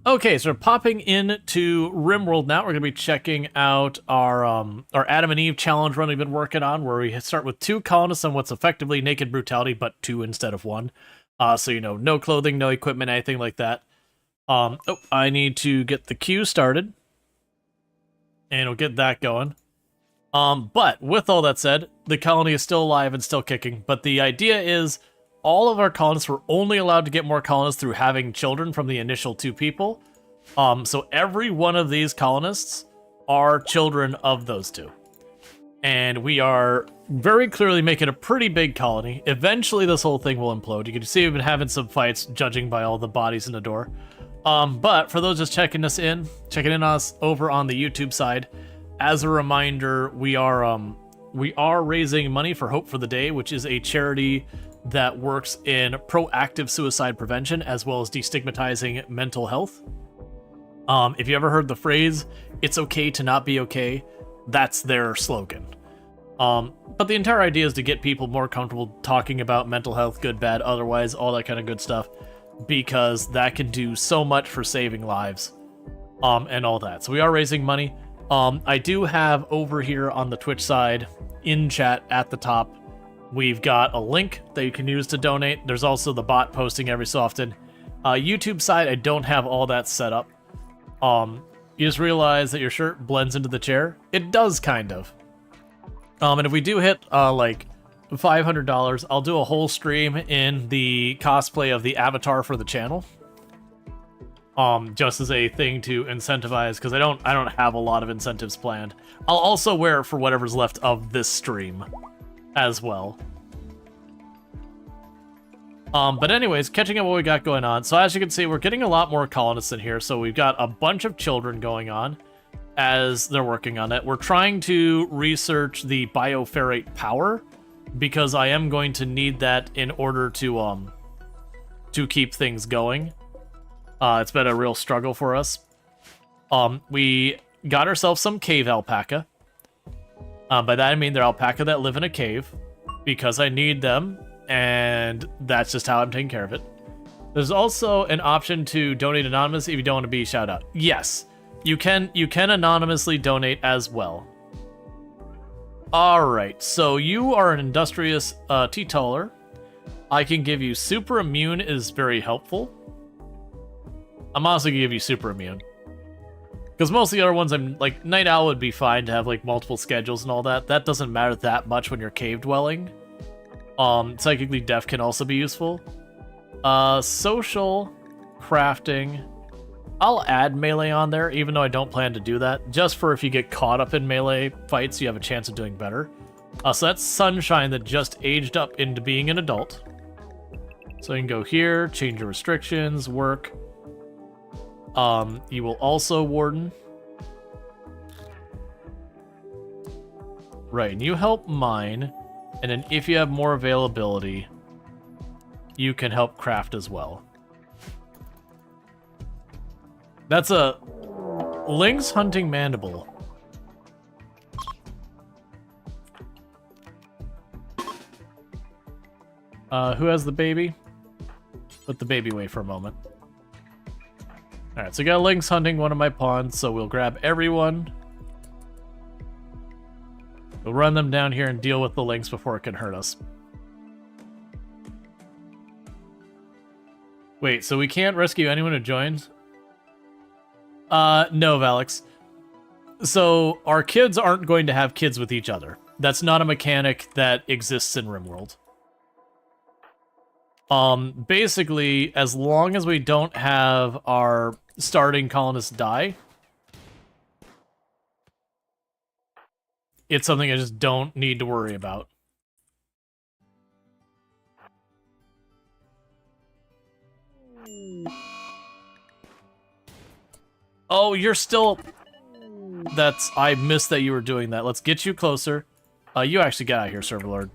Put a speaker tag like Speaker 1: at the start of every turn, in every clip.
Speaker 1: Okay, so we're popping into RimWorld now. We're going to be checking out our Adam and Eve challenge run we've been working on, where we start with 2 colonists on what's effectively naked brutality, but 2 instead of 1. So, no clothing, no equipment, anything like that. I need to get the queue started, and we'll get that going. But with all that said, the colony is still alive and still kicking, but the idea is all of our colonists were only allowed to get more colonists through having children from the initial 2 people. So every one of these colonists are children of those 2. And we are very clearly making a pretty big colony. Eventually this whole thing will implode. You can see we've been having some fights, judging by all the bodies in the door. But for those just checking in on us over on the YouTube side, as a reminder, we are raising money for Hope for the Day, which is a charity that works in proactive suicide prevention as well as destigmatizing mental health. If you ever heard the phrase, "It's okay to not be okay," that's their slogan. But the entire idea is to get people more comfortable talking about mental health, good, bad, otherwise, all that kind of good stuff, because that can do so much for saving lives, and all that. So we are raising money. I do have over here on the Twitch side, in chat at the top, we've got a link that you can use to donate. There's also the bot posting every so often. YouTube side, I don't have all that set up. You just realize that your shirt blends into the chair. It does, kind of. And if we do hit, like, $500, I'll do a whole stream in the cosplay of the avatar for the channel. Just as a thing to incentivize, because I don't have a lot of incentives planned. I'll also wear it for whatever's left of this stream as well. But anyways, catching up what we got going on. So as you can see, we're getting a lot more colonists in here. So we've got a bunch of children going on as they're working on it. We're trying to research the bioferrate power, because I am going to need that in order to keep things going. It's been a real struggle for us. We got ourselves some cave alpaca. By that I mean they're alpaca that live in a cave, because I need them, and that's just how I'm taking care of it. There's also an option to donate anonymously if you don't want to be shouted out. Yes, you can anonymously donate as well. Alright, so you are an industrious teetotaler. I can give you super immune, is very helpful. I'm honestly gonna give you super immune, because most of the other ones, I'm like, Night Owl would be fine to have like multiple schedules and all that. That doesn't matter that much when you're cave dwelling. Psychically deaf can also be useful. Social, crafting. I'll add melee on there, even though I don't plan to do that, just for if you get caught up in melee fights, you have a chance of doing better. So that's Sunshine that just aged up into being an adult. So you can go here, change your restrictions, work. You will also warden. Right, and you help mine, and then if you have more availability, you can help craft as well. That's a lynx hunting mandible. Who has the baby? Put the baby away for a moment. Alright, so we got a lynx hunting one of my pawns, so we'll grab everyone. We'll run them down here and deal with the lynx before it can hurt us. Wait, so we can't rescue anyone who joins? No, Valix. So, our kids aren't going to have kids with each other. That's not a mechanic that exists in RimWorld. Basically, as long as we don't have our starting colonists die, it's something I just don't need to worry about. Oh, you're still... I missed that you were doing that. Let's get you closer. You actually get out of here, Server Lord.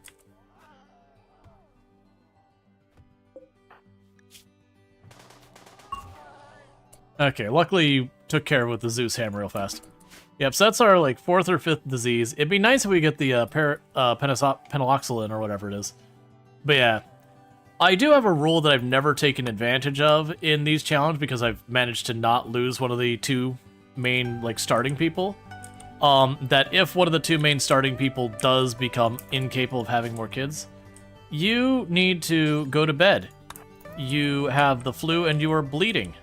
Speaker 1: Okay, luckily you took care of it with the Zeus hammer real fast. Yep, so that's our, like, 4th or 5th disease. It'd be nice if we get the penaloxylin or whatever it is. But yeah, I do have a rule that I've never taken advantage of in these challenges because I've managed to not lose one of the two main, like, starting people. That if one of the two main starting people does become incapable of having more kids, you need to go to bed. You have the flu and you are bleeding.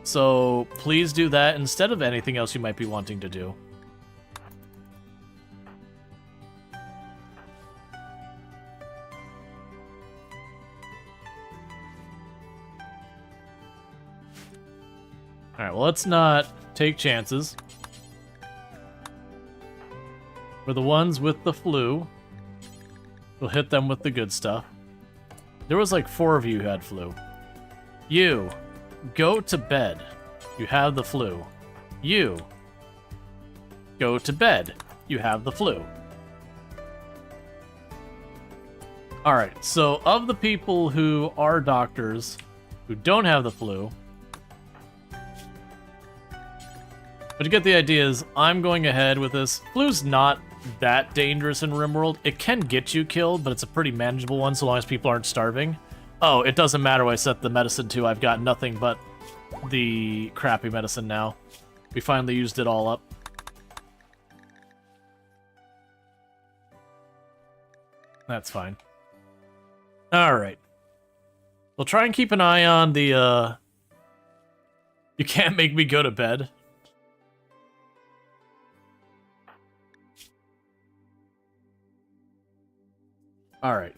Speaker 1: So please do that instead of anything else you might be wanting to do. Alright, well, let's not take chances. For the ones with the flu, we'll hit them with the good stuff. There was like 4 of you who had flu. You, go to bed. You have the flu. You, go to bed. You have the flu. Alright, so of the people who are doctors who don't have the flu, but you get the idea is I'm going ahead with this. Flu's not that dangerous in RimWorld. It can get you killed, but it's a pretty manageable one so long as people aren't starving. Oh, it doesn't matter what I set the medicine to. I've got nothing but the crappy medicine now. We finally used it all up. That's fine. Alright. We'll try and keep an eye on the, You can't make me go to bed. Alright.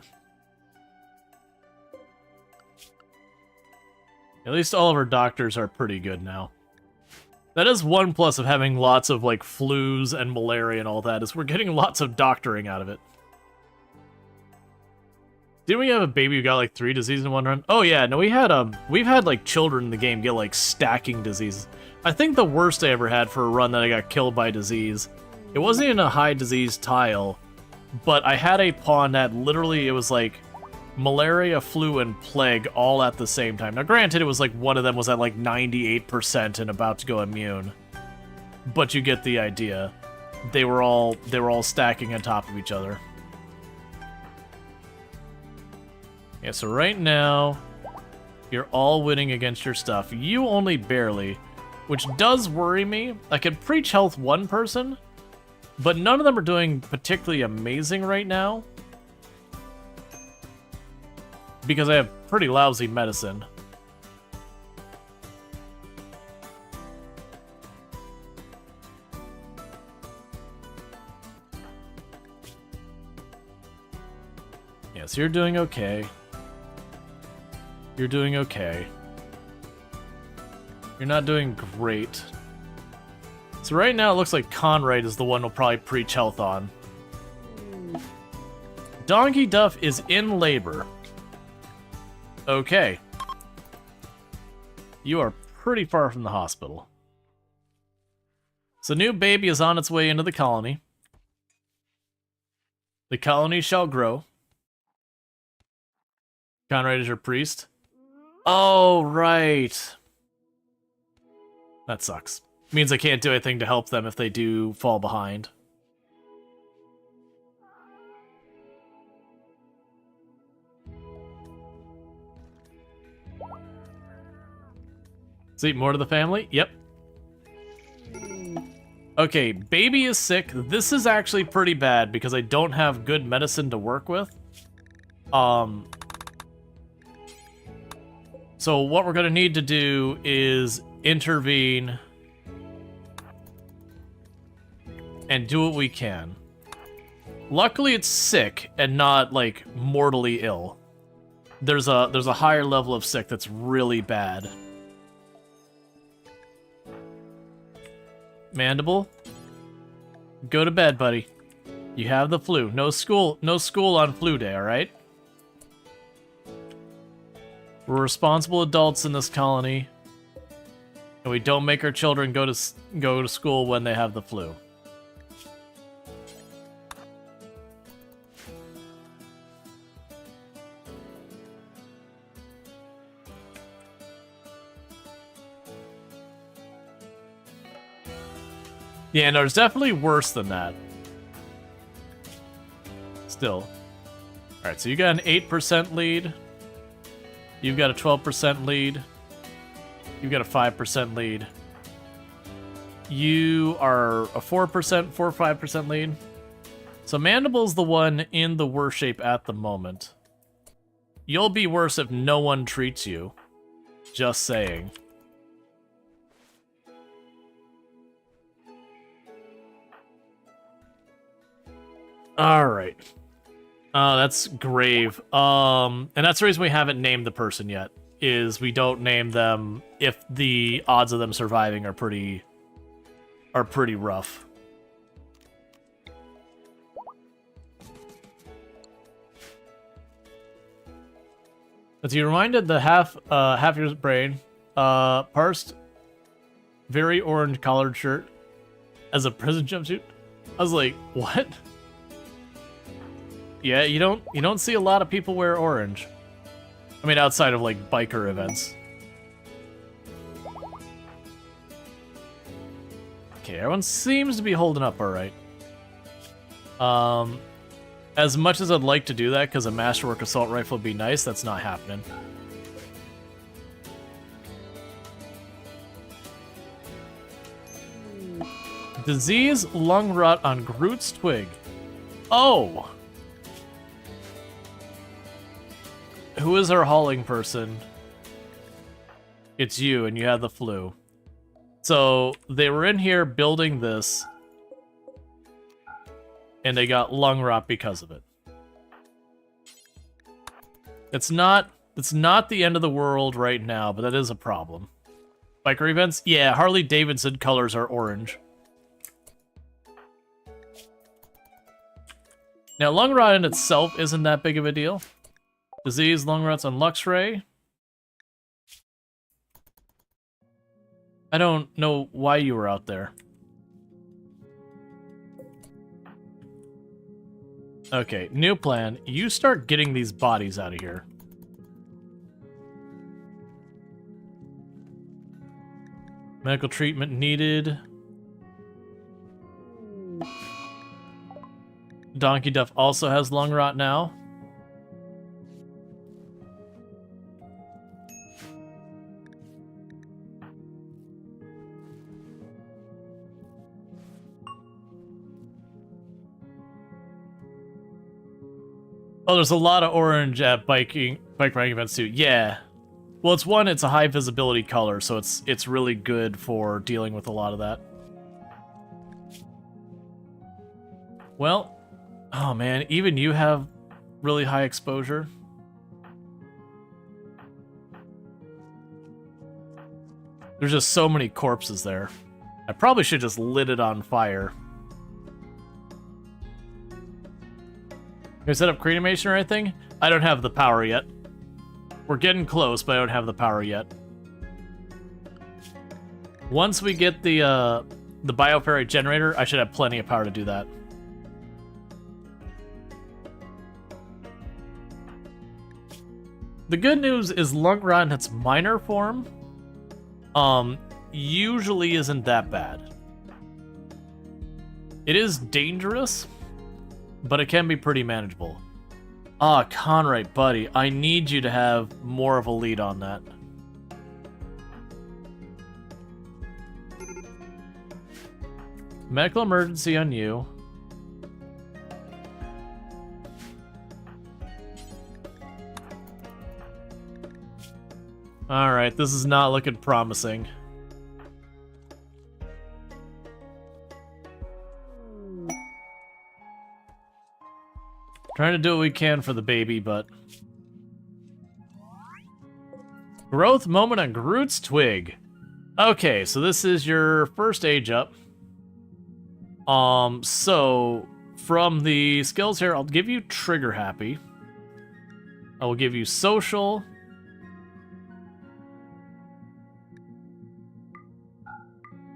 Speaker 1: At least all of our doctors are pretty good now. That is one plus of having lots of, like, flus and malaria and all that, is we're getting lots of doctoring out of it. Didn't we have a baby who got, like, 3 diseases in one run? Oh, yeah, no, we've had, like, children in the game get, like, stacking diseases. I think the worst I ever had for a run that I got killed by disease, it wasn't even a high disease tile, but I had a pawn that literally, it was like malaria, flu, and plague all at the same time. Now, granted, it was like one of them was at like 98% and about to go immune, but you get the idea. They were all stacking on top of each other. Yeah, so right now, you're all winning against your stuff. You only barely, which does worry me. I could preach health one person, but none of them are doing particularly amazing right now. Because I have pretty lousy medicine. Yes, you're doing okay. You're doing okay. You're not doing great. So right now it looks like Conrad is the one we'll probably preach health on. Donkey Duff is in labor. Okay. You are pretty far from the hospital. So new baby is on its way into the colony. The colony shall grow. Conrad is your priest. Oh, right. That sucks. Means I can't do anything to help them if they do fall behind. See, more to the family? Yep. Okay, baby is sick. This is actually pretty bad because I don't have good medicine to work with. So what we're gonna need to do is intervene and do what we can. Luckily, it's sick and not, like, mortally ill. There's a higher level of sick that's really bad. Mandible, go to bed, buddy. You have the flu. No school on flu day, all right? We're responsible adults in this colony, and we don't make our children go to school when they have the flu. Yeah, no, it's definitely worse than that. Still. Alright, so you got an 8% lead. You've got a 12% lead. You've got a 5% lead. You are a 4%, 5% lead. So Mandible's the one in the worst shape at the moment. You'll be worse if no one treats you. Just saying. Alright. That's grave. And that's the reason we haven't named the person yet, is we don't name them if the odds of them surviving are pretty rough. As you reminded the half your brain, parsed very orange collared shirt as a prison jumpsuit. I was like, what? Yeah, you don't see a lot of people wear orange. I mean, outside of like biker events. Okay, everyone seems to be holding up all right. As much as I'd like to do that, because a Masterwork Assault Rifle would be nice, that's not happening. Disease lung rot on Groot's twig. Oh! Who is our hauling person? It's you, and you had the flu. So, they were in here building this, and they got lung rot because of it. It's not the end of the world right now, but that is a problem. Biker events? Yeah, Harley Davidson colors are orange. Now, lung rot in itself isn't that big of a deal. Disease, lung rots on Luxray. I don't know why you were out there. Okay, new plan. You start getting these bodies out of here. Medical treatment needed. Donkey Duff also has lung rot now. Oh, there's a lot of orange at bike riding events too. Yeah. Well, it's a high visibility color, so it's really good for dealing with a lot of that. Well, oh man, even you have really high exposure. There's just so many corpses there. I probably should just lit it on fire. Can I set up cremation or anything? I don't have the power yet. We're getting close, but I don't have the power yet. Once we get the bioferrite generator, I should have plenty of power to do that. The good news is lung rot in its minor form, usually isn't that bad. It is dangerous, but it can be pretty manageable. Ah, Conrad, buddy, I need you to have more of a lead on that. Medical emergency on you. Alright, this is not looking promising. Trying to do what we can for the baby, but... Growth moment on Groot's twig. Okay, so this is your first age up. So from the skills here, I'll give you trigger happy. I will give you social.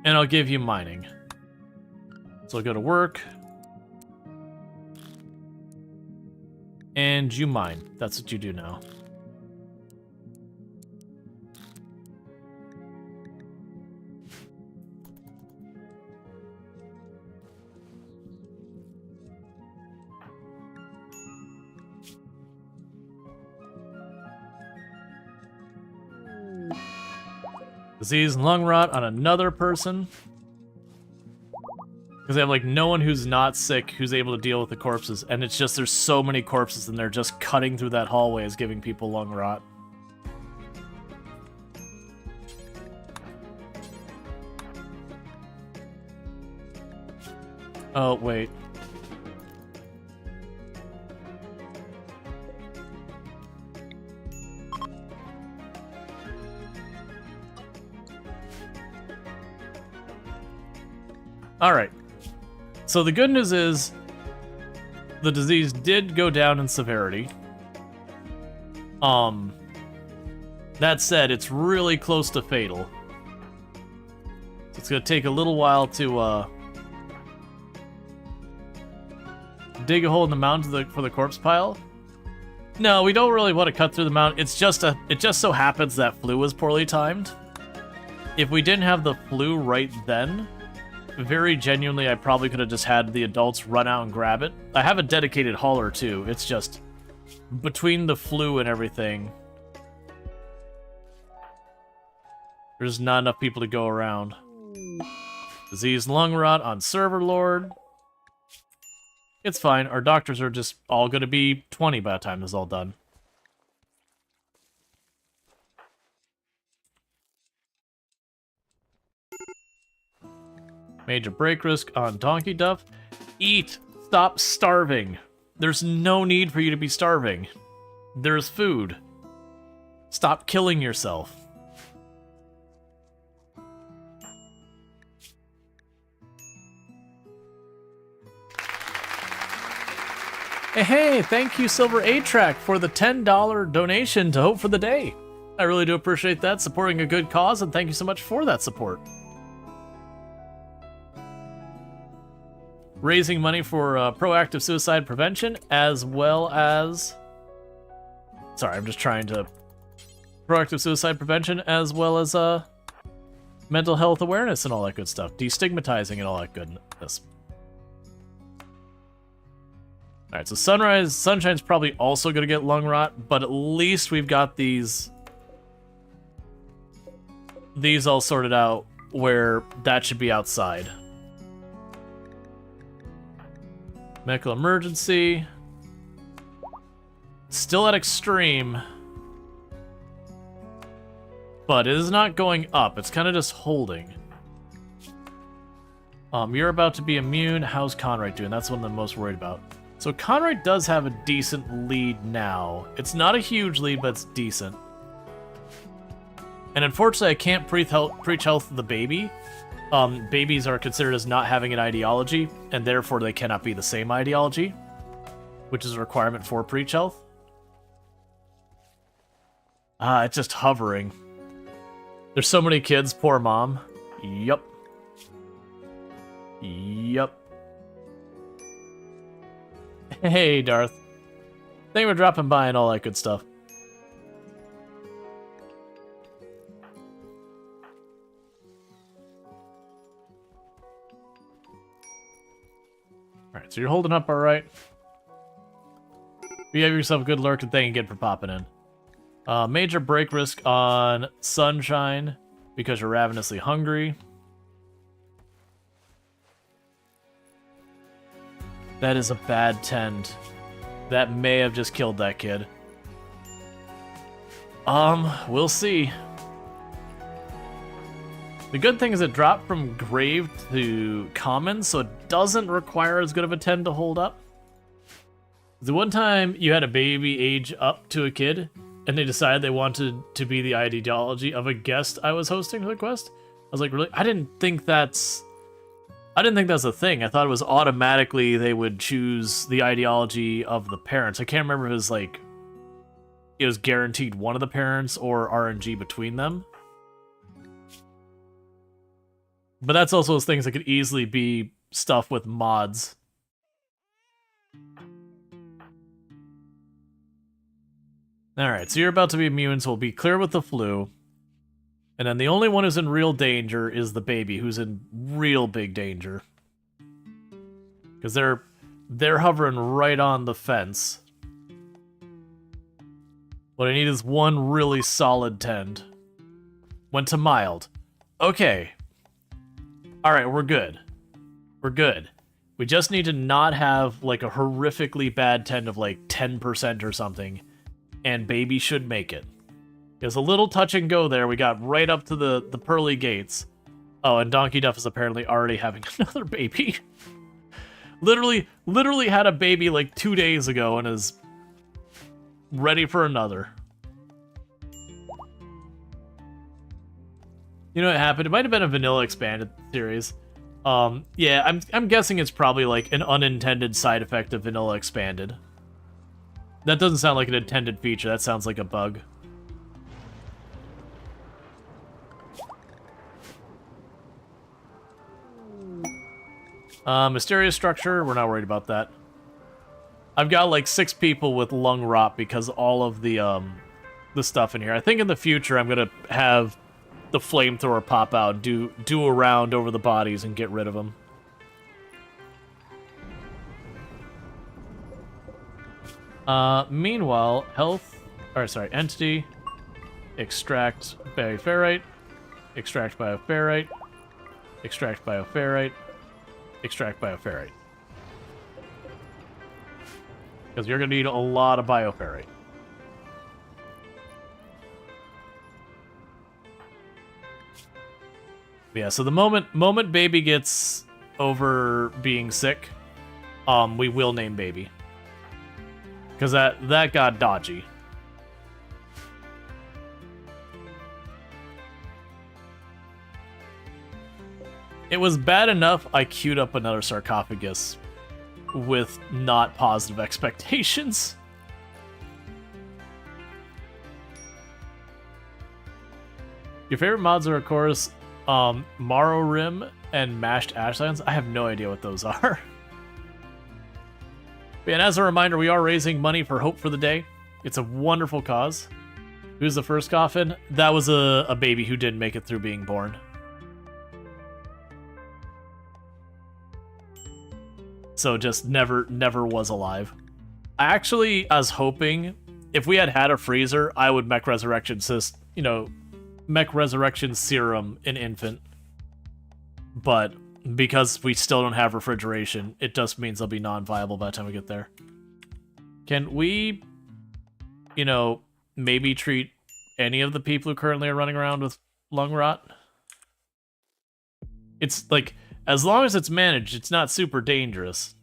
Speaker 1: And I'll give you mining. So I'll go to work. And you mine. That's what you do now. Disease and lung rot on another person. Because they have, like, no one who's not sick who's able to deal with the corpses. And it's just there's so many corpses and they're just cutting through that hallway is giving people lung rot. Oh, wait. Alright. So the good news is the disease did go down in severity. That said, it's really close to fatal. So it's gonna take a little while to dig a hole in the mountain for the corpse pile. No, we don't really want to cut through the mountain. It just so happens that flu was poorly timed. If we didn't have the flu right then, very genuinely, I probably could have just had the adults run out and grab it. I have a dedicated hauler too. It's just between the flu and everything, there's not enough people to go around. Disease lung rot on server lord. It's fine. Our doctors are just all going to be 20 by the time this is all done. Major break risk on donkey duff. Eat. Stop starving. There's no need for you to be starving. There's food. Stop killing yourself. Hey, thank you, Silver A-Track, for the $10 donation to Hope for the Day. I really do appreciate that, supporting a good cause, and thank you so much for that support. Raising money for proactive suicide prevention, as well as... Sorry, I'm just trying to... Proactive suicide prevention, as well as mental health awareness and all that good stuff. Destigmatizing and all that goodness. Alright, so Sunshine's probably also going to get lung rot, but at least we've got these all sorted out where that should be outside. Medical emergency. Still at extreme. But it is not going up, it's kind of just holding. You're about to be immune. How's Conrad doing? That's what I'm most worried about. So Conrad does have a decent lead now. It's not a huge lead, but it's decent. And unfortunately, I can't preach health to the baby. Babies are considered as not having an ideology, and therefore they cannot be the same ideology, which is a requirement for preach health. It's just hovering. There's so many kids, poor mom. Yup. Yup. Hey, Darth. Thank you for dropping by and all that good stuff. Alright, so you're holding up alright. You have yourself a good lurk, and thank you again for popping in. Major break risk on Sunshine because you're ravenously hungry. That is a bad tend. That may have just killed that kid. We'll see. The good thing is it dropped from grave to common, so it doesn't require as good of a tend to hold up. The one time you had a baby age up to a kid, and they decided they wanted to be the ideology of a guest I was hosting for the quest, I was like, really? I didn't think that's a thing. I thought it was automatically they would choose the ideology of the parents. I can't remember if it was like it was guaranteed one of the parents or RNG between them. But that's also those things that could easily be stuff with mods. Alright, so you're about to be immune, so we'll be clear with the flu. And then the only one who's in real danger is the baby, who's in real big danger. Because they're hovering right on the fence. What I need is one really solid tend. Went to mild. Okay. Alright, we're good. We're good. We just need to not have, like, a horrifically bad 10 of, like, 10% or something. And baby should make it. There's a little touch and go there. We got right up to the pearly gates. Oh, and Donkey Duff is apparently already having another baby. literally had a baby, like, 2 days ago and is ready for another. You know what happened? It might have been a vanilla expanded series. Yeah, I'm guessing it's probably like an unintended side effect of vanilla expanded. That doesn't sound like an intended feature. That sounds like a bug. Mysterious structure. We're not worried about that. I've got like 6 people with lung rot because all of the stuff in here. I think in the future I'm gonna have the flamethrower pop out, do a round over the bodies and get rid of them. Meanwhile, entity, extract bioferrite, extract bioferrite, extract bioferrite, extract bioferrite. Because you're gonna need a lot of bioferrite. Yeah, so the moment baby gets over being sick, we will name baby. Because that got dodgy. It was bad enough I queued up another sarcophagus with not positive expectations. Your favorite mods are, of course, Marrow Rim and Mashed Ashlands. I have no idea what those are. And as a reminder, we are raising money for Hope for the Day. It's a wonderful cause. Who's the first coffin? That was a baby who didn't make it through being born. So just never was alive. I was hoping if we had a freezer, I would mech resurrection mech resurrection serum an infant. But because we still don't have refrigeration, it just means they'll be non-viable by the time we get there. Can we, maybe treat any of the people who currently are running around with lung rot? It's like, as long as it's managed, it's not super dangerous.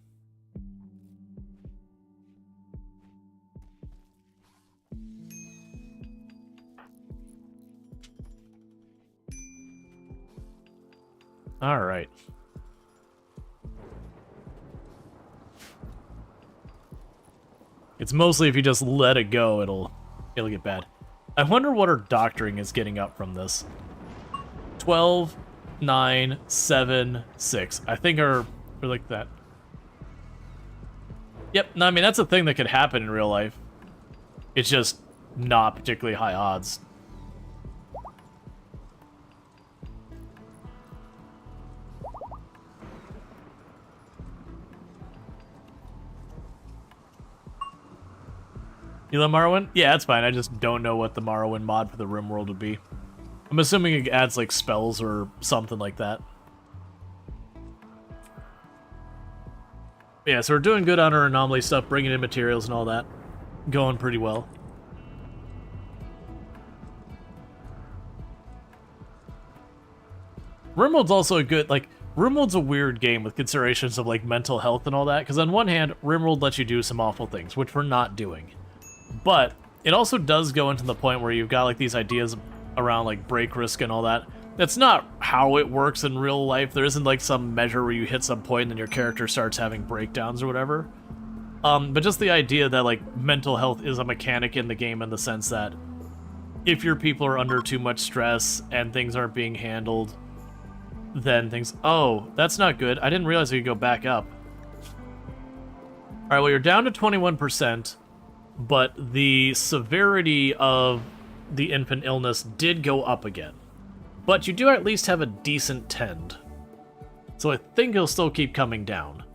Speaker 1: All right. It's mostly if you just let it go, it'll get bad. I wonder what her doctoring is getting up from this. 12, 9, 7, 6. I think we're like that. Yep, no, I mean, that's a thing that could happen in real life. It's just not particularly high odds. You love Morrowind? Yeah, that's fine. I just don't know what the Morrowind mod for the RimWorld would be. I'm assuming it adds, like, spells or something like that. Yeah, so we're doing good on our anomaly stuff, bringing in materials and all that. Going pretty well. RimWorld's also a good, like, RimWorld's a weird game with considerations of, like, mental health and all that, because on one hand, RimWorld lets you do some awful things, which we're not doing. But it also does go into the point where you've got like these ideas around like break risk and all that. That's not how it works in real life. There isn't like some measure where you hit some point and then your character starts having breakdowns or whatever. But just the idea that like mental health is a mechanic in the game in the sense that if your people are under too much stress and things aren't being handled, then oh, that's not good. I didn't realize you could go back up. All right, well, you're down to 21%. But the severity of the infant illness did go up again. But you do at least have a decent tend. So I think it'll still keep coming down.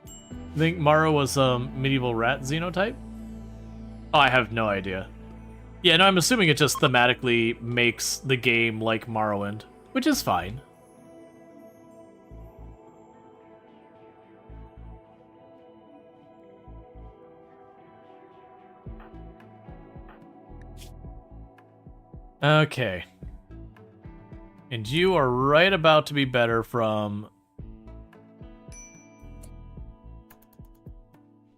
Speaker 1: I think Mara was a medieval rat xenotype? Oh, I have no idea. Yeah, no, I'm assuming it just thematically makes the game like Morrowind, which is fine. Okay. And you are right about to be better from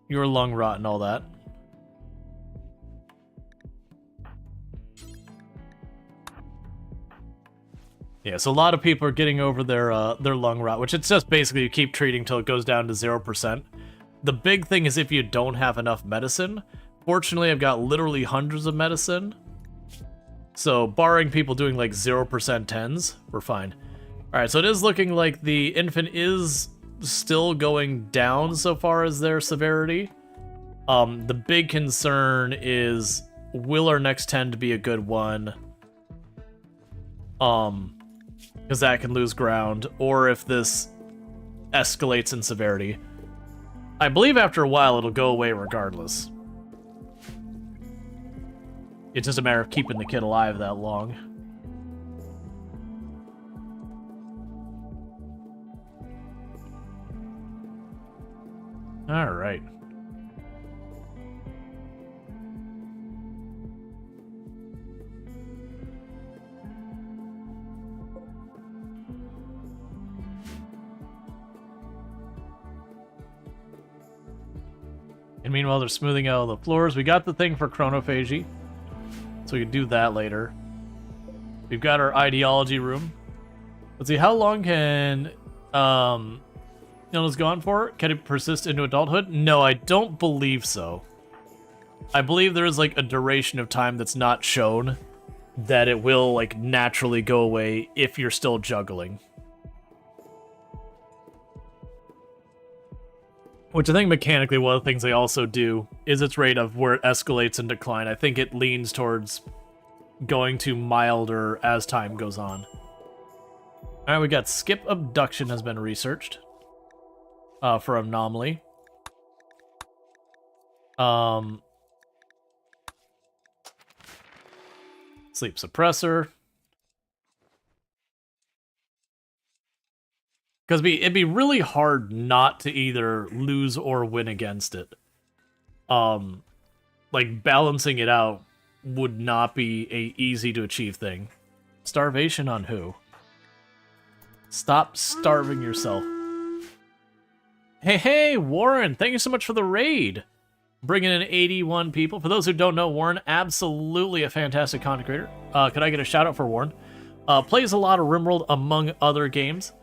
Speaker 1: your lung rot and all that. Yeah, so a lot of people are getting over their lung rot, which it's just basically you keep treating till it goes down to 0%. The big thing is if you don't have enough medicine. Fortunately, I've got literally hundreds of medicine. So, barring people doing like 0% 10s, we're fine. Alright, so it is looking like the infant is still going down so far as their severity. The big concern is, will our next 10 be a good one? Because that can lose ground, or if this escalates in severity. I believe after a while it'll go away regardless. It's just a matter of keeping the kid alive that long. Alright. And meanwhile, they're smoothing out the floors. We got the thing for chronophagy, so we can do that later. We've got our ideology room. Let's see, how long can illness go on for? Can it persist into adulthood? No, I don't believe so. I believe there is like a duration of time that's not shown that it will like naturally go away if you're still juggling. Which I think mechanically one of the things they also do is its rate of where it escalates and decline. I think it leans towards going to milder as time goes on. Alright, we got skip abduction has been researched for anomaly. Sleep suppressor. Because it'd be really hard not to either lose or win against it. Like, balancing it out would not be a easy to achieve thing. Starvation on who? Stop starving yourself. Hey, Warren, thank you so much for the raid. Bringing in 81 people. For those who don't know, Warren, absolutely a fantastic content creator. Could I get a shout out for Warren? Plays a lot of RimWorld among other games.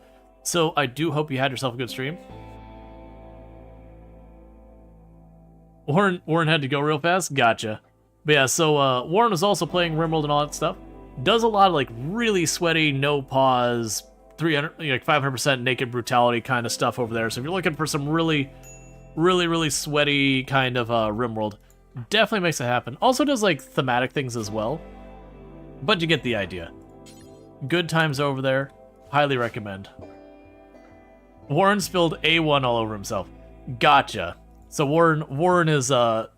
Speaker 1: So I do hope you had yourself a good stream. Warren had to go real fast? Gotcha. But yeah, so Warren was also playing RimWorld and all that stuff. Does a lot of like really sweaty, no pause, 300, like 500% naked brutality kind of stuff over there. So if you're looking for some really sweaty kind of RimWorld, definitely makes it happen. Also does like thematic things as well. But you get the idea. Good times over there. Highly recommend. Warren spilled A1 all over himself. Gotcha. So Warren is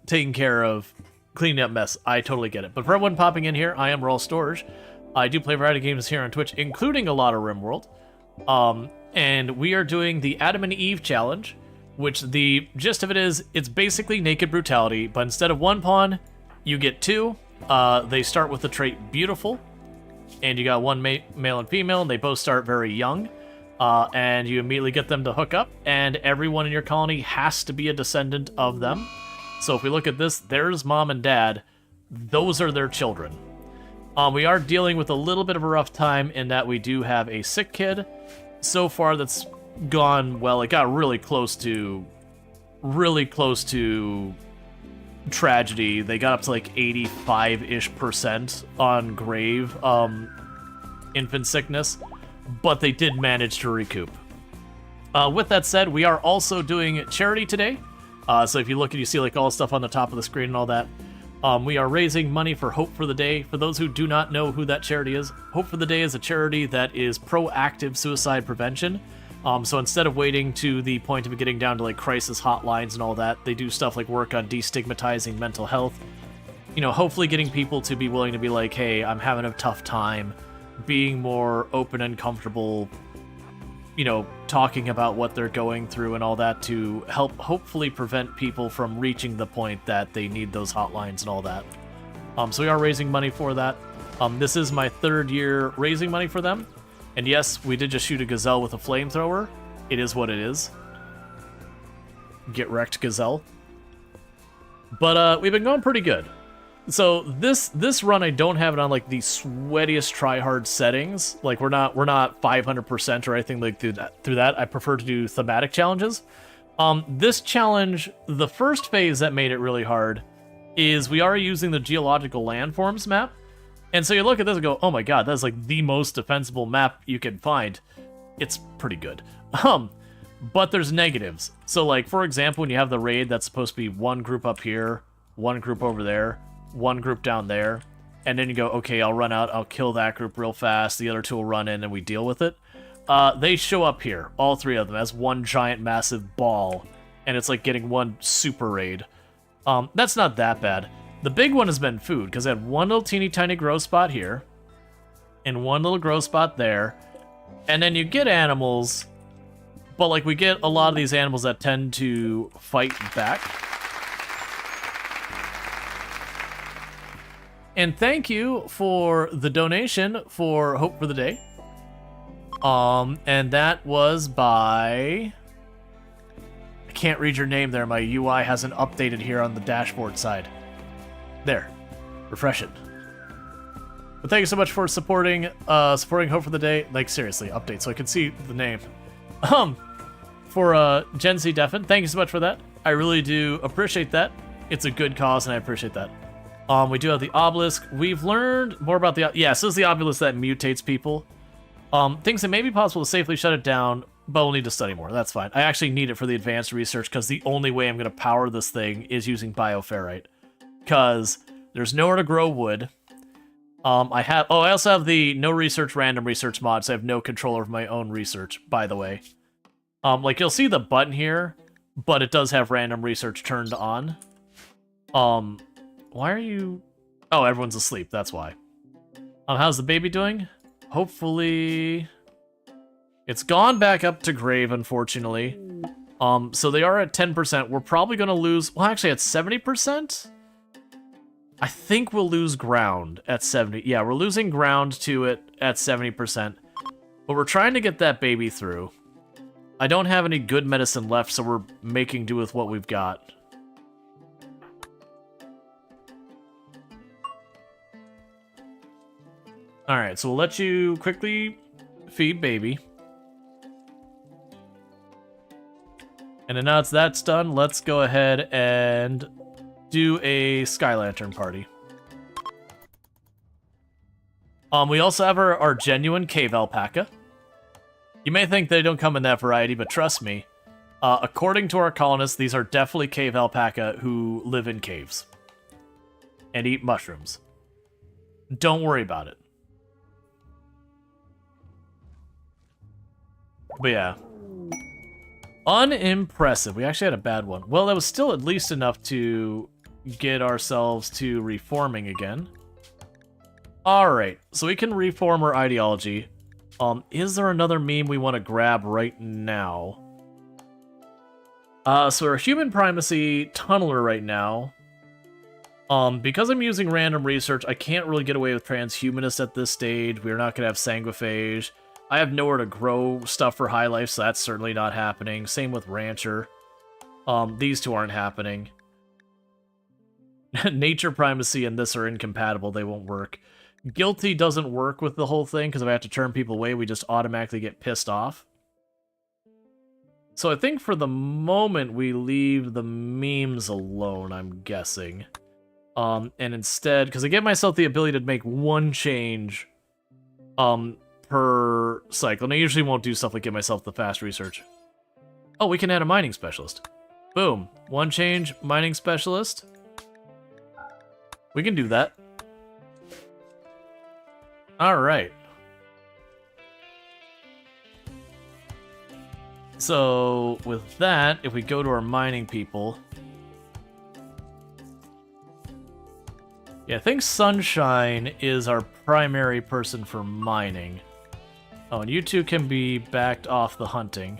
Speaker 1: taking care of cleaning up mess. I totally get it. But for everyone popping in here, I am Rual Storge. I do play a variety of games here on Twitch, including a lot of RimWorld. And we are doing the Adam and Eve challenge, which the gist of it is, it's basically naked brutality, but instead of one pawn, you get two. They start with the trait beautiful, and you got one male and female, and they both start very young. And you immediately get them to hook up, and everyone in your colony has to be a descendant of them. So if we look at this, there's mom and dad. Those are their children. We are dealing with a little bit of a rough time in that we do have a sick kid. So far, that's gone well. It got really close to tragedy. They got up to like 85-ish% on grave infant sickness. But they did manage to recoup. With that said, we are also doing charity today. So if you look and you see like all the stuff on the top of the screen and all that, we are raising money for Hope for the Day. For those who do not know who that charity is, Hope for the Day is a charity that is proactive suicide prevention. So instead of waiting to the point of it getting down to like crisis hotlines and all that, they do stuff like work on destigmatizing mental health, you know, hopefully getting people to be willing to be like, hey, I'm having a tough time, being more open and comfortable, you know, talking about what they're going through and all that to help hopefully prevent people from reaching the point that they need those hotlines and all that. So we are raising money for that. This is my 3rd year raising money for them. And yes, we did just shoot a gazelle with a flamethrower. It is what it is. Get wrecked, gazelle. But we've been going pretty good. So this run, I don't have it on like the sweatiest try-hard settings. Like we're not 500% or anything like through that. I prefer to do thematic challenges. This challenge, the first phase that made it really hard is we are using the geological landforms map. And so you look at this and go, oh my god, that's like the most defensible map you can find. It's pretty good. But there's negatives. So like, for example, when you have the raid, that's supposed to be one group up here, one group over there, one group down there, and then you go, okay, I'll run out, I'll kill that group real fast, the other 2 will run in and we deal with it. They show up here, all 3 of them, as one giant massive ball, and it's like getting one super raid. That's not that bad. The big one has been food, because I had one little teeny tiny grow spot here, and one little grow spot there, and then you get animals, but like we get a lot of these animals that tend to fight back. And thank you for the donation for Hope for the Day. And that was by... I can't read your name there, my UI hasn't updated here on the dashboard side. There. Refresh it. But thank you so much for supporting Hope for the Day. Like, seriously, update so I can see the name. For Gen Z Defen, thank you so much for that. I really do appreciate that. It's a good cause, and I appreciate that. We do have the obelisk. We've learned more about the... Yeah, so this is the obelisk that mutates people. Things that may be possible to safely shut it down, but we'll need to study more. That's fine. I actually need it for the advanced research, because the only way I'm going to power this thing is using bioferrite. Because there's nowhere to grow wood. I also have the no research random research mod, so I have no control over my own research, by the way. Like, you'll see the button here, but it does have random research turned on. Why are you... Oh, everyone's asleep, that's why. How's the baby doing? Hopefully... It's gone back up to grave, unfortunately. So they are at 10%. We're probably going to lose... Well, actually, at 70%? I think we'll lose ground at 70. Yeah, we're losing ground to it at 70%. But we're trying to get that baby through. I don't have any good medicine left, so we're making do with what we've got. Alright, so we'll let you quickly feed baby. And then now that's done, let's go ahead and do a Sky Lantern party. We also have our genuine cave alpaca. You may think they don't come in that variety, but trust me, according to our colonists, these are definitely cave alpaca who live in caves and eat mushrooms. Don't worry about it. But yeah. Unimpressive. We actually had a bad one. Well, that was still at least enough to get ourselves to reforming again. Alright, so we can reform our ideology. Is there another meme we want to grab right now? So our human primacy tunneler right now. Because I'm using random research, I can't really get away with transhumanist at this stage. We're not going to have sanguiphage. I have nowhere to grow stuff for high life, so that's certainly not happening. Same with rancher. These two aren't happening. Nature primacy and this are incompatible. They won't work. Guilty doesn't work with the whole thing, because if I have to turn people away, we just automatically get pissed off. So I think for the moment, we leave the memes alone, I'm guessing. And instead, because I give myself the ability to make one change per cycle. And I usually won't do stuff like give myself the fast research. Oh, we can add a mining specialist. Boom. One change, mining specialist. We can do that. Alright. So, with that, if we go to our mining people... Yeah, I think Sunshine is our primary person for mining. Oh, and you two can be backed off the hunting.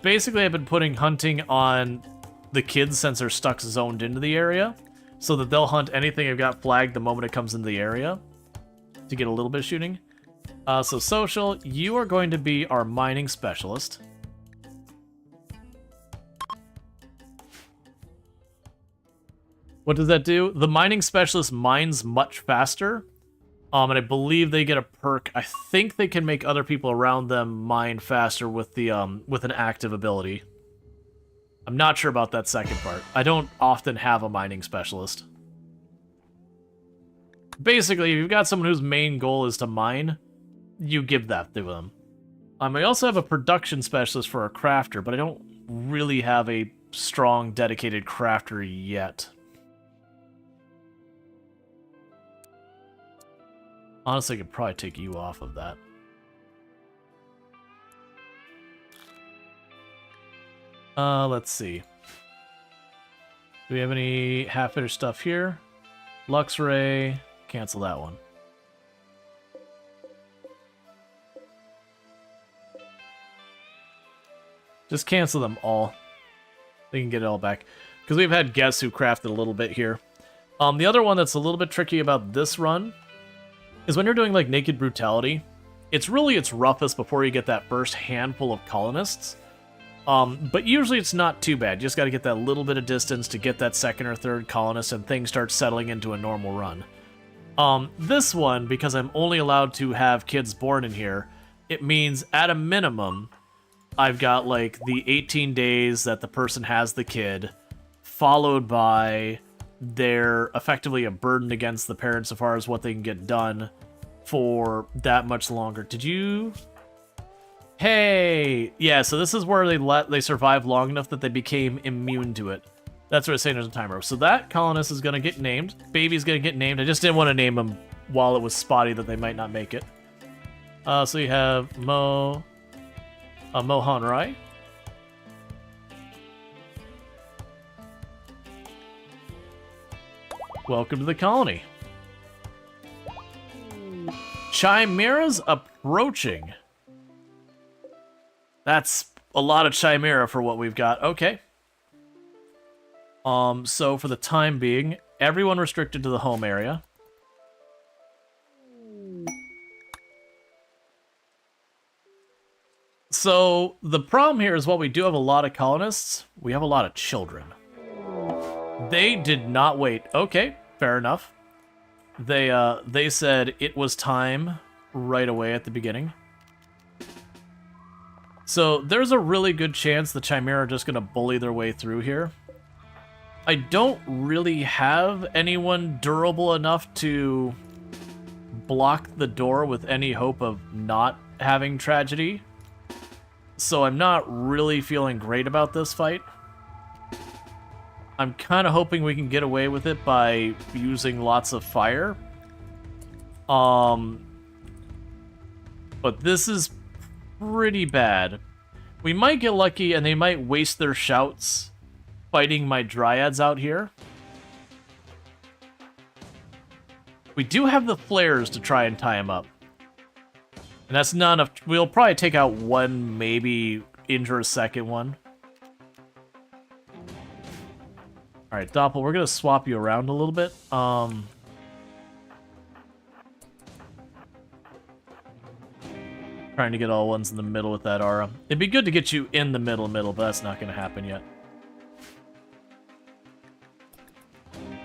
Speaker 1: Basically, I've been putting hunting on the kids since they're stuck zoned into the area, so that they'll hunt anything I've got flagged the moment it comes into the area to get a little bit of shooting. So Social, you are going to be our mining specialist. What does that do? The mining specialist mines much faster, and I believe they get a perk. I think they can make other people around them mine faster with the with an active ability. I'm not sure about that second part. I don't often have a mining specialist. Basically, if you've got someone whose main goal is to mine, you give that to them. I also have a production specialist for a crafter, but I don't really have a strong, dedicated crafter yet. Honestly, I could probably take you off of that. Let's see. Do we have any half-finished stuff here? Luxray, cancel that one. Just cancel them all. They can get it all back. Because we've had guests who crafted a little bit here. The other one that's a little bit tricky about this run is when you're doing like Naked Brutality, it's really its roughest before you get that first handful of colonists. But usually it's not too bad. You just got to get that little bit of distance to get that second or third colonist and things start settling into a normal run. This one, because I'm only allowed to have kids born in here, it means at a minimum, I've got like the 18 days that the person has the kid, followed by they're effectively a burden against the parents as far as what they can get done for that much longer. Did you... Hey! Yeah, so this is where they survive long enough that they became immune to it. That's what it's saying there's a timer. So that colonist is going to get named. Baby's going to get named. I just didn't want to name them while it was spotty that they might not make it. So you have Mohan Rai. Welcome to the colony. Chimera's approaching. That's a lot of Chimera for what we've got. Okay. So for the time being, everyone restricted to the home area. So the problem here is while we do have a lot of colonists, we have a lot of children. They did not wait. Okay, fair enough. They said it was time right away at the beginning. So there's a really good chance the Chimera are just going to bully their way through here. I don't really have anyone durable enough to block the door with any hope of not having tragedy. So I'm not really feeling great about this fight. I'm kind of hoping we can get away with it by using lots of fire. But this is pretty bad. We might get lucky and they might waste their shouts fighting my dryads out here. We do have the flares to try and tie him up. And that's not enough. We'll probably take out one, maybe injure a second one. Alright, Doppel, we're going to swap you around a little bit. Trying to get all ones in the middle with that aura. It'd be good to get you in the middle, but that's not going to happen yet.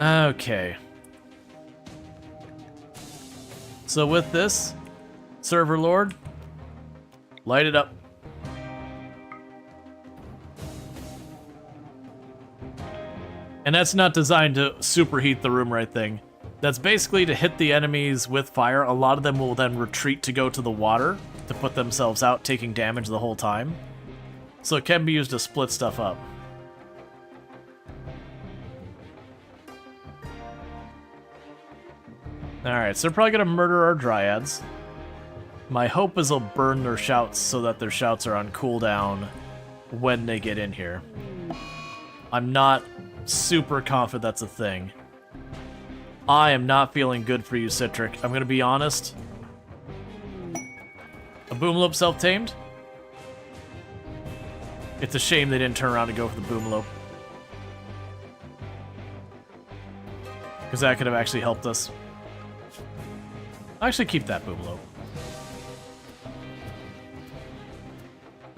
Speaker 1: Okay. So with this, Server Lord, light it up. And that's not designed to superheat the room right thing. That's basically to hit the enemies with fire. A lot of them will then retreat to go to the water to put themselves out, taking damage the whole time. So it can be used to split stuff up. Alright, so they're probably going to murder our dryads. My hope is they'll burn their shouts so that their shouts are on cooldown when they get in here. I'm not super confident that's a thing. I am not feeling good for you, Citric. I'm gonna be honest. A Boomlope self-tamed? It's a shame they didn't turn around and go for the Boomlope. Because that could have actually helped us. I'll actually keep that Boomlope.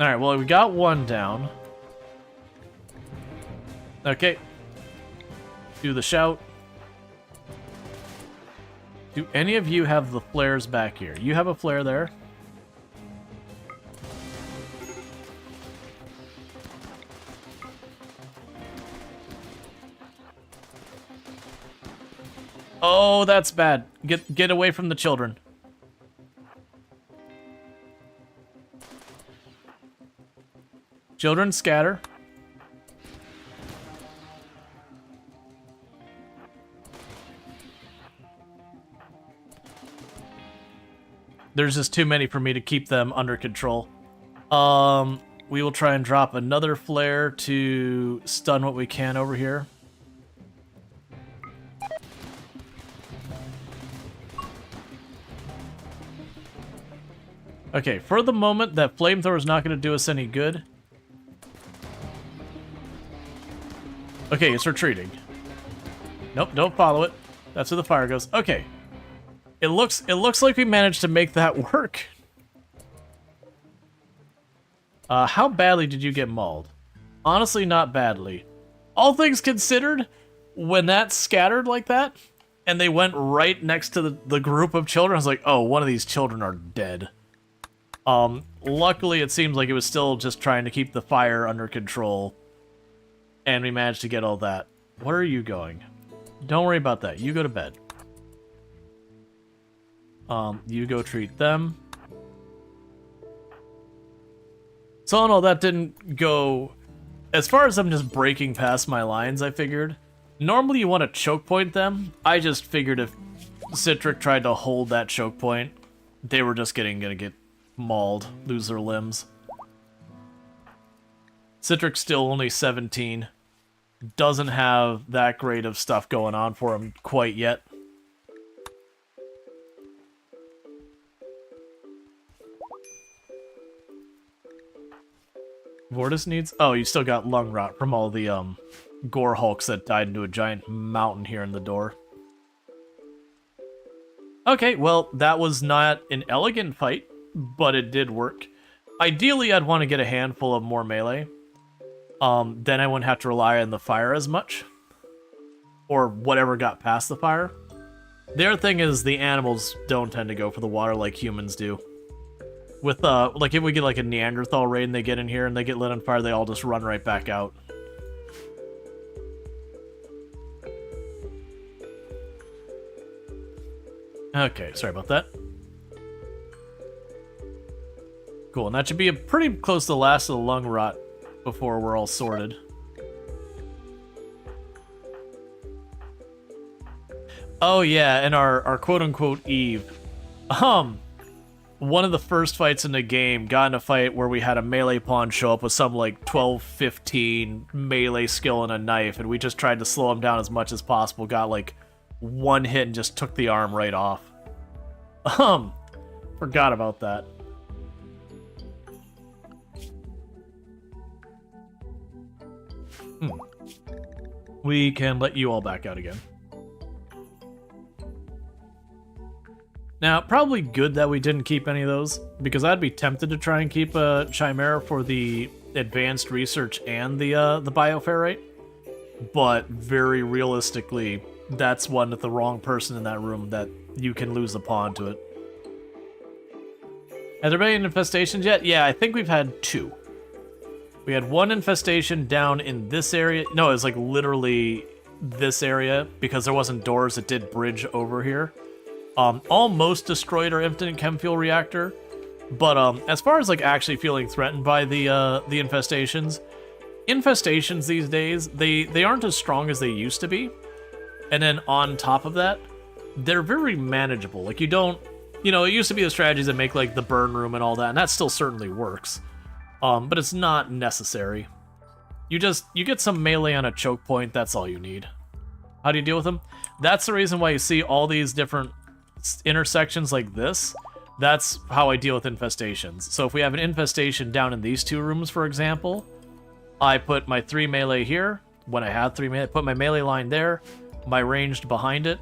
Speaker 1: Alright, well, we got one down. Okay. Do the shout. Do any of you have the flares back here? You have a flare there? Oh, that's bad. Get away from the children. Children, scatter. There's just too many for me to keep them under control. We will try and drop another flare to stun what we can over here. Okay, for the moment, that flamethrower is not going to do us any good. Okay, it's retreating. Nope, don't follow it. That's where the fire goes. Okay. It looks like we managed to make that work. How badly did you get mauled? Honestly, not badly. All things considered, when that scattered like that, and they went right next to the group of children, I was like, oh, one of these children are dead. Luckily, it seems like it was still just trying to keep the fire under control, and we managed to get all that. Where are you going? Don't worry about that. You go to bed. You go treat them. So all in all, that didn't go... As far as I'm just breaking past my lines, I figured. Normally you want to choke point them. I just figured if Citric tried to hold that choke point, they were just gonna get mauled, lose their limbs. Citric's still only 17. Doesn't have that great of stuff going on for him quite yet. Vortis needs... Oh, you still got lung rot from all the gore hulks that died into a giant mountain here in the door. Okay, well, that was not an elegant fight, but it did work. Ideally, I'd want to get a handful of more melee. Then I wouldn't have to rely on the fire as much. Or whatever got past the fire. The other thing is the animals don't tend to go for the water like humans do. With, like, if we get, like, a Neanderthal raid and they get in here and they get lit on fire, they all just run right back out. Okay, sorry about that. Cool, and that should be pretty close to the last of the lung rot before we're all sorted. Oh yeah, and our quote-unquote Eve. One of the first fights in the game got in a fight where we had a melee pawn show up with some like 12-15 melee skill and a knife, and we just tried to slow him down as much as possible, got like one hit and just took the arm right off. Forgot about that. We can let you all back out again. Now, probably good that we didn't keep any of those, because I'd be tempted to try and keep a Chimera for the advanced research and the bioferrite. But very realistically, that's one with the wrong person in that room that you can lose the pawn to it. Has there been any infestations yet? Yeah, I think we've had 2. We had one infestation down in this area. No, it was like literally this area, because there wasn't doors that did bridge over here. Almost destroyed our infinite chem fuel reactor, but as far as like actually feeling threatened by the infestations these days, they aren't as strong as they used to be. And then on top of that, they're very manageable. Like, you don't, you know, it used to be the strategies that make like the burn room and all that, and that still certainly works. But it's not necessary. You get some melee on a choke point, that's all you need. How do you deal with them? That's the reason why you see all these different intersections like this. That's how I deal with infestations. So if we have an infestation down in these 2 rooms, for example, I put my 3 melee here. When I have 3 melee, put my melee line there, my ranged behind it.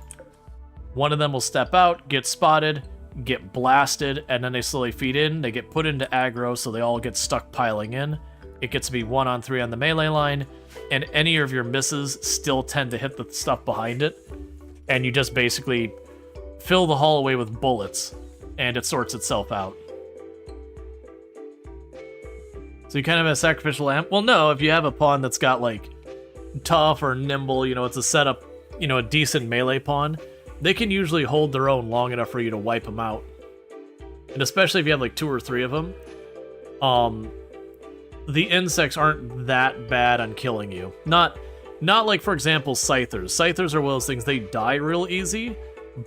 Speaker 1: One of them will step out, get spotted, get blasted, and then they slowly feed in. They get put into aggro, so they all get stuck piling in. It gets to be 1-on-3 on the melee line, and any of your misses still tend to hit the stuff behind it, and you just basically fill the hallway with bullets, and it sorts itself out. So you kind of have a sacrificial amp. Well, no, if you have a pawn that's got, like, tough or nimble, you know, it's a setup, you know, a decent melee pawn, they can usually hold their own long enough for you to wipe them out. And especially if you have, like, 2 or 3 of them, the insects aren't that bad on killing you. Not like, for example, scythers. Scythers are one of those things, they die real easy,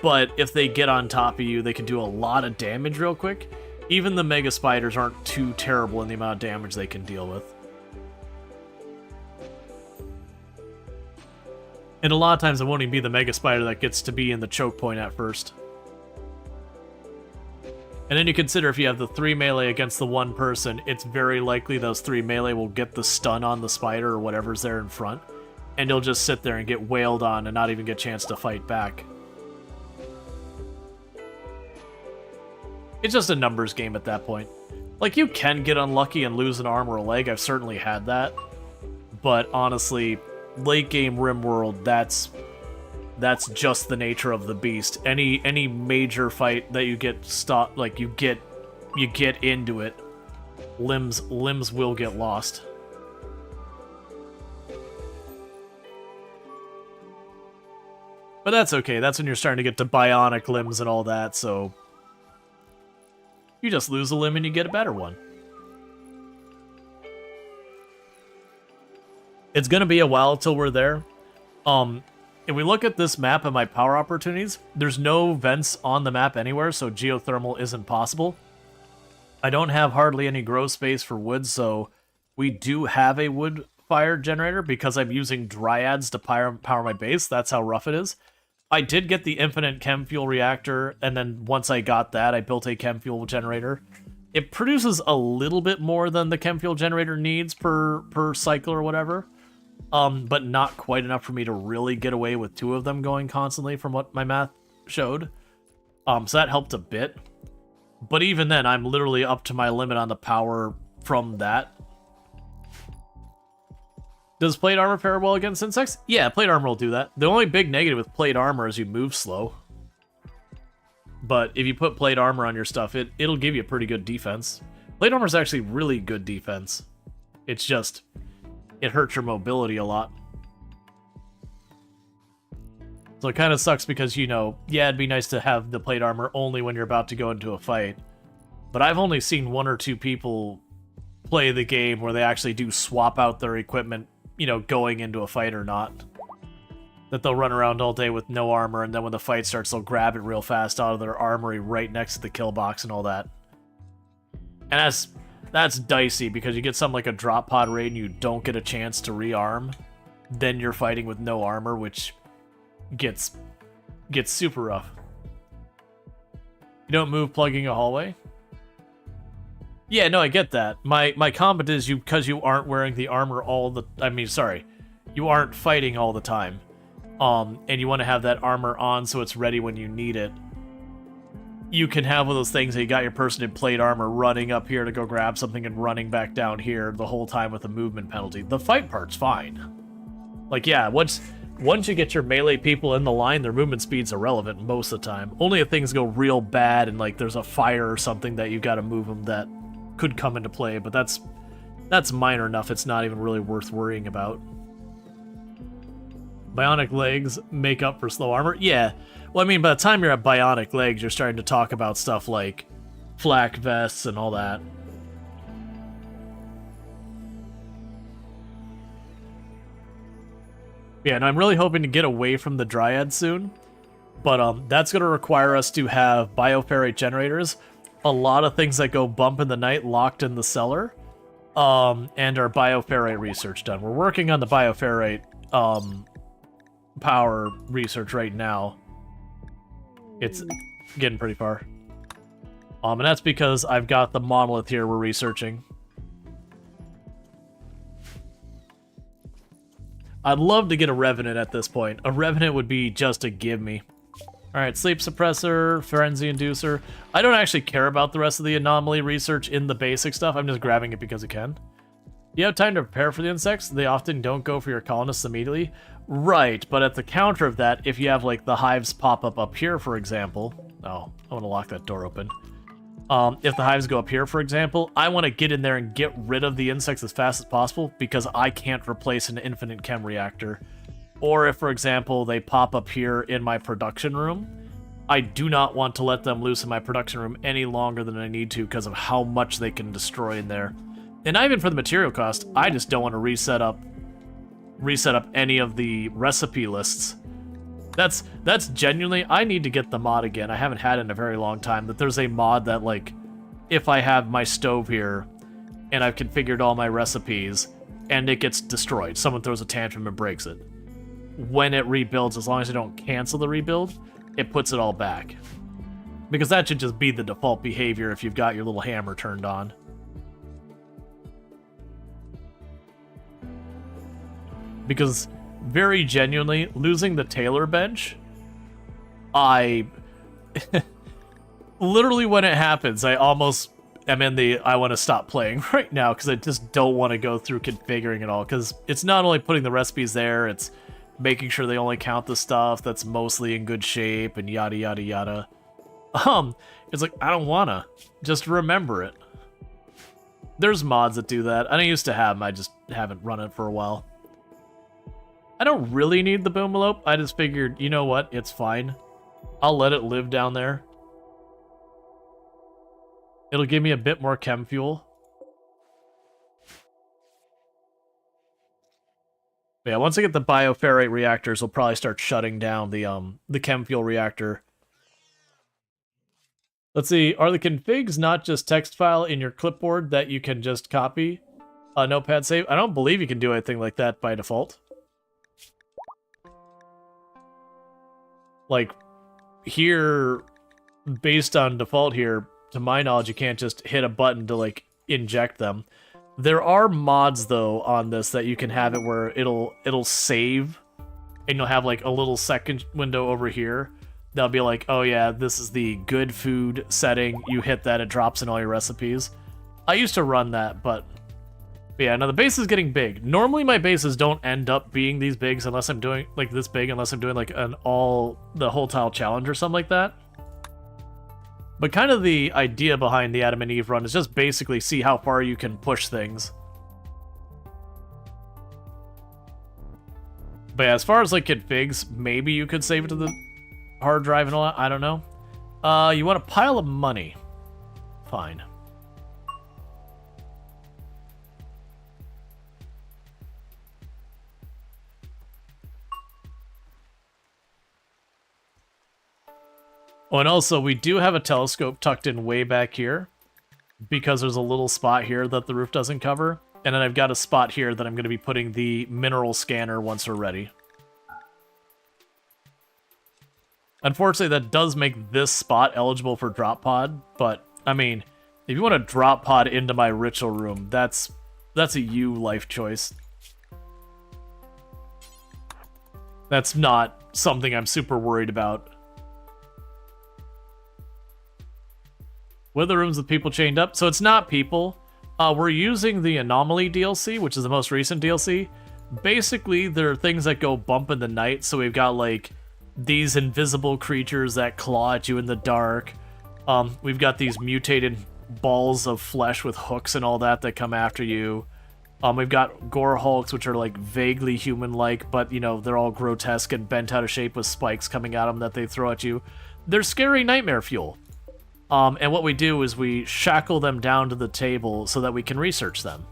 Speaker 1: but if they get on top of you, they can do a lot of damage real quick. Even the mega spiders aren't too terrible in the amount of damage they can deal with. And a lot of times it won't even be the mega spider that gets to be in the choke point at first. And then you consider if you have the 3 melee against the 1 person, it's very likely those 3 melee will get the stun on the spider or whatever's there in front, and you'll just sit there and get wailed on and not even get a chance to fight back. It's just a numbers game at that point. Like, you can get unlucky and lose an arm or a leg, I've certainly had that. But honestly, late game RimWorld, that's just the nature of the beast. Any major fight that you get stopped, like you get into it, limbs will get lost. But that's okay. That's when you're starting to get to bionic limbs and all that, so you just lose a limb and you get a better one. It's gonna be a while till we're there. If we look at this map and my power opportunities, there's no vents on the map anywhere, so geothermal isn't possible. I don't have hardly any grow space for wood, so we do have a wood fire generator because I'm using dryads to power my base. That's how rough it is. I did get the infinite chem fuel reactor, and then once I got that, I built a chem fuel generator. It produces a little bit more than the chem fuel generator needs per cycle or whatever. But not quite enough for me to really get away with 2 of them going constantly from what my math showed. So that helped a bit. But even then, I'm literally up to my limit on the power from that. Does plate armor pair well against insects? Yeah, plate armor will do that. The only big negative with plate armor is you move slow. But if you put plate armor on your stuff, it'll give you pretty good defense. Plate armor is actually really good defense. It's just, it hurts your mobility a lot. So it kind of sucks because, you know, yeah, it'd be nice to have the plate armor only when you're about to go into a fight. But I've only seen 1 or 2 people play the game where they actually do swap out their equipment, you know, going into a fight or not. That they'll run around all day with no armor, and then when the fight starts, they'll grab it real fast out of their armory right next to the kill box and all that. And that's dicey, because you get something like a drop pod raid and you don't get a chance to rearm. Then you're fighting with no armor, which gets super rough. You don't move plugging a hallway? Yeah, no, I get that. My comment is because you aren't wearing the armor you aren't fighting all the time. And you want to have that armor on so it's ready when you need it. You can have one of those things that you got your person in plate armor running up here to go grab something and running back down here the whole time with a movement penalty. The fight part's fine. Like, yeah, once you get your melee people in the line, their movement speed's irrelevant most of the time. Only if things go real bad and, like, there's a fire or something that you've got to move them that could come into play, but that's minor enough, it's not even really worth worrying about. Bionic legs make up for slow armor? Yeah. Well, I mean, by the time you're at bionic legs, you're starting to talk about stuff like flak vests and all that. Yeah, and I'm really hoping to get away from the Dryad soon, but that's going to require us to have bioferrite generators, a lot of things that go bump in the night locked in the cellar, and our bioferrite research done. We're working on the bioferrite power research right now. It's getting pretty far. And that's because I've got the monolith here we're researching. I'd love to get a Revenant at this point. A Revenant would be just a give me. Alright, Sleep Suppressor, Frenzy Inducer. I don't actually care about the rest of the anomaly research in the basic stuff. I'm just grabbing it because it can. You have time to prepare for the insects. They often don't go for your colonists immediately. Right, but at the counter of that, if you have, like, the hives pop up here, for example... Oh, I want to lock that door open. If the hives go up here, for example, I want to get in there and get rid of the insects as fast as possible because I can't replace an infinite chem reactor. Or if, for example, they pop up here in my production room, I do not want to let them loose in my production room any longer than I need to because of how much they can destroy in there. And not even for the material cost, I just don't want to reset up any of the recipe lists. That's genuinely, I need to get the mod again. I haven't had it in a very long time. That there's a mod that, like, if I have my stove here and I've configured all my recipes and it gets destroyed, someone throws a tantrum and breaks it. When it rebuilds, as long as I don't cancel the rebuild, it puts it all back. Because that should just be the default behavior if you've got your little hammer turned on. Because, very genuinely, losing the Taylor bench, literally when it happens, I almost am in the I want to stop playing right now because I just don't want to go through configuring it all. Because it's not only putting the recipes there, it's making sure they only count the stuff that's mostly in good shape and yada yada yada. It's like, I don't wanna. Just remember it. There's mods that do that. I don't used to have them, I just haven't run it for a while. I don't really need the Boomalope. I just figured, you know what, it's fine. I'll let it live down there. It'll give me a bit more chem fuel. But yeah, once I get the bioferrite reactors, we'll probably start shutting down the chem fuel reactor. Let's see, are the configs not just text file in your clipboard that you can just copy? Notepad save? I don't believe you can do anything like that by default. Like, here, based on default here, to my knowledge, you can't just hit a button to, like, inject them. There are mods, though, on this that you can have it where it'll save, and you'll have, like, a little second window over here. That'll be like, oh yeah, this is the good food setting. You hit that, it drops in all your recipes. I used to run that, but yeah, now the base is getting big. Normally my bases don't end up being these big unless I'm doing, like, this big, unless I'm doing, like, the whole tile challenge or something like that. But kind of the idea behind the Adam and Eve run is just basically see how far you can push things. But yeah, as far as, like, configs, maybe you could save it to the hard drive and all that, I don't know. You want a pile of money. Fine. Oh, and also, we do have a telescope tucked in way back here, because there's a little spot here that the roof doesn't cover. And then I've got a spot here that I'm going to be putting the mineral scanner once we're ready. Unfortunately, that does make this spot eligible for drop pod, but, I mean, if you want to drop pod into my ritual room, that's a you life choice. That's not something I'm super worried about. What are the rooms with people chained up? So it's not people. We're using the Anomaly DLC, which is the most recent DLC. Basically, there are things that go bump in the night, so we've got, like, these invisible creatures that claw at you in the dark. We've got these mutated balls of flesh with hooks and all that that come after you. We've got gore hulks, which are, like, vaguely human-like, but, you know, they're all grotesque and bent out of shape with spikes coming at them that they throw at you. They're scary nightmare fuel. And what we do is we shackle them down to the table so that we can research them,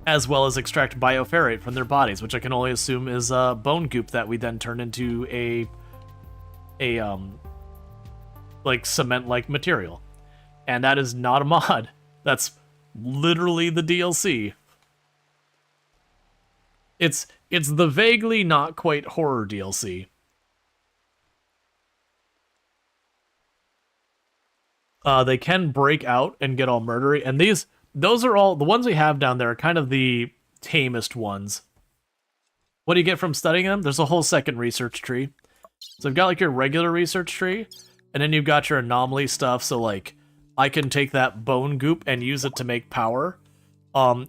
Speaker 1: as well as extract bioferrite from their bodies, which I can only assume is bone goop that we then turn into a like cement-like material. And that is not a mod. That's literally the DLC. It's It's the vaguely not quite horror DLC. They can break out and get all murdery, and those are all the ones we have down there are kind of the tamest ones. What do you get from studying them? There's a whole second research tree. So you've got like your regular research tree, and then you've got your anomaly stuff. So like, I can take that bone goop and use it to make power.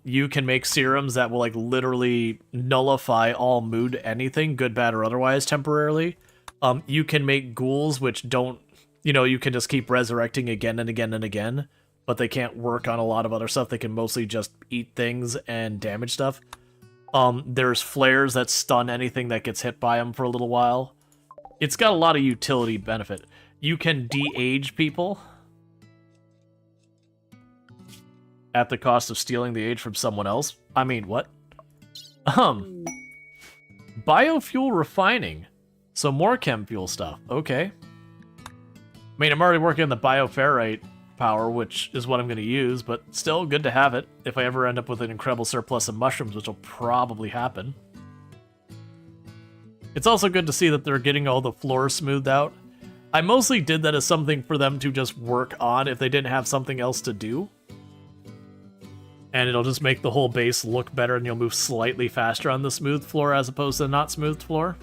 Speaker 1: You can make serums that will like literally nullify all mood anything, good, bad, or otherwise temporarily. You can make ghouls which don't, you can just keep resurrecting again and again and again, but they can't work on a lot of other stuff. They can mostly just eat things and damage stuff. There's flares that stun anything that gets hit by them for a little while. It's got a lot of utility benefit. You can de-age people at the cost of stealing the age from someone else. I mean, what? Biofuel refining. So more chem fuel stuff. Okay. I mean, I'm already working on the bioferrite power, which is what I'm going to use, but still good to have it if I ever end up with an incredible surplus of mushrooms, which will probably happen. It's also good to see that they're getting all the floors smoothed out. I mostly did that as something for them to just work on if they didn't have something else to do. And it'll just make the whole base look better, and you'll move slightly faster on the smooth floor as opposed to the not smooth floor.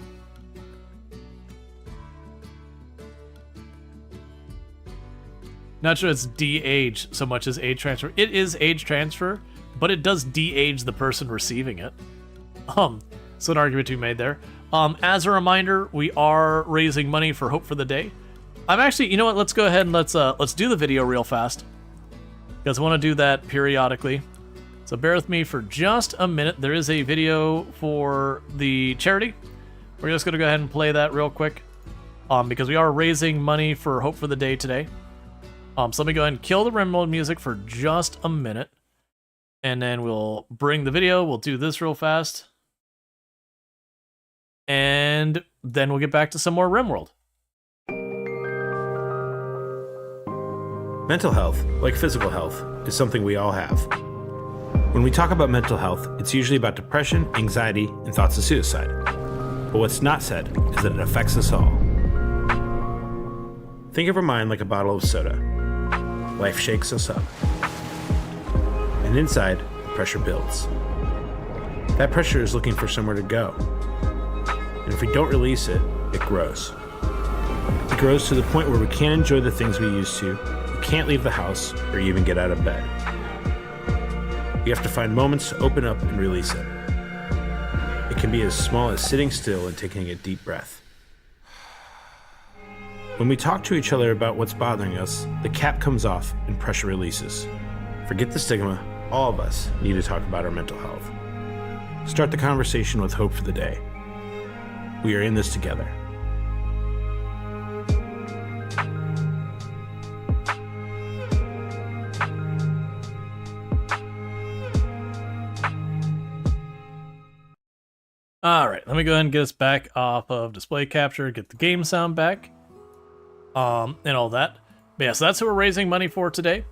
Speaker 1: Not sure it's de-age so much as age transfer. It is age transfer, but it does de-age the person receiving it. So an argument to be made there. As a reminder, we are raising money for Hope for the Day. I'm actually, you know what? Let's go ahead and let's do the video real fast, because I want to do that periodically. So bear with me for just a minute. There is a video for the charity. We're just going to go ahead and play that real quick, because we are raising money for Hope for the Day today. So let me go ahead and kill the RimWorld music for just a minute, and then we'll bring the video. We'll do this real fast, and then we'll get back to some more RimWorld.
Speaker 2: Mental health, like physical health, is something we all have. When we talk about mental health, it's usually about depression, anxiety, and thoughts of suicide. But what's not said is that it affects us all. Think of our mind like a bottle of soda. Life shakes us up. And inside, pressure builds. That pressure is looking for somewhere to go. And if we don't release it, it grows. It grows to the point where we can't enjoy the things we used to, we can't leave the house, or even get out of bed. We have to find moments to open up and release it. It can be as small as sitting still and taking a deep breath. When we talk to each other about what's bothering us, the cap comes off and pressure releases. Forget the stigma, all of us need to talk about our mental health. Start the conversation with Hope for the Day. We are in this together.
Speaker 1: Alright, let me go ahead and get us back off of display capture, get the game sound back. And all that. But yeah, so that's who we're raising money for today.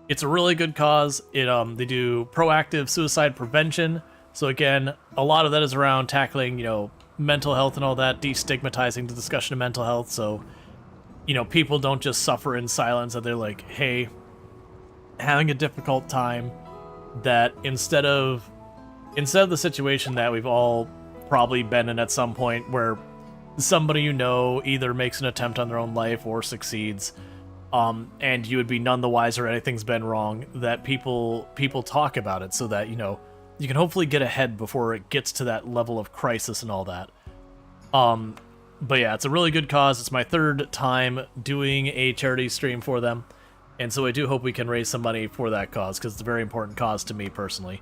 Speaker 1: It's a really good cause. They do proactive suicide prevention. So again, a lot of that is around tackling, mental health and all that, destigmatizing the discussion of mental health. So, people don't just suffer in silence, that they're like, hey, having a difficult time, that instead of the situation that we've all probably been in at some point, where somebody either makes an attempt on their own life or succeeds, and you would be none the wiser, anything's been wrong, that people talk about it so that, you can hopefully get ahead before it gets to that level of crisis and all that. But yeah, it's a really good cause. It's my third time doing a charity stream for them, and so I do hope we can raise some money for that cause, because it's a very important cause to me personally.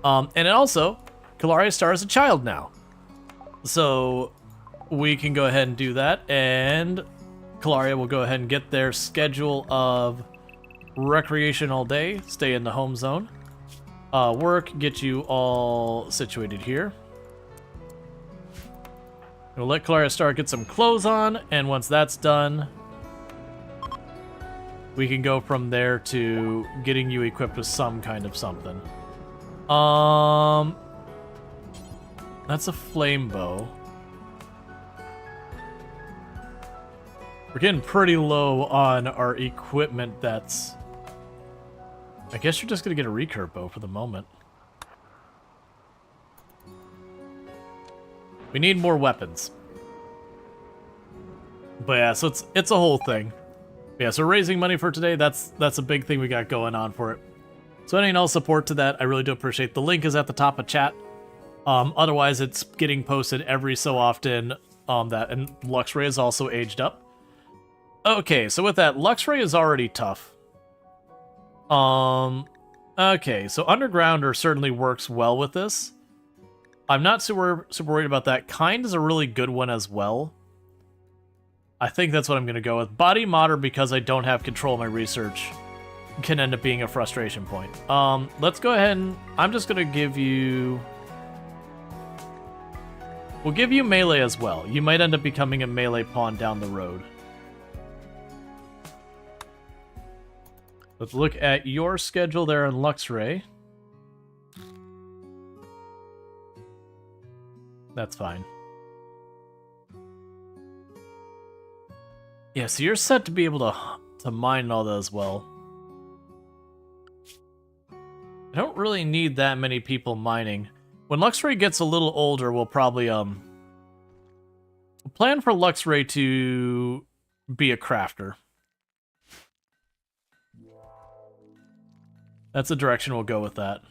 Speaker 1: And then also, Kalaria stars a child now. So we can go ahead and do that, and Kalaria will go ahead and get their schedule of recreation all day, stay in the home zone, work, get you all situated here. We'll let Kalaria start, get some clothes on, and once that's done, we can go from there to getting you equipped with some kind of something. That's a flame bow. We're getting pretty low on our equipment that's... I guess you're just going to get a recurve bow for the moment. We need more weapons. But yeah, so it's a whole thing. Yeah, so raising money for today, that's a big thing we got going on for it. So any and all support to that, I really do appreciate. The link is at the top of chat. Otherwise, it's getting posted every so often. That and Luxray is also aged up. Okay, so with that, Luxray is already tough. Okay, so Undergrounder certainly works well with this. I'm not super worried about that. Kind is a really good one as well. I think that's what I'm going to go with. Body Modder, because I don't have control of my research, can end up being a frustration point. Let's go ahead and... I'm just going to give you... We'll give you melee as well. You might end up becoming a melee pawn down the road. Let's look at your schedule there in Luxray. That's fine. Yeah, so you're set to be able to mine all that as well. I don't really need that many people mining. When Luxray gets a little older, we'll probably plan for Luxray to be a crafter. That's the direction we'll go with that.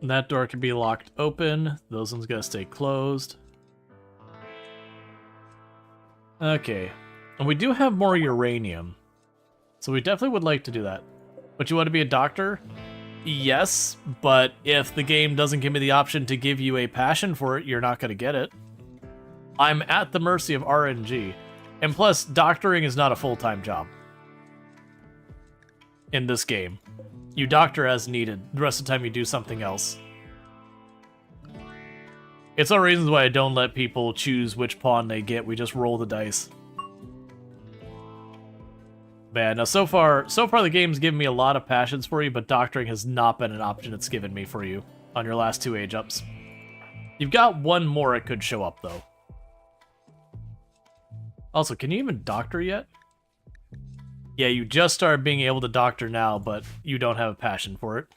Speaker 1: That door can be locked open. Those ones gotta stay closed. Okay. And we do have more uranium. So we definitely would like to do that. But you want to be a doctor? Yes, but if the game doesn't give me the option to give you a passion for it, you're not gonna get it. I'm at the mercy of RNG. And plus, doctoring is not a full-time job. In this game. You doctor as needed. The rest of the time you do something else. It's one of the reasons why I don't let people choose which pawn they get. We just roll the dice. Man, now so far the game's given me a lot of passions for you, but doctoring has not been an option it's given me for you on your last 2 age ups. You've got one more it could show up, though. Also, can you even doctor yet? Yeah, you just started being able to doctor now, but you don't have a passion for it.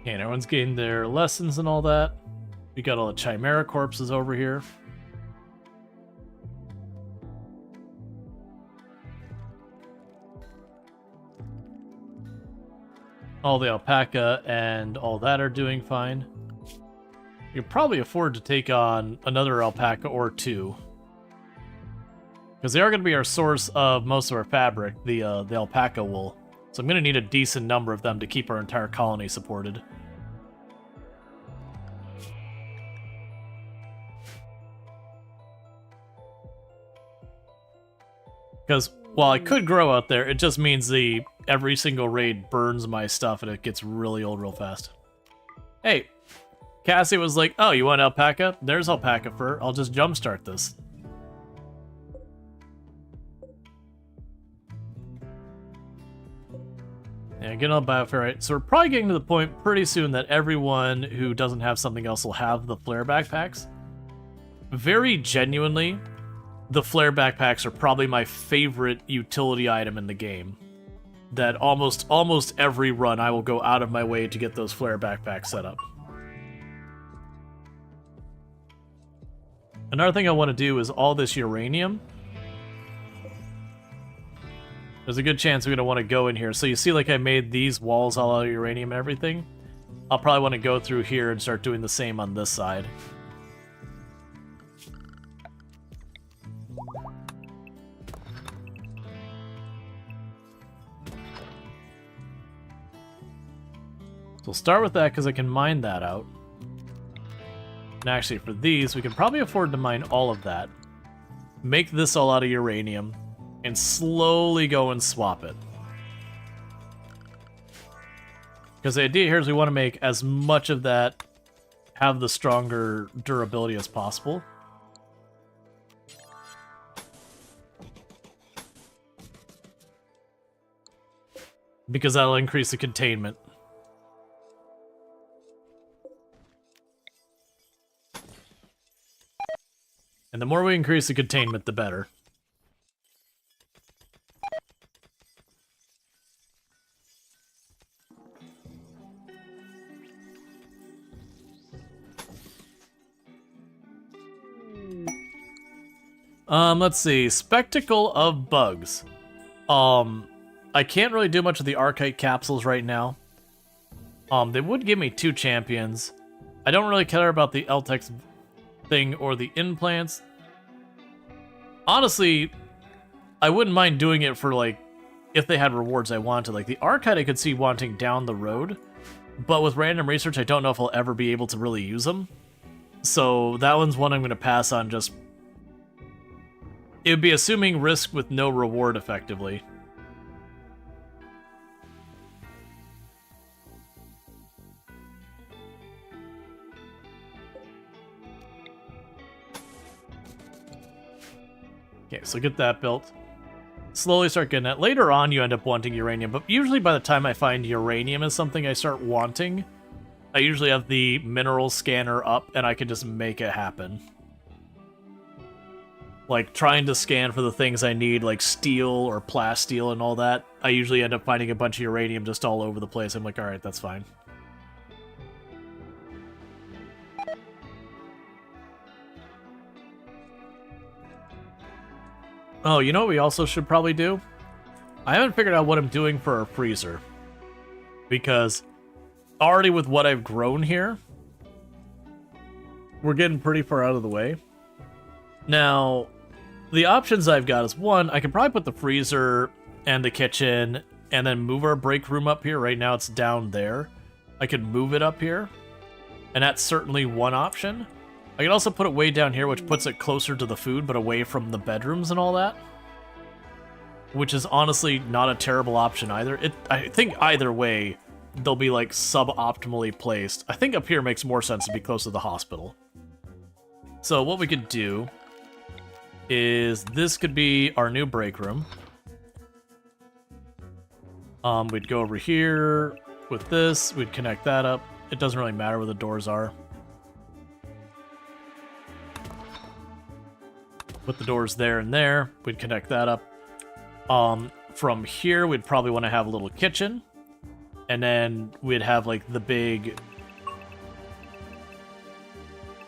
Speaker 1: Okay, and everyone's getting their lessons and all that. We got all the Chimera corpses over here. All the alpaca and all that are doing fine. You can probably afford to take on another alpaca or two. Because they are going to be our source of most of our fabric, the alpaca wool. So I'm going to need a decent number of them to keep our entire colony supported. Because while I could grow out there, it just means every single raid burns my stuff and it gets really old real fast. Hey, Cassie was like, oh, you want alpaca? There's alpaca fur. I'll just jumpstart this. Yeah, getting all biofair right. So we're probably getting to the point pretty soon that everyone who doesn't have something else will have the flare backpacks. Very genuinely, the flare backpacks are probably my favorite utility item in the game. That almost every run I will go out of my way to get those flare backpacks set up. Another thing I want to do is all this uranium. There's a good chance we're going to want to go in here. So you see like I made these walls all out of uranium and everything? I'll probably want to go through here and start doing the same on this side. So we'll start with that because I can mine that out. And actually for these, we can probably afford to mine all of that. Make this all out of uranium. And slowly go and swap it. Because the idea here is we want to make as much of that have the stronger durability as possible. Because that'll increase the containment. And the more we increase the containment, the better. Let's see. Spectacle of Bugs. I can't really do much with the Archite capsules right now. They would give me 2 champions. I don't really care about the LTEX thing or the implants. Honestly, I wouldn't mind doing it for, like, if they had rewards I wanted. Like, the Archite I could see wanting down the road. But with random research, I don't know if I'll ever be able to really use them. So that one's one I'm going to pass on just... It would be assuming risk with no reward, effectively. Okay, so get that built. Slowly start getting that. Later on, you end up wanting uranium, but usually by the time I find uranium is something I start wanting, I usually have the mineral scanner up, and I can just make it happen. Like, trying to scan for the things I need, like steel or plasteel and all that, I usually end up finding a bunch of uranium just all over the place. I'm like, alright, that's fine. Oh, you know what we also should probably do? I haven't figured out what I'm doing for our freezer. Because already with what I've grown here, we're getting pretty far out of the way. Now, the options I've got is, one, I can probably put the freezer and the kitchen and then move our break room up here. Right now it's down there. I could move it up here, and that's certainly one option. I could also put it way down here, which puts it closer to the food, but away from the bedrooms and all that. Which is honestly not a terrible option either. I think either way, they'll be like suboptimally placed. I think up here makes more sense to be close to the hospital. So what we could do is this could be our new break room. We'd go over here with this, we'd connect that up. It doesn't really matter where the doors are. Put the doors there and there, we'd connect that up. From here, we'd probably want to have a little kitchen. And then we'd have like the big...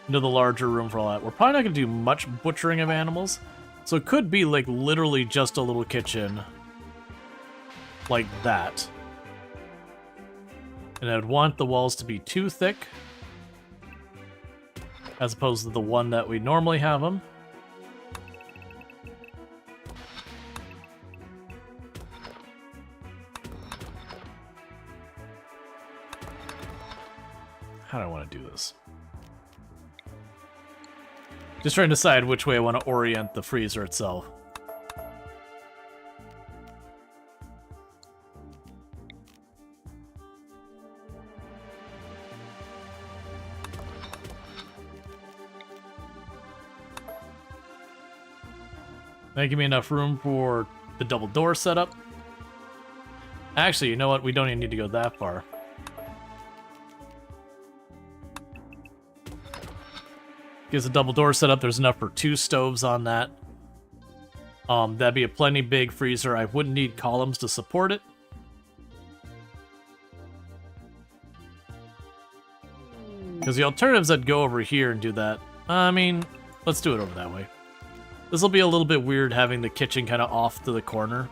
Speaker 1: the larger room for all that. We're probably not going to do much butchering of animals. So it could be like literally just a little kitchen. Like that. And I'd want the walls to be too thick. As opposed to the one that we normally have them. How do I want to do this? Just trying to decide which way I want to orient the freezer itself. That give me enough room for the double door setup. Actually, you know what? We don't even need to go that far. Gives a double door setup. There's enough for 2 stoves on that. That'd be a plenty big freezer. I wouldn't need columns to support it. Because the alternatives I'd go over here and do that. I mean, let's do it over that way. This will be a little bit weird having the kitchen kind of off to the corner.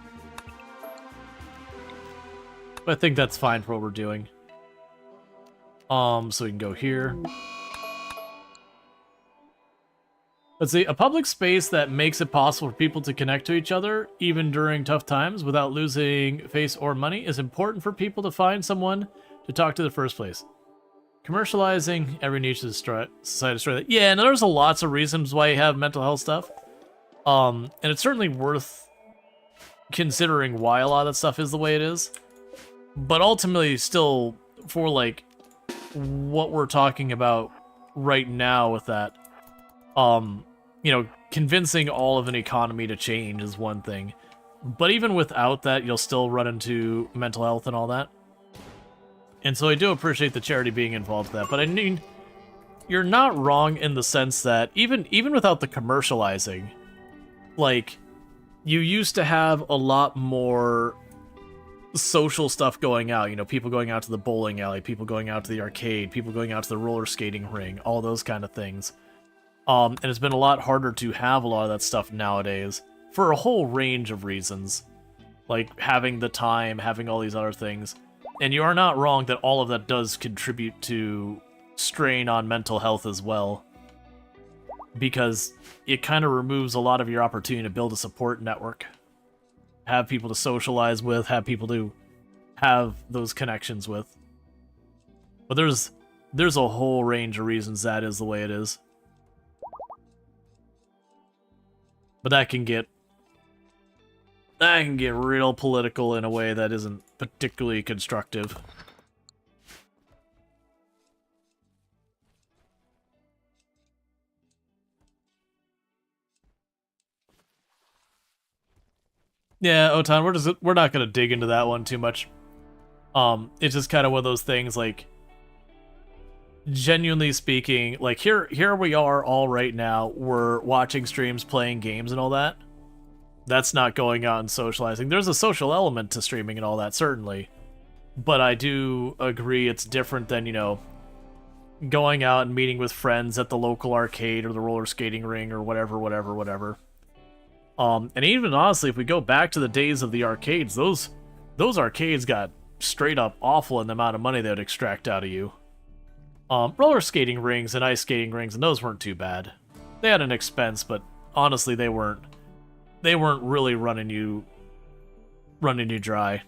Speaker 1: But I think that's fine for what we're doing. So we can go here. Let's see, a public space that makes it possible for people to connect to each other, even during tough times, without losing face or money, is important for people to find someone to talk to the first place. Commercializing every niche is society destroy that. Yeah, and there's lots of reasons why you have mental health stuff. And it's certainly worth considering why a lot of that stuff is the way it is. But ultimately, still, for like what we're talking about right now with that, you know, convincing all of an economy to change is one thing. But even without that, you'll still run into mental health and all that. And so I do appreciate the charity being involved in that. But I mean, you're not wrong in the sense that even without the commercializing, like, you used to have a lot more social stuff going out. You know, people going out to the bowling alley, people going out to the arcade, people going out to the roller skating ring, all those kind of things. And it's been a lot harder to have a lot of that stuff nowadays for a whole range of reasons. Like having the time, having all these other things. And you are not wrong that all of that does contribute to strain on mental health as well. Because it kind of removes a lot of your opportunity to build a support network. Have people to socialize with, have people to have those connections with. But there's a whole range of reasons that is the way it is. But that can get real political in a way that isn't particularly constructive. Yeah, Otan, we're not gonna dig into that one too much. It's just kind of one of those things, like, genuinely speaking, like here we are all right now, we're watching streams, playing games and all that. That's not going out and socializing. There's a social element to streaming and all that, certainly. But I do agree it's different than, you know, going out and meeting with friends at the local arcade or the roller skating ring or whatever. And even honestly, if we go back to the days of the arcades, those arcades got straight up awful in the amount of money they would extract out of you. Roller skating rings and ice skating rings, and those weren't too bad. They had an expense, but honestly, they weren't really running you dry.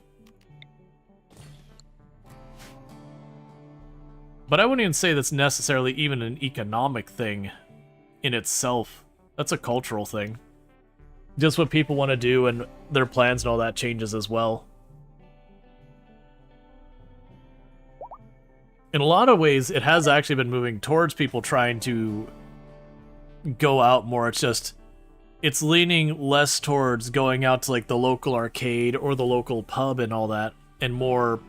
Speaker 1: But I wouldn't even say that's necessarily even an economic thing in itself. That's a cultural thing. Just what people want to do and their plans and all that changes as well. In a lot of ways, it has actually been moving towards people trying to go out more. It's leaning less towards going out to like the local arcade or the local pub and all that, and more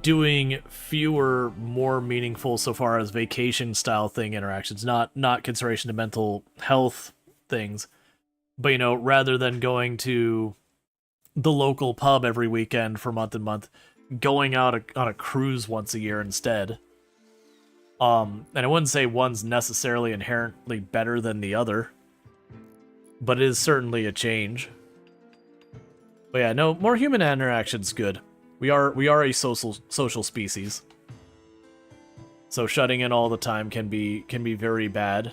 Speaker 1: doing fewer, more meaningful so far as vacation style thing interactions, not consideration to mental health things. But, you know, rather than going to the local pub every weekend for month and month, going out on a cruise once a year instead. And I wouldn't say one's necessarily inherently better than the other, but it is certainly a change. But yeah, no, more human interaction's good. We are a social species. So shutting in all the time can be very bad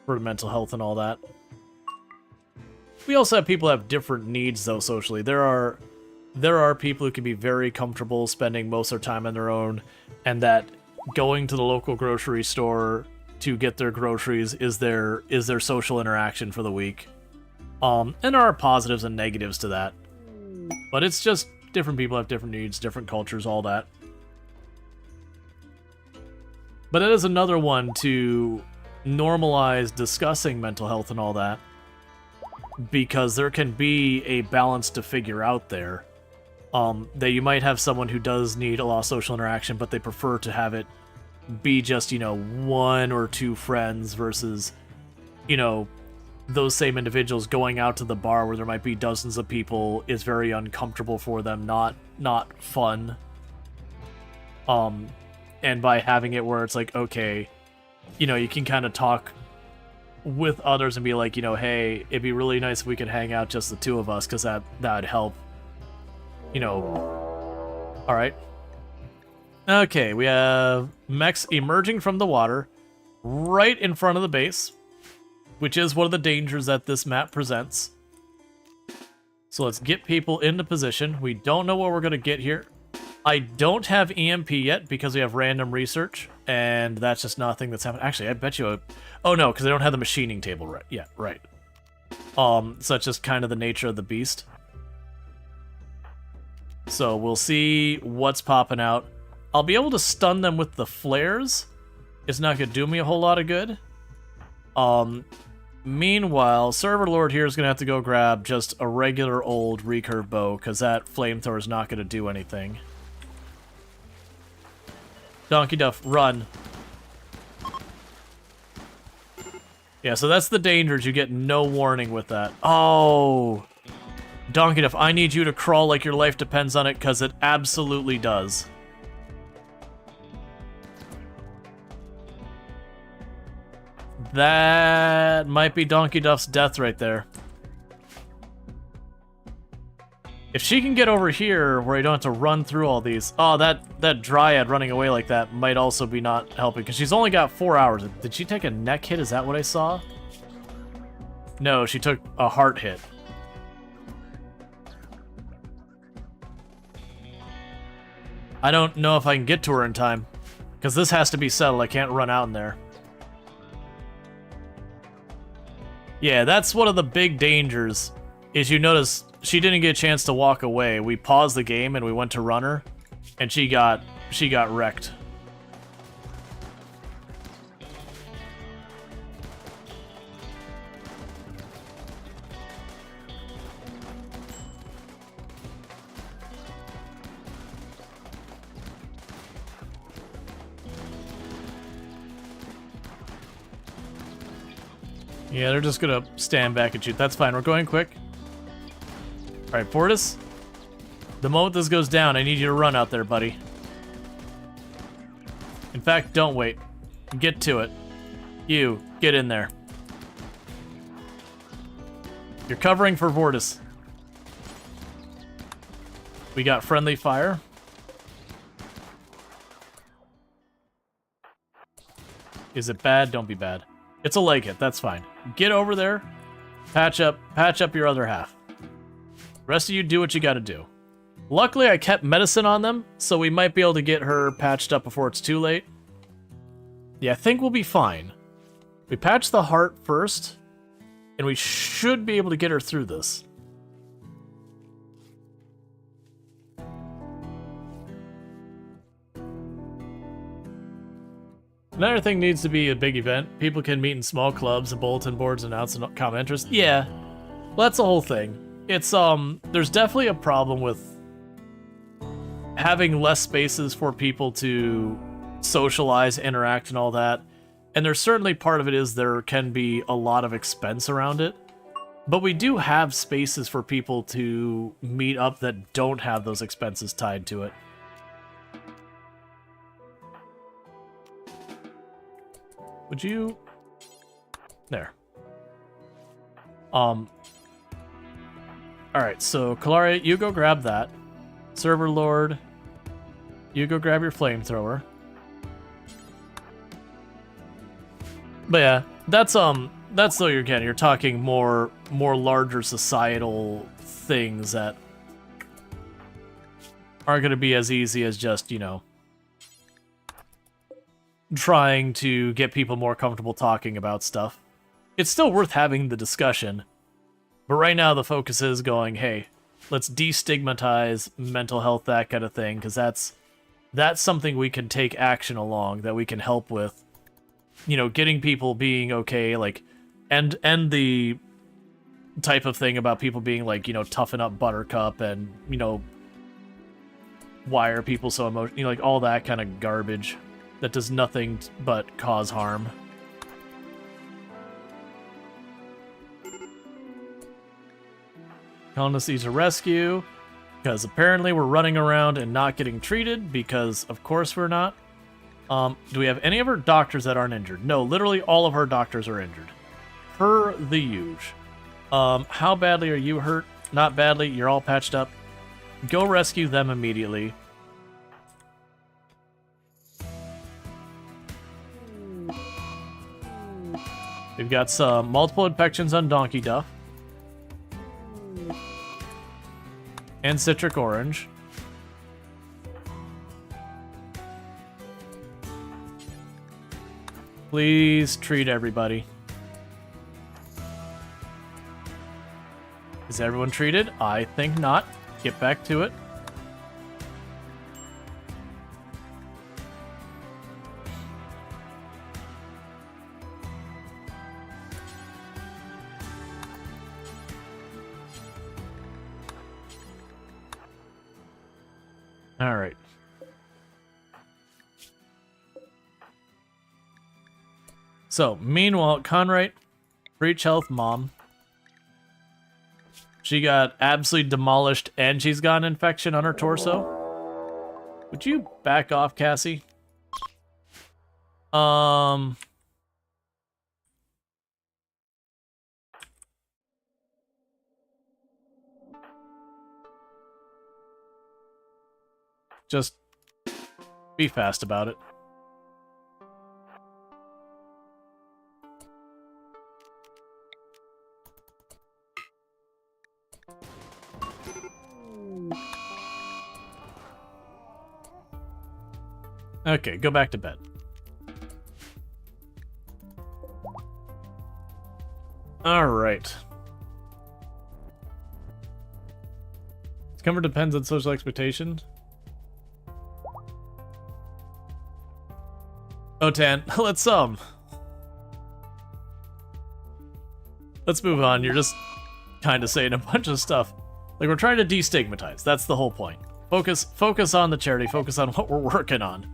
Speaker 1: for mental health and all that. We also have people who have different needs, though, socially. There are people who can be very comfortable spending most of their time on their own, and that going to the local grocery store to get their groceries is their social interaction for the week. And there are positives and negatives to that. But it's just different people have different needs, different cultures, all that. But it is another one to normalize discussing mental health and all that, because there can be a balance to figure out there. That you might have someone who does need a lot of social interaction, but they prefer to have it be just, you know, one or two friends versus, you know, those same individuals going out to the bar where there might be dozens of people is very uncomfortable for them, not fun. And by having it where it's like, okay, you know, you can kind of talk with others and be like, you know, hey, it'd be really nice if we could hang out just the two of us, because that'd help. You know. Alright. Okay, we have mechs emerging from the water right in front of the base, which is one of the dangers that this map presents. So let's get people into position. We don't know what we're going to get here. I don't have EMP yet because we have random research, and that's just nothing that's happened. Actually, I bet you... Oh, no, because I don't have the machining table right. Yeah, right. So it's just kind of the nature of the beast. So we'll see what's popping out. I'll be able to stun them with the flares. It's not going to do me a whole lot of good. Meanwhile, Server Lord here is going to have to go grab just a regular old recurve bow, because that flamethrower is not going to do anything. Donkey Duff, run. Yeah, so that's the dangers. You get no warning with that. Oh! Donkey Duff, I need you to crawl like your life depends on it, because it absolutely does. That might be Donkey Duff's death right there. If she can get over here where I don't have to run through all these... Oh, that Dryad running away like that might also be not helping, because she's only got 4 hours. Did she take a neck hit? Is that what I saw? No, she took a heart hit. I don't know if I can get to her in time, because this has to be settled. I can't run out in there. Yeah, that's one of the big dangers, is you notice she didn't get a chance to walk away. We paused the game and we went to run her, and she got wrecked. Yeah, they're just gonna stand back and shoot. That's fine, we're going quick. Alright, Fortis. The moment this goes down, I need you to run out there, buddy. In fact, don't wait. Get to it. You, get in there. You're covering for Vortis. We got friendly fire. Is it bad? Don't be bad. It's a leg hit, that's fine. Get over there, patch up your other half. Rest of you do what you gotta do. Luckily, I kept medicine on them, so we might be able to get her patched up before it's too late. Yeah, I think we'll be fine. We patch the heart first, and we should be able to get her through this. Another thing needs to be a big event. People can meet in small clubs and bulletin boards and announce common interest. Yeah, well, that's the whole thing. It's, there's definitely a problem with having less spaces for people to socialize, interact, and all that. And there's certainly part of it is there can be a lot of expense around it. But we do have spaces for people to meet up that don't have those expenses tied to it. Would you... There. Alright, so Kalaria, you go grab that. Server Lord, you go grab your flamethrower. But yeah, that's though you're talking more larger societal things that aren't gonna be as easy as just, you know, trying to get people more comfortable talking about stuff. It's still worth having the discussion, but right now the focus is going, hey, let's destigmatize mental health, that kind of thing, because that's something we can take action along, that we can help with, you know, getting people being okay, like, and the type of thing about people being like, you know, toughen up Buttercup and, you know, why are people so emotional, you know, like all that kind of garbage that does nothing but cause harm. Colonist needs a rescue, because apparently we're running around and not getting treated, because of course we're not. Do we have any of our doctors that aren't injured? No, literally all of our doctors are injured. Per the usual. How badly are you hurt? Not badly, you're all patched up. Go rescue them immediately. We've got some multiple infections on Donkey Duff. And Citric Orange. Please treat everybody. Is everyone treated? I think not. Get back to it. All right. So, meanwhile, Conrite, breach health mom. She got absolutely demolished and she's got an infection on her torso. Would you back off, Cassie? Just be fast about it. Okay, go back to bed. All right. Comfort depends on social expectations. Oh, Tan, let's move on. You're just kind of saying a bunch of stuff. Like, we're trying to destigmatize. That's the whole point. Focus on the charity. Focus on what we're working on.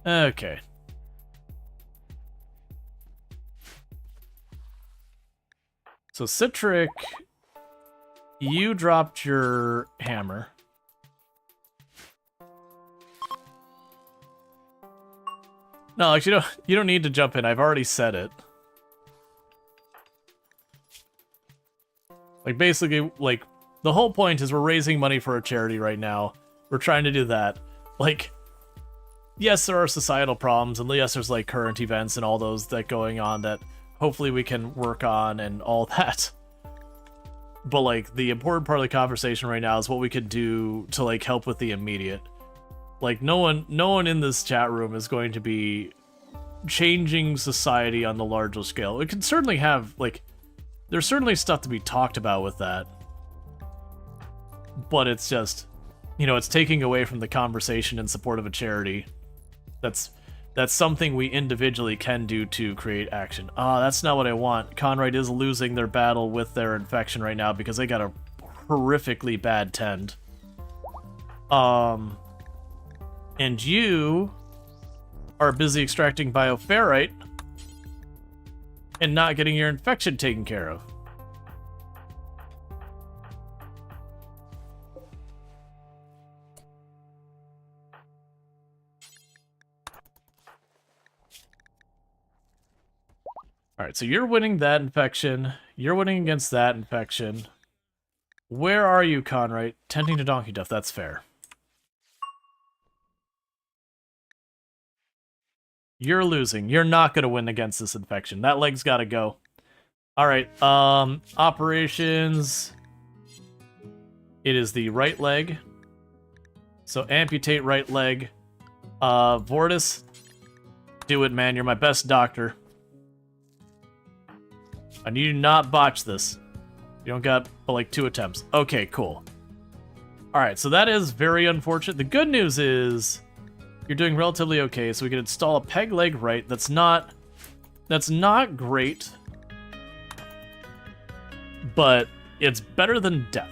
Speaker 1: Okay. So, Citric, you dropped your hammer. No, actually, you don't need to jump in. I've already said it. Like, basically, like, the whole point is we're raising money for a charity right now. We're trying to do that. Like, yes, there are societal problems, and yes, there's, like, current events and all those that going on that hopefully we can work on and all that. But, like, the important part of the conversation right now is what we could do to, like, help with the immediate. Like, no one in this chat room is going to be changing society on the larger scale. It can certainly have, like, there's certainly stuff to be talked about with that. But it's just, you know, it's taking away from the conversation in support of a charity. That's something we individually can do to create action. That's not what I want. Conrite is losing their battle with their infection right now because they got a horrifically bad tend. And you are busy extracting bioferrite and not getting your infection taken care of. Alright, so you're winning that infection. You're winning against that infection. Where are you, Conrite? Tending to donkey death, that's fair. You're losing. You're not going to win against this infection. That leg's got to go. Alright, operations. It is the right leg. So amputate right leg. Vortis, do it, man. You're my best doctor. I need you to not botch this. You don't got but like 2 attempts. Okay, cool. Alright, so that is very unfortunate. The good news is you're doing relatively okay, so we can install a peg leg right. That's not great, but it's better than death.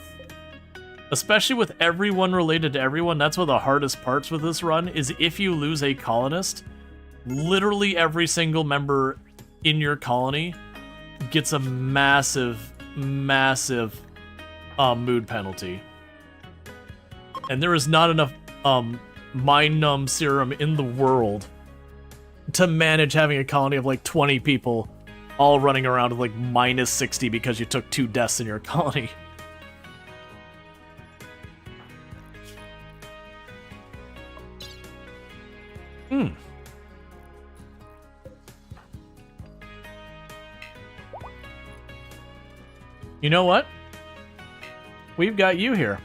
Speaker 1: Especially with everyone related to everyone. That's one of the hardest parts with this run, is if you lose a colonist, literally every single member in your colony gets a massive mood penalty. And there is not enough mind numb serum in the world to manage having a colony of like 20 people all running around with like minus 60 because you took 2 deaths in your colony. You know what? we've got you here.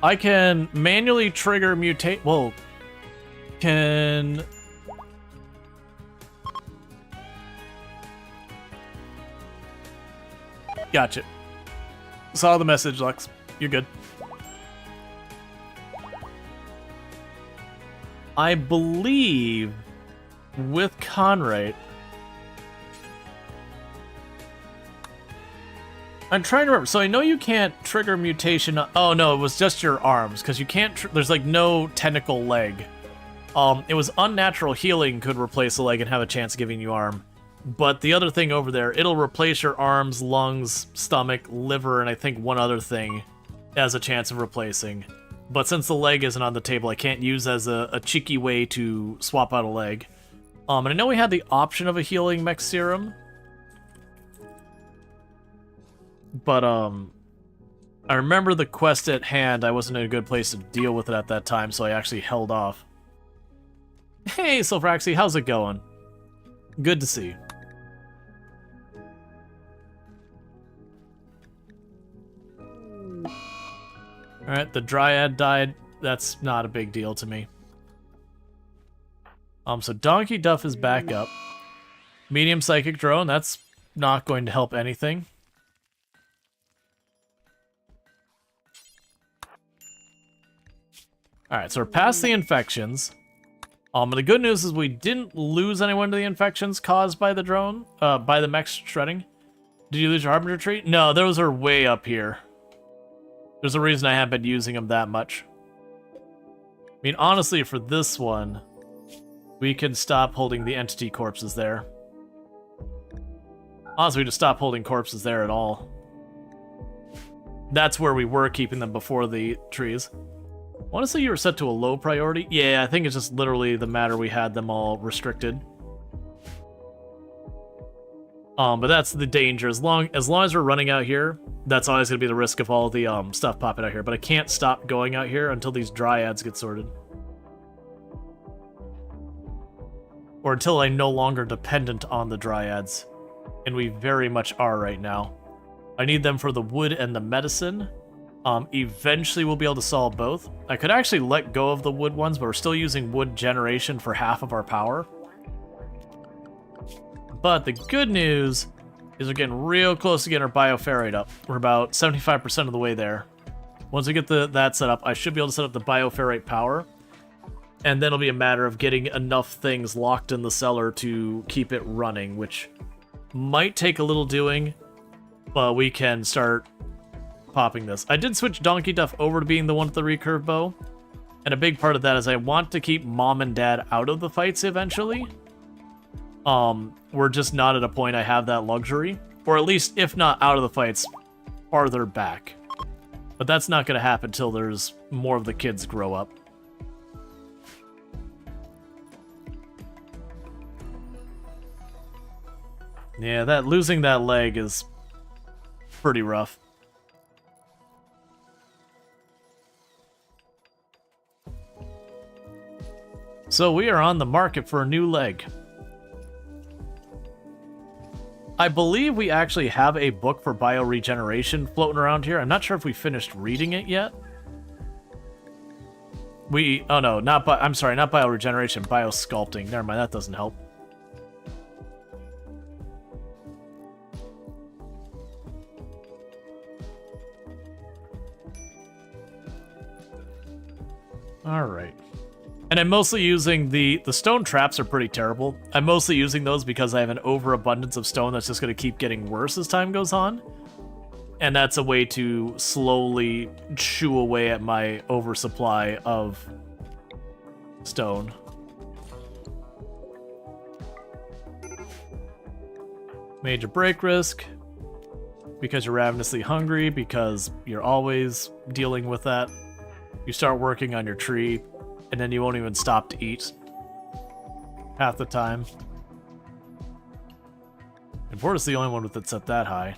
Speaker 1: I can manually trigger mutate. Whoa. Can. Gotcha. Saw the message, Lux. You're good. I believe with Conrate. I'm trying to remember. So I know you can't trigger mutation. Oh no, it was just your arms because you can't. There's like no tentacle leg. It was unnatural healing could replace a leg and have a chance of giving you arm. But the other thing over there, it'll replace your arms, lungs, stomach, liver, and I think one other thing as a chance of replacing. But since the leg isn't on the table, I can't use as a cheeky way to swap out a leg. And I know we had the option of a healing mech serum. But, I remember the quest at hand, I wasn't in a good place to deal with it at that time, so I actually held off. Hey, Silveraxi, how's it going? Good to see. Alright, the Dryad died. That's not a big deal to me. So Donkey Duff is back up. Medium Psychic Drone, that's not going to help anything. Alright, so we're past the infections. And the good news is we didn't lose anyone to the infections caused by the drone, by the mech shredding. Did you lose your Harbinger tree? No, those are way up here. There's a reason I haven't been using them that much. I mean, honestly, for this one, we can stop holding the entity corpses there. Honestly, we just stop holding corpses there at all. That's where we were keeping them before the trees. I want to say you were set to a low priority. Yeah, I think it's just literally the matter we had them all restricted. But that's the danger. As long as we're running out here, that's always going to be the risk of all the stuff popping out here. But I can't stop going out here until these dryads get sorted. Or until I'm no longer dependent on the dryads. And we very much are right now. I need them for the wood and the medicine. Eventually we'll be able to solve both. I could actually let go of the wood ones, but we're still using wood generation for half of our power. But the good news is we're getting real close to getting our bioferrite up. We're about 75% of the way there. Once we get that set up, I should be able to set up the bioferrite power. And then it'll be a matter of getting enough things locked in the cellar to keep it running, which might take a little doing, but we can start popping this. I did switch Donkey Duff over to being the one with the recurve bow, and a big part of that is I want to keep Mom and Dad out of the fights eventually. We're just not at a point I have that luxury, or at least if not out of the fights, farther back. But that's not going to happen until there's more of the kids grow up. Yeah, losing that leg is pretty rough. So we are on the market for a new leg. I believe we actually have a book for bioregeneration floating around here. I'm not sure if we finished reading it yet. Oh no, I'm sorry, not bioregeneration, biosculpting. Never mind, that doesn't help. Alright. And I'm mostly using the stone traps are pretty terrible. I'm mostly using those because I have an overabundance of stone that's just going to keep getting worse as time goes on. And that's a way to slowly chew away at my oversupply of stone. Major break risk. Because you're ravenously hungry, because you're always dealing with that. You start working on your tree, and then you won't even stop to eat half the time. And Porta's the only one that's set that high.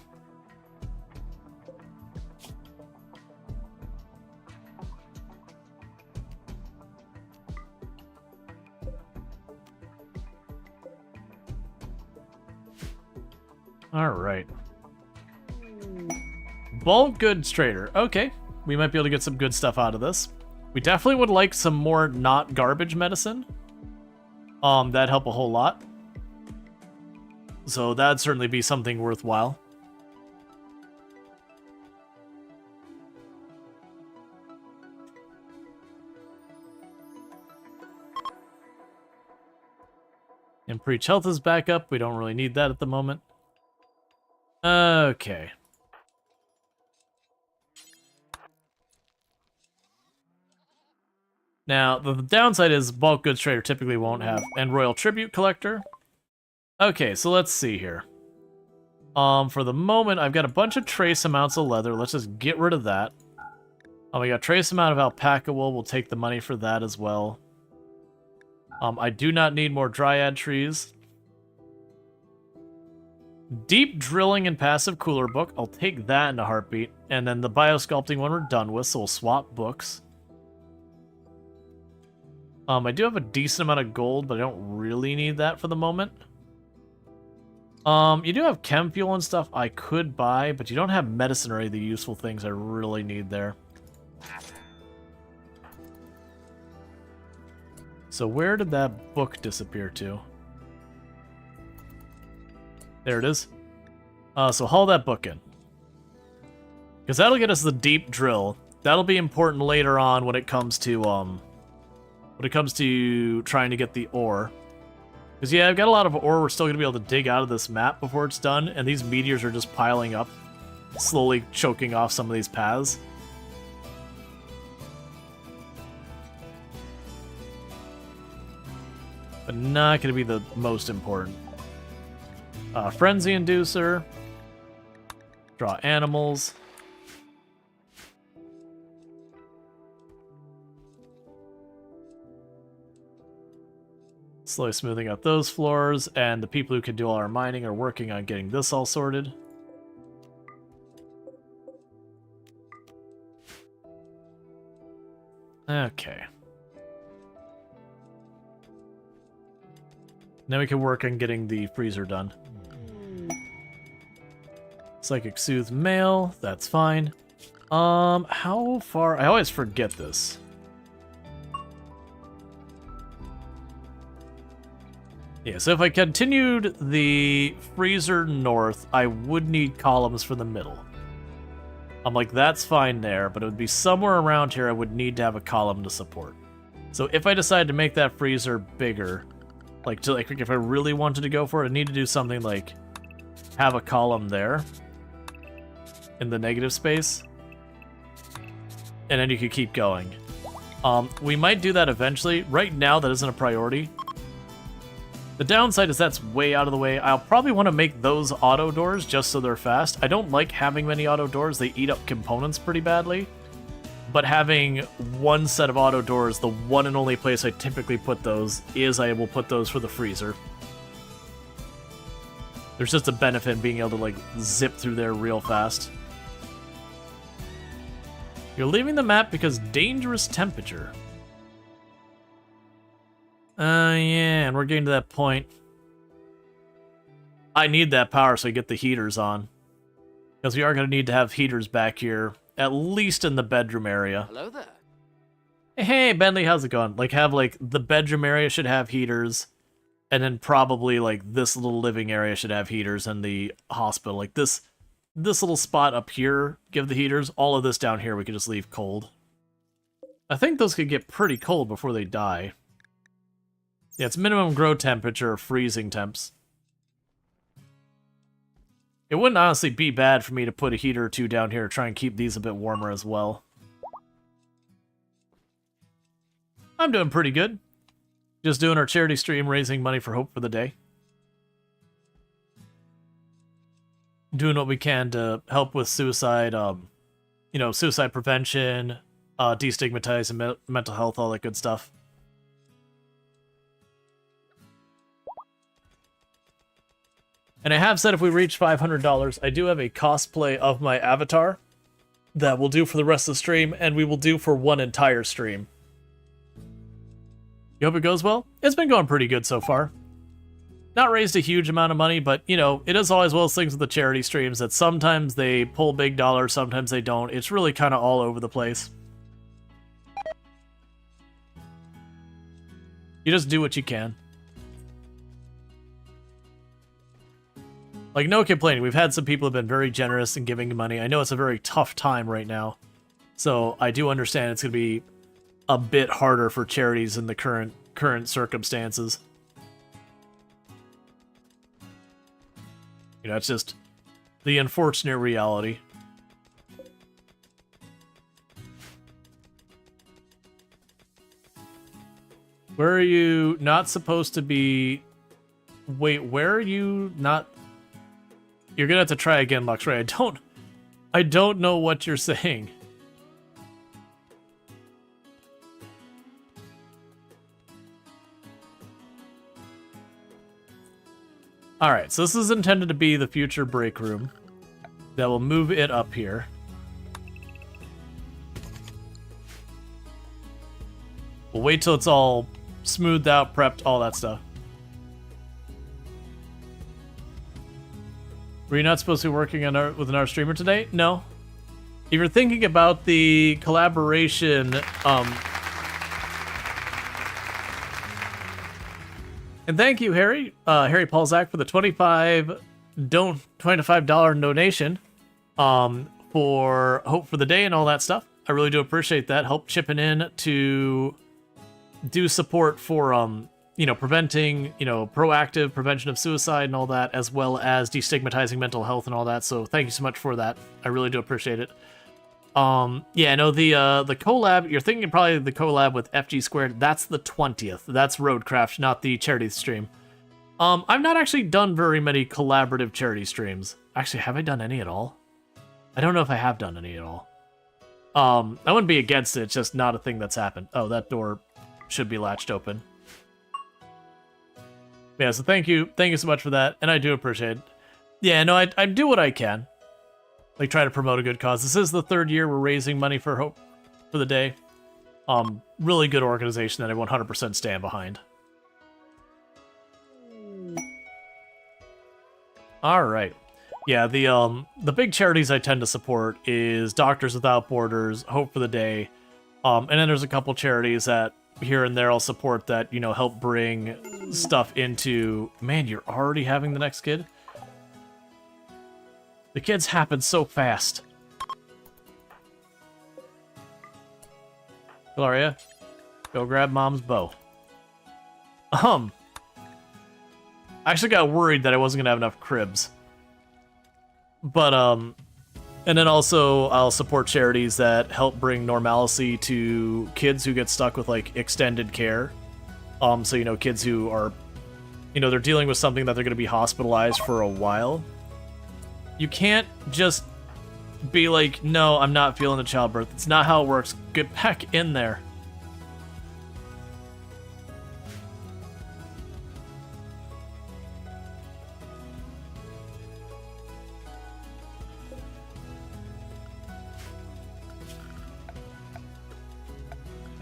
Speaker 1: Alright. Bulk goods trader. Okay, we might be able to get some good stuff out of this. We definitely would like some more not garbage medicine. That'd help a whole lot. So that'd certainly be something worthwhile. And Preach Health is back up. We don't really need that at the moment. Okay. Now, the downside is Bulk Goods Trader typically won't have, and Royal Tribute Collector. Okay, so let's see here. For the moment, I've got a bunch of trace amounts of leather. Let's just get rid of that. We got trace amount of alpaca wool. We'll take the money for that as well. I do not need more dryad trees. Deep drilling and passive cooler book. I'll take that in a heartbeat. And then the biosculpting one we're done with, so we'll swap books. I do have a decent amount of gold, but I don't really need that for the moment. You do have chem fuel and stuff I could buy, but you don't have medicine or any of the useful things I really need there. So where did that book disappear to? There it is. So haul that book in. Because that'll get us the deep drill. That'll be important later on when it comes to trying to get the ore. Because yeah, I've got a lot of ore we're still going to be able to dig out of this map before it's done, and these meteors are just piling up, slowly choking off some of these paths. But not going to be the most important. Frenzy Inducer. Draw animals. Slowly smoothing out those floors, and the people who can do all our mining are working on getting this all sorted. Okay. Now we can work on getting the freezer done. Psychic Soothe Mail, that's fine. How far? I always forget this. Yeah, so if I continued the freezer north, I would need columns for the middle. I'm like, that's fine there, but it would be somewhere around here I would need to have a column to support. So if I decide to make that freezer bigger, like if I really wanted to go for it, I need to do something like have a column there in the negative space, and then you could keep going. We might do that eventually. Right now, that isn't a priority. The downside is that's way out of the way. I'll probably want to make those auto doors just so they're fast. I don't like having many auto doors. They eat up components pretty badly. But having one set of auto doors, the one and only place I typically put those is I will put those for the freezer. There's just a benefit in being able to like zip through there real fast. You're leaving the map because dangerous temperature. Yeah, and we're getting to that point. I need that power so I get the heaters on. Because we are going to need to have heaters back here, at least in the bedroom area.
Speaker 3: Hello there.
Speaker 1: Hey, Bentley, how's it going? Like, the bedroom area should have heaters, and then probably, like, this little living area should have heaters, and the hospital. Like, this little spot up here, give the heaters. All of this down here we could just leave cold. I think those could get pretty cold before they die. Yeah, it's minimum grow temperature or freezing temps. It wouldn't honestly be bad for me to put a heater or two down here to try and keep these a bit warmer as well. I'm doing pretty good. Just doing our charity stream, raising money for Hope for the Day. Doing what we can to help with suicide, suicide prevention, destigmatizing mental health, all that good stuff. And I have said if we reach $500, I do have a cosplay of my avatar that we'll do for the rest of the stream, and we will do for one entire stream. You hope it goes well? It's been going pretty good so far. not raised a huge amount of money, but, you know, it is always one of those things with the charity streams that sometimes they pull big dollars, sometimes they don't. It's really kind of all over the place. You just do what you can. Like, no complaining. We've had some people who have been very generous in giving money. I know it's a very tough time right now. So I do understand it's going to be a bit harder for charities in the current circumstances. You know, it's just the unfortunate reality. Where are you not supposed to be? Wait, where are you not? You're gonna have to try again, Luxray. I don't know what you're saying. Alright, so this is intended to be the future break room. That will move it up here. We'll wait till it's all smoothed out, prepped, all that stuff. Were you not supposed to be working with another streamer today? No. If you're thinking about the collaboration, and thank you, Harry Paulzak, for the $25 donation, for Hope for the Day and all that stuff. I really do appreciate that. Help chipping in to do support for, you know, preventing, you know, proactive prevention of suicide and all that, as well as destigmatizing mental health and all that. So thank you so much for that. I really do appreciate it. Yeah, no, the collab, you're thinking probably the collab with FG Squared. That's the 20th. That's Roadcraft, not the charity stream. I've not actually done very many collaborative charity streams. Actually, have I done any at all? I don't know if I have done any at all. I wouldn't be against it. It's just not a thing that's happened. Oh, that door should be latched open. Yeah, so thank you so much for that, and I do appreciate it. Yeah, no, I do what I can. Like, try to promote a good cause. This is the 3rd year we're raising money for Hope for the Day. Really good organization that I 100% stand behind. Alright. Yeah, the big charities I tend to support is Doctors Without Borders, Hope for the Day, and then there's a couple charities that here and there I'll support that, you know, help bring stuff into... Man, you're already having the next kid? The kids happen so fast. Gloria, go grab Mom's bow. I actually got worried that I wasn't gonna have enough cribs. But, and then also I'll support charities that help bring normalcy to kids who get stuck with, like, extended care. So, you know, kids who are, you know, they're dealing with something that they're gonna be hospitalized for a while. You can't just be like, no, I'm not feeling the childbirth. It's not how it works. Get back in there.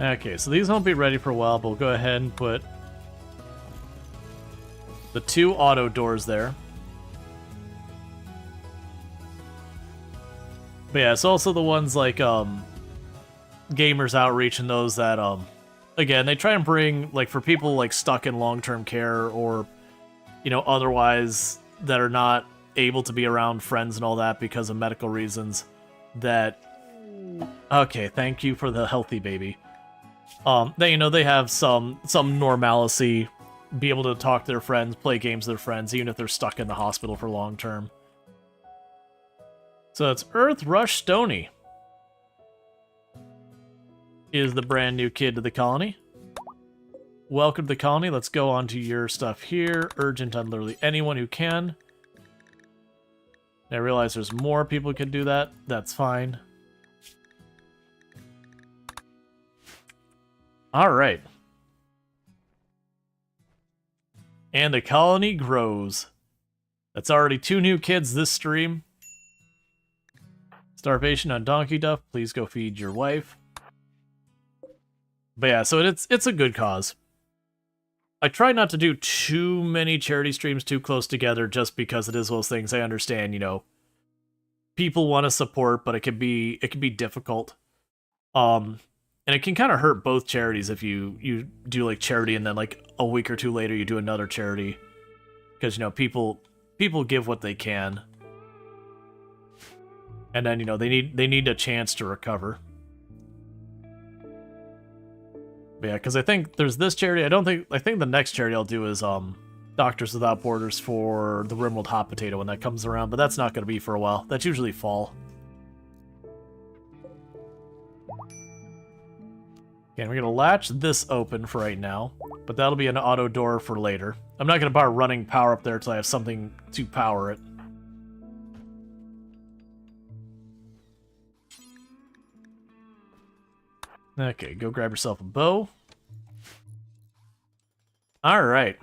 Speaker 1: Okay, so these won't be ready for a while, but we'll go ahead and put the 2 auto doors there. But yeah, it's also the ones like Gamers Outreach and those that again, they try and bring, like, for people like stuck in long-term care or, you know, otherwise that are not able to be around friends and all that because of medical reasons, that okay, thank you for the healthy baby. They, you know, they have some normalcy, be able to talk to their friends, play games with their friends, even if they're stuck in the hospital for long term. So it's Earth Rush Stony is the brand new kid to the colony. Welcome to the colony. Let's go on to your stuff here. Urgent on literally anyone who can. I realize there's more people who can do that. That's fine. Alright. And the colony grows. That's already 2 new kids this stream. Starvation on Donkey Duff. Please go feed your wife. But yeah, so it's a good cause. I try not to do too many charity streams too close together just because it is those things I understand, you know, people want to support, but it can be difficult. And it can kind of hurt both charities if you do like charity and then like a week or two later you do another charity, because you know people give what they can, and then you know they need a chance to recover. But yeah, because I think there's this charity. I think the next charity I'll do is Doctors Without Borders for the RimWorld Hot Potato when that comes around, but that's not going to be for a while. That's usually fall. Okay, we're going to latch this open for right now, but that'll be an auto door for later. I'm not going to bar running power up there until I have something to power it. Okay, go grab yourself a bow. Alright.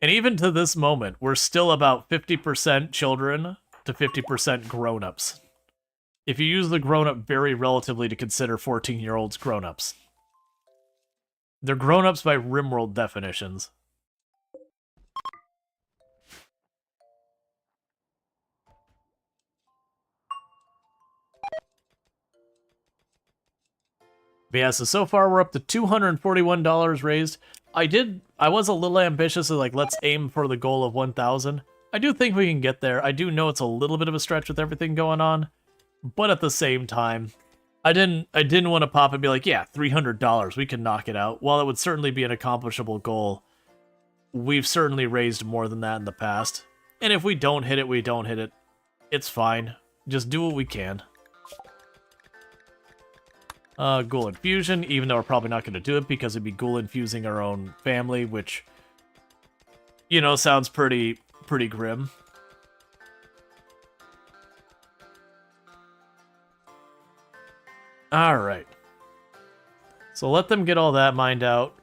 Speaker 1: And even to this moment, we're still about 50% children to 50% grown-ups. If you use the grown-up very relatively to consider 14-year-olds grown-ups. They're grown-ups by RimWorld definitions. But yeah, so far we're up to $241 raised. I was a little ambitious, so like, let's aim for the goal of 1,000. I do think we can get there. I do know it's a little bit of a stretch with everything going on, but at the same time, I didn't want to pop and be like, yeah, $300, we can knock it out. While it would certainly be an accomplishable goal, we've certainly raised more than that in the past. And if we don't hit it, we don't hit it. It's fine. Just do what we can. Ghoul infusion, even though we're probably not going to do it because it'd be ghoul infusing our own family, which, you know, sounds pretty grim. Alright. So let them get all that mined out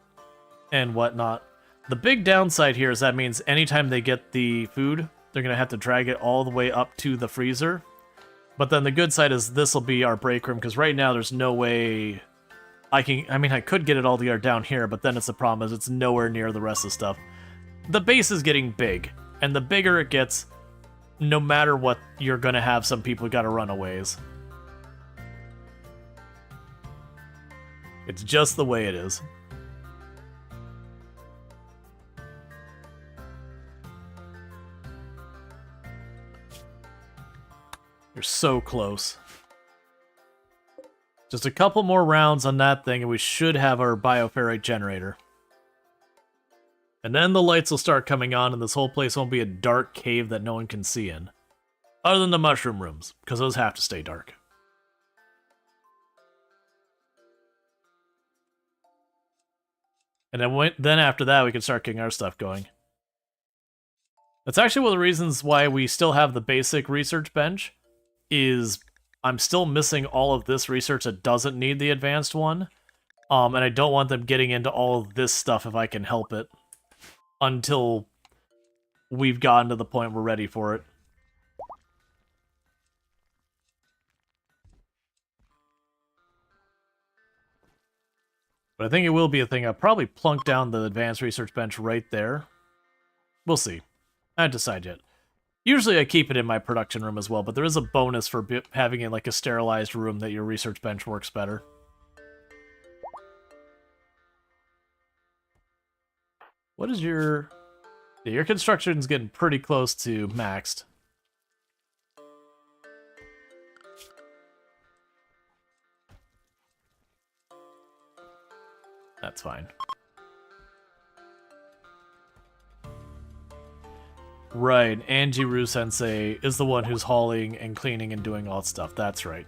Speaker 1: and whatnot. The big downside here is that means anytime they get the food, they're going to have to drag it all the way up to the freezer. But then the good side is this will be our break room, because right now there's no way I could get it all together down here, but then it's the problem is it's nowhere near the rest of the stuff. The base is getting big, and the bigger it gets, no matter what, you're going to have some people who got to run a ways. It's just the way it is. You're so close. Just a couple more rounds on that thing and we should have our bioferrite generator. And then the lights will start coming on and this whole place won't be a dark cave that no one can see in. Other than the mushroom rooms, because those have to stay dark. And then after that, we can start getting our stuff going. That's actually one of the reasons why we still have the basic research bench, is I'm still missing all of this research that doesn't need the advanced one. And I don't want them getting into all of this stuff if I can help it, until we've gotten to the point we're ready for it. But I think it will be a thing. I'll probably plunk down the advanced research bench right there. We'll see. I haven't decided yet. Usually I keep it in my production room as well, but there is a bonus for having it like a sterilized room that your research bench works better. What is your... Yeah, your construction's getting pretty close to maxed. That's fine. Right, Anjiru Sensei is the one who's hauling and cleaning and doing all that stuff. That's right.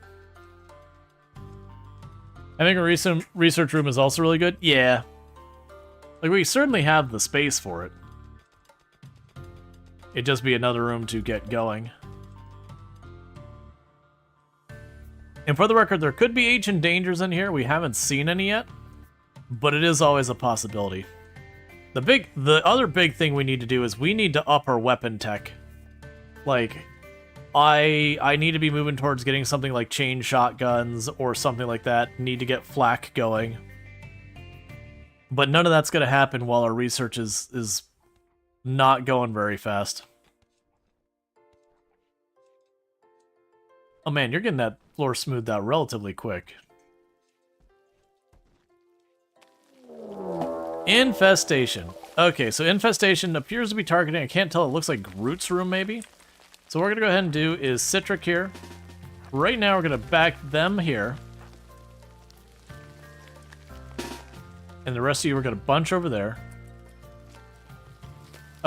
Speaker 1: I think a recent research room is also really good. Yeah. Like, we certainly have the space for it. It'd just be another room to get going. And for the record, there could be ancient dangers in here. We haven't seen any yet, but it is always a possibility. The other big thing we need to do is we need to up our weapon tech. Like, I need to be moving towards getting something like chain shotguns or something like that. Need to get flak going. But none of that's going to happen while our research is not going very fast. Oh man, you're getting that floor smoothed out relatively quick. Infestation. Okay, so infestation appears to be targeting, I can't tell, it looks like Groot's room maybe. So what we're going to go ahead and do is Citric here. Right now we're going to back them here. And the rest of you are going to bunch over there.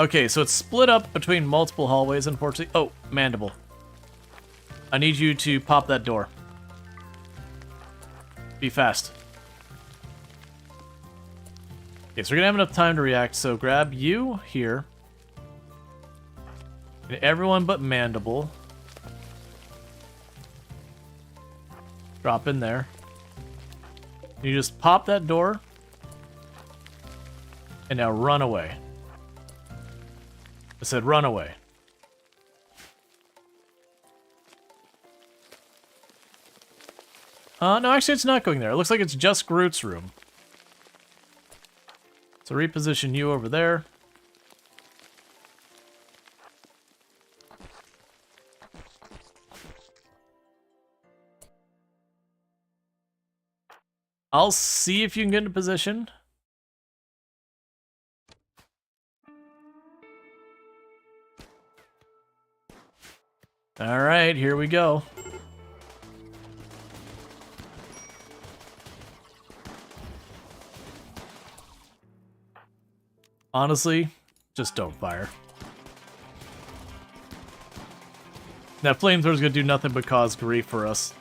Speaker 1: Okay, so it's split up between multiple hallways, unfortunately. Oh, Mandible. I need you to pop that door. Be fast. Okay, so we're going to have enough time to react, so grab you here. And everyone but Mandible. Drop in there. You just pop that door. And now run away. I said run away. No, actually it's not going there. It looks like it's just Groot's room. So reposition you over there. I'll see if you can get into position. All right, here we go. Honestly, just don't fire. That flamethrower's gonna do nothing but cause grief for us.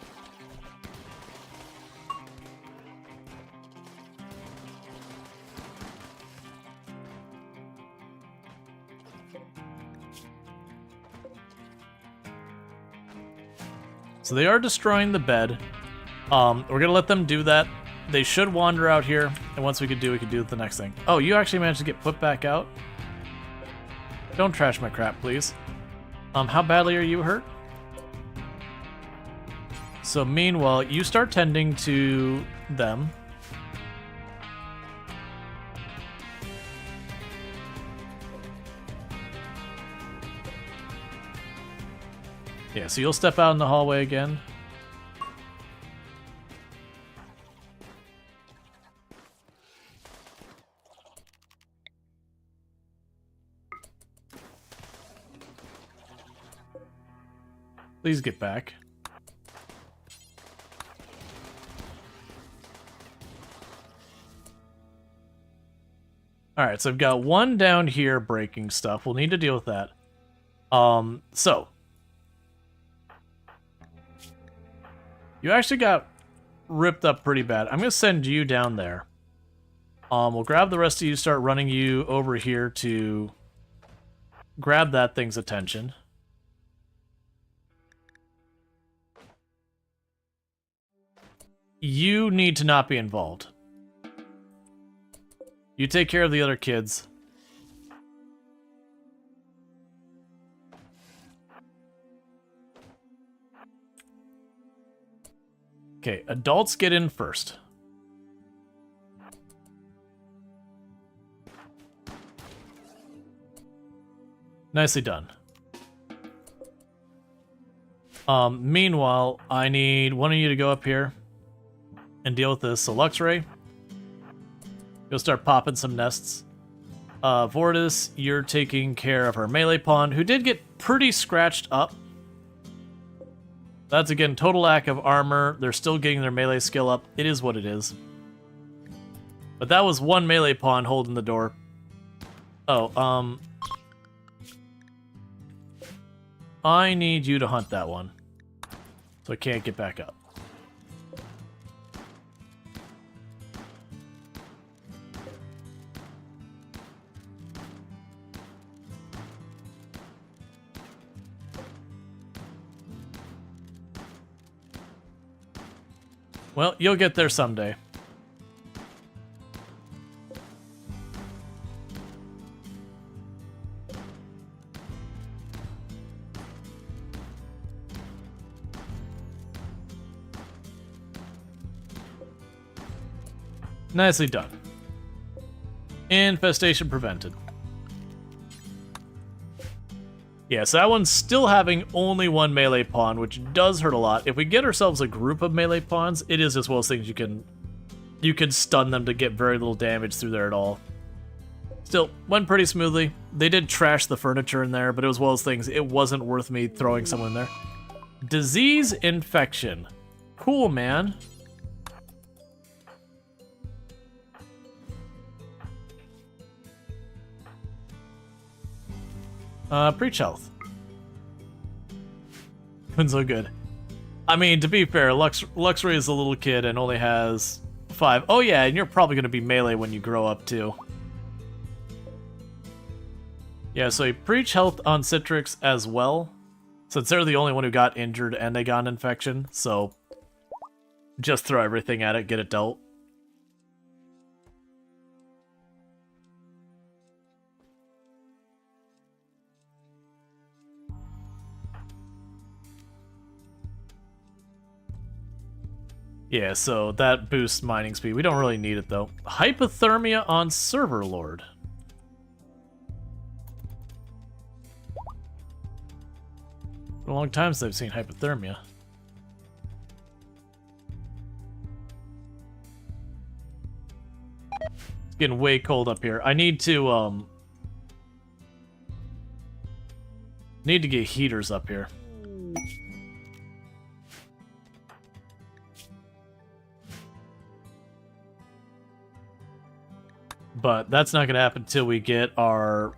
Speaker 1: So they are destroying the bed. We're gonna let them do that. They should wander out here, and once we could do the next thing. Oh, you actually managed to get put back out? Don't trash my crap, please. How badly are you hurt? So meanwhile, you start tending to them. Yeah, so you'll step out in the hallway again. Please get back. Alright, so I've got one down here breaking stuff. We'll need to deal with that. So. You actually got ripped up pretty bad. I'm going to send you down there. We'll grab the rest of you, start running you over here to grab that thing's attention. You need to not be involved. You take care of the other kids. Okay, adults get in first. Nicely done. Meanwhile, I need one of you to go up here and deal with this. So Luxray, you'll start popping some nests. Vortis, you're taking care of her melee pawn, who did get pretty scratched up. That's, again, total lack of armor. They're still getting their melee skill up. It is what it is. But that was one melee pawn holding the door. Oh, I need you to hunt that one. So I can't get back up. Well, you'll get there someday. Nicely done. Infestation prevented. Yeah, so that one's still having only one melee pawn, which does hurt a lot. If we get ourselves a group of melee pawns, it is as well as things you can stun them to get very little damage through there at all. Still, went pretty smoothly. They did trash the furniture in there, but it was one of those things, it wasn't worth me throwing someone in there. Disease infection. Cool, man. Preach health. Been so good. I mean, to be fair, Luxray is a little kid and only has 5. Oh yeah, and you're probably going to be melee when you grow up too. Yeah, so you preach health on Citrix as well, since they're the only one who got injured and they got an infection, so just throw everything at it, get it dealt. Yeah, so that boosts mining speed. We don't really need it, though. Hypothermia on Server Lord. Been a long time since I've seen hypothermia. It's getting way cold up here. I need to get heaters up here. But that's not going to happen until we get our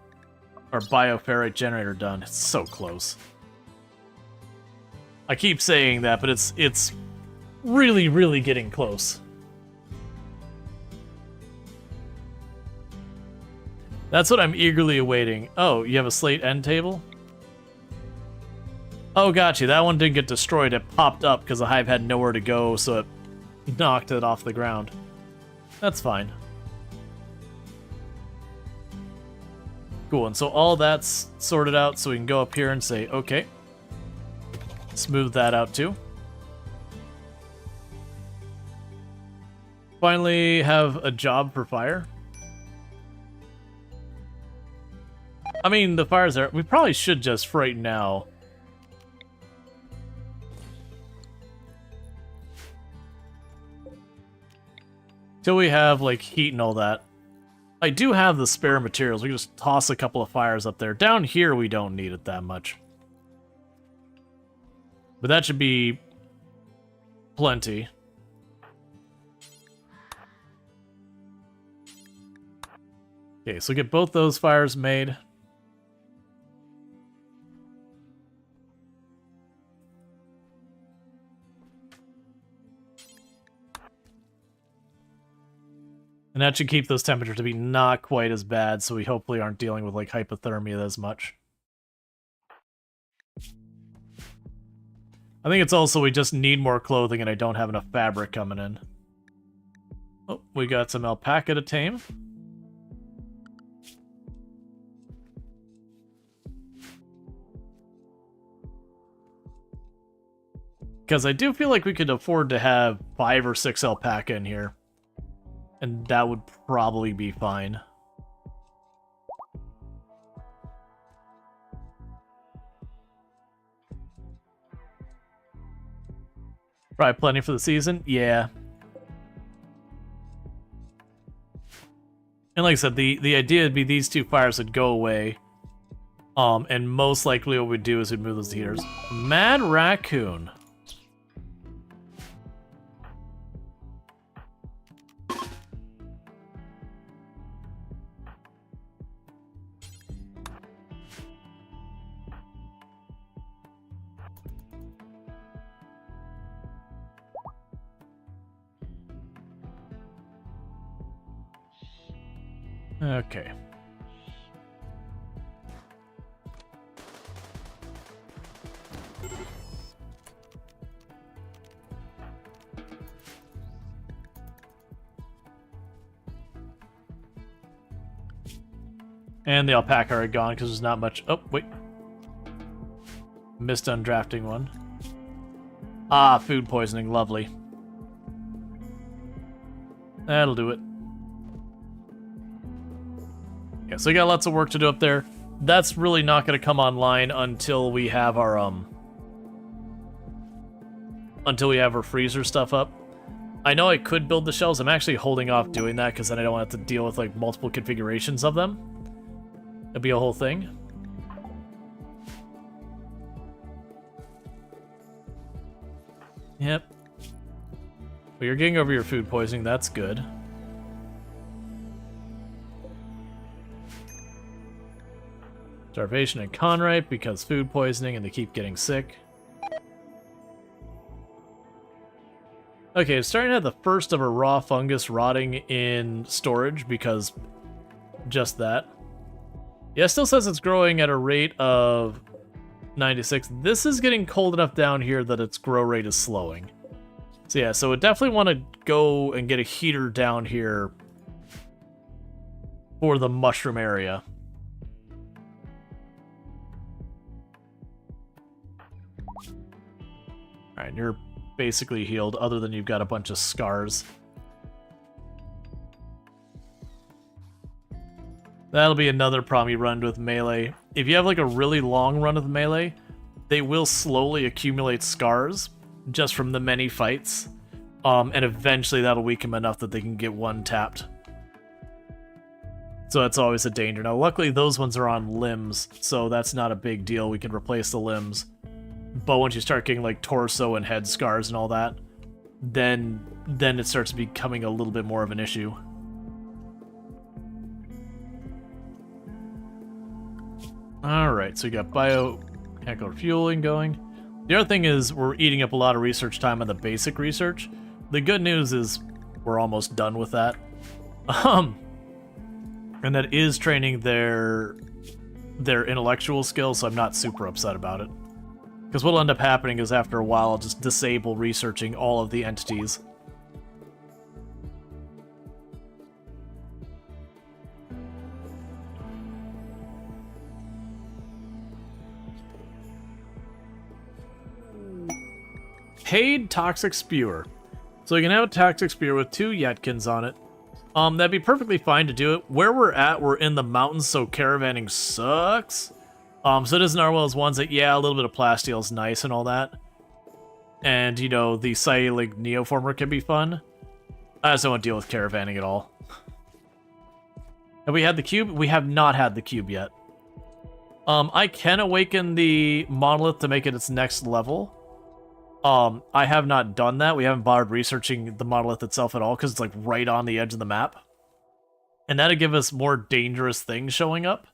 Speaker 1: bioferrite generator done. It's so close. I keep saying that, but it's really, really getting close. That's what I'm eagerly awaiting. Oh, you have a slate end table? Oh, gotcha. That one didn't get destroyed. It popped up because the hive had nowhere to go, so it knocked it off the ground. That's fine. Cool, and so all that's sorted out, so we can go up here and say, okay. Smooth that out too. Finally have a job for fire. I mean, the fire's there. We probably should just right now. Till we have, like, heat and all that. I do have the spare materials. We can just toss a couple of fires up there. Down here, we don't need it that much. But that should be plenty. Okay, so get both those fires made. And that should keep those temperatures to be not quite as bad, so we hopefully aren't dealing with, like, hypothermia as much. I think it's also we just need more clothing and I don't have enough fabric coming in. Oh, we got some alpaca to tame. Because I do feel like we could afford to have 5 or 6 alpaca in here. And that would probably be fine. Probably plenty for the season? Yeah. And like I said, the idea would be these 2 fires would go away. And most likely what we'd do is we'd move those heaters. Mad Raccoon. Okay. And the alpaca are gone because there's not much. Oh, wait. Missed undrafting one. Ah, food poisoning. Lovely. That'll do it. Yeah, so we got lots of work to do up there. That's really not going to come online until we have our freezer stuff up. I know I could build the shelves. I'm actually holding off doing that because then I don't have to deal with like multiple configurations of them. It'd be a whole thing. Yep. Well, you're getting over your food poisoning. That's good. Starvation and Conripe because food poisoning and they keep getting sick. Okay, it's starting to have the first of a raw fungus rotting in storage because just that. Yeah, it still says it's growing at a rate of 96. This is getting cold enough down here that its grow rate is slowing. So yeah, so we definitely want to go and get a heater down here for the mushroom area. Alright, you're basically healed, other than you've got a bunch of scars. That'll be another problem you run into with melee. If you have like a really long run with melee, they will slowly accumulate scars just from the many fights. And eventually that'll weaken them enough that they can get one tapped. So that's always a danger. Now luckily those ones are on limbs, so that's not a big deal. We can replace the limbs. But once you start getting like torso and head scars and all that, then it starts becoming a little bit more of an issue. Alright, so you got biochemical refueling going. The other thing is we're eating up a lot of research time on the basic research. The good news is we're almost done with that. And that is training their intellectual skills, so I'm not super upset about it. Because what'll end up happening is after a while I'll just disable researching all of the entities. Paid Toxic Spewer. So you can have a Toxic Spewer with 2 Yetkins on it. That'd be perfectly fine to do it. Where we're at, we're in the mountains, so caravanning sucks. So it isn't Rual's ones that, yeah, a little bit of plasteel is nice and all that. And, you know, the Cylig Neoformer can be fun. I just don't want to deal with caravanning at all. Have we had the cube? We have not had the cube yet. I can awaken the monolith to make it its next level. I have not done that. We haven't bothered researching the monolith itself at all because it's like right on the edge of the map. And that'll give us more dangerous things showing up.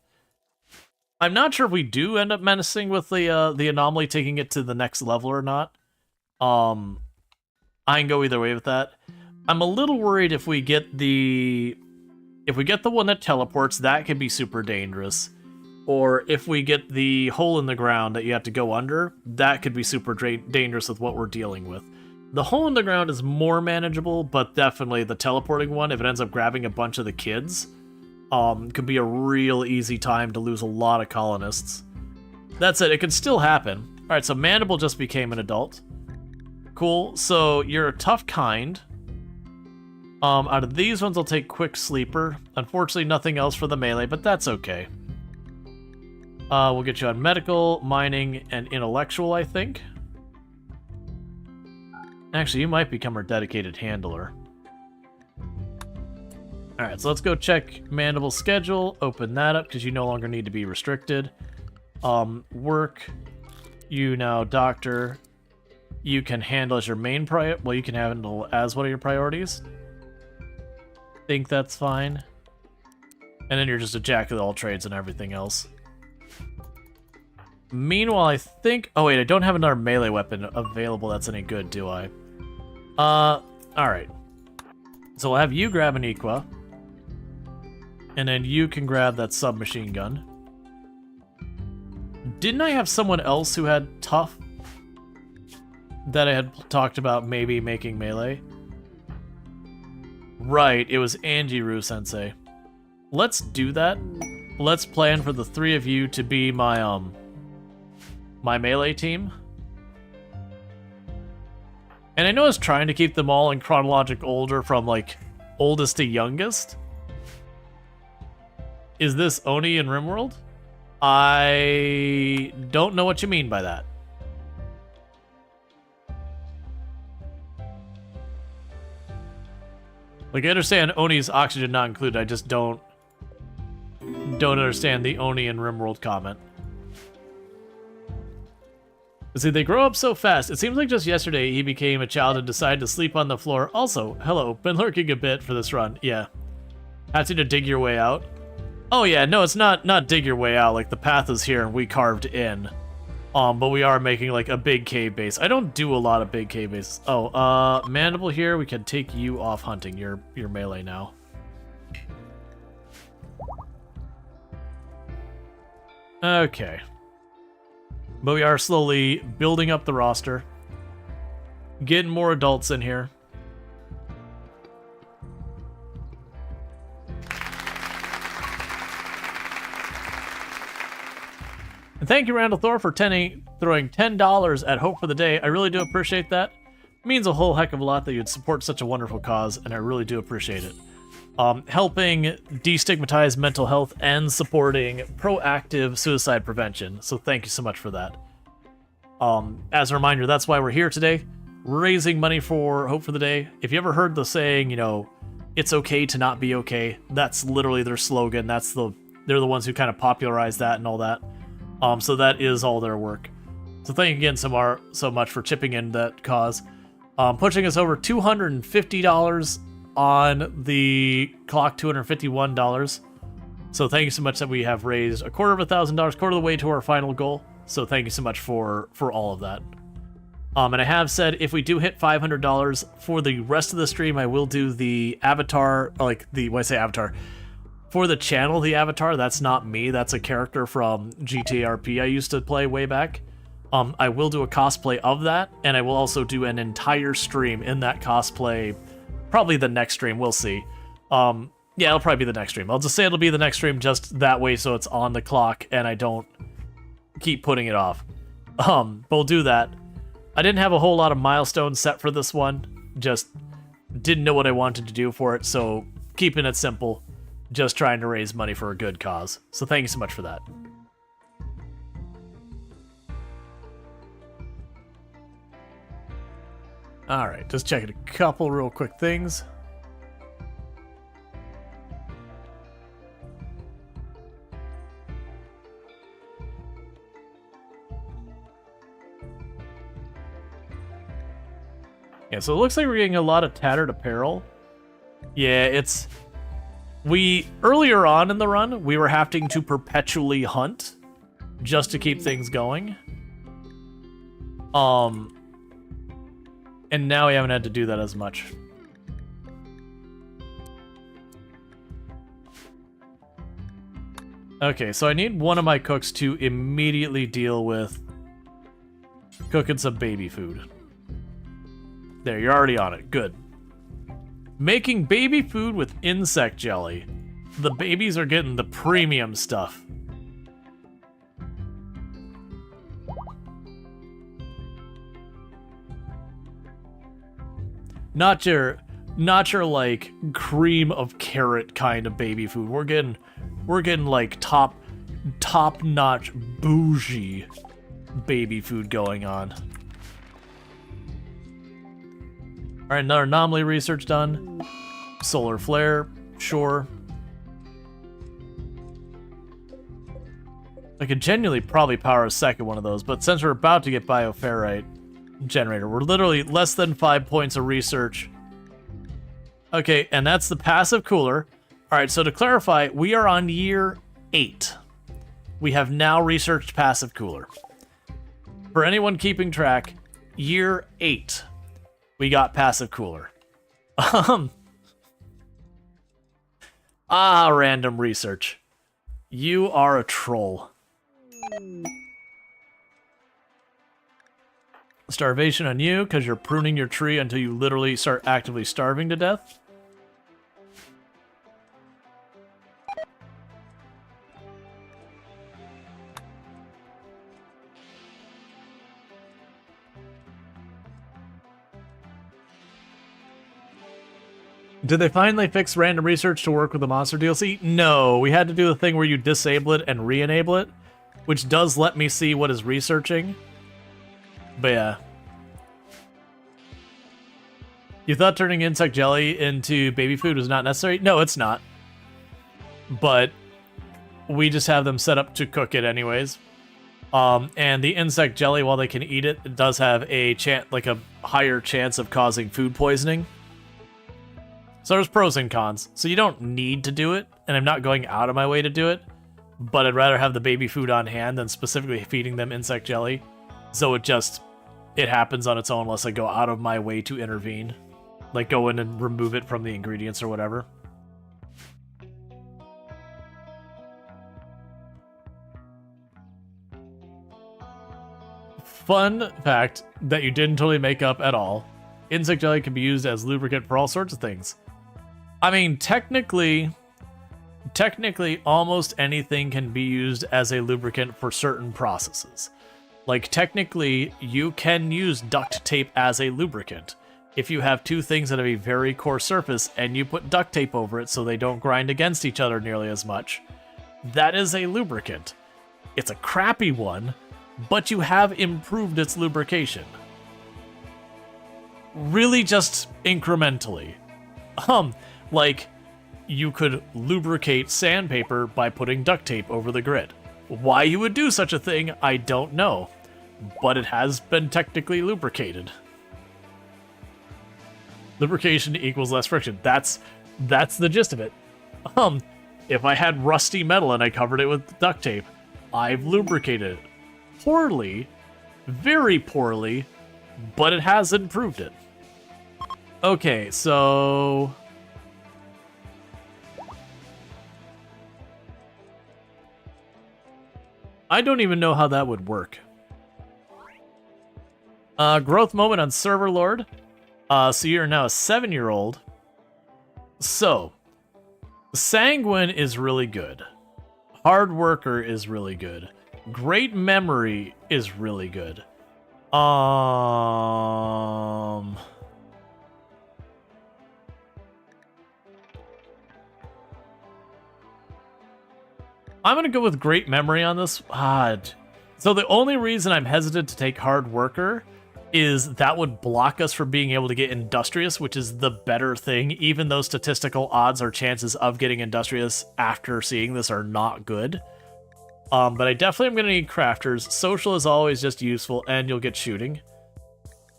Speaker 1: I'm not sure if we do end up menacing with the anomaly taking it to the next level or not. I can go either way with that. I'm a little worried if we get the one that teleports, that could be super dangerous. Or if we get the hole in the ground that you have to go under, that could be super dangerous with what we're dealing with. The hole in the ground is more manageable, but definitely the teleporting one, if it ends up grabbing a bunch of the kids, could be a real easy time to lose a lot of colonists. That's it, it can still happen. Alright, so Mandible just became an adult. Cool, so you're a tough kind. Out of these ones, I'll take Quick Sleeper. Unfortunately, nothing else for the melee, but that's okay. We'll get you on medical, mining, and intellectual, I think. Actually, you might become our dedicated handler. Alright, so let's go check Mandible's schedule, open that up, because you no longer need to be restricted. Work, you now doctor, you can handle as your main priority, well, you can handle as one of your priorities. Think that's fine. And then you're just a jack of all trades and everything else. Meanwhile, I think... Oh, wait, I don't have another melee weapon available that's any good, do I? Alright. So we'll have you grab an Equa. And then you can grab that submachine gun. Didn't I have someone else who had tough? That I had talked about maybe making melee? Right, it was Anjiru-sensei. Let's do that. Let's plan for the 3 of you to be my, my melee team. And I know I was trying to keep them all in chronological order from, like, oldest to youngest. Is this Oni in RimWorld? I don't know what you mean by that. Like, I understand Oni's oxygen not included, I just don't understand the Oni in RimWorld comment. See, they grow up so fast. It seems like just yesterday he became a child and decided to sleep on the floor. Also, hello, been lurking a bit for this run. Yeah. Had to dig your way out. Oh yeah, no, it's not dig your way out. Like, the path is here and we carved in. But we are making like a big cave base. I don't do a lot of big cave bases. Oh, Mandible here, we can take you off hunting. You're melee now. Okay. But we are slowly building up the roster. Getting more adults in here. And thank you, Randall Thor, for throwing $10 at Hope for the Day. I really do appreciate that. It means a whole heck of a lot that you'd support such a wonderful cause, and I really do appreciate it. Helping destigmatize mental health and supporting proactive suicide prevention. So thank you so much for that. As a reminder, that's why we're here today, raising money for Hope for the Day. If you ever heard the saying, you know, it's okay to not be okay, that's literally their slogan. They're the ones who kind of popularized that and all that. So that is all their work. So thank you again so much for chipping in that cause. Pushing us over $250 on the clock, $251. So thank you so much that we have raised $250,000, quarter of the way to our final goal. So thank you so much for all of that. And I have said if we do hit $500 for the rest of the stream, I will do the avatar, when I say avatar, for the channel, the avatar, that's not me. That's a character from GTRP I used to play way back. I will do a cosplay of that, and I will also do an entire stream in that cosplay. Probably the next stream, we'll see. Yeah, it'll probably be the next stream. I'll just say it'll be the next stream just that way so it's on the clock and I don't keep putting it off. But we'll do that. I didn't have a whole lot of milestones set for this one. Just didn't know what I wanted to do for it, so keeping it simple. Just trying to raise money for a good cause. So thank you so much for that. Alright, just checking a couple real quick things. Yeah, so it looks like we're getting a lot of tattered apparel. Yeah, earlier on in the run, we were having to perpetually hunt just to keep things going. And now we haven't had to do that as much. Okay, so I need one of my cooks to immediately deal with cooking some baby food. There, you're already on it. Good. Making baby food with insect jelly. The babies are getting the premium stuff. Not your like cream of carrot kind of baby food. We're getting like top-notch bougie baby food going on. All right, another anomaly research done. Solar flare, sure. I could genuinely probably power a second one of those, but since we're about to get bioferrite generator, we're literally less than 5 points of research. Okay, and that's the passive cooler. All right, so to clarify, we are on year 8. We have now researched passive cooler. For anyone keeping track, year 8. We got passive cooler. Random research. You are a troll. Starvation on you, because you're pruning your tree until you literally start actively starving to death. Did they finally fix random research to work with the monster DLC? No, we had to do the thing where you disable it and re-enable it, which does let me see what is researching. But yeah. You thought turning insect jelly into baby food was not necessary? No, it's not. But we just have them set up to cook it anyways. And the insect jelly, while they can eat it, it does have a higher chance of causing food poisoning. So there's pros and cons. So you don't need to do it, and I'm not going out of my way to do it, but I'd rather have the baby food on hand than specifically feeding them insect jelly. So it happens on its own unless I go out of my way to intervene. Like go in and remove it from the ingredients or whatever. Fun fact that you didn't totally make up at all. Insect jelly can be used as lubricant for all sorts of things. I mean, technically, almost anything can be used as a lubricant for certain processes. Like, technically, you can use duct tape as a lubricant. If you have two things that have a very coarse surface and you put duct tape over it so they don't grind against each other nearly as much, that is a lubricant. It's a crappy one, but you have improved its lubrication. Really just incrementally. Like, you could lubricate sandpaper by putting duct tape over the grid. Why you would do such a thing, I don't know. But it has been technically lubricated. Lubrication equals less friction. That's the gist of it. If I had rusty metal and I covered it with duct tape, I've lubricated it. Poorly, very poorly, but it has improved it. Okay, so... I don't even know how that would work. Growth moment on Server Lord. So you're now a 7-year-old. So, Sanguine is really good. Hard Worker is really good. Great Memory is really good. I'm gonna go with Great Memory on this. So the only reason I'm hesitant to take Hard Worker is that would block us from being able to get Industrious, which is the better thing, even though statistical odds or chances of getting Industrious after seeing this are not good. But I definitely am going to need Crafters. Social is always just useful, and you'll get Shooting.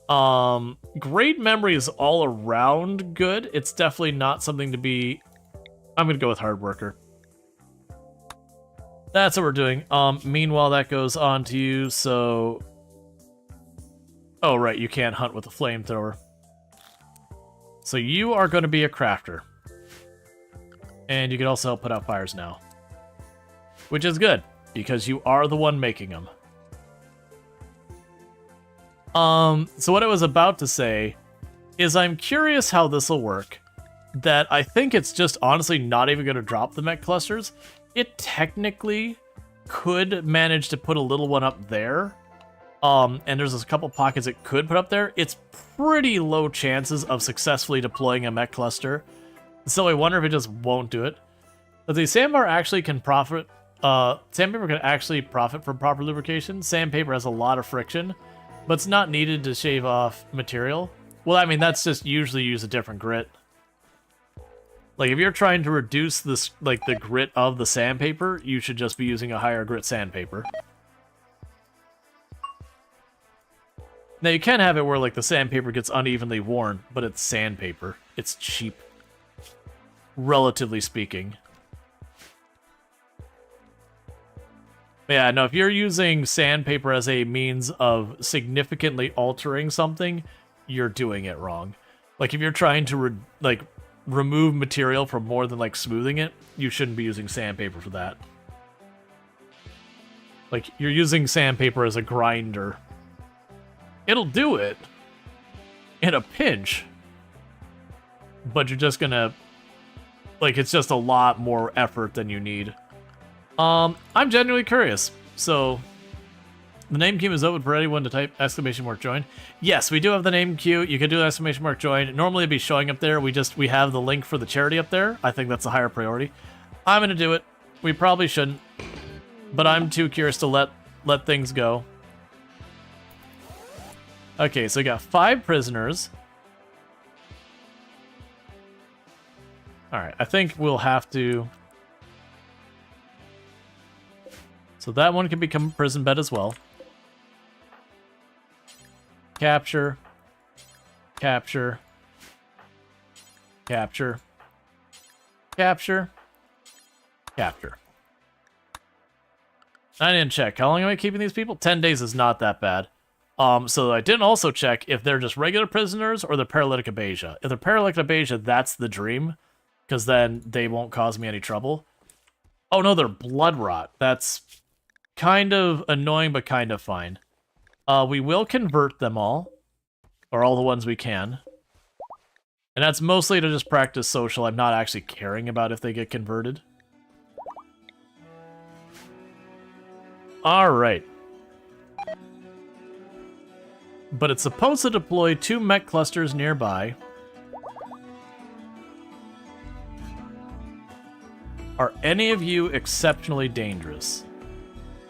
Speaker 1: Great Memory is all around good. It's definitely not something to be... I'm going to go with Hard Worker. That's what we're doing. Meanwhile, that goes on to you, so... Oh, right, you can't hunt with a flamethrower. So you are going to be a crafter. And you can also help put out fires now. Which is good, because you are the one making them. So what I was about to say is I'm curious how this will work. That I think it's just honestly not even going to drop the mech clusters. It technically could manage to put a little one up there. And there's a couple pockets it could put up there. It's pretty low chances of successfully deploying a mech cluster. So I wonder if it just won't do it. But the sandbar actually can profit. Sandpaper can actually profit from proper lubrication. Sandpaper has a lot of friction, but it's not needed to shave off material. Well, I mean, that's just usually use a different grit. Like, if you're trying to reduce this, like, the grit of the sandpaper, you should just be using a higher grit sandpaper. Now, you can have it where, like, the sandpaper gets unevenly worn, but it's sandpaper. It's cheap. Relatively speaking. But yeah, no, if you're using sandpaper as a means of significantly altering something, you're doing it wrong. Like, if you're trying to, remove material from more than, like, smoothing it, you shouldn't be using sandpaper for that. Like, you're using sandpaper as a grinder. It'll do it in a pinch, but you're just gonna, like, it's just a lot more effort than you need. I'm genuinely curious, so The name queue is open for anyone to type !join. Yes, we do have the name queue. You can do !join. Normally it'd be showing up there. We have the link for the charity up there. I think that's a higher priority. I'm gonna do it. We probably shouldn't, but I'm too curious to let things go. Okay, so we got 5 prisoners. All right, I think we'll have to. So that one can become a prison bed as well. Capture. Capture. Capture. Capture. Capture. I didn't check. How long am I keeping these people? 10 days is not that bad. So I didn't also check if they're just regular prisoners or they're paralytic abasia. If they're paralytic abasia, that's the dream, because then they won't cause me any trouble. Oh no, they're blood rot. That's kind of annoying, but kind of fine. We will convert them all, or all the ones we can. And that's mostly to just practice social. I'm not actually caring about if they get converted. Alright. But it's supposed to deploy 2 mech clusters nearby. Are any of you exceptionally dangerous?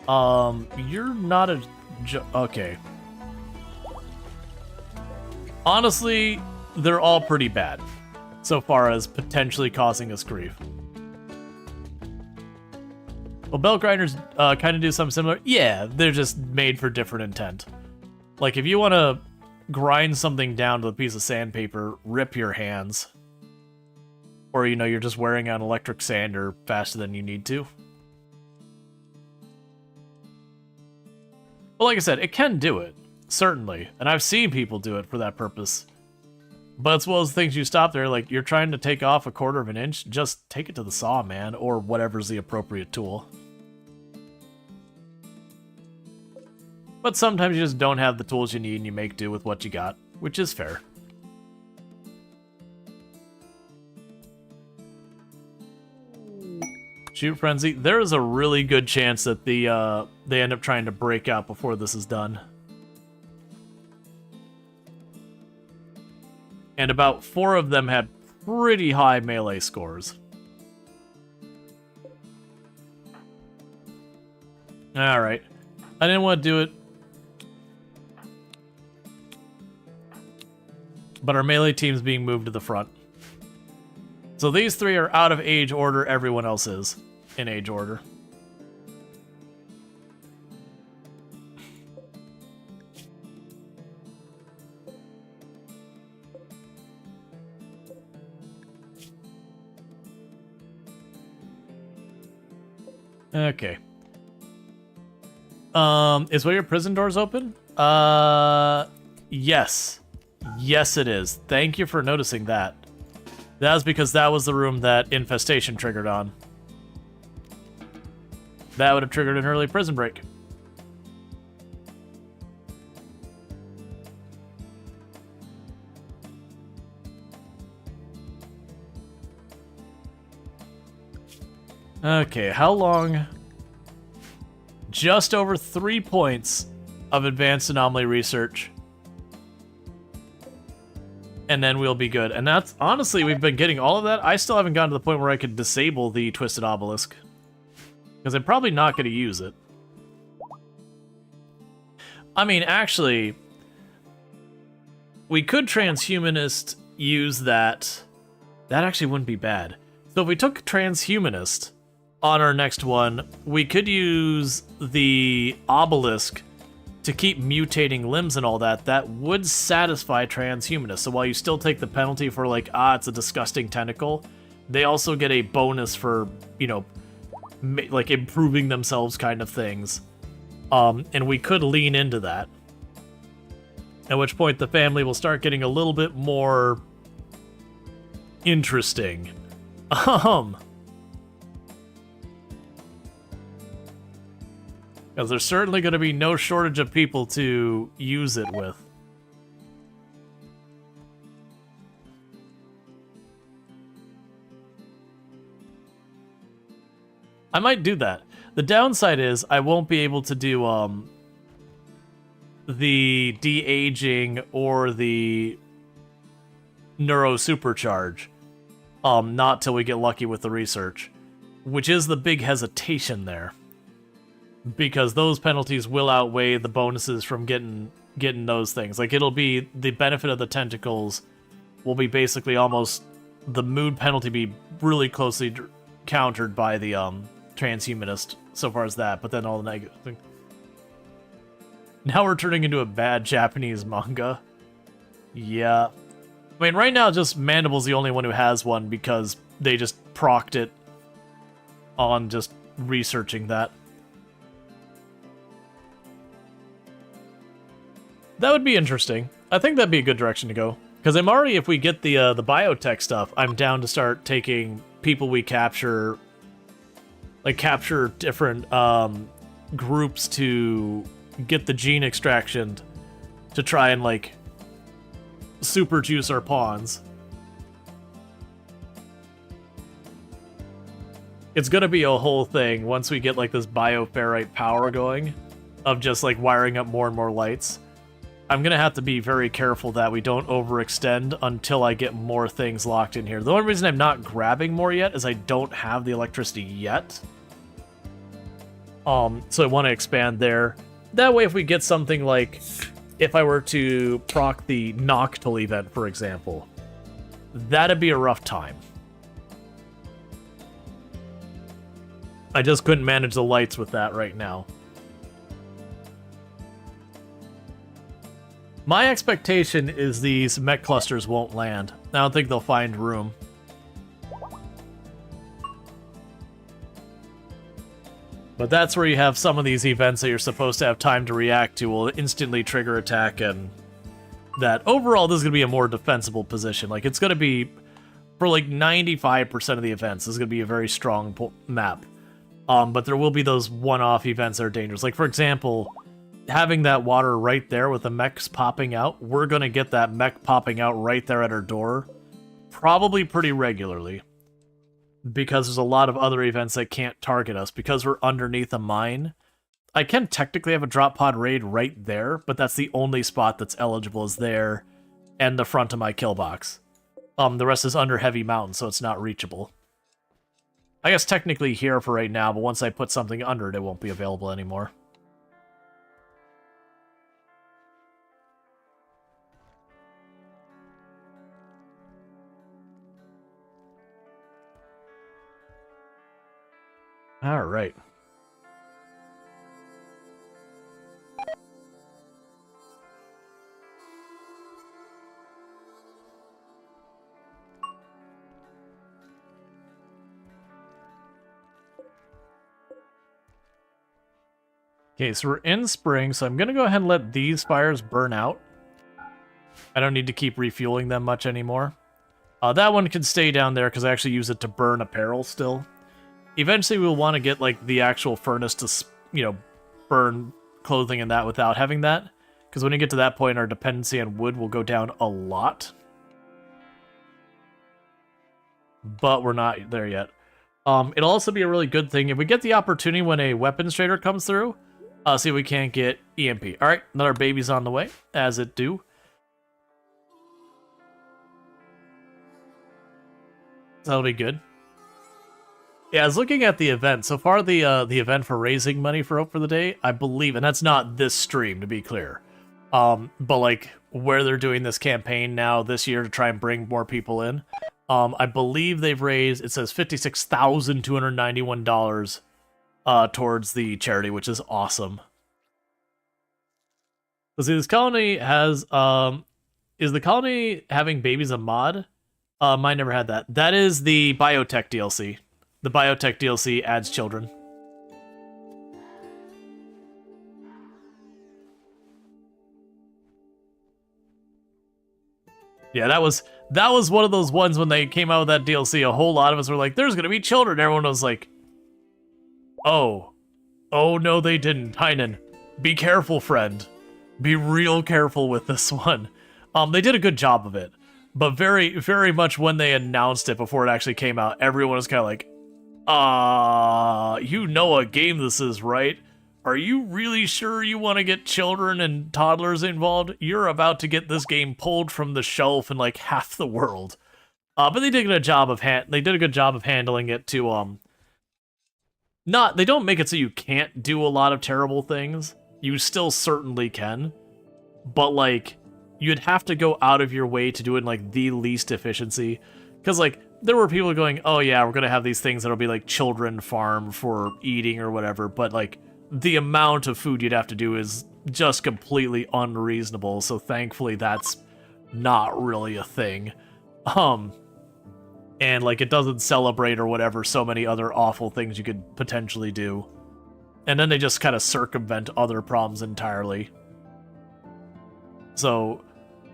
Speaker 1: You're not a... Okay. Honestly, they're all pretty bad, so far as potentially causing us grief. Well, belt grinders kind of do something similar. Yeah, they're just made for different intent. Like, if you want to grind something down to a piece of sandpaper, rip your hands. Or, you know, you're just wearing an electric sander faster than you need to. Well, like I said, it can do it, certainly. And I've seen people do it for that purpose. But it's one of those things you stop there, like, you're trying to take off 1/4 of an inch, just take it to the saw, man, or whatever's the appropriate tool. But sometimes you just don't have the tools you need and you make do with what you got, which is fair. Shoot frenzy. There is a really good chance that they end up trying to break out before this is done. And about 4 of them had pretty high melee scores. Alright. I didn't want to do it. But our melee team's being moved to the front. So these 3 are out of age order, everyone else is in age order. Okay. Is one of your prison doors open? Yes. Yes, it is. Thank you for noticing that. That was because that was the room that infestation triggered on. That would have triggered an early prison break. Okay, how long? Just over 3 points of advanced anomaly research. And then we'll be good. And that's, honestly, we've been getting all of that. I still haven't gotten to the point where I could disable the Twisted Obelisk. Because I'm probably not going to use it. I mean, actually, we could Transhumanist use that. That actually wouldn't be bad. So if we took Transhumanist on our next one, we could use the Obelisk to keep mutating limbs and all that. That would satisfy Transhumanists. So while you still take the penalty for, like, it's a disgusting tentacle, they also get a bonus for, you know, like, improving themselves kind of things. And we could lean into that. At which point the family will start getting a little bit more interesting. Because there's certainly going to be no shortage of people to use it with. I might do that. The downside is I won't be able to do the de-aging or the neuro supercharge. Not till we get lucky with the research, which is the big hesitation there, because those penalties will outweigh the bonuses from getting those things. Like, it'll be the benefit of the tentacles will be basically almost the mood penalty be really closely countered by the transhumanist so far as that, but then all the negative thing. Now we're turning into a bad Japanese manga. Yeah. I mean, right now, just Mandible's the only one who has one because they just procced it on just researching that. That would be interesting. I think that'd be a good direction to go. Because I'm already, if we get the biotech stuff, I'm down to start taking people we capture, like capture different groups to get the gene extraction to try and like super juice our pawns. It's gonna be a whole thing once we get like this bioferrite power going of just like wiring up more and more lights. I'm gonna have to be very careful that we don't overextend until I get more things locked in here. The only reason I'm not grabbing more yet is I don't have the electricity yet. So I want to expand there. That way, if we get something like, if I were to proc the Noctil event, for example, that'd be a rough time. I just couldn't manage the lights with that right now. My expectation is these mech clusters won't land. I don't think they'll find room. But that's where you have some of these events that you're supposed to have time to react to will instantly trigger attack, and that overall this is going to be a more defensible position. Like, it's going to be, for like 95% of the events, this is going to be a very strong map. But there will be those one-off events that are dangerous. Like, for example, having that water right there with the mechs popping out, we're going to get that mech popping out right there at our door, probably pretty regularly. Because there's a lot of other events that can't target us. Because we're underneath a mine, I can technically have a drop pod raid right there, but that's the only spot that's eligible is there and the front of my kill box. The rest is under heavy mountain, so it's not reachable. I guess technically here for right now, but once I put something under it, it won't be available anymore. All right. Okay, so we're in spring, so I'm going to go ahead and let these fires burn out. I don't need to keep refueling them much anymore. That one can stay down there because I actually use it to burn apparel still. Eventually, we'll want to get like the actual furnace to, you know, burn clothing and that without having that. Because when you get to that point, our dependency on wood will go down a lot. But we're not there yet. It'll also be a really good thing if we get the opportunity when a weapons trader comes through. See if we can't get EMP. All right, another baby's on the way, as it do. That'll be good. Yeah, I was looking at the event. So far, the event for raising money for Hope for the Day, I believe, and that's not this stream, to be clear. But like where they're doing this campaign now this year to try and bring more people in, I believe they've raised, it says $56,291 towards the charity, which is awesome. Let's see, this colony has, is the colony having babies a mod? Mine never had that. That is the biotech DLC. The biotech DLC adds children. Yeah, that was one of those ones when they came out with that DLC. A whole lot of us were like, "There's gonna be children." Everyone was like, "Oh, oh no, they didn't." Heinen, be careful, friend. Be real careful with this one. They did a good job of it, but very, very much when they announced it before it actually came out, everyone was kind of like, you know what game this is, right? are you really sure you want to get children and toddlers involved? You're about to get this game pulled from the shelf in like half the world. But they did a good job of handling it to they don't make it so you can't do a lot of terrible things. You still certainly can, but like you'd have to go out of your way to do it in like the least efficiency, because like there were people going, oh yeah, we're gonna have these things that'll be like children farm for eating or whatever, but like the amount of food you'd have to do is just completely unreasonable. So thankfully that's not really a thing. And like it doesn't celebrate or whatever so many other awful things you could potentially do. And then they just kind of circumvent other problems entirely. So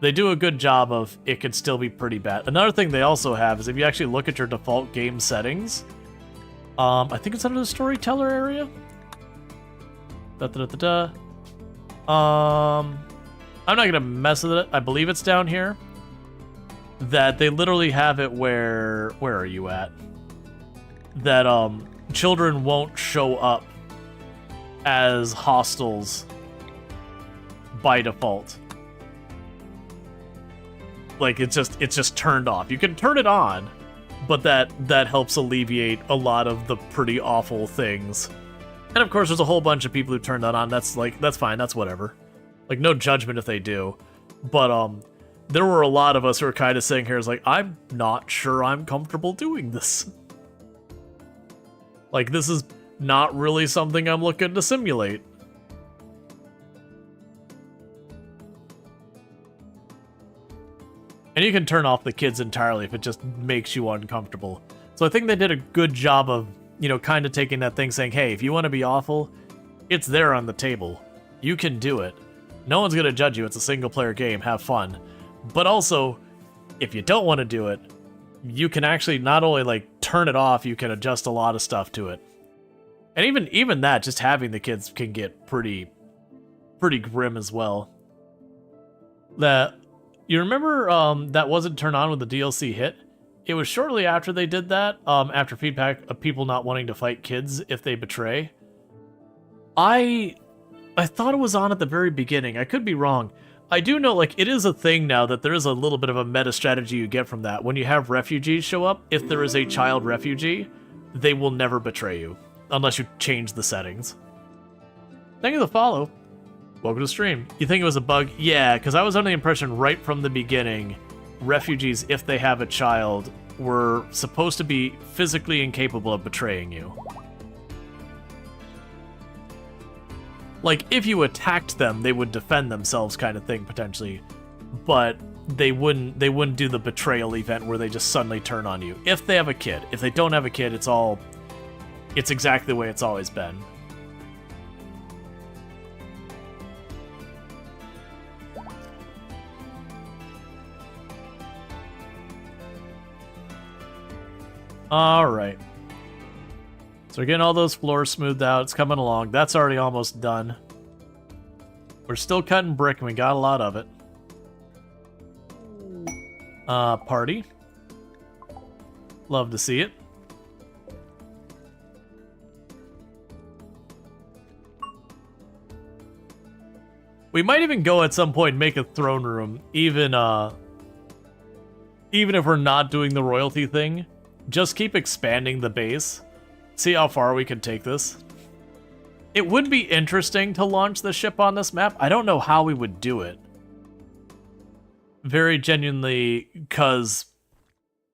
Speaker 1: they do a good job of it could still be pretty bad. Another thing they also have is if you actually look at your default game settings, I think it's under the storyteller area. I'm not gonna mess with it. I believe it's down here. That they literally have it where are you at? That children won't show up as hostiles by default. Like it's just turned off. You can turn it on, but that helps alleviate a lot of the pretty awful things. And of course there's a whole bunch of people who turn that on. That's fine, that's whatever. Like no judgment if they do. But there were a lot of us who were kind of sitting here as like, I'm not sure I'm comfortable doing this. Like, this is not really something I'm looking to simulate. And you can turn off the kids entirely if it just makes you uncomfortable. So I think they did a good job of, you know, kind of taking that thing saying, hey, if you want to be awful, it's there on the table. You can do it. No one's going to judge you. It's a single-player game. Have fun. But also, if you don't want to do it, you can actually not only like turn it off, you can adjust a lot of stuff to it. And even that, just having the kids can get pretty grim as well. You remember that wasn't turned on when the DLC hit? It was shortly after they did that, after feedback of people not wanting to fight kids if they betray. I thought it was on at the very beginning. I could be wrong. I do know, like, it is a thing now that there is a little bit of a meta strategy you get from that. When you have refugees show up, if there is a child refugee, they will never betray you, unless you change the settings. Thank you for the follow. Welcome to the stream. You think it was a bug? Yeah, because I was under the impression right from the beginning, refugees, if they have a child, were supposed to be physically incapable of betraying you. Like, if you attacked them, they would defend themselves kind of thing, potentially. But they wouldn't do the betrayal event where they just suddenly turn on you. If they have a kid. If they don't have a kid, it's exactly the way it's always been. Alright. So we're getting all those floors smoothed out. It's coming along. That's already almost done. We're still cutting brick, and we got a lot of it. Party. Love to see it. We might even go at some point and make a throne room, even if we're not doing the royalty thing. Just keep expanding the base. See how far we can take this. It would be interesting to launch the ship on this map. I don't know how we would do it. Very genuinely, because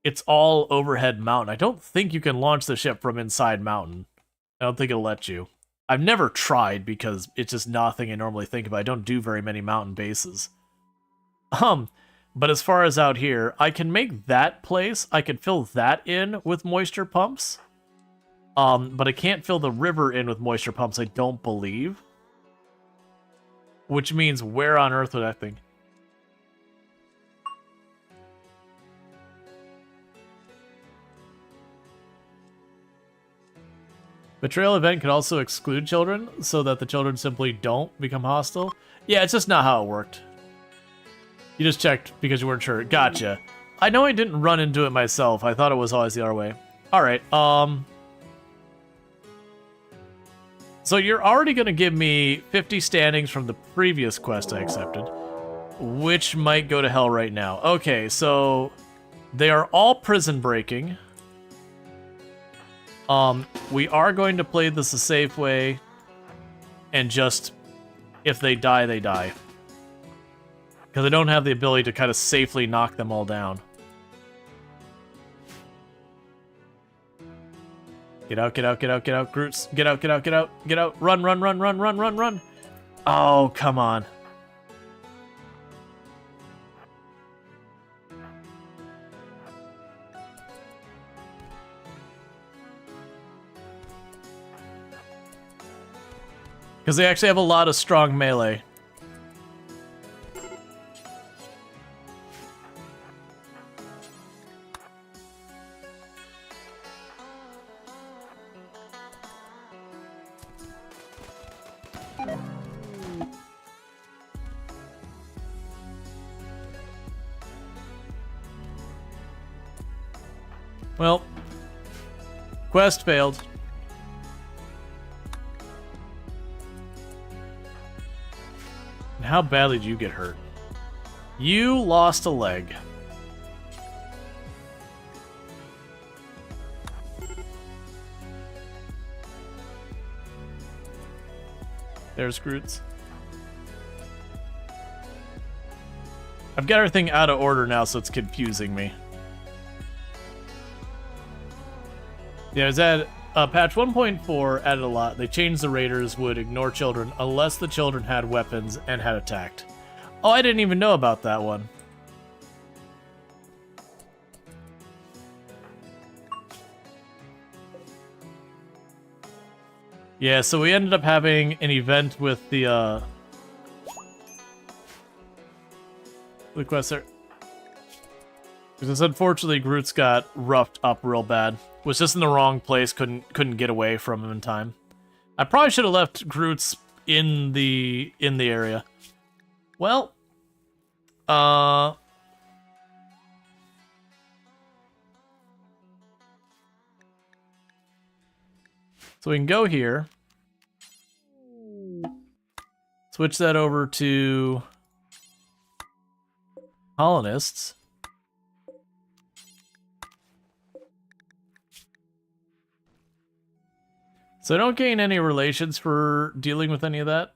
Speaker 1: it's all overhead mountain. I don't think you can launch the ship from inside mountain. I don't think it'll let you. I've never tried because it's just nothing I normally think about. I don't do very many mountain bases. But as far as out here, I can make that place, I could fill that in with moisture pumps. But I can't fill the river in with moisture pumps, I don't believe. Which means where on earth would that thing? Betrayal event could also exclude children, so that the children simply don't become hostile. Yeah, it's just not how it worked. You just checked because you weren't sure. Gotcha. I know I didn't run into it myself. I thought it was always the other way. Alright, So you're already going to give me 50 standings from the previous quest I accepted, which might go to hell right now. Okay, so they are all prison breaking. We are going to play this a safe way, and just, if they die, they die. Because I don't have the ability to kind of safely knock them all down. Get out, get out, get out, get out, Groots. Get out, get out, get out, get out. Run, run, run, run, run, run, run. Oh, come on. Because they actually have a lot of strong melee. Well, quest failed. And how badly did you get hurt? You lost a leg. There's Groots. I've got everything out of order now, so it's confusing me. Yeah, is that patch 1.4 added a lot. They changed the raiders would ignore children unless the children had weapons and had attacked. Oh, I didn't even know about that one. Yeah, so we ended up having an event with the quest there. Because unfortunately, Groots got roughed up real bad. Was just in the wrong place, couldn't get away from him in time. I probably should have left Groots in the area. Well, so we can go here. Switch that over to colonists. So I don't gain any relations for dealing with any of that.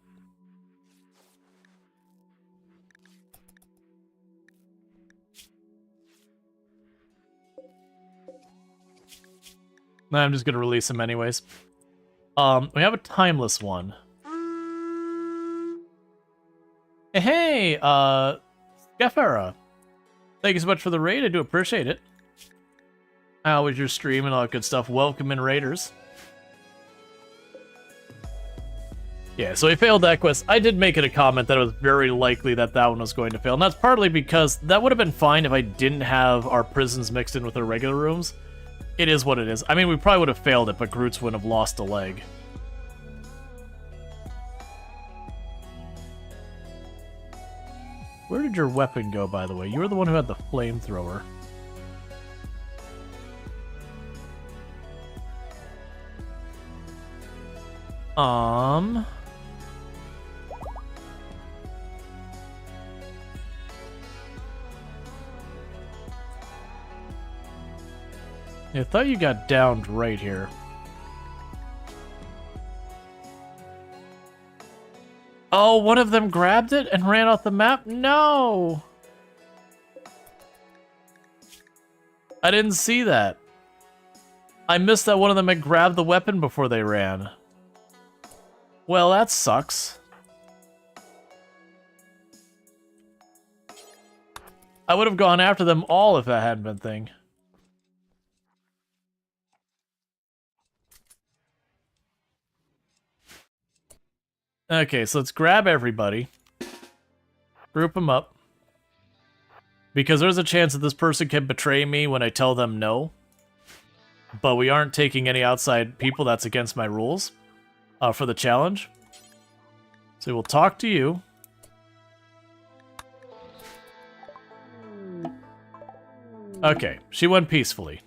Speaker 1: No, I'm just gonna release him anyways. We have a timeless one. Hey, Scaffera. Thank you so much for the raid. I do appreciate it. How was your stream and all that good stuff? Welcome in, raiders. Yeah, so he failed that quest. I did make it a comment that it was very likely that that one was going to fail. And that's partly because that would have been fine if I didn't have our prisons mixed in with our regular rooms. It is what it is. I mean, we probably would have failed it, but Groots wouldn't have lost a leg. Where did your weapon go, by the way? You were the one who had the flamethrower. Yeah, I thought you got downed right here. Oh, one of them grabbed it and ran off the map? No! I didn't see that. I missed that one of them had grabbed the weapon before they ran. Well, that sucks. I would have gone after them all if that hadn't been a thing. Okay, so let's grab everybody. Group them up. Because there's a chance that this person can betray me when I tell them no. But we aren't taking any outside people. That's against my rules for the challenge. So we'll talk to you. Okay, she went peacefully.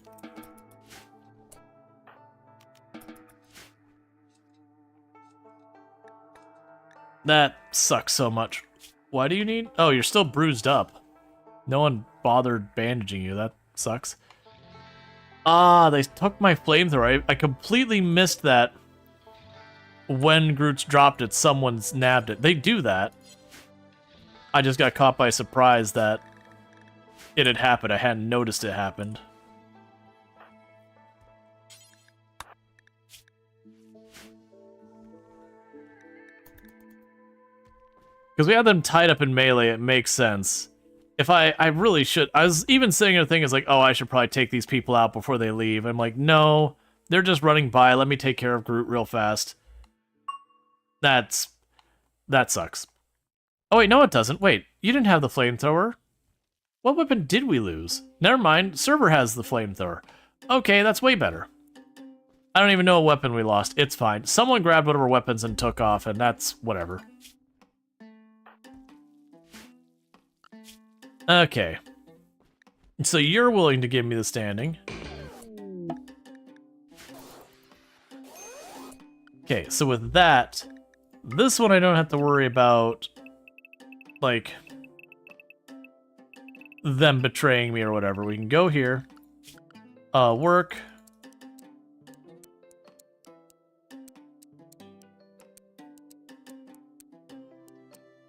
Speaker 1: That sucks so much. Why do you need... Oh, you're still bruised up. No one bothered bandaging you. That sucks. Ah, they took my flamethrower. I completely missed that. When Groot's dropped it, someone's nabbed it. They do that. I just got caught by surprise that it had happened. I hadn't noticed it happened. Because we had them tied up in melee, it makes sense. If I really should... I was even saying a thing is like, oh, I should probably take these people out before they leave. I'm like, no, they're just running by. Let me take care of Groot real fast. That sucks. Oh, wait, no, it doesn't. Wait, you didn't have the flamethrower. What weapon did we lose? Never mind, Server has the flamethrower. Okay, that's way better. I don't even know what weapon we lost. It's fine. Someone grabbed whatever weapons and took off, and that's whatever. Okay. So you're willing to give me the standing. Okay, so with that, this one I don't have to worry about, like, them betraying me or whatever. We can go here. Work.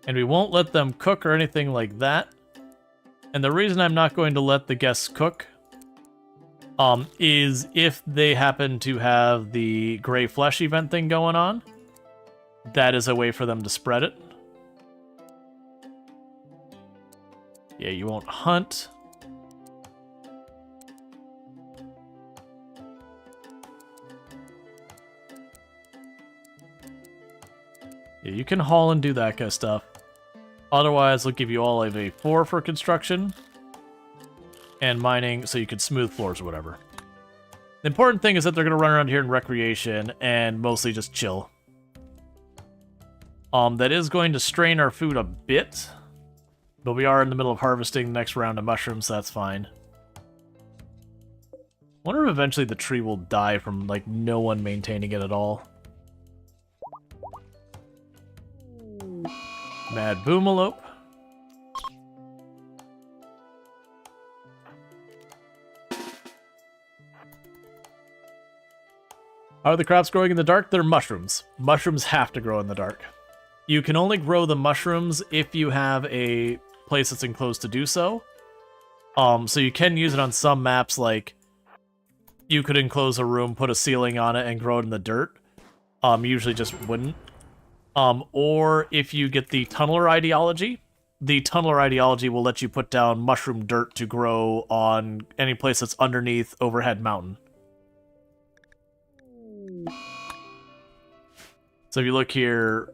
Speaker 1: And we won't let them cook or anything like that. And the reason I'm not going to let the guests cook is if they happen to have the gray flesh event thing going on, that is a way for them to spread it. Yeah, you won't hunt. Yeah, you can haul and do that kind of stuff. Otherwise, they'll give you all of a 4 for construction and mining, so you can smooth floors or whatever. The important thing is that they're going to run around here in recreation and mostly just chill. That is going to strain our food a bit, but we are in the middle of harvesting the next round of mushrooms, so that's fine. Wonder if eventually the tree will die from, like, no one maintaining it at all. Mad Boomalope. How are the crops growing in the dark? They're mushrooms. Mushrooms have to grow in the dark. You can only grow the mushrooms if you have a place that's enclosed to do so. So you can use it on some maps, like you could enclose a room, put a ceiling on it, and grow it in the dirt. Usually just wouldn't. Or if you get the tunneler ideology will let you put down mushroom dirt to grow on any place that's underneath overhead mountain. So if you look here,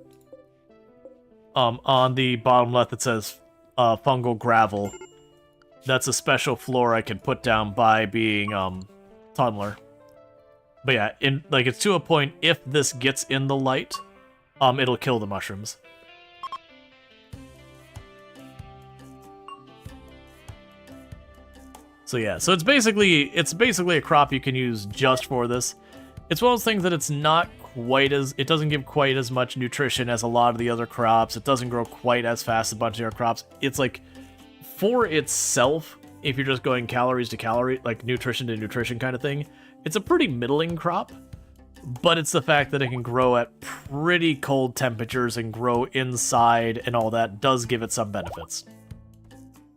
Speaker 1: on the bottom left it says fungal gravel. That's a special floor I can put down by being tunneler. But yeah, it's to a point, if this gets in the light, it'll kill the mushrooms. So yeah, so it's basically a crop you can use just for this. It's one of those things that it's not quite as, it doesn't give quite as much nutrition as a lot of the other crops. It doesn't grow quite as fast as a bunch of other crops. It's like, for itself, if you're just going calories to calorie, like nutrition to nutrition kind of thing, it's a pretty middling crop. But it's the fact that it can grow at pretty cold temperatures and grow inside and all that does give it some benefits.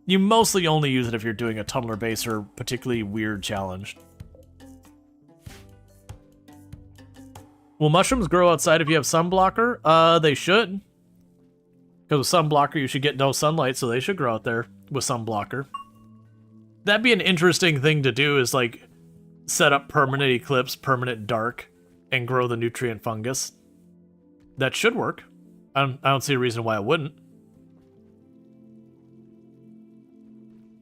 Speaker 1: You mostly only use it if you're doing a tunneler base or particularly weird challenge. Will mushrooms grow outside if you have sunblocker? They should. Because with sunblocker you should get no sunlight, so they should grow out there with sunblocker. That'd be an interesting thing to do, is like set up permanent eclipse, permanent dark, and grow the nutrient fungus. That should work. I don't see a reason why it wouldn't.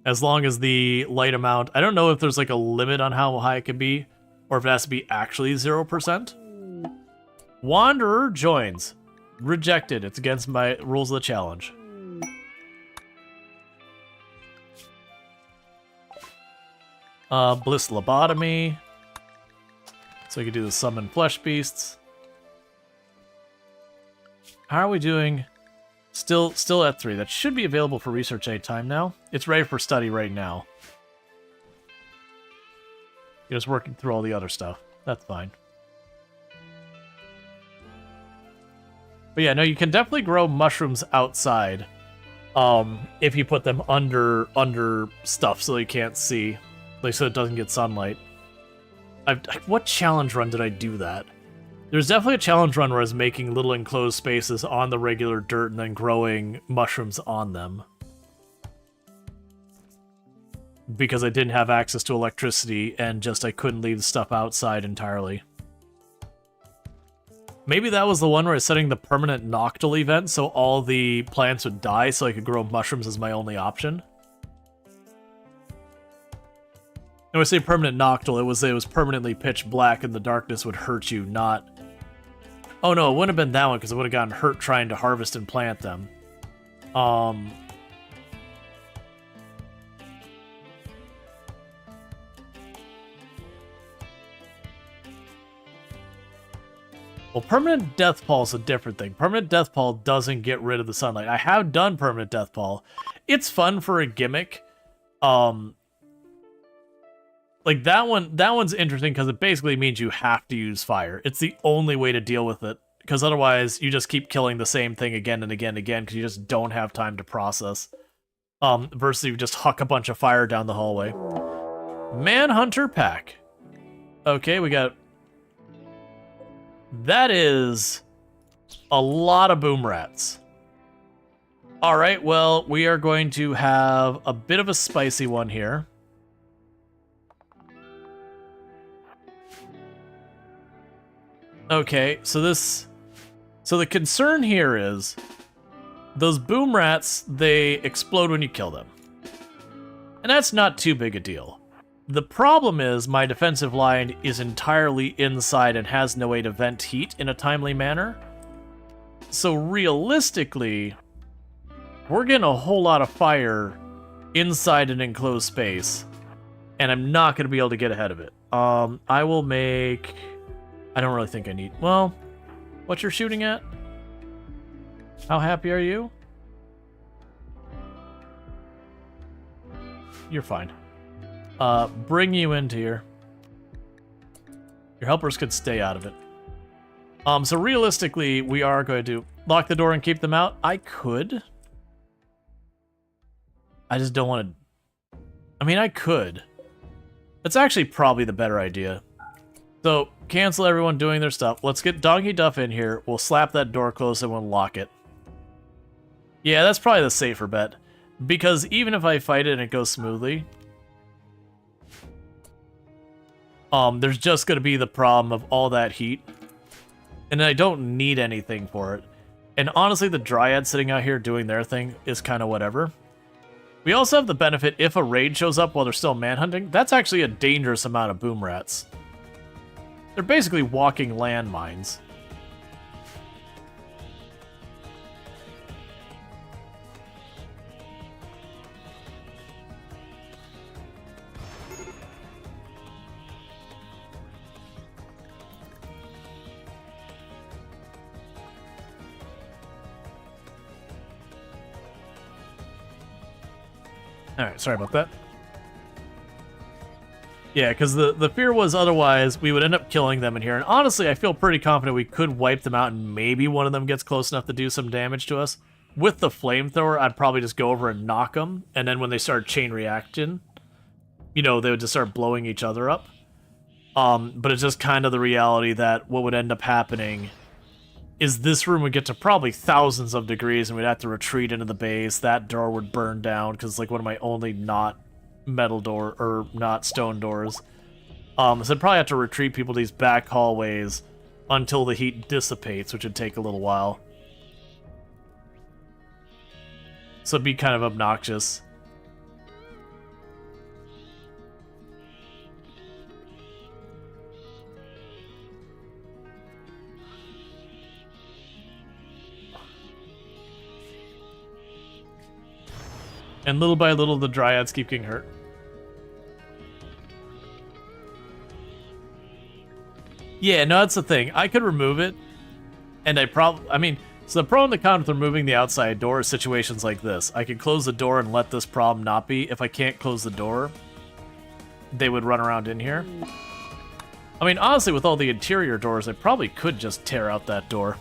Speaker 1: As long as the light amount... I don't know if there's like a limit on how high it can be, or if it has to be actually 0%. Wanderer joins. Rejected. It's against my rules of the challenge. Bliss lobotomy. So you can do the summon flesh beasts. How are we doing? Still at 3. That should be available for research anytime now. It's ready for study right now. You're just working through all the other stuff. That's fine. But yeah, no, you can definitely grow mushrooms outside. If you put them under stuff so you can't see. Like, so it doesn't get sunlight. What challenge run did I do that? There's definitely a challenge run where I was making little enclosed spaces on the regular dirt and then growing mushrooms on them. Because I didn't have access to electricity and just I couldn't leave the stuff outside entirely. Maybe that was the one where I was setting the permanent noctile event so all the plants would die so I could grow mushrooms as my only option. When I say permanent noctile, it was permanently pitch black and the darkness would hurt you, not... Oh no, it wouldn't have been that one because I would have gotten hurt trying to harvest and plant them. Well, permanent deathfall is a different thing. Permanent deathfall doesn't get rid of the sunlight. I have done permanent deathfall. It's fun for a gimmick. Like that one's interesting because it basically means you have to use fire. It's the only way to deal with it, because otherwise you just keep killing the same thing again and again and again because you just don't have time to process. Versus you just huck a bunch of fire down the hallway. Manhunter pack. Okay, we got... That is a lot of boom rats. Alright, well, we are going to have a bit of a spicy one here. Okay, so the concern here is those boom rats, they explode when you kill them. And that's not too big a deal. The problem is my defensive line is entirely inside and has no way to vent heat in a timely manner. So realistically, we're getting a whole lot of fire inside an enclosed space, and I'm not going to be able to get ahead of it. I will make... I don't really think I need... Well, what you're shooting at? How happy are you? You're fine. Bring you into here. Your helpers could stay out of it. So realistically, we are going to lock the door and keep them out. I could. I just don't want to... I mean, I could. That's actually probably the better idea. So, cancel everyone doing their stuff. Let's get Donkey Duff in here. We'll slap that door closed and we'll lock it. Yeah, that's probably the safer bet. Because even if I fight it and it goes smoothly... there's just going to be the problem of all that heat. And I don't need anything for it. And honestly, the Dryad sitting out here doing their thing is kind of whatever. We also have the benefit, if a raid shows up while they're still manhunting, that's actually a dangerous amount of boom rats. They're basically walking landmines. Alright, sorry about that. Yeah, because the fear was otherwise we would end up killing them in here. And honestly, I feel pretty confident we could wipe them out and maybe one of them gets close enough to do some damage to us. With the flamethrower, I'd probably just go over and knock them. And then when they start chain reaction, you know, they would just start blowing each other up. But it's just kind of the reality that what would end up happening is this room would get to probably thousands of degrees and we'd have to retreat into the base. That door would burn down because it's like one of my only not metal door or not stone doors. So I'd probably have to retreat people to these back hallways until the heat dissipates, which would take a little while. So it'd be kind of obnoxious. And little by little, the Dryads keep getting hurt. Yeah, no, that's the thing. I could remove it, and I mean, So the pro and the con with removing the outside door is situations like this. I can close the door and let this problem not be. If I can't close the door, they would run around in here. I mean, honestly, with all the interior doors, I probably could just tear out that door.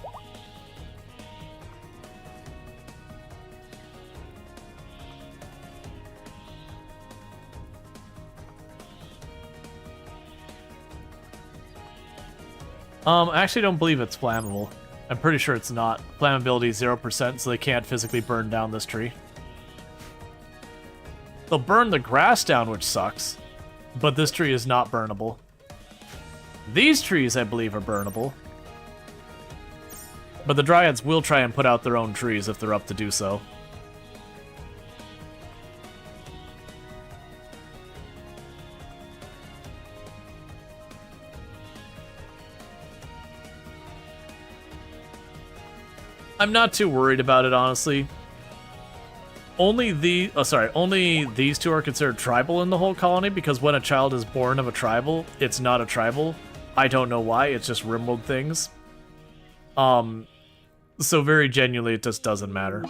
Speaker 1: I actually don't believe it's flammable. I'm pretty sure it's not. Flammability is 0%, so they can't physically burn down this tree. They'll burn the grass down, which sucks, but this tree is not burnable. These trees, I believe, are burnable. But the Dryads will try and put out their own trees if they're up to do so. I'm not too worried about it, honestly. Only these two are considered tribal in the whole colony, because when a child is born of a tribal, it's not a tribal. I don't know why, it's just RimWorld things. So very genuinely, it just doesn't matter.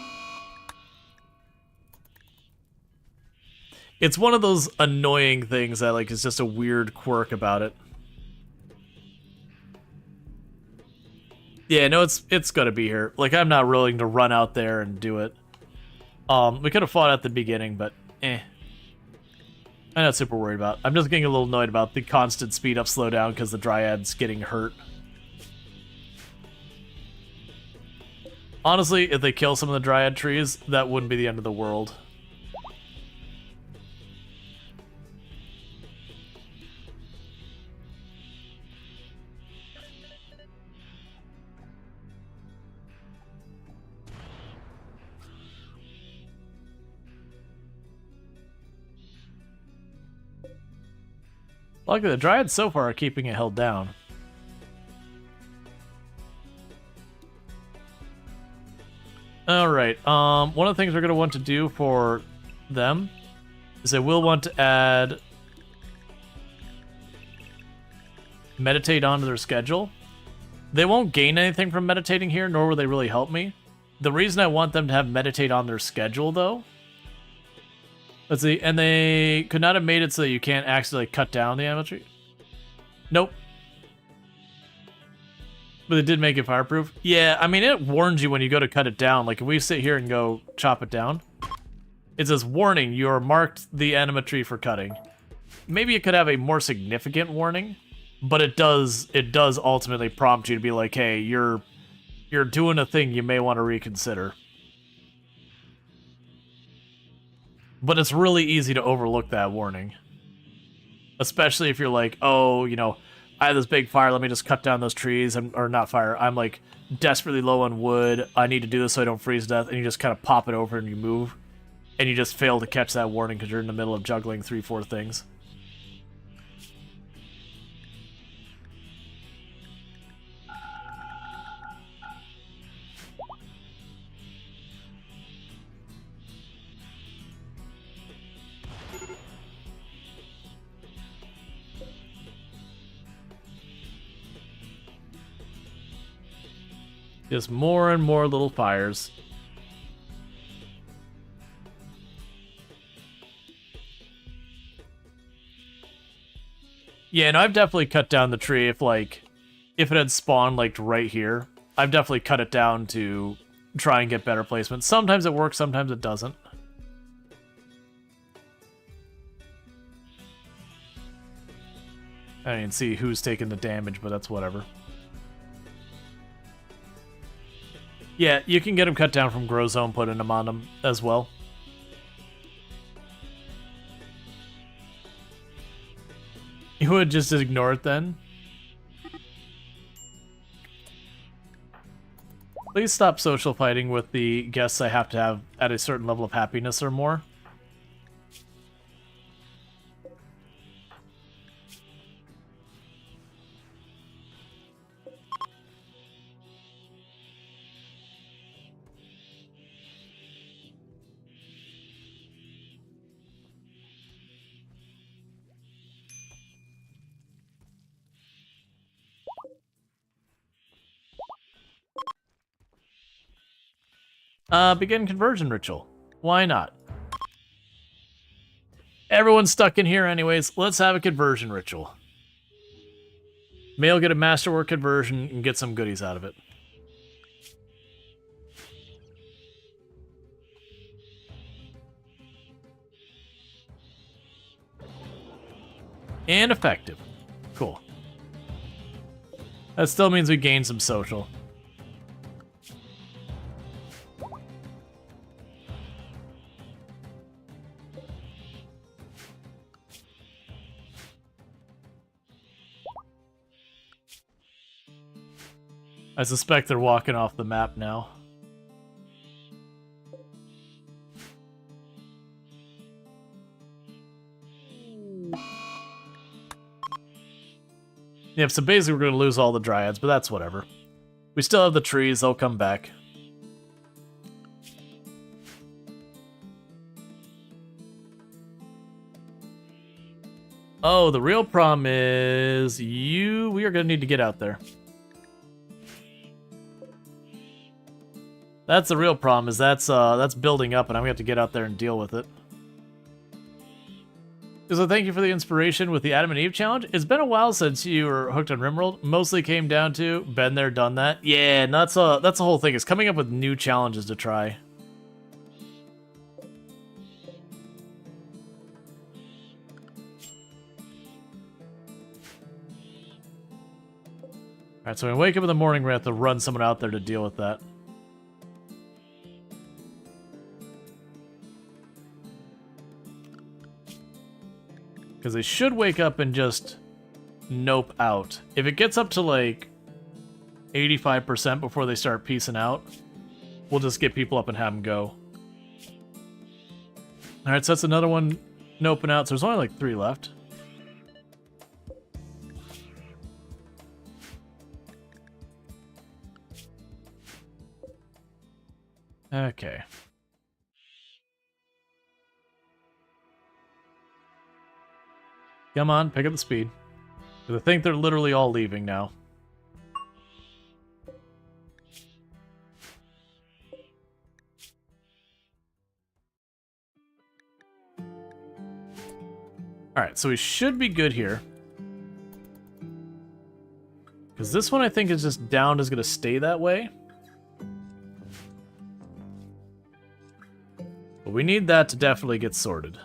Speaker 1: It's one of those annoying things that, like, is just a weird quirk about it. Yeah, no, it's gonna be here. Like, I'm not willing to run out there and do it. We could have fought at the beginning, but I'm not super worried about it. I'm just getting a little annoyed about the constant speed up, slow down, because the Dryad's getting hurt. Honestly, if they kill some of the Dryad trees, that wouldn't be the end of the world. Luckily, the Dryads so far are keeping it held down. Alright, one of the things we're going to want to do for them is they will want to add meditate onto their schedule. They won't gain anything from meditating here, nor will they really help me. The reason I want them to have meditate on their schedule, though... Let's see, and they could not have made it so that you can't actually cut down the animal tree. Nope. But it did make it fireproof. Yeah, I mean, it warns you when you go to cut it down. Like, if we sit here and go chop it down, it says, warning, you are marked the animatry for cutting. Maybe it could have a more significant warning, but it does ultimately prompt you to be like, hey, you're doing a thing you may want to reconsider. But it's really easy to overlook that warning. Especially if you're like, oh, you know, I have this big fire, let me just cut down those trees. Or not fire, I'm like desperately low on wood. I need to do this so I don't freeze to death. And you just kind of pop it over and you move. And you just fail to catch that warning because you're in the middle of juggling 3-4 things. Just more and more little fires. Yeah, no, I've definitely cut down the tree if it had spawned, like, right here. I've definitely cut it down to try and get better placement. Sometimes it works, sometimes it doesn't. I didn't see who's taking the damage, but that's whatever. Yeah, you can get them cut down from Grow Zone, putting them on them as well. You would just ignore it then? Please stop social fighting with the guests I have to have at a certain level of happiness or more. Begin conversion ritual. Why not? Everyone's stuck in here anyways. Let's have a conversion ritual. May get a masterwork conversion and get some goodies out of it. And effective. Cool. That still means we gain some social. I suspect they're walking off the map now. Yep, so basically we're going to lose all the dryads, but that's whatever. We still have the trees, they'll come back. Oh, the real problem is we are going to need to get out there. That's the real problem, is that's building up, and I'm going to have to get out there and deal with it. So thank you for the inspiration with the Adam and Eve challenge. It's been a while since you were hooked on RimWorld. Mostly came down to been there, done that. Yeah, and that's the whole thing, is coming up with new challenges to try. Alright, so when we wake up in the morning, we're going to have to run someone out there to deal with that. Because they should wake up and just nope out. If it gets up to like 85% before they start peacing out, we'll just get people up and have them go. Alright, so that's another one noping out. So there's only like 3 left. Okay. Come on, pick up the speed. Because I think they're literally all leaving now. Alright, so we should be good here. Because this one I think is just down, is going to stay that way. But we need that to definitely get sorted.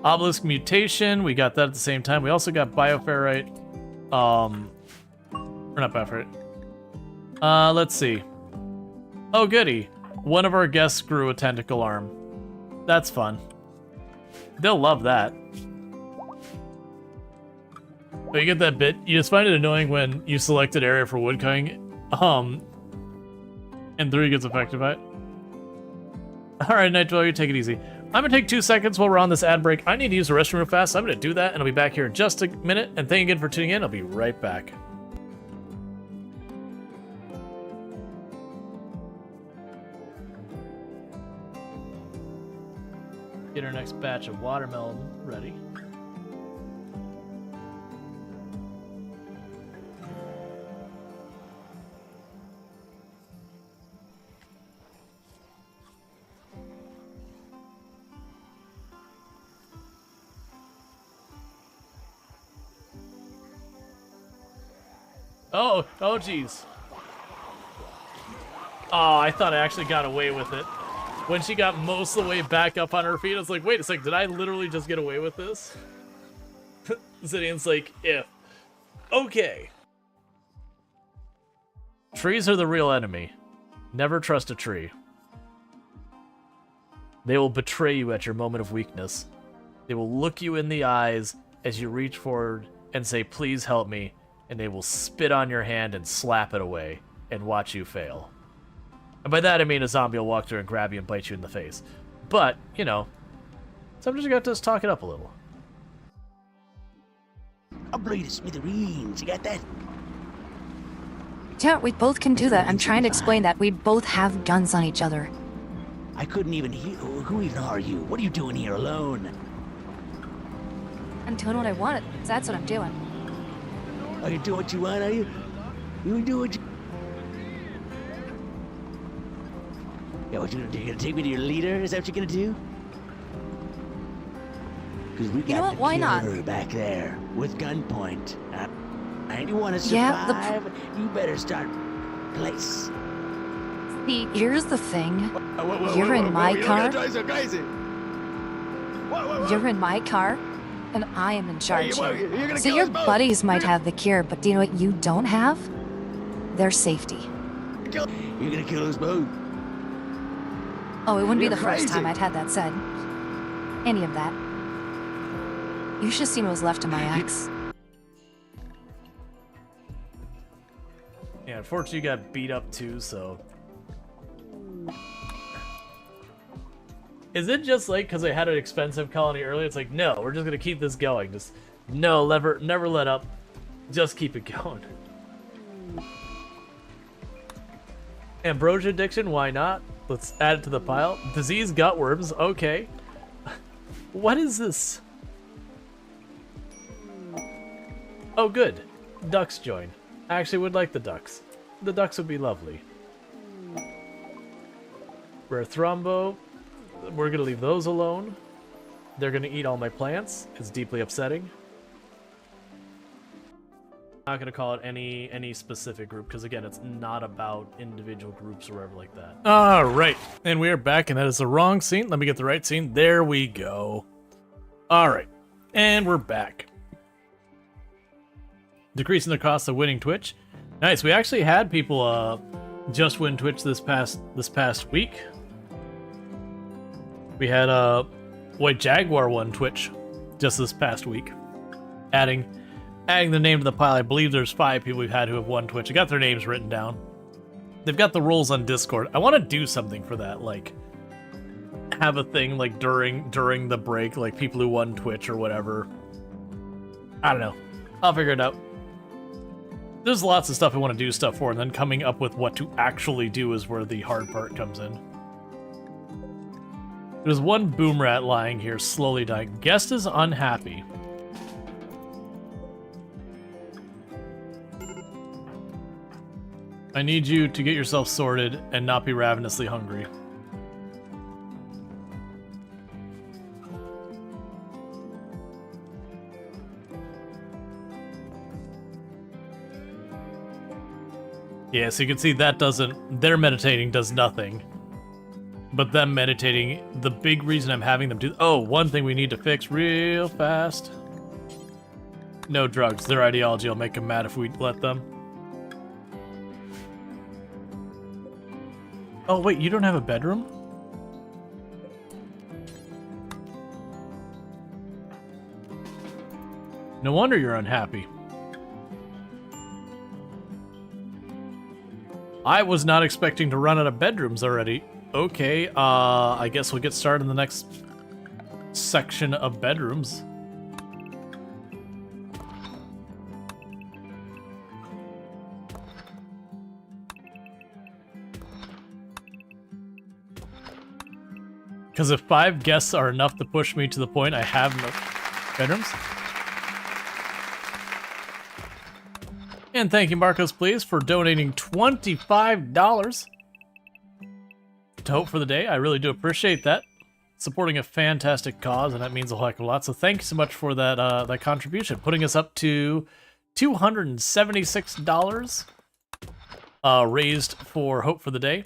Speaker 1: Obelisk mutation, we got that at the same time. We also got bioferrite. Or not bioferrite. Let's see. Oh, goody. One of our guests grew a tentacle arm. That's fun. They'll love that. But you get that bit. You just find it annoying when you selected area for woodcutting, and 3 gets affected by it. Alright, Night Dweller, you take it easy. I'm going to take 2 seconds while we're on this ad break. I need to use the restroom real fast, so I'm going to do that, and I'll be back here in just a minute. And thank you again for tuning in. I'll be right back. Get our next batch of watermelon ready. Oh, geez. Oh, I thought I actually got away with it. When she got most of the way back up on her feet, I was like, wait a sec, did I literally just get away with this? Zidian's like, if. Okay. Trees are the real enemy. Never trust a tree. They will betray you at your moment of weakness. They will look you in the eyes as you reach forward and say, please help me. And they will spit on your hand and slap it away and watch you fail. And by that I mean a zombie will walk through and grab you and bite you in the face. But, you know, sometimes you got to just talk it up a little.
Speaker 3: I'll blow you to smithereens, you got that?
Speaker 4: Yeah, we both can do that. I'm trying to explain that we both have guns on each other.
Speaker 3: I couldn't even hear. Who even are you? What are you doing here alone?
Speaker 4: I'm doing what I want. That's what I'm doing.
Speaker 3: Are you doing what you want, are you? You do what you... Yeah, what you gonna do? You gonna take me to your leader? Is that what you're gonna do? Because we got
Speaker 4: know what?
Speaker 3: the
Speaker 4: Why not?
Speaker 3: killer back there with gunpoint. And you want to
Speaker 4: Yeah,
Speaker 3: survive? You better start place.
Speaker 4: See, here's the thing. You're in my car. You're in my car, and I am in charge here. So your buddies might have the cure, but do you know what you don't have? Their safety.
Speaker 3: You're gonna kill us both.
Speaker 4: Oh, it wouldn't be
Speaker 3: You're
Speaker 4: the first time
Speaker 3: crazy.
Speaker 4: I'd had that said. Any of that. You should have seen what was left of my ex.
Speaker 1: Yeah, unfortunately, you got beat up too, so. Is it just like because I had an expensive colony earlier? It's like, no, we're just gonna keep this going. Just no, never let up. Just keep it going. Ambrosia addiction, why not? Let's add it to the pile. Disease gutworms, okay. What is this? Oh, good. Ducks join. I actually would like the ducks. The ducks would be lovely. Rare thrombo. We're gonna leave those alone. They're gonna eat all my plants. It's deeply upsetting. Not gonna call it any specific group because again, it's not about individual groups or whatever like that. All right, and we are back, and that is the wrong scene. Let me get the right scene. There we go. All right, and we're back. Decreasing the cost of winning Twitch. Nice. We actually had people just win Twitch this past week. We had White Jaguar won Twitch just this past week. Adding the name to the pile, I believe there's 5 people we've had who have won Twitch. I got their names written down. They've got the roles on Discord. I want to do something for that, like have a thing like during the break, like people who won Twitch or whatever. I don't know. I'll figure it out. There's lots of stuff I want to do stuff for, and then coming up with what to actually do is where the hard part comes in. There's one boom rat lying here, slowly dying. Guest is unhappy. I need you to get yourself sorted and not be ravenously hungry. Yeah, so you can see that doesn't... Their meditating does nothing. But them meditating, the big reason I'm having them do... Oh, one thing we need to fix real fast. No drugs. Their ideology will make them mad if we let them. Oh, wait, you don't have a bedroom? No wonder you're unhappy. I was not expecting to run out of bedrooms already. Okay, I guess we'll get started in the next section of bedrooms. Because if 5 guests are enough to push me to the point I have no bedrooms. And thank you, Marcos, please, for donating $25 to Hope for the Day. I really do appreciate that. Supporting a fantastic cause, and that means a heck of a lot. So thank you so much for that that contribution, putting us up to $276 raised for Hope for the Day.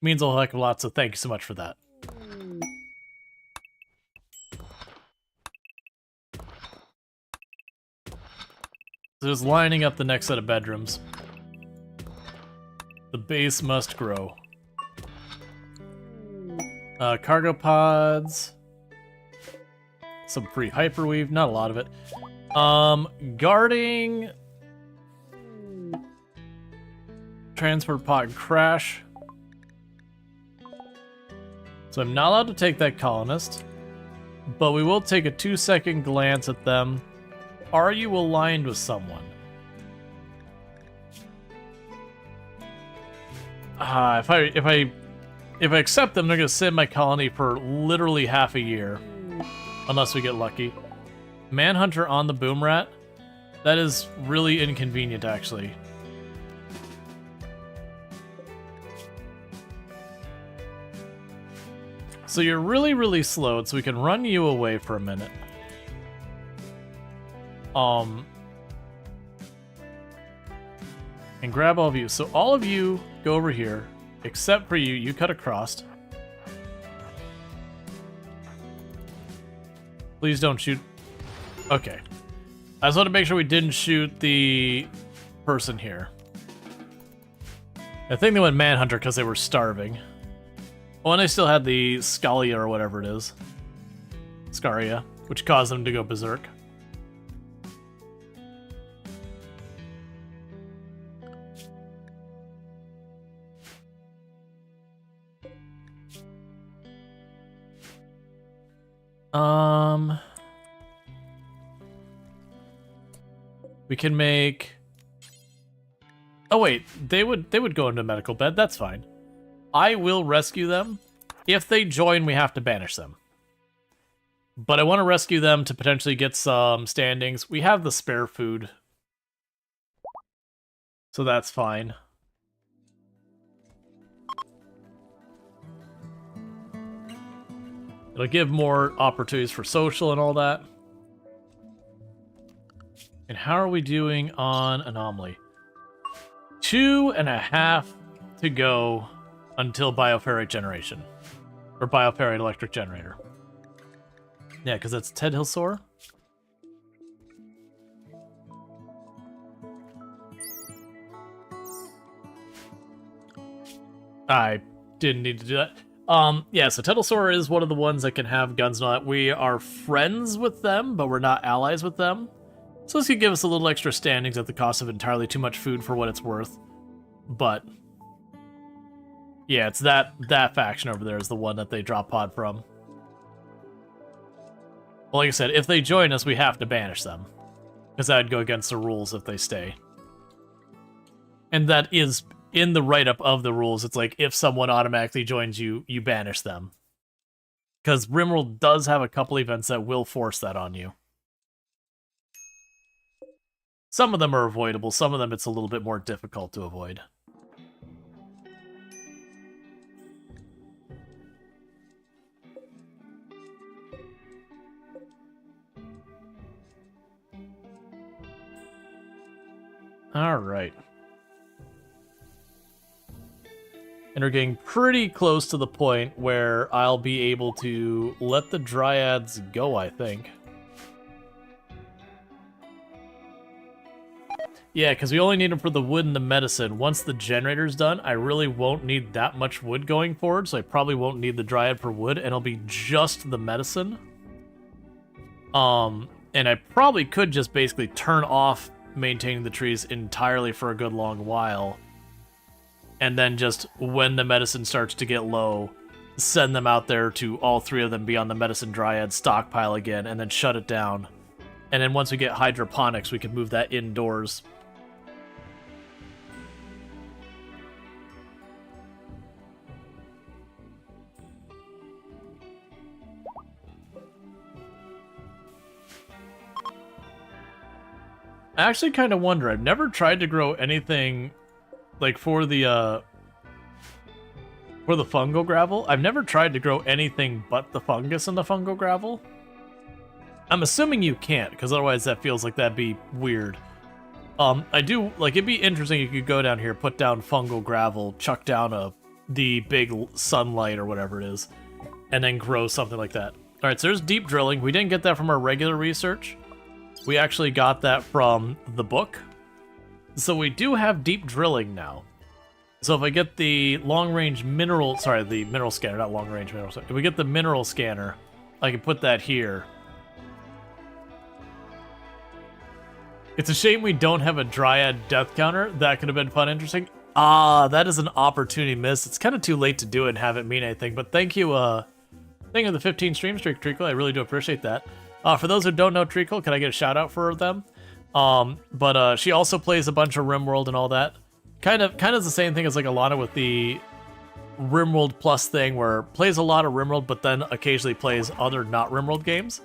Speaker 1: Means a heck of a lot. So thank you so much for that. So just lining up the next set of bedrooms. The base must grow. Cargo pods. Some free hyperweave, not a lot of it. Guarding. Transport pod crash. So I'm not allowed to take that colonist. But we will take a 2-second glance at them. Are you aligned with someone? If I accept them, they're gonna sit in my colony for literally half a year, unless we get lucky. Manhunter on the boom rat. That is really inconvenient, actually. So you're really, really slowed, so we can run you away for a minute. And grab all of you. So all of you go over here, except for you. You cut across. Please don't shoot. Okay. I just want to make sure we didn't shoot the person here. I think they went Manhunter because they were starving. Oh, and they still had the Scalia or whatever it is. Scaria, which caused them to go berserk. We can make... Oh wait, they would go into a medical bed. That's fine. I will rescue them. If they join, we have to banish them. But I want to rescue them to potentially get some standings. We have the spare food. So that's fine. It'll give more opportunities for social and all that. And how are we doing on Anomaly? 2.5 to go until Bioferrite generation. Or Bioferrite electric generator. Yeah, because that's Ted Hillsore. I didn't need to do that. Yeah, so Ted Hillsore is one of the ones that can have guns and all that. We are friends with them, but we're not allies with them. So this could give us a little extra standings at the cost of entirely too much food for what it's worth. But yeah, it's that faction over there is the one that they drop pod from. Well, like I said, if they join us, we have to banish them. Because that would go against the rules if they stay. And that is in the write-up of the rules. It's like, if someone automatically joins you, you banish them. Because RimWorld does have a couple events that will force that on you. Some of them are avoidable, some of them it's a little bit more difficult to avoid. Alright. And we're getting pretty close to the point where I'll be able to let the Dryads go, I think. Yeah, because we only need them for the wood and the medicine. Once the generator's done, I really won't need that much wood going forward, so I probably won't need the Dryad for wood, and it'll be just the medicine. And I probably could just basically turn off maintaining the trees entirely for a good long while. And then just, when the medicine starts to get low, send them out there to all three of them be on the medicine Dryad stockpile again, and then shut it down. And then once we get hydroponics, we can move that indoors. I actually kind of wonder, I've never tried to grow anything, like for the fungal gravel. I've never tried to grow anything but the fungus in the fungal gravel. I'm assuming you can't, because otherwise that feels like that'd be weird. I do, like, it'd be interesting if you could go down here, put down fungal gravel, chuck down the big sunlight or whatever it is, and then grow something like that. Alright, so there's deep drilling. We didn't get that from our regular research. We actually got that from the book. So we do have deep drilling now. So if I get the long-range mineral... Sorry, the mineral scanner, not long-range mineral scanner. If we get the mineral scanner, I can put that here. It's a shame we don't have a Dryad death counter. That could have been fun, interesting. Ah, that is an opportunity missed. It's kind of too late to do it and have it mean anything. But thank you, thank you for the 15 stream streak, Treacle. I really do appreciate that. For those who don't know Treacle, can I get a shout out for them? But she also plays a bunch of RimWorld and all that. Kind of the same thing as like Alana with the RimWorld Plus thing, where plays a lot of RimWorld, but then occasionally plays other not RimWorld games.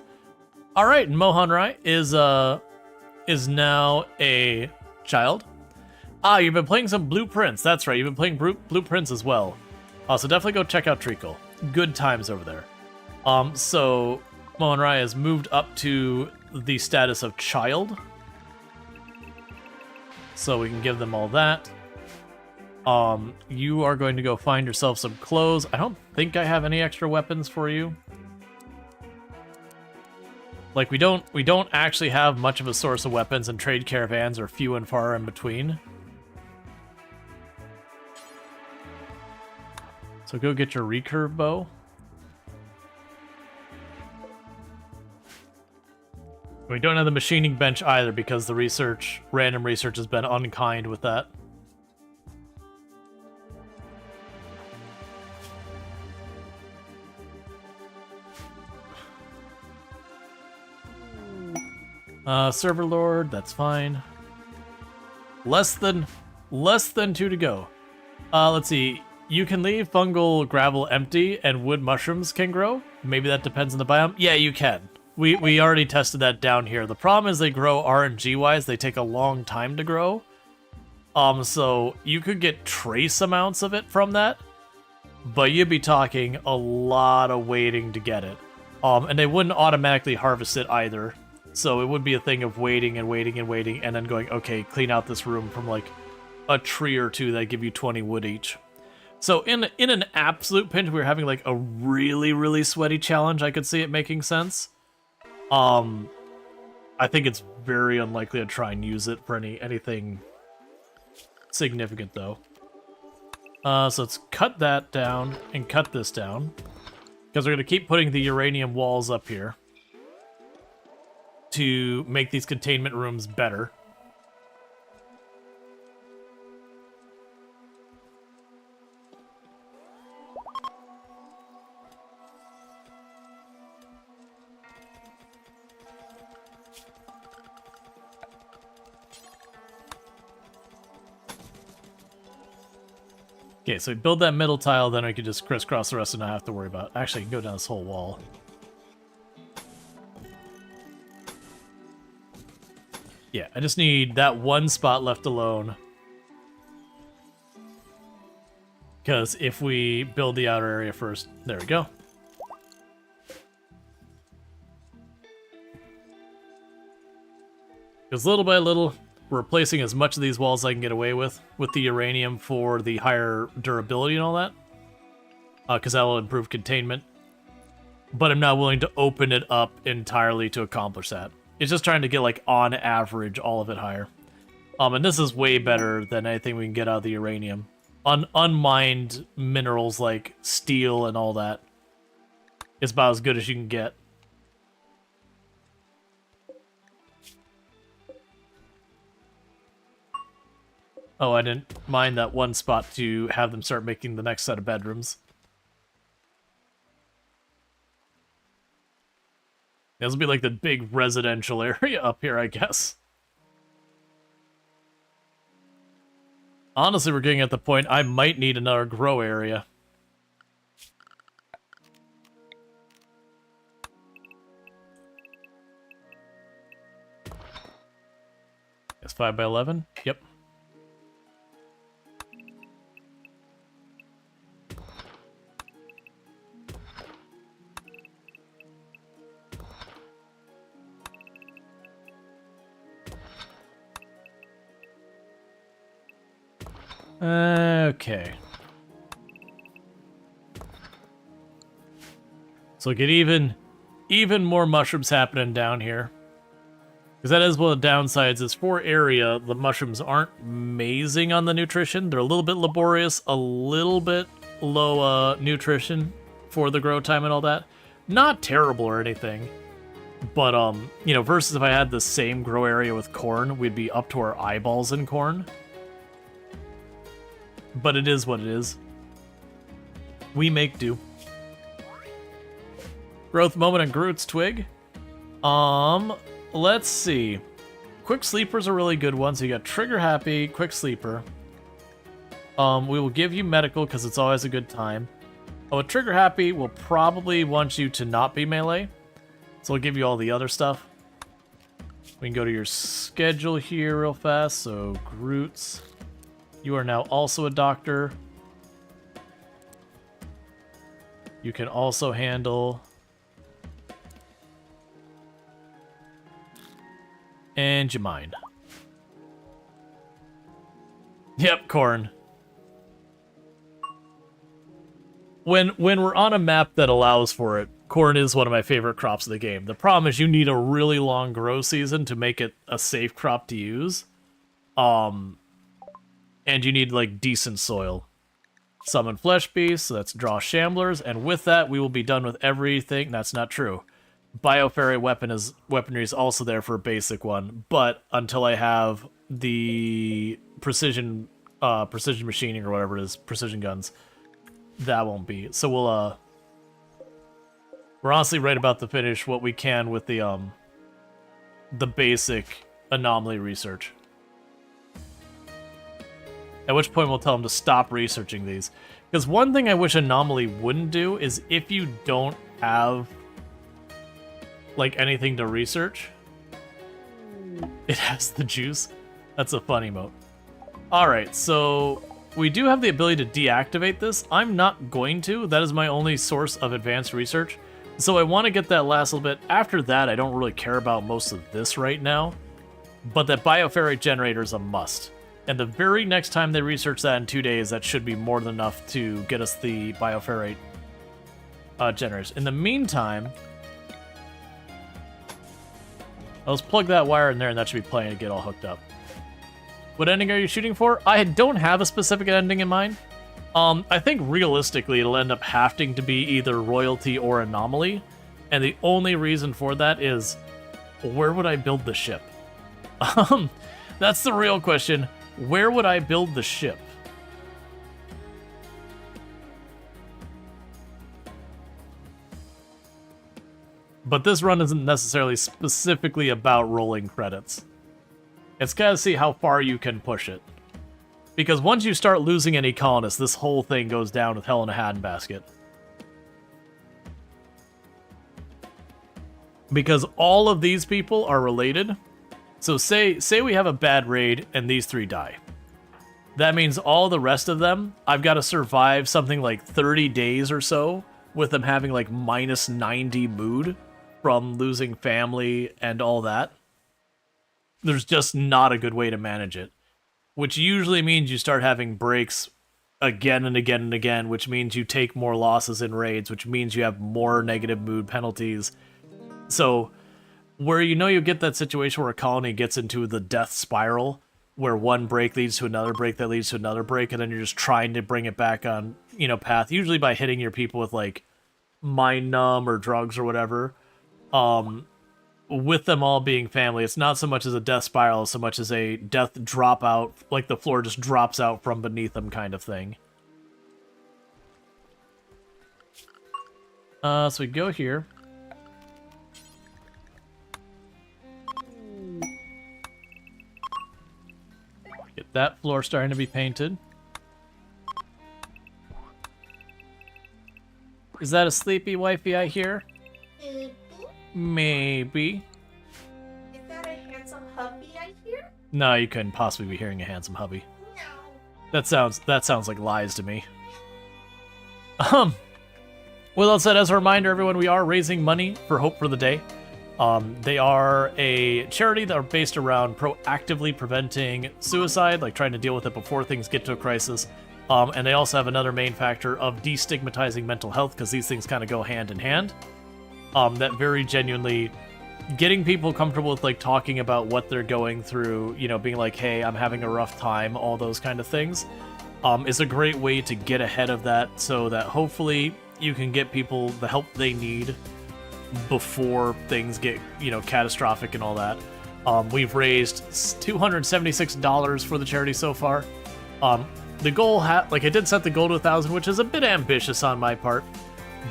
Speaker 1: All right, Mohan Rai is now a child. Ah, you've been playing some Blueprints. That's right, you've been playing Blueprints as well. So definitely go check out Treacle. Good times over there. So Mohan Rai has moved up to the status of child. So we can give them all that. You are going to go find yourself some clothes. I don't think I have any extra weapons for you. Like, we don't actually have much of a source of weapons, and trade caravans are few and far in between. So go get your recurve bow. We don't have the machining bench either because the random research has been unkind with that. Server Lord, that's fine. Less than 2 to go. Let's see. You can leave fungal gravel empty and wood mushrooms can grow. Maybe that depends on the biome. Yeah, you can. We already tested that down here. The problem is they grow RNG-wise. They take a long time to grow. So you could get trace amounts of it from that, but you'd be talking a lot of waiting to get it. And they wouldn't automatically harvest it either. So it would be a thing of waiting and waiting and waiting, and then going, okay, clean out this room from like a tree or two that give you 20 wood each. So in an absolute pinch, we were having like a really, really sweaty challenge. I could see it making sense. I think it's very unlikely to try and use it for anything significant though. So let's cut that down and cut this down, because we're going to keep putting the uranium walls up here to make these containment rooms better. Okay, so we build that middle tile, then we can just crisscross the rest and not have to worry about it. Actually, I can go down this whole wall. Yeah, I just need that one spot left alone. Because if we build the outer area first, there we go. Because little by little, we're replacing as much of these walls as I can get away with the uranium for the higher durability and all that. Because that will improve containment. But I'm not willing to open it up entirely to accomplish that. It's just trying to get, like, on average, all of it higher. And this is way better than anything we can get out of the uranium. Unmined minerals like steel and all that is about as good as you can get. Oh, I didn't mind that one spot to have them start making the next set of bedrooms. This will be like the big residential area up here, I guess. Honestly, we're getting at the point I might need another grow area. It's 5 by 11? Yep. Okay. So get even more mushrooms happening down here. Because that is one of the downsides, is for area, the mushrooms aren't amazing on the nutrition. They're a little bit laborious, a little bit low nutrition for the grow time and all that. Not terrible or anything. But, you know, versus if I had the same grow area with corn, we'd be up to our eyeballs in corn. But it is what it is. We make do. Growth moment and Groot's twig. Let's see. Quick sleepers are really good ones. So you got trigger happy, quick sleeper. We will give you medical because it's always a good time. Oh, a trigger happy will probably want you to not be melee. So I'll give you all the other stuff. We can go to your schedule here real fast. So Groots, you are now also a doctor. You can also handle... And you mind. Yep, corn. When we're on a map that allows for it, corn is one of my favorite crops of the game. The problem is you need a really long grow season to make it a safe crop to use. And you need, like, decent soil. Summon flesh beasts, so that's draw shamblers, and with that we will be done with everything. That's not true. Biofairy weaponry is also there for a basic one, but until I have the precision machining or whatever it is, precision guns, that won't be. So we're honestly right about to finish what we can with the basic anomaly research. At which point we'll tell them to stop researching these. Because one thing I wish anomaly wouldn't do is if you don't have like anything to research, it has the juice. That's a fun emote. Alright, so we do have the ability to deactivate this. I'm not going to. That is my only source of advanced research. So I want to get that last little bit. After that, I don't really care about most of this right now. But that Bioferrite generator is a must. And the very next time they research that in 2 days, that should be more than enough to get us the Bioferrite generators. In the meantime, let's plug that wire in there and that should be playing to get all hooked up. What ending are you shooting for? I don't have a specific ending in mind. I think realistically it'll end up having to be either royalty or anomaly. And the only reason for that is, where would I build the ship? That's the real question. Where would I build the ship? But this run isn't necessarily specifically about rolling credits. It's gotta see how far you can push it. Because once you start losing any colonists, this whole thing goes down with hell in a handbasket. Because all of these people are related. So say we have a bad raid and these 3 die. That means all the rest of them, I've got to survive something like 30 days or so with them having like minus 90 mood from losing family and all that. There's just not a good way to manage it. Which usually means you start having breaks again and again and again, which means you take more losses in raids, which means you have more negative mood penalties. So where you get that situation where a colony gets into the death spiral, where one break leads to another break that leads to another break, and then you're just trying to bring it back on, path, usually by hitting your people with, like, mind numb or drugs or whatever. With them all being family, it's not so much as a death spiral, so much as a death dropout, like the floor just drops out from beneath them kind of thing. So we go here. Get that floor starting to be painted. Is that a sleepy wifey I hear? Maybe.
Speaker 5: Is that a handsome hubby I hear?
Speaker 1: No, you couldn't possibly be hearing a handsome hubby.
Speaker 5: No.
Speaker 1: That sounds like lies to me. Well, that said, as a reminder, everyone, we are raising money for Hope for the Day. They are a charity that are based around proactively preventing suicide, like trying to deal with it before things get to a crisis. And they also have another main factor of destigmatizing mental health, because these things kind of go hand in hand. That very genuinely getting people comfortable with, like, talking about what they're going through, being like, hey, I'm having a rough time, all those kind of things, is a great way to get ahead of that, so that hopefully you can get people the help they need before things get, catastrophic and all that. We've raised $276 for the charity so far. The goal, I did set the goal to 1,000, which is a bit ambitious on my part,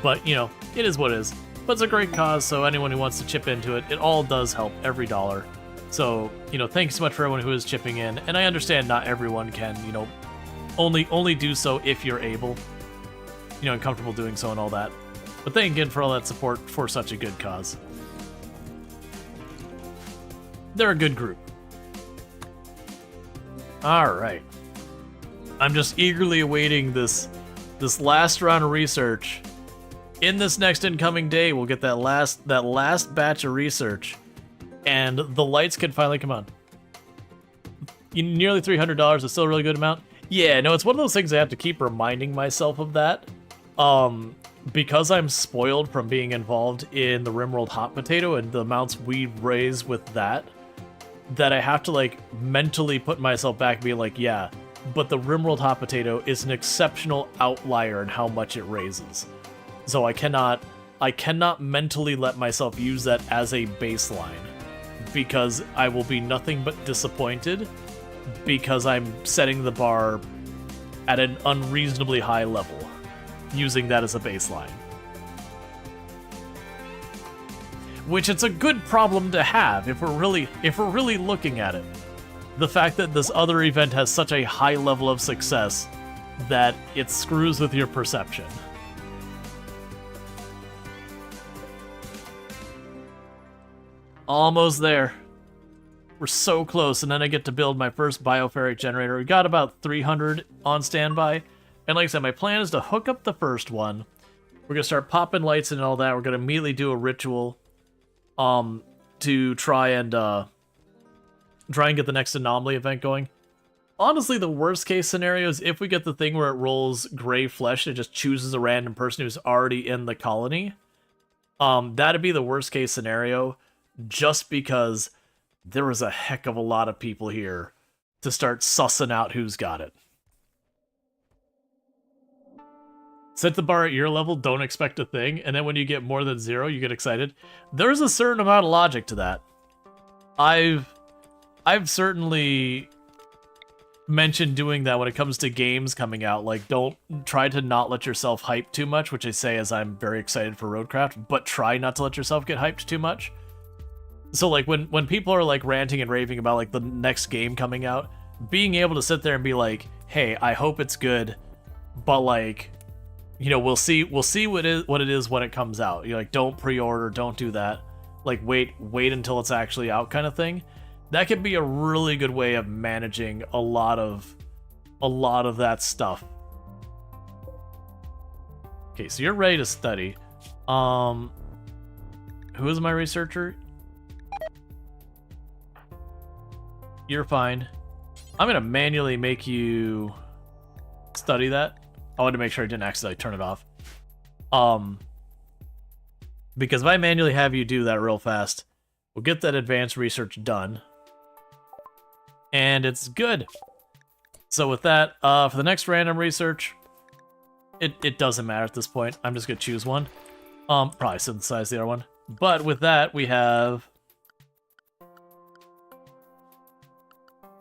Speaker 1: but, it is what it is. But it's a great cause, so anyone who wants to chip into it, it all does help, every dollar. So, thanks so much for everyone who is chipping in, and I understand not everyone can, only do so if you're able, and comfortable doing so and all that. But thank you again for all that support for such a good cause. They're a good group. All right. I'm just eagerly awaiting this last round of research. In this next incoming day, we'll get that last batch of research, and the lights can finally come on. Nearly $300 is still a really good amount. Yeah, no, it's one of those things I have to keep reminding myself of that. Because I'm spoiled from being involved in the RimWorld hot potato and the amounts we raise with that I have to like mentally put myself back and be like, yeah, but the RimWorld hot potato is an exceptional outlier in how much it raises. So I cannot mentally let myself use that as a baseline, because I will be nothing but disappointed because I'm setting the bar at an unreasonably high level using that as a baseline. Which it's a good problem to have if we're really looking at it. The fact that this other event has such a high level of success that it screws with your perception. Almost there. We're so close, and then I get to build my first bioferric generator. We got about 300 on standby. And like I said, my plan is to hook up the first one. We're going to start popping lights and all that. We're going to immediately do a ritual to try and get the next anomaly event going. Honestly, the worst case scenario is if we get the thing where it rolls gray flesh and it just chooses a random person who's already in the colony. That'd be the worst case scenario, just because there was a heck of a lot of people here to start sussing out who's got it. Set the bar at your level, don't expect a thing, and then when you get more than 0, you get excited. There's a certain amount of logic to that. I've certainly mentioned doing that when it comes to games coming out. Like, don't try to not let yourself hype too much, which I say as I'm very excited for Roadcraft, but try not to let yourself get hyped too much. So like when people are like ranting and raving about like the next game coming out, being able to sit there and be like, hey, I hope it's good, but like, you know, we'll see what it is when it comes out. You're like, don't pre-order, don't do that. Like, wait until it's actually out, kind of thing. That could be a really good way of managing a lot of that stuff. Okay, so you're ready to study. Who is my researcher? You're fine. I'm gonna manually make you study that. I wanted to make sure I didn't accidentally turn it off. Because if I manually have you do that real fast, we'll get that advanced research done. And it's good. So with that, for the next random research, it doesn't matter at this point. I'm just gonna choose one. Probably synthesize the other one. But with that, we have...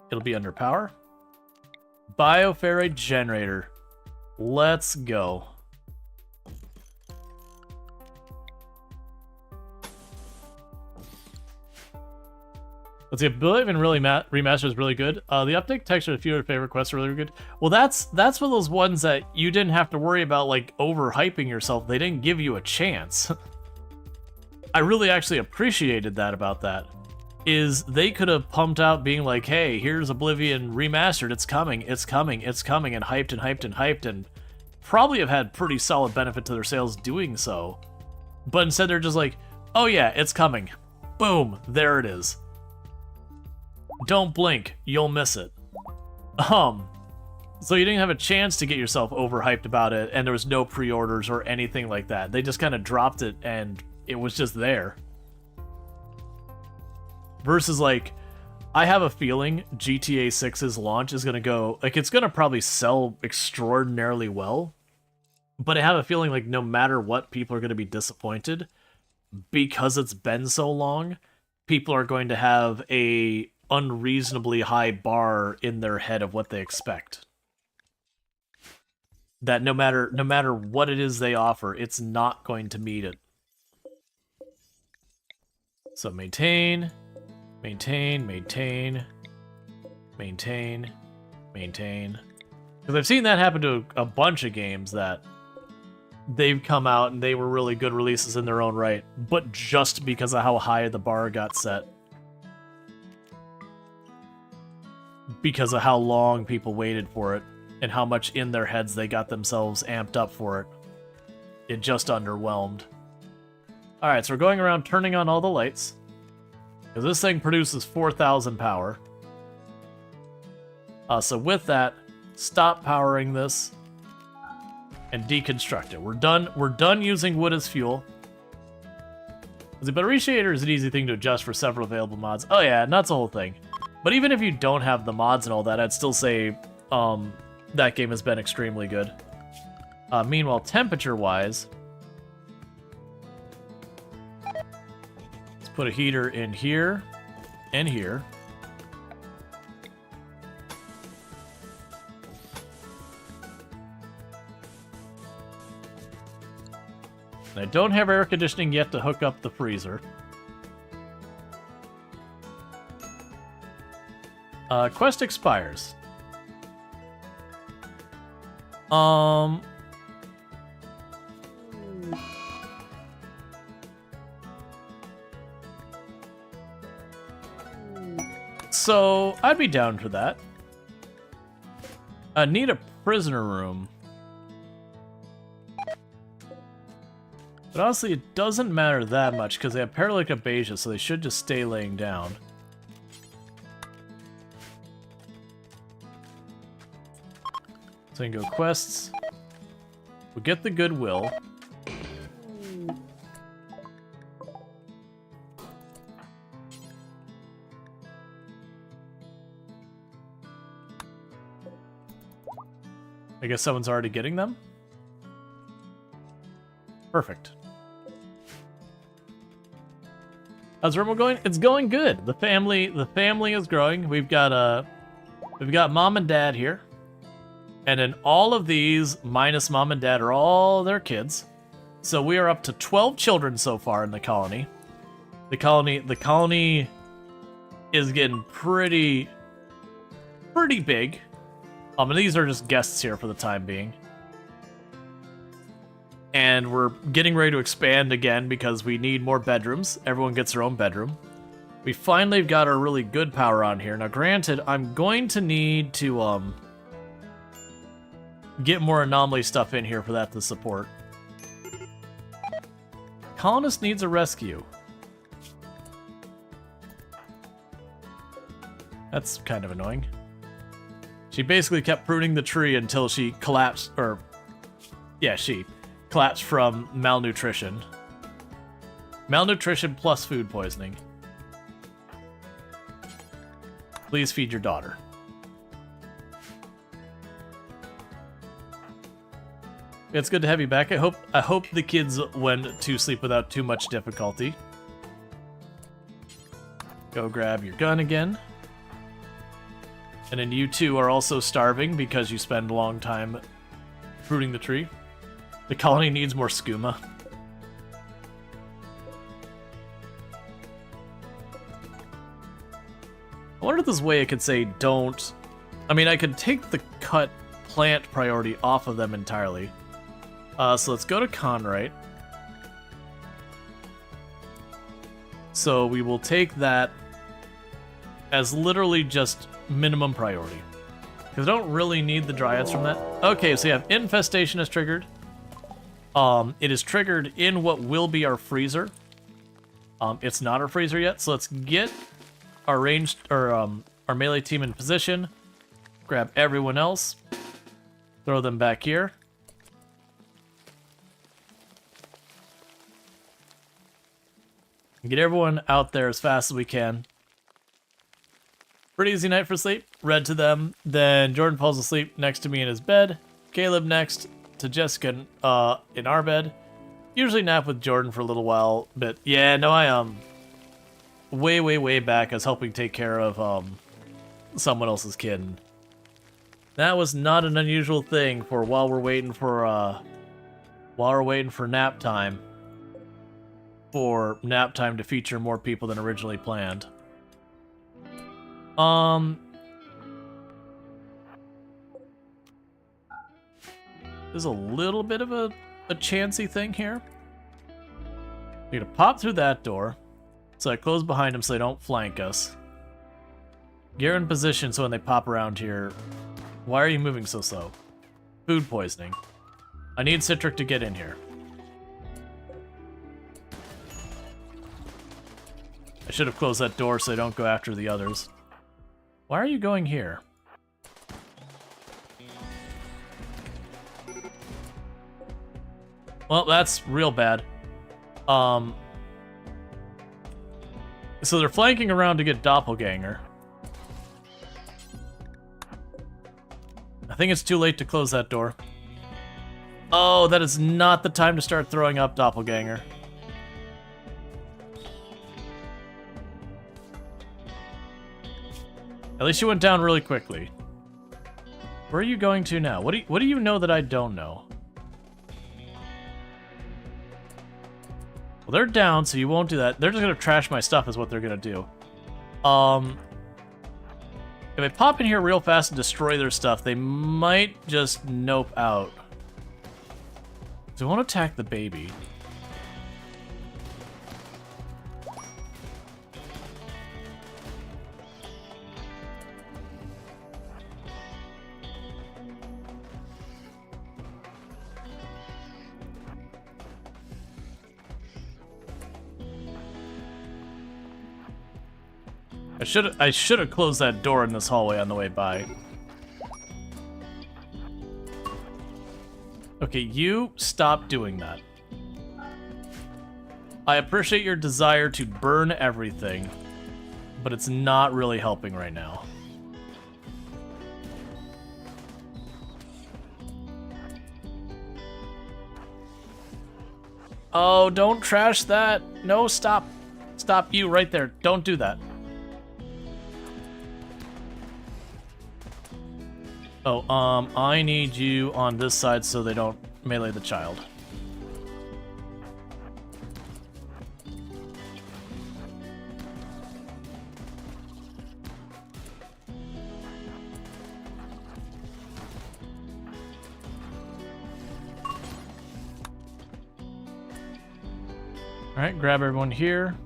Speaker 1: It'll be under power. Bioferrite generator. Let's go. Let's see, ability and really remaster is really good. The update text with a few of your favorite quests are really good. Well, that's one of those ones that you didn't have to worry about like overhyping yourself. They didn't give you a chance. I really actually appreciated that about that. Is they could have pumped out being like, hey, here's Oblivion remastered, it's coming, and hyped and hyped and hyped, and probably have had pretty solid benefit to their sales doing so. But instead they're just like, oh yeah, it's coming. Boom, there it is. Don't blink, you'll miss it. So you didn't have a chance to get yourself overhyped about it, and there was no pre-orders or anything like that. They just kind of dropped it, and it was just there. Versus, like, I have a feeling GTA 6's launch is going to go... Like, it's going to probably sell extraordinarily well. But I have a feeling, like, no matter what, people are going to be disappointed. Because it's been so long, people are going to have a unreasonably high bar in their head of what they expect. That no matter what it is they offer, it's not going to meet it. So maintain... Maintain. Because I've seen that happen to a bunch of games that they've come out and they were really good releases in their own right, but just because of how high the bar got set. because of how long people waited for it and how much in their heads they got themselves amped up for it. It just underwhelmed. Alright, so we're going around turning on all the lights. Because this thing produces 4,000 power. So with that, stop powering this and deconstruct it. We're done using wood as fuel. The Bettericiator is an easy thing to adjust for several available mods. Oh yeah, and that's the whole thing. But even if you don't have the mods and all that, I'd still say that game has been extremely good. Meanwhile, temperature-wise, let's put a heater in here and here. And I don't have air conditioning yet to hook up the freezer. Quest expires. So I'd be down for that. I need a prisoner room. But honestly, it doesn't matter that much because they have Paralicabasia, so they should just stay laying down. So we can go quests. We'll get the Goodwill. I guess someone's already getting them? Perfect. How's RimWorld going? It's going good. The family is growing. We've got mom and dad here. And then all of these, minus mom and dad, are all their kids. So we are up to 12 children so far in the colony. The colony is getting pretty big. And these are just guests here for the time being. And we're getting ready to expand again because we need more bedrooms. Everyone gets their own bedroom. We finally got our really good power on here. Now granted, I'm going to need to get more anomaly stuff in here for that to support. Colonist needs a rescue. That's kind of annoying. She basically kept pruning the tree until she collapsed, or... yeah, she collapsed from malnutrition. Malnutrition plus food poisoning. Please feed your daughter. It's good to have you back. I hope the kids went to sleep without too much difficulty. Go grab your gun again. And then you two are also starving because you spend a long time fruiting the tree. The colony needs more skooma. I wonder if this way I could say don't... I mean, I could take the cut plant priority off of them entirely. So let's go to Conrite. So we will take that as literally just minimum priority. Because I don't really need the dryads from that. Okay, so you have infestation is triggered. It is triggered in what will be our freezer. It's not our freezer yet, so let's get our ranged or our melee team in position. Grab everyone else. Throw them back here. Get everyone out there as fast as we can. Pretty easy night for sleep. Read to them. Then Jordan falls asleep next to me in his bed. Caleb next to Jessica in our bed. Usually nap with Jordan for a little while. But yeah, no, I way back I was helping take care of someone else's kid. That was not an unusual thing for while we're waiting for nap time. For nap time to feature more people than originally planned. There's a little bit of a chancy thing here. We're gonna pop through that door, so I close behind them so they don't flank us. Gear in position so when they pop around here... Why are you moving so slow? Food poisoning. I need Citric to get in here. I should have closed that door so they don't go after the others. Why are you going here? Well, that's real bad. So they're flanking around to get Doppelganger. I think it's too late to close that door. Oh, that is not the time to start throwing up Doppelganger. At least you went down really quickly. Where are you going to now? What do you know that I don't know? Well, they're down, so you won't do that. They're just gonna trash my stuff is what they're gonna do. If I pop in here real fast and destroy their stuff, they might just nope out. So I want to attack the baby. I should have closed that door in this hallway on the way by. Okay, you stop doing that. I appreciate your desire to burn everything, but it's not really helping right now. Oh, don't trash that. No, stop. Stop you right there. Don't do that. Oh, I need you on this side so they don't melee the child. Alright, grab everyone here.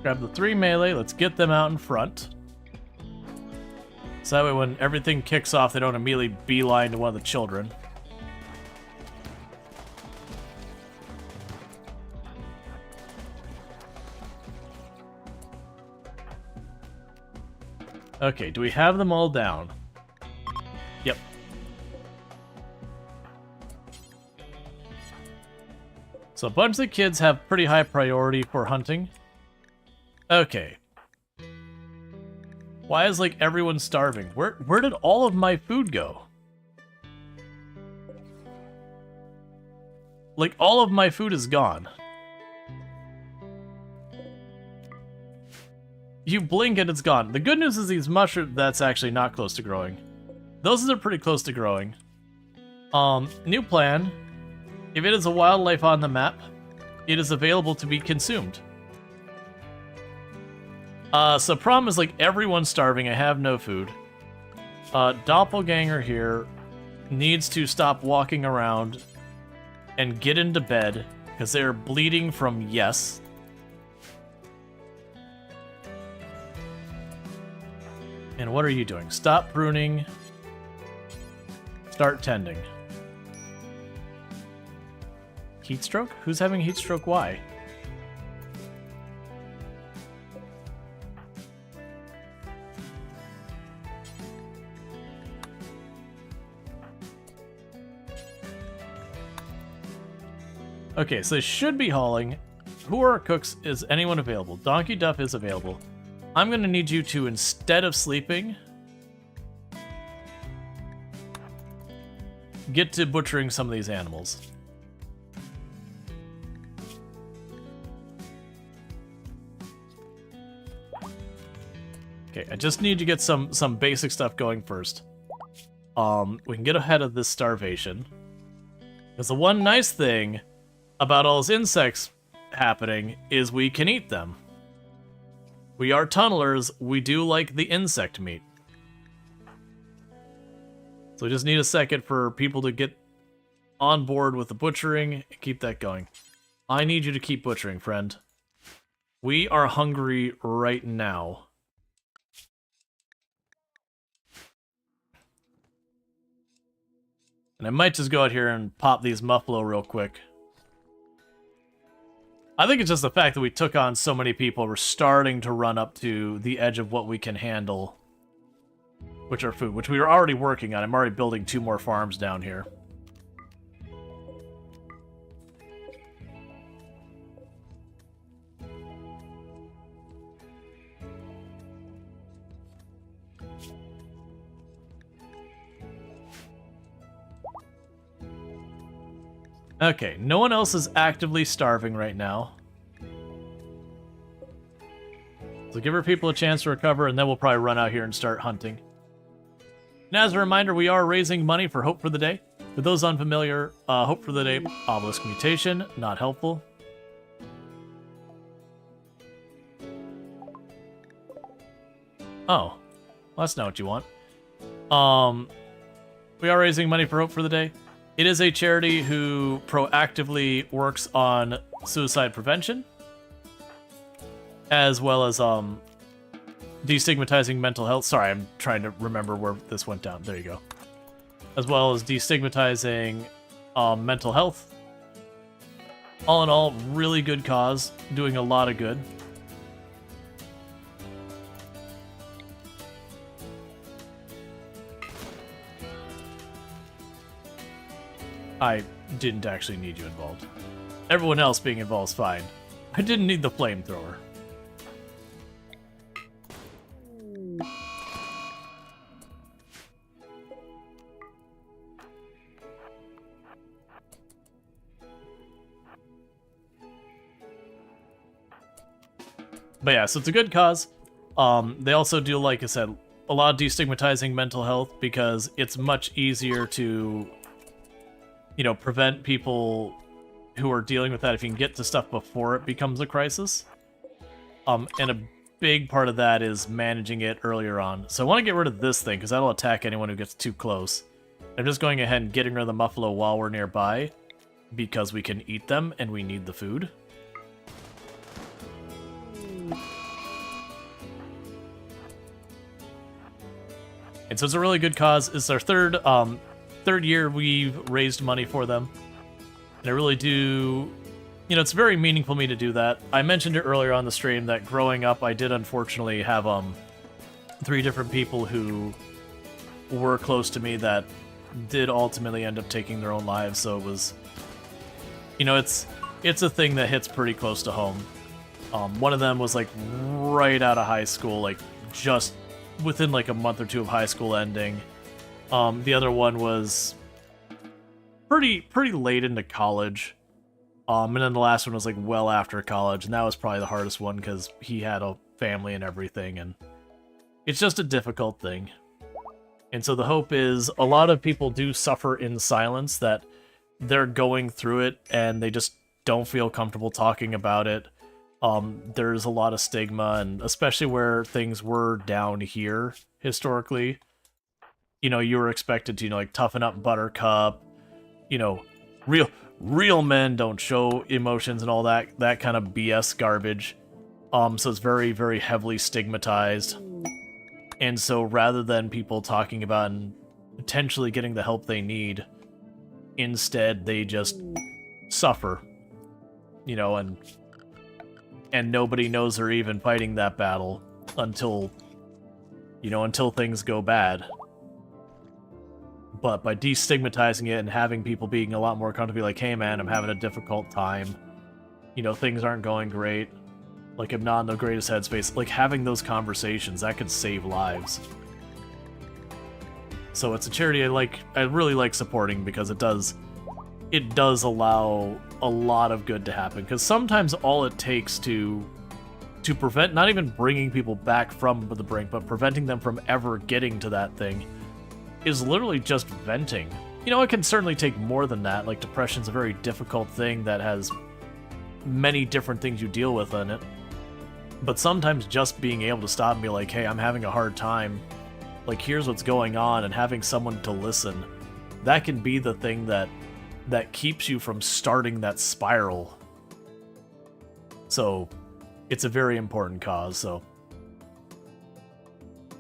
Speaker 1: Grab the 3 melee, let's get them out in front. So that way when everything kicks off, they don't immediately beeline to one of the children. Okay, do we have them all down? Yep. So a bunch of the kids have pretty high priority for hunting. Okay. Why is, like, everyone starving? Where did all of my food go? Like, all of my food is gone. You blink and it's gone. The good news is these mushrooms, that's actually not close to growing. Those are pretty close to growing. New plan. If it is a wildlife on the map, it is available to be consumed. So problem is, like, everyone's starving. I have no food. Doppelganger here needs to stop walking around and get into bed because they're bleeding from yes. And what are you doing? Stop pruning. Start tending. Heat stroke? Who's having heat stroke? Why? Okay, so they should be hauling. Who are our cooks? Is anyone available? Donkey Duff is available. I'm gonna need you to, instead of sleeping, get to butchering some of these animals. Okay, I just need to get some basic stuff going first. We can get ahead of this starvation. Because the one nice thing about all those insects happening is we can eat them. We are tunnelers, we do like the insect meat. So we just need a second for people to get on board with the butchering and keep that going. I need you to keep butchering, friend. We are hungry right now. And I might just go out here and pop these Muffalo real quick. I think it's just the fact that we took on so many people. We're starting to run up to the edge of what we can handle. Which are food, which we were already working on. I'm already building 2 more farms down here. Okay, no one else is actively starving right now. So give our people a chance to recover, and then we'll probably run out here and start hunting. And as a reminder, we are raising money for Hope for the Day. For those unfamiliar, Hope for the Day, obelisk mutation, not helpful. Oh, well, that's not what you want. We are raising money for Hope for the Day. It is a charity who proactively works on suicide prevention, as well as destigmatizing mental health. Sorry, I'm trying to remember where this went down. There you go. As well as destigmatizing mental health. All in all, really good cause, doing a lot of good. I didn't actually need you involved. Everyone else being involved is fine. I didn't need the flamethrower. But yeah, so it's a good cause. They also do, like I said, a lot of destigmatizing mental health because it's much easier to, you know, prevent people who are dealing with that if you can get to stuff before it becomes a crisis. And a big part of that is managing it earlier on. So I want to get rid of this thing because that'll attack anyone who gets too close. I'm just going ahead and getting rid of the Muffalo while we're nearby because we can eat them and we need the food. And so it's a really good cause. It's our third year we've raised money for them. And I really do, you know, it's very meaningful to me to do that. I mentioned it earlier on the stream that growing up, I did unfortunately have 3 different people who were close to me that did ultimately end up taking their own lives. So it was, you know, it's a thing that hits pretty close to home. One of them was like right out of high school, like just within like a month or 2 of high school ending. The other one was pretty late into college. And then the last one was like well after college, and that was probably the hardest one because he had a family and everything, and it's just a difficult thing. And so the hope is a lot of people do suffer in silence, that they're going through it and they just don't feel comfortable talking about it. There's a lot of stigma, and especially where things were down here historically, you know, you were expected to, you know, like toughen up Buttercup, you know, real men don't show emotions and all that kind of BS garbage. So it's very, very heavily stigmatized. And so rather than people talking about and potentially getting the help they need, instead they just suffer, you know, and nobody knows they're even fighting that battle until, you know, until things go bad. But by destigmatizing it and having people being a lot more comfortable, like, hey man, I'm having a difficult time, you know, things aren't going great, like I'm not in the greatest headspace, like having those conversations, that could save lives. So it's a charity I really like supporting because it does allow a lot of good to happen. Because sometimes all it takes to prevent, not even bringing people back from the brink, but preventing them from ever getting to that thing, is literally just venting. You know, it can certainly take more than that. Like, depression's a very difficult thing that has many different things you deal with in it. But sometimes just being able to stop and be like, hey, I'm having a hard time, like, here's what's going on, and having someone to listen, that can be the thing that keeps you from starting that spiral. So, it's a very important cause, so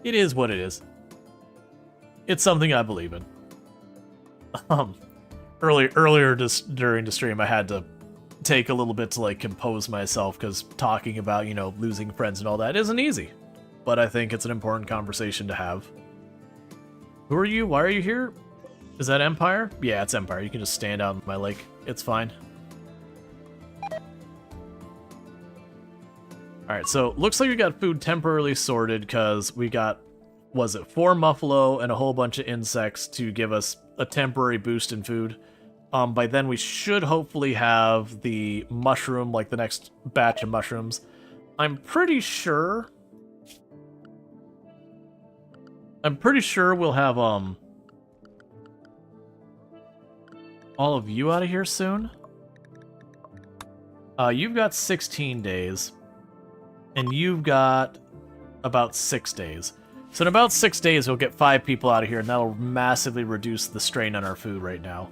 Speaker 1: it is what it is. It's something I believe in. Earlier just during the stream, I had to take a little bit to like compose myself because talking about, you know, losing friends and all that isn't easy. But I think it's an important conversation to have. Who are you? Why are you here? Is that Empire? Yeah, it's Empire. You can just stand out in my lake. It's fine. Alright, so looks like we got food temporarily sorted because we got, was it 4 Muffalo and a whole bunch of insects to give us a temporary boost in food. By then we should hopefully have the mushroom, like the next batch of mushrooms. I'm pretty sure we'll have all of you out of here soon. You've got 16 days. And you've got about 6 days. So in about 6 days, we'll get 5 people out of here, and that'll massively reduce the strain on our food right now.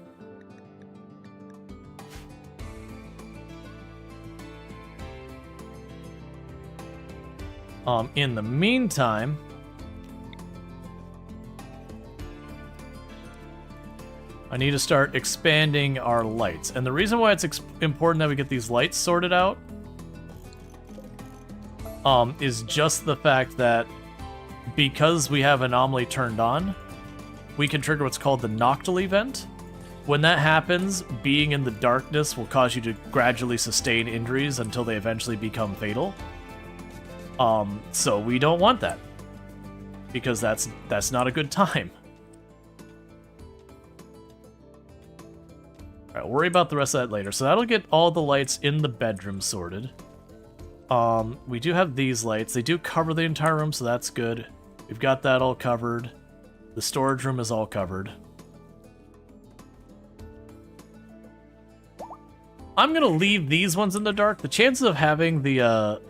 Speaker 1: In the meantime, I need to start expanding our lights. And the reason why it's important that we get these lights sorted out is just the fact that because we have Anomaly turned on, we can trigger what's called the Noctil event. When that happens, being in the darkness will cause you to gradually sustain injuries until they eventually become fatal. So we don't want that, because that's not a good time. Alright, we'll worry about the rest of that later. So that'll get all the lights in the bedroom sorted. We do have these lights. They do cover the entire room, so that's good. We've got that all covered. The storage room is all covered. I'm gonna leave these ones in the dark. The chances of having the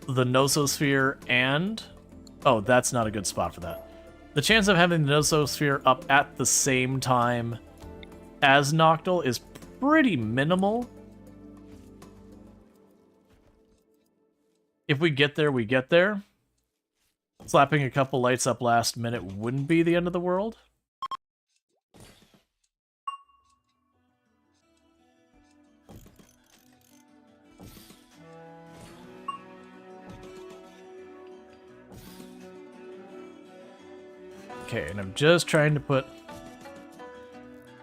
Speaker 1: Nososphere and... Oh, that's not a good spot for that. The chance of having the Nososphere up at the same time as Noctil is pretty minimal. If we get there, we get there. Slapping a couple lights up last minute wouldn't be the end of the world. Okay, and I'm just trying to put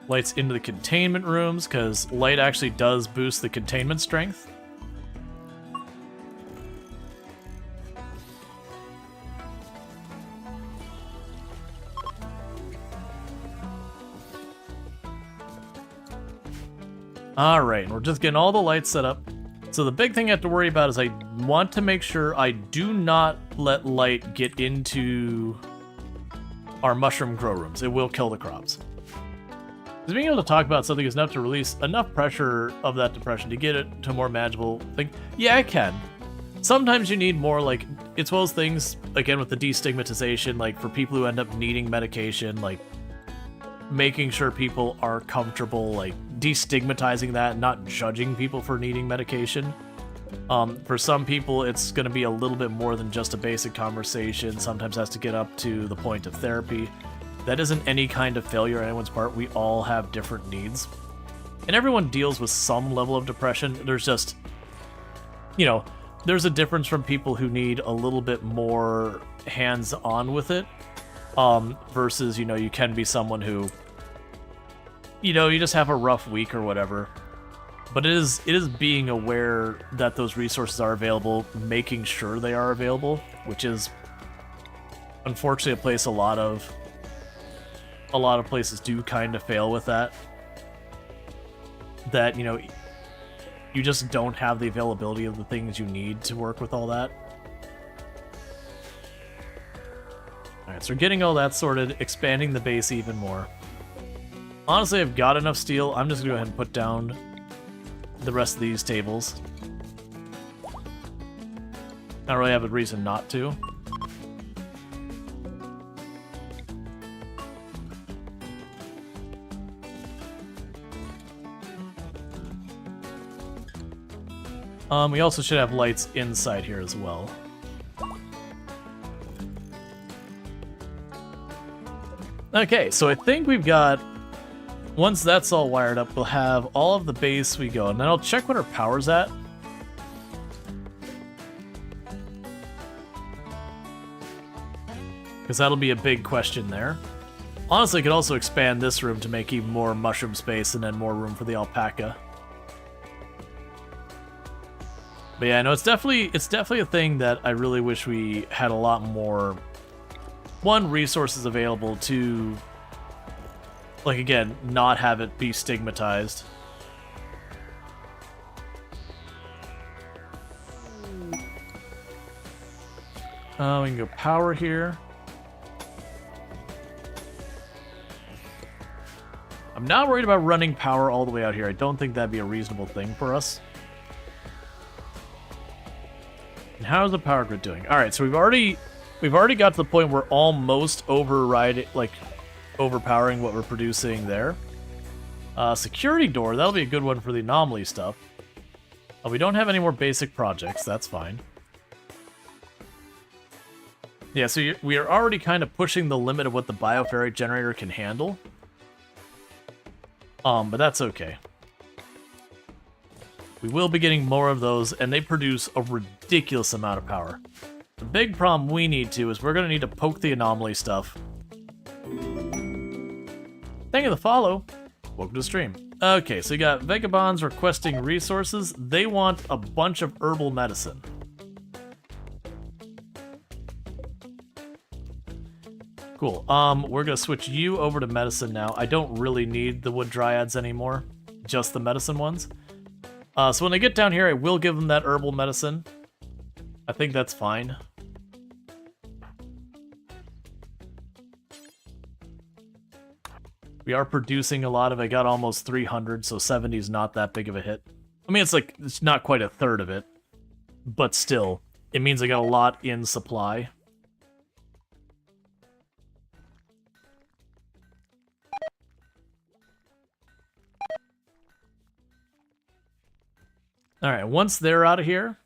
Speaker 1: lights into the containment rooms, because light actually does boost the containment strength. Alright, we're just getting all the lights set up. So the big thing I have to worry about is I want to make sure I do not let light get into our mushroom grow rooms. It will kill the crops. Because being able to talk about something is enough to release enough pressure of that depression to get it to a more manageable thing. Yeah, it can. Sometimes you need more, like, it's one of those things, again, with the destigmatization, like, for people who end up needing medication, like, making sure people are comfortable, like, destigmatizing that and not judging people for needing medication. For some people, it's going to be a little bit more than just a basic conversation. Sometimes has to get up to the point of therapy. That isn't any kind of failure on anyone's part. We all have different needs. And everyone deals with some level of depression. There's just, you know, there's a difference from people who need a little bit more hands-on with it, versus, you know, you can be someone who, you know, you just have a rough week or whatever. But it is being aware that those resources are available, making sure they are available, which is unfortunately a place a lot of places do kind of fail with that. That, you know, you just don't have the availability of the things you need to work with all that. Alright, so we're getting all that sorted, expanding the base even more. Honestly, I've got enough steel. I'm just going to go ahead and put down the rest of these tables. I don't really have a reason not to. We also should have lights inside here as well. Okay, so I think we've got once that's all wired up, we'll have all of the base we go, and then I'll check what our power's at. Because that'll be a big question there. Honestly, I could also expand this room to make even more mushroom space and then more room for the alpaca. But yeah, no, it's definitely a thing that I really wish we had a lot more, one, resources available to, like, again, not have it be stigmatized. We can go power here. I'm not worried about running power all the way out here. I don't think that'd be a reasonable thing for us. And how's the power grid doing? All right, so we've already got to the point where we're almost overpowering what we're producing there. Security door, that'll be a good one for the anomaly stuff. We don't have any more basic projects. That's fine. Yeah, so we are already kind of pushing the limit of what the bioferrite generator can handle. But that's okay. We will be getting more of those, and they produce a ridiculous amount of power. The big problem we need to is we're going to need to poke the anomaly stuff. Thank you for the follow. Welcome to the stream. Okay, so you got Vagabonds requesting resources. They want a bunch of herbal medicine. Cool. We're gonna switch you over to medicine now. I don't really need the wood dryads anymore, just the medicine ones. So when they get down here, I will give them that herbal medicine. I think that's fine. We are producing a lot of it. I got almost 300, so 70 is not that big of a hit. I mean, it's not quite a third of it, but still, it means I got a lot in supply. All right, once they're out of here,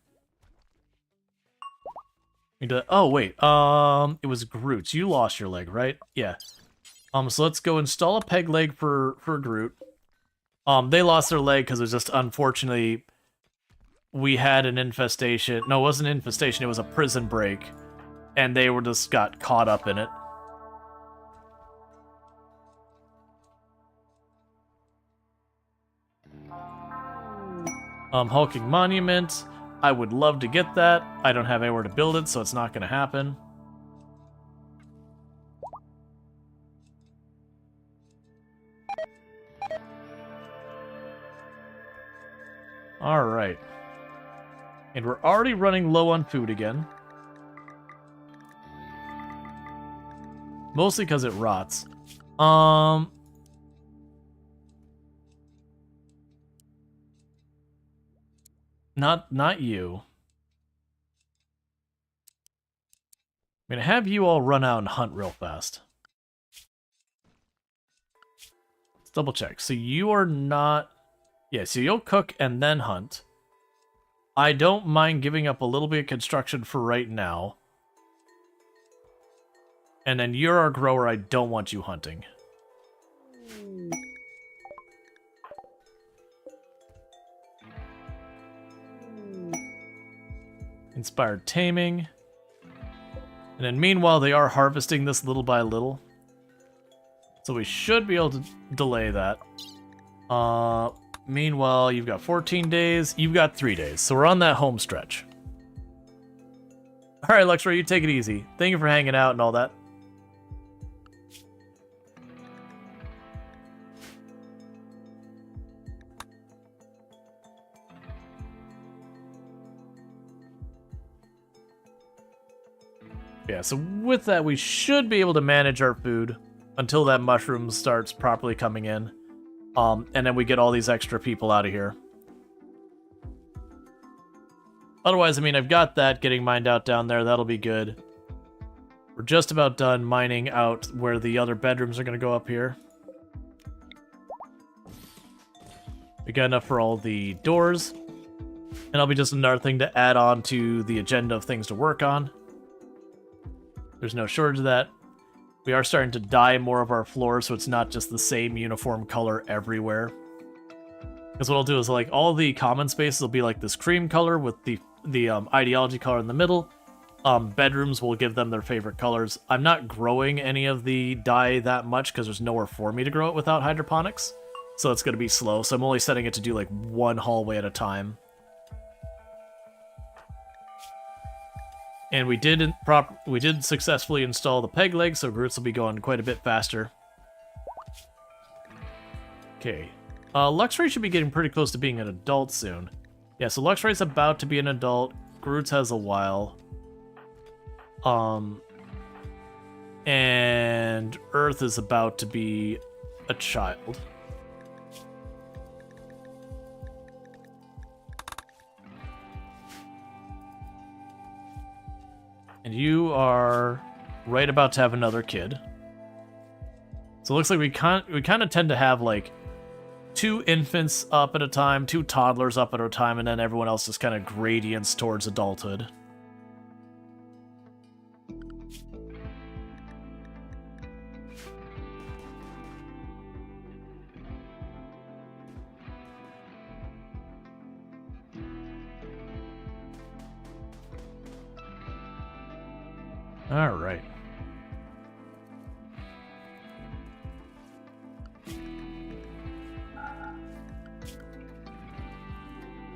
Speaker 1: oh wait, it was Groot. You lost your leg, right? Yeah. So let's go install a peg leg for Groot. They lost their leg because it was just, unfortunately, we had an infestation. No, it wasn't an infestation. It was a prison break, and they just got caught up in it. Hulking Monument. I would love to get that. I don't have anywhere to build it, so it's not going to happen. Alright. And we're already running low on food again. Mostly because it rots. Not you. I'm gonna have you all run out and hunt real fast. Let's double check. So you are not... Yeah, so you'll cook and then hunt. I don't mind giving up a little bit of construction for right now. And then you're our grower. I don't want you hunting. Inspired taming. And then meanwhile, they are harvesting this little by little. So we should be able to delay that. Meanwhile, you've got 14 days. You've got 3 days. So we're on that home stretch. Alright, Luxray, you take it easy. Thank you for hanging out and all that. Yeah, so with that, we should be able to manage our food until that mushroom starts properly coming in. And then we get all these extra people out of here. Otherwise, I mean, I've got that getting mined out down there. That'll be good. We're just about done mining out where the other bedrooms are going to go up here. We got enough for all the doors. And that'll be just another thing to add on to the agenda of things to work on. There's no shortage of that. We are starting to dye more of our floors so it's not just the same uniform color everywhere. Because what I'll do is, like, all the common spaces will be like this cream color with the ideology color in the middle. Bedrooms will give them their favorite colors. I'm not growing any of the dye that much because there's nowhere for me to grow it without hydroponics. So it's going to be slow. So I'm only setting it to do like one hallway at a time. And we did successfully install the peg leg, so roots will be going quite a bit faster. Okay. Luxray should be getting pretty close to being an adult soon. Yeah, so Luxray's about to be an adult. Groot's has a while. And Earth is about to be a child. And you are right about to have another kid. So it looks like we kind of tend to have like 2 infants up at a time, 2 toddlers up at a time, and then everyone else just kind of gradients towards adulthood. All right.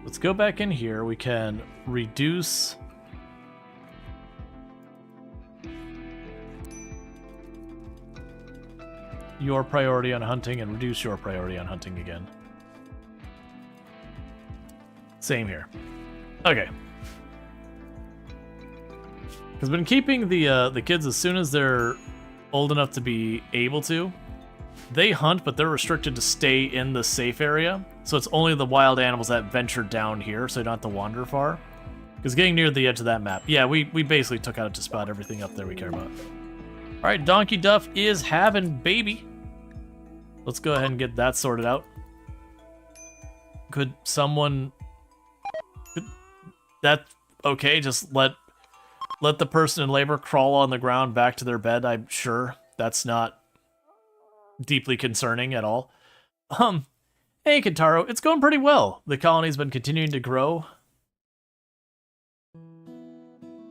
Speaker 1: Let's go back in here. We can reduce your priority on hunting and reduce your priority on hunting again. Same here. Okay. Because I've been keeping the kids as soon as they're old enough to be able to. They hunt, but they're restricted to stay in the safe area. So it's only the wild animals that venture down here, so you don't have to wander far. Because getting near the edge of that map, yeah, we basically took out just about everything up there we care about. All right, Donkey Duff is having baby. Let's go ahead and get that sorted out. Could someone... That... Okay, just let the person in labor crawl on the ground back to their bed, I'm sure. That's not deeply concerning at all. Hey, Kintaro, it's going pretty well. The colony's been continuing to grow.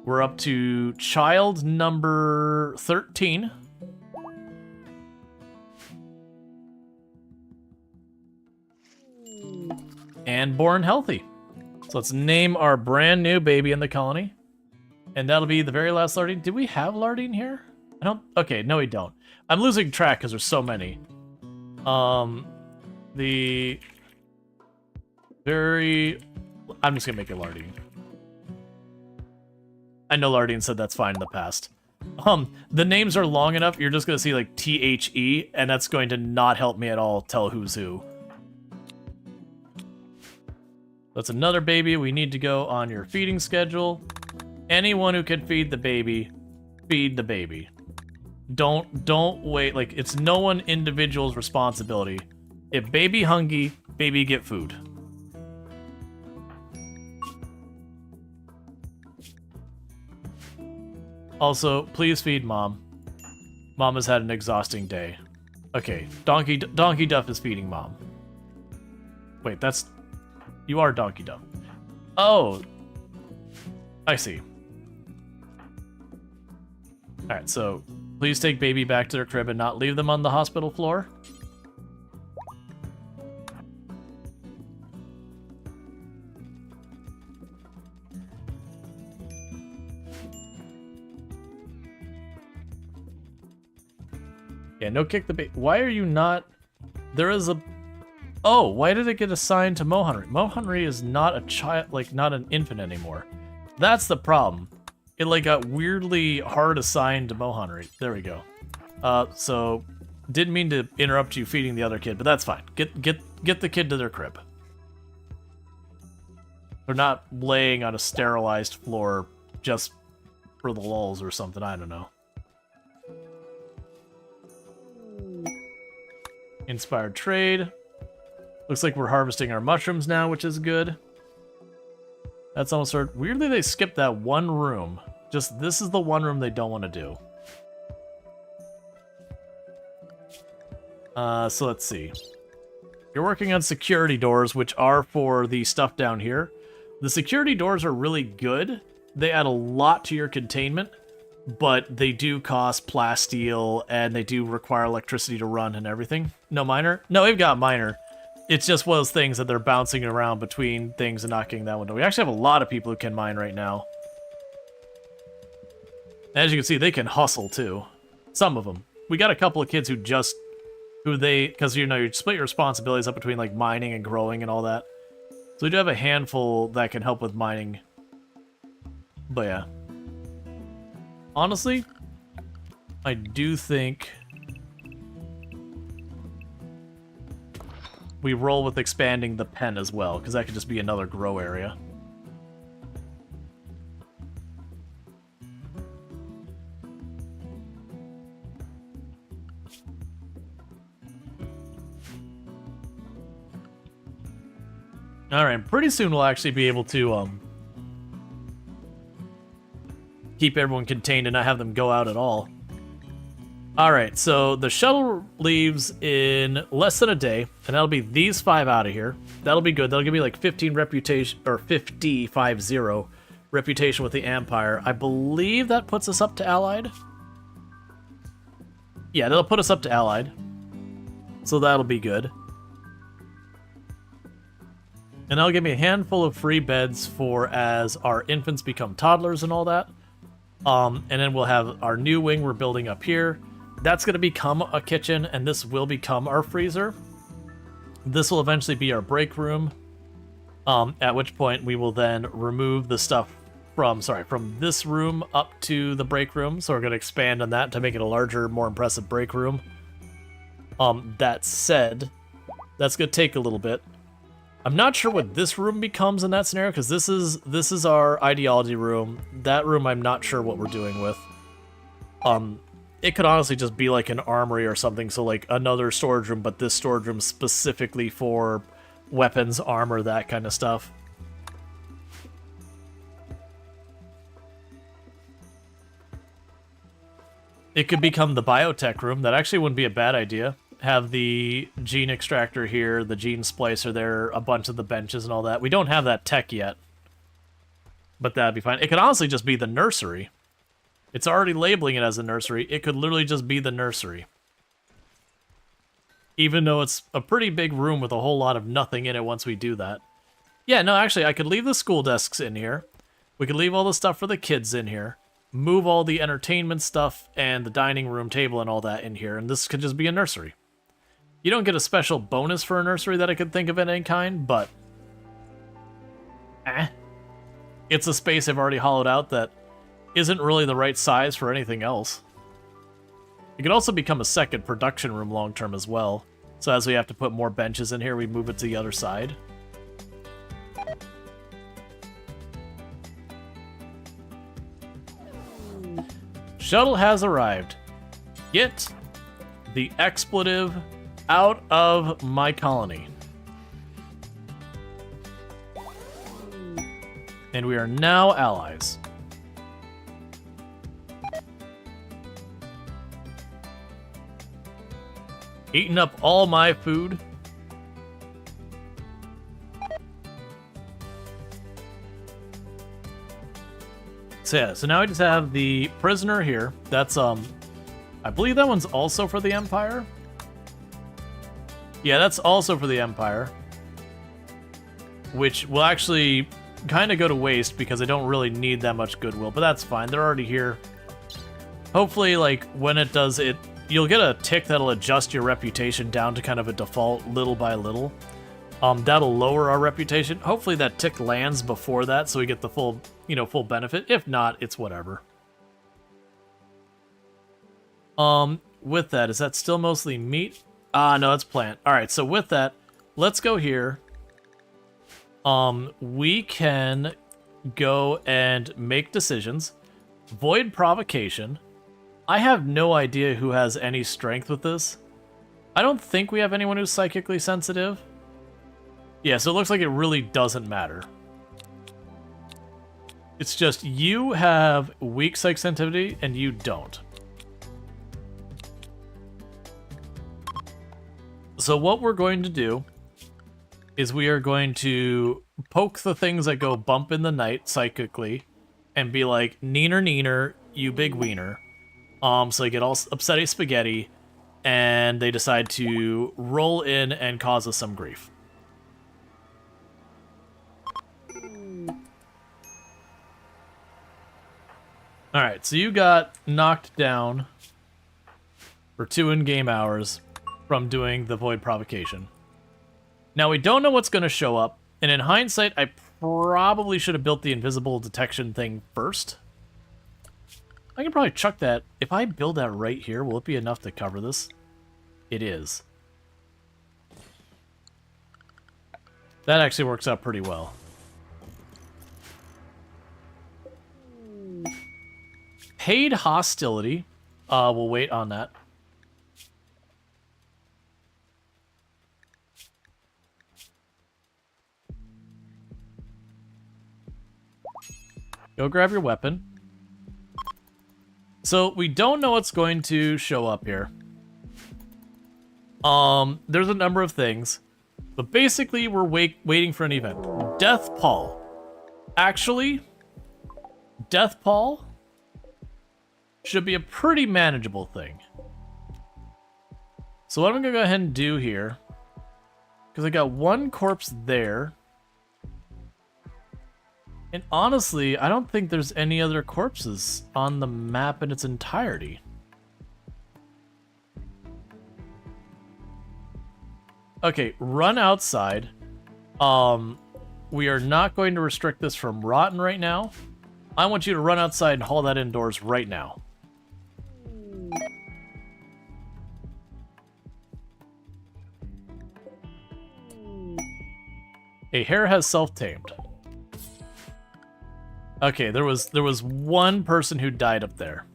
Speaker 1: We're up to child number 13. And born healthy. So let's name our brand new baby in the colony. And that'll be the very last Lardine. Did we have Lardine here? I don't... Okay, no we don't. I'm losing track because there's so many. The... Very... I'm just gonna make it Lardine. I know Lardine said that's fine in the past. The names are long enough, you're just gonna see like THE, and that's going to not help me at all tell who's who. That's another baby. We need to go on your feeding schedule. Anyone who can feed the baby, feed the baby. Don't wait. Like, it's no one individual's responsibility. If baby hungry, baby get food. Also, please feed mom. Mom has had an exhausting day. Okay, Donkey Duff is feeding mom. Wait, that's... You are Donkey Duff. Oh! I see. Alright, so please take baby back to their crib and not leave them on the hospital floor. Yeah, no kick the baby. Why are you not... There is a... Oh, why did it get assigned to Mohunri? Mohunri is not a child, like, not an infant anymore. That's the problem. It, like, got weirdly hard assigned to Mohunri. There we go. So, didn't mean to interrupt you feeding the other kid, but that's fine. Get the kid to their crib. They're not laying on a sterilized floor just for the lulz or something, I don't know. Inspired trade. Looks like we're harvesting our mushrooms now, which is good. That's almost sort of... Weirdly, they skipped that one room. Just, this is the one room they don't want to do. So let's see. You're working on security doors, which are for the stuff down here. The security doors are really good. They add a lot to your containment, but they do cost plasteel, and they do require electricity to run and everything. No miner? No, we've got miner. It's just one of those things that they're bouncing around between things and not getting that window. We actually have a lot of people who can mine right now. As you can see, they can hustle too. Some of them. We got a couple of kids because you know, you split your responsibilities up between like mining and growing and all that. So we do have a handful that can help with mining. But yeah. Honestly, I do think we roll with expanding the pen as well, because that could just be another grow area. Alright, pretty soon we'll actually be able to keep everyone contained and not have them go out at all. Alright, so the shuttle leaves in less than a day, and that'll be these 5 out of here. That'll be good. That'll give me like 15 reputation, or 50 reputation with the Empire. I believe that puts us up to Allied. Yeah, that'll put us up to Allied. So that'll be good. And that'll give me a handful of free beds for as our infants become toddlers and all that. And then we'll have our new wing we're building up here. That's going to become a kitchen, and this will become our freezer. This will eventually be our break room. At which point we will then remove the stuff from this room up to the break room. So we're going to expand on that to make it a larger, more impressive break room. That said, that's going to take a little bit. I'm not sure what this room becomes in that scenario, because this is our ideology room. That room I'm not sure what we're doing with. It could honestly just be like an armory or something, so like another storage room, but this storage room specifically for weapons, armor, that kind of stuff. It could become the biotech room. That actually wouldn't be a bad idea. Have the gene extractor here, the gene splicer there, a bunch of the benches and all that. We don't have that tech yet, but that'd be fine. It could honestly just be the nursery. It's already labeling it as a nursery. It could literally just be the nursery. Even though it's a pretty big room with a whole lot of nothing in it once we do that. Yeah, no, actually, I could leave the school desks in here. We could leave all the stuff for the kids in here. Move all the entertainment stuff and the dining room table and all that in here, and this could just be a nursery. You don't get a special bonus for a nursery that I could think of in any kind, but it's a space I've already hollowed out that isn't really the right size for anything else. It could also become a second production room long-term as well. So as we have to put more benches in here, we move it to the other side. Shuttle has arrived. Get the expletive out of my colony. And we are now allies. Eating up all my food. So yeah, so now we just have the prisoner here. That's, I believe that one's also for the Empire. Yeah, that's also for the Empire. Which will actually kind of go to waste because I don't really need that much goodwill, but that's fine. They're already here. Hopefully, like, when it does it, you'll get a tick that'll adjust your reputation down to kind of a default little by little. That'll lower our reputation. Hopefully that tick lands before that so we get the full, full benefit. If not, it's whatever. With that, is that still mostly meat? No, it's plant. Alright, so with that, let's go here. We can go and make decisions. Void provocation. I have no idea who has any strength with this. I don't think we have anyone who's psychically sensitive. Yeah, so it looks like it really doesn't matter. It's just you have weak psych sensitivity and you don't. So what we're going to do is we are going to poke the things that go bump in the night psychically and be like, neener, neener, you big wiener. So they get all upsetty spaghetti, and they decide to roll in and cause us some grief. Alright, so you got knocked down for 2 in-game hours from doing the Void Provocation. Now, we don't know what's going to show up, and in hindsight, I probably should have built the invisible detection thing first. I can probably chuck that. If I build that right here, will it be enough to cover this? It is. That actually works out pretty well. Paid hostility. We'll wait on that. Go grab your weapon. So we don't know what's going to show up here. There's a number of things, but basically we're waiting for an event. Death Pall. Actually, Death Pall should be a pretty manageable thing. So what I'm gonna go ahead and do here, because I got one corpse there, and honestly, I don't think there's any other corpses on the map in its entirety. Okay, run outside. We are not going to restrict this from rotten right now. I want you to run outside and haul that indoors right now. A hare has self-tamed. Okay, there was one person who died up there.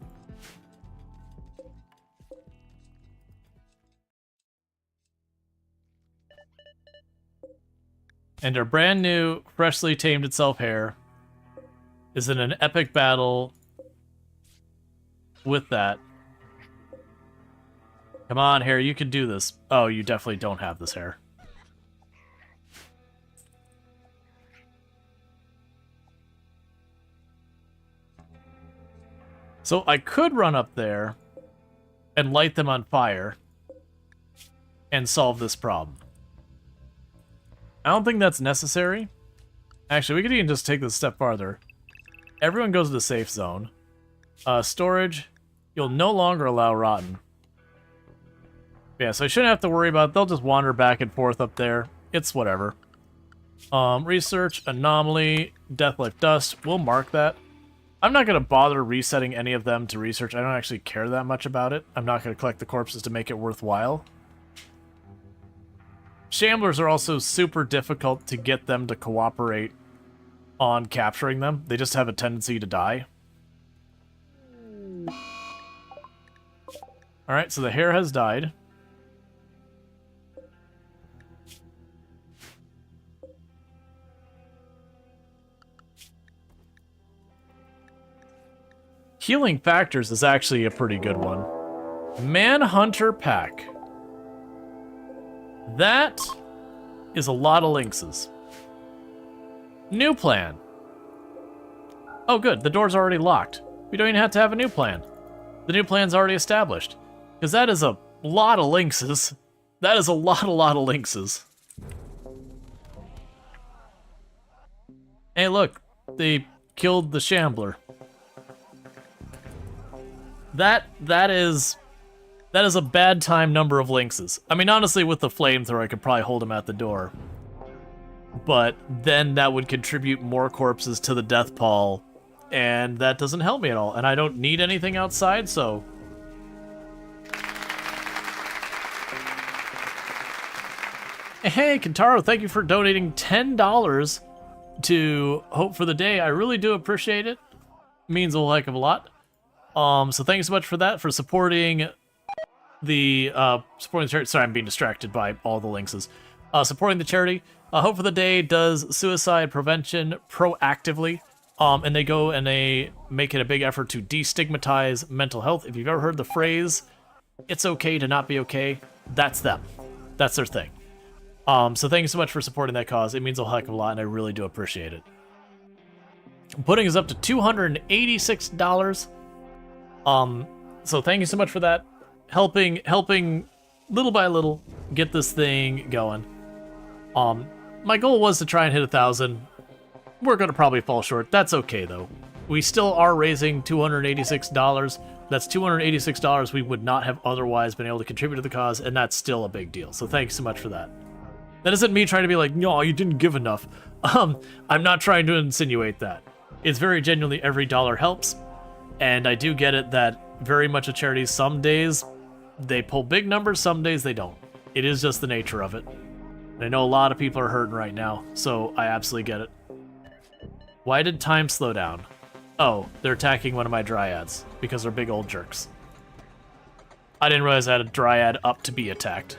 Speaker 1: And our brand new, freshly tamed itself hare is in an epic battle with that. Come on, hare, you can do this. Oh, you definitely don't have this hare. So I could run up there and light them on fire and solve this problem. I don't think that's necessary. Actually, we could even just take this a step farther. Everyone goes to the safe zone. Storage, you'll no longer allow rotten. Yeah, so I shouldn't have to worry about it. They'll just wander back and forth up there. It's whatever. Research, anomaly, death, life, dust. We'll mark that. I'm not going to bother resetting any of them to research. I don't actually care that much about it. I'm not going to collect the corpses to make it worthwhile. Shamblers are also super difficult to get them to cooperate on capturing them. They just have a tendency to die. Alright, so the hare has died. Healing Factors is actually a pretty good one. Manhunter Pack. That is a lot of lynxes. New plan. Oh good, the door's already locked. We don't even have to have a new plan. The new plan's already established. Because that is a lot of lynxes. That is a lot of lynxes. Hey look, they killed the Shambler. That is a bad time number of lynxes. I mean, honestly, with the flamethrower, I could probably hold him at the door. But then that would contribute more corpses to the death pall, and that doesn't help me at all. And I don't need anything outside, so... Hey, Kentaro, thank you for donating $10 to Hope for the Day. I really do appreciate it. It means a heck of a lot. So thanks so much for that, for supporting the charity. Sorry, I'm being distracted by all the lynxes. Supporting the charity. Hope for the Day does suicide prevention proactively. And they go and they make it a big effort to destigmatize mental health. If you've ever heard the phrase, "It's okay to not be okay," that's them. That's their thing. So thank you so much for supporting that cause. It means a heck of a lot, and I really do appreciate it. Putting us up to $286. So thank you so much for that. Helping little by little get this thing going. My goal was to try and hit 1,000. We're gonna probably fall short. That's okay though. We still are raising $286. That's $286 we would not have otherwise been able to contribute to the cause, and that's still a big deal. So thank you so much for that. That isn't me trying to be like, no, you didn't give enough. I'm not trying to insinuate that. It's very genuinely every dollar helps, and I do get it that very much a charity, some days they pull big numbers, some days they don't. It is just the nature of it. And I know a lot of people are hurting right now, so I absolutely get it. Why did time slow down? Oh, they're attacking one of my dryads, because they're big old jerks. I didn't realize I had a dryad up to be attacked.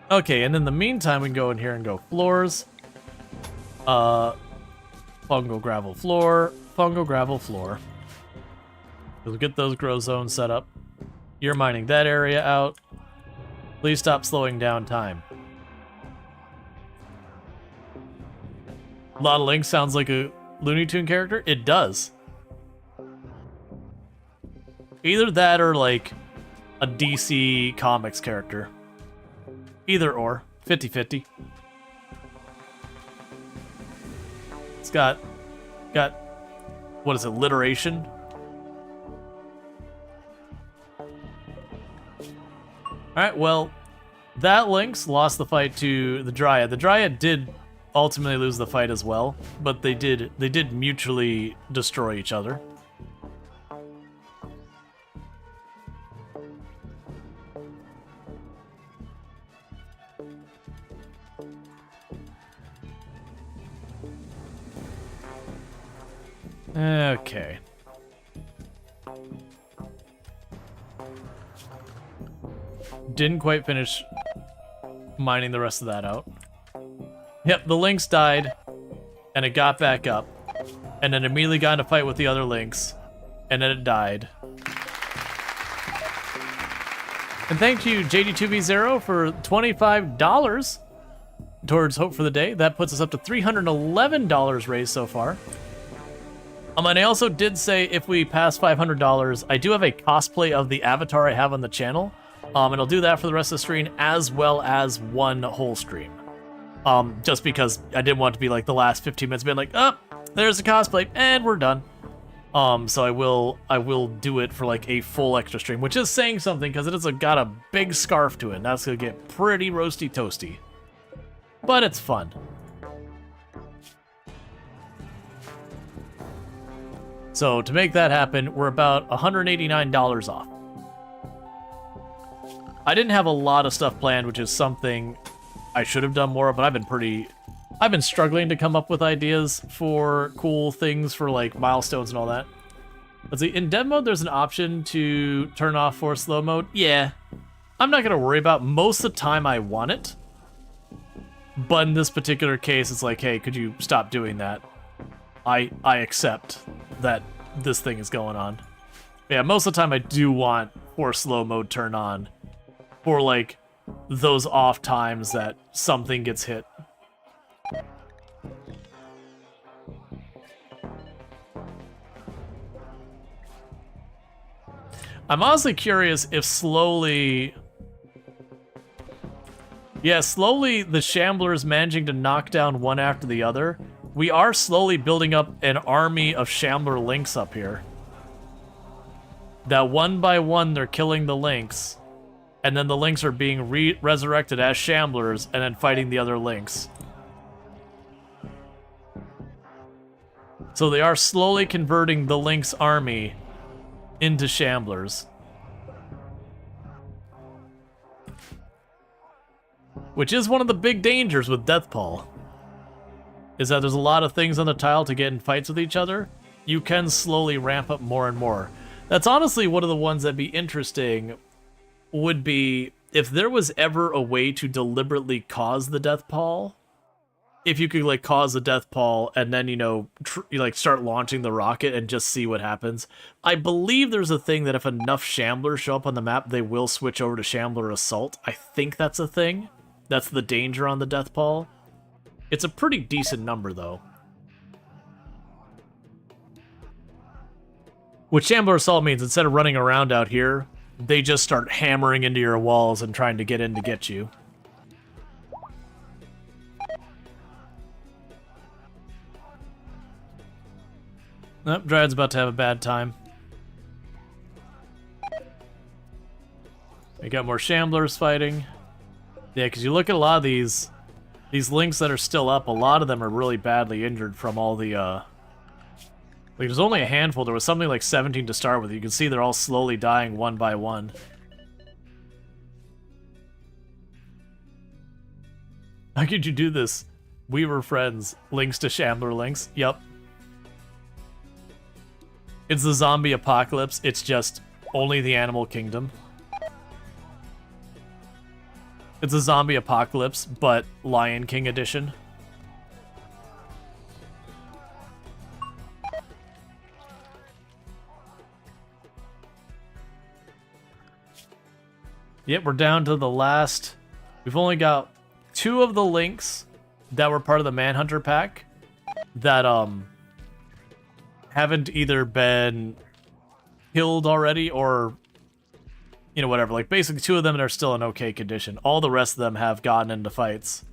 Speaker 1: Okay, and in the meantime, we can go in here and go floors. Fungal gravel floor. Fungal gravel floor. We'll get those grow zones set up. You're mining that area out. Please stop slowing down time. A lot of Link sounds like a Looney Tune character. It does. Either that or like a DC Comics character. Either or. 50-50. It's got what is it, alliteration? Alright, well, that Lynx lost the fight to the Dryad. The Dryad did ultimately lose the fight as well, but they did mutually destroy each other. Okay. Didn't quite finish mining the rest of that out. Yep, the Lynx died, and it got back up, and then immediately got in a fight with the other Lynx, and then it died. And thank you, JD2V0, for $25 towards Hope for the Day. That puts us up to $311 raised so far. And I also did say if we pass $500, I do have a cosplay of the avatar I have on the channel, and I'll do that for the rest of the stream as well as one whole stream. Just because I didn't want it to be like the last 15 minutes being like, oh, there's a cosplay, and we're done. So I will do it for like a full extra stream, which is saying something because it has got a big scarf to it, and that's gonna get pretty roasty toasty. But it's fun. So to make that happen, we're about $189 off. I didn't have a lot of stuff planned, which is something I should have done more, but I've been struggling to come up with ideas for cool things for like milestones and all that. Let's see, in dev mode, there's an option to turn off force slow mode. Yeah, I'm not gonna worry about it. Most of the time I want it, but in this particular case, it's like, hey, could you stop doing that? I accept that this thing is going on. Yeah, most of the time I do want force slow mode turned on for like those off times that something gets hit. I'm honestly curious if slowly the Shamblers managing to knock down one after the other. We are slowly building up an army of Shambler Lynx up here. That one by one they're killing the Lynx, and then the Lynx are being resurrected as Shamblers and then fighting the other Lynx. So they are slowly converting the Lynx army into Shamblers. Which is one of the big dangers with Deathpaw. Is that there's a lot of things on the tile to get in fights with each other. You can slowly ramp up more and more. That's honestly one of the ones that'd be interesting, would be if there was ever a way to deliberately cause the death pall if you could like cause a death pall and then you know you like start launching the rocket and just see what happens. I believe there's a thing that if enough Shamblers show up on the map, they will switch over to Shambler Assault. I think that's a thing. That's the danger on the death pall. It's a pretty decent number though. What Shambler Assault means, instead of running around out here, they just start hammering into your walls and trying to get in to get you. Nope, Dryad's about to have a bad time. We got more Shamblers fighting. Yeah, because you look at a lot of these links that are still up, a lot of them are really badly injured from all the, like, there's only a handful. There was something like 17 to start with. You can see they're all slowly dying one by one. How could you do this? We were friends. Links to Shambler links. Yep. It's the zombie apocalypse. It's just only the animal kingdom. It's a zombie apocalypse, but Lion King edition. Yep, we're down to the last. We've only got 2 of the links that were part of the Manhunter pack that haven't either been killed already or, you know, whatever. Like, basically 2 of them are still in okay condition. All the rest of them have gotten into fights.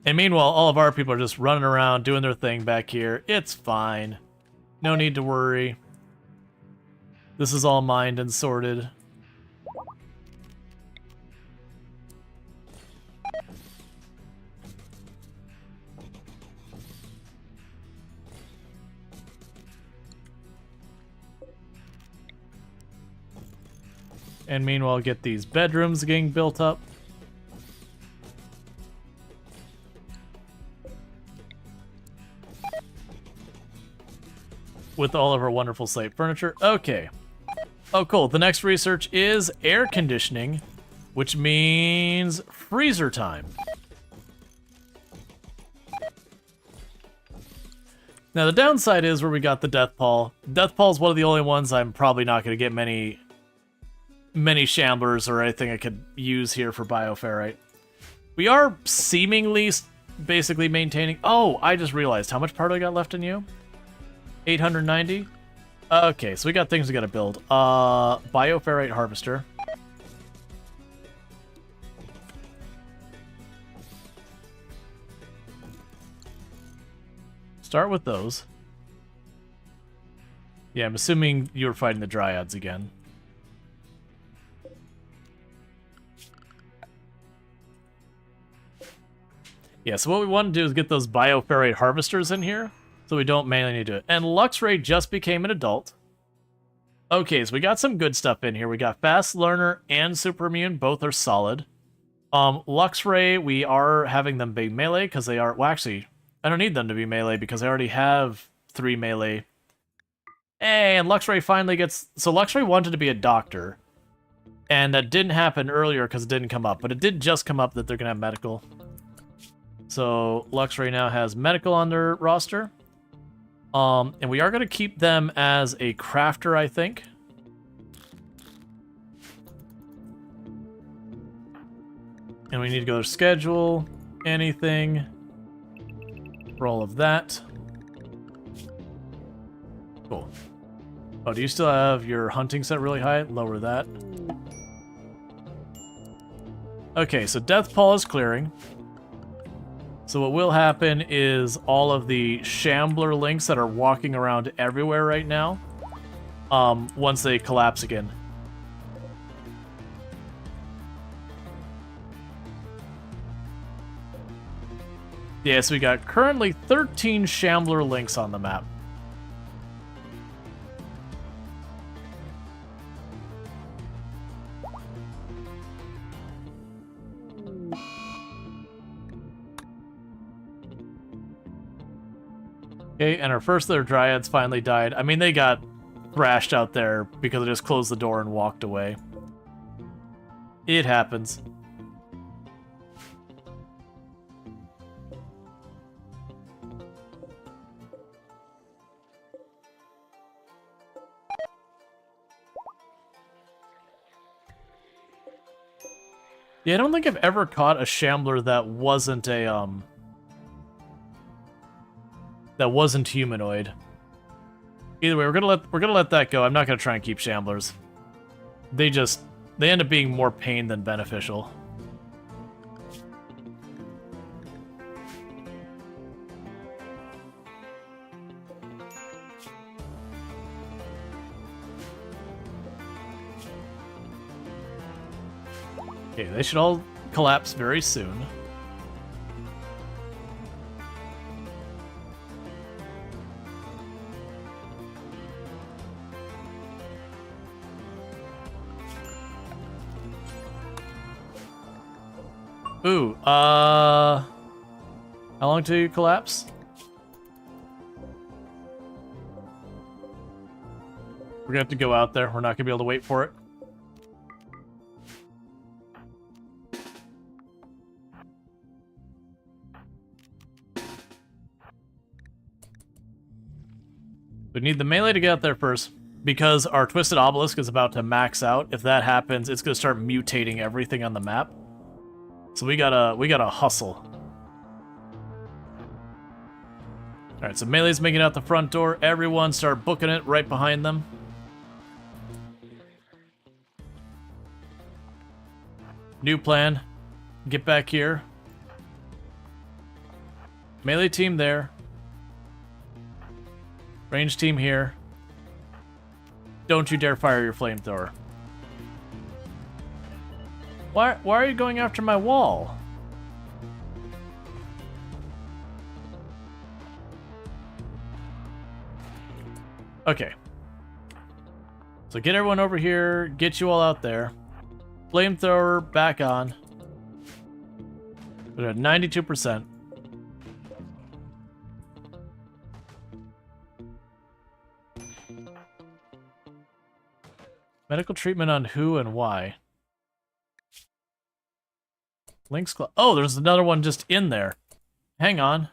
Speaker 1: And meanwhile, all of our people are just running around, doing their thing back here. It's fine. No need to worry. This is all mined and sorted. And meanwhile, get these bedrooms getting built up. With all of our wonderful slate furniture. Okay. Oh, cool. The next research is air conditioning, which means freezer time. Now, the downside is where we got the Death Pall. Death Pall is one of the only ones I'm probably not going to get many Shamblers or anything I could use here for Bioferrite. We are seemingly basically maintaining... Oh, I just realized. How much part I got left in you? 890? Okay, so we got things we gotta build. Bioferrite harvester. Start with those. Yeah, I'm assuming you were fighting the Dryads again. Yeah, so what we want to do is get those Bioferrite harvesters in here, so we don't manually need to do it. And Luxray just became an adult. Okay, so we got some good stuff in here. We got Fast Learner and Super Immune. Both are solid. Luxray, we are having them be melee because they are... Well, actually, I don't need them to be melee because I already have 3 melee. And Luxray finally gets... So Luxray wanted to be a doctor. And that didn't happen earlier because it didn't come up. But it did just come up that they're going to have medical. So Luxray now has medical on their roster. And we are going to keep them as a crafter, I think. And we need to go to schedule, anything, for all of that. Cool. Oh, do you still have your hunting set really high? Lower that. Okay, so Death Pall is clearing. So what will happen is all of the Shambler links that are walking around everywhere right now, once they collapse again. Yeah, so we got currently 13 Shambler links on the map. Okay, and our first of their dryads finally died. I mean, they got thrashed out there because I just closed the door and walked away. It happens. Yeah, I don't think I've ever caught a shambler that wasn't a that wasn't humanoid. Either way, we're gonna let that go. I'm not gonna try and keep shamblers. They end up being more pain than beneficial. Okay, they should all collapse very soon. Ooh, how long till you collapse? We're gonna have to go out there. We're not gonna be able to wait for it. We need the melee to get out there first, because our Twisted Obelisk is about to max out. If that happens, it's gonna start mutating everything on the map. So we gotta hustle. Alright, so melee's making out the front door. Everyone start booking it right behind them. New plan. Get back here. Melee team there. Range team here. Don't you dare fire your flamethrower. Why are you going after my wall? Okay. So get everyone over here, get you all out there. Flamethrower back on. We're at 92%. Medical treatment on who and why? Link's Club. Oh, there's another one just in there. Hang on.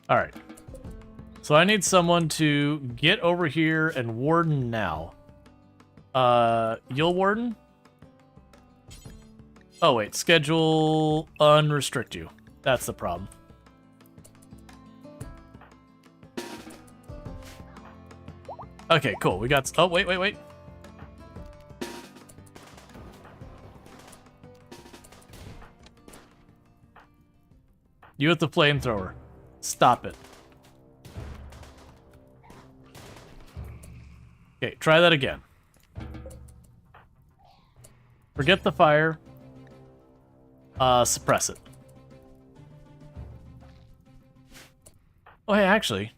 Speaker 1: All right. So I need someone to get over here and warden now. You'll warden? Oh wait, schedule unrestrict you. That's the problem. Okay, cool. We got... Oh, wait. You with the flamethrower. Stop it. Okay, try that again. Forget the fire. Suppress it. Oh, hey, actually.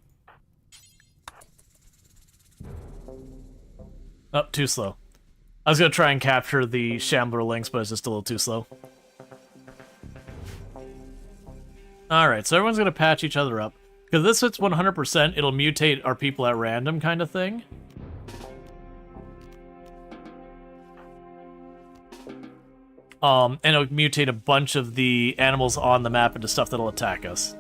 Speaker 1: Oh, too slow. I was gonna try and capture the Shambler links, but it's just a little too slow. Alright, so everyone's gonna patch each other up. Because this hits 100%, it'll mutate our people at random kind of thing. And it'll mutate a bunch of the animals on the map into stuff that'll attack us.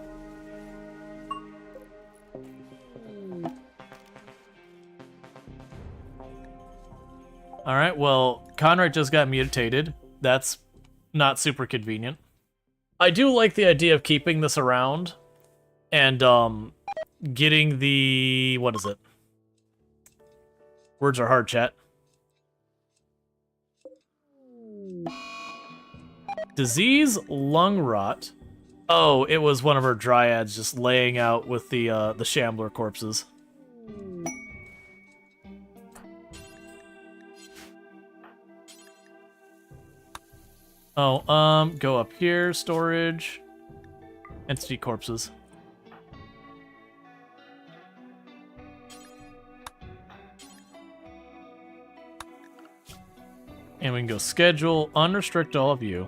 Speaker 1: Alright, well, Conrad just got mutated. That's not super convenient. I do like the idea of keeping this around and getting the... what is it? Words are hard, chat. Disease, lung rot. Oh, it was one of our dryads just laying out with the Shambler corpses. Oh, go up here, storage. Entity corpses. And we can go schedule, unrestrict all of you.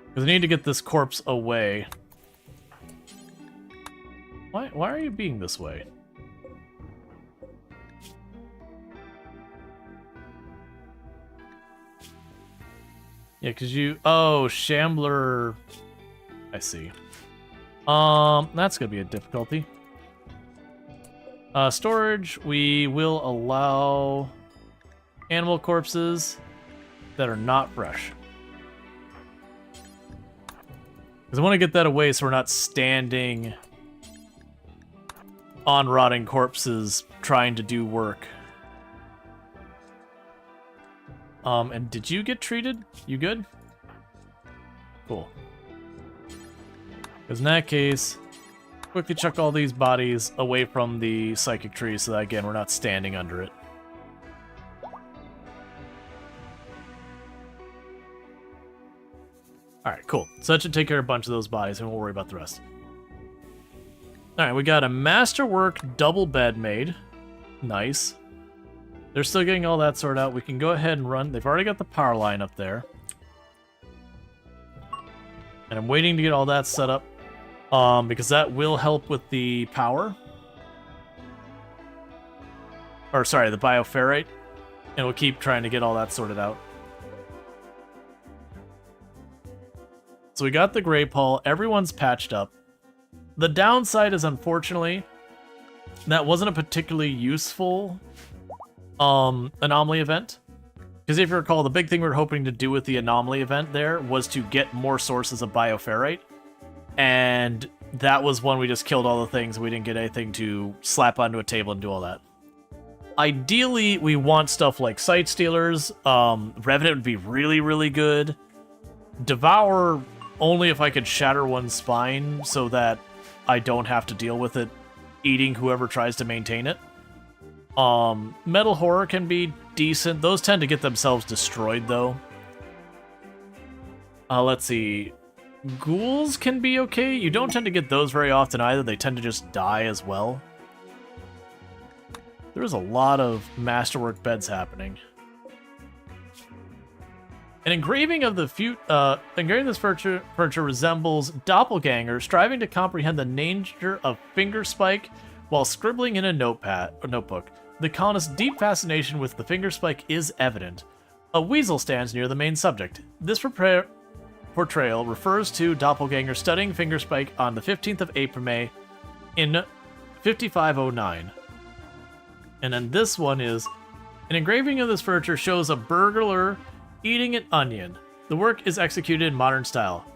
Speaker 1: Because we need to get this corpse away. Why are you being this way? Yeah, because you... Oh, Shambler... I see. That's going to be a difficulty. Storage, we will allow animal corpses that are not fresh. Because I want to get that away so we're not standing on rotting corpses trying to do work. And did you get treated? You good? Cool. Because in that case, quickly chuck all these bodies away from the psychic tree so that, again, we're not standing under it. Alright, cool. So that should take care of a bunch of those bodies, and we'll worry about the rest. Alright, we got a masterwork double bed made. Nice. They're still getting all that sorted out. We can go ahead and run. They've already got the power line up there. And I'm waiting to get all that set up. Because that will help with the power. Or, sorry, the bioferrite. And we'll keep trying to get all that sorted out. So we got the Grey Paul. Everyone's patched up. The downside is, unfortunately, that wasn't a particularly useful anomaly event. Because if you recall, the big thing we were hoping to do with the anomaly event there was to get more sources of bioferrite. And that was one we just killed all the things. We didn't get anything to slap onto a table and do all that. Ideally, we want stuff like Sight Stealers. Revenant would be really, really good. Devour, only if I could shatter one's spine so that I don't have to deal with it eating whoever tries to maintain it. Metal Horror can be decent. Those tend to get themselves destroyed, though. Let's see. Ghouls can be okay. You don't tend to get those very often either. They tend to just die as well. There's a lot of masterwork beds happening. An engraving of the engraving this furniture resembles Doppelganger, striving to comprehend the nature of Fingerspike while scribbling in a notebook. The colonist's deep fascination with the Fingerspike is evident. A weasel stands near the main subject. This portrayal refers to Doppelganger studying Fingerspike on the 15th of April, May in 5509. And then this one is, an engraving of this furniture shows a burglar eating an onion. The work is executed in modern style.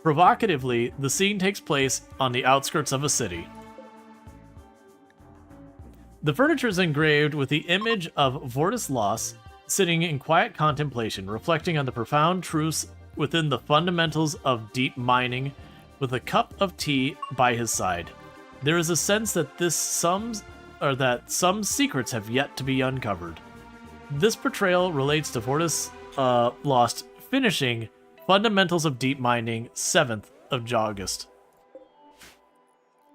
Speaker 1: Provocatively, the scene takes place on the outskirts of a city. The furniture is engraved with the image of Vortis Loss sitting in quiet contemplation, reflecting on the profound truths within the fundamentals of deep mining, with a cup of tea by his side. There is a sense that some secrets have yet to be uncovered. This portrayal relates to Vortis Lost finishing Fundamentals of Deep Mining, 7th of August.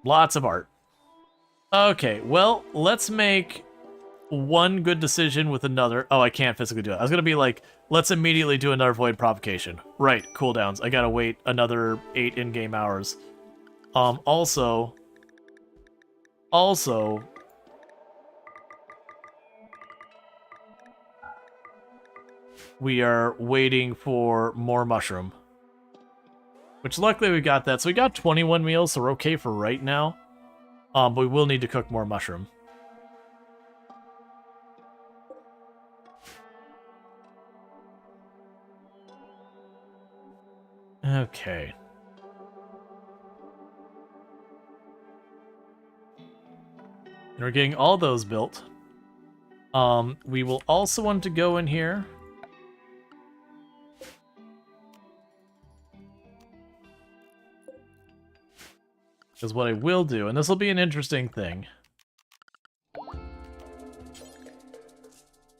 Speaker 1: Lots of art. Okay, well, let's make one good decision with another. Oh, I can't physically do it. I was going to be like, let's immediately do another Void Provocation. Right, cooldowns. I got to wait another 8 in-game hours. Also, we are waiting for more mushroom. Which luckily we got that. So we got 21 meals, so we're okay for right now. But we will need to cook more mushroom. Okay. And we're getting all those built. We will also want to go in here. Because what I will do, and this will be an interesting thing,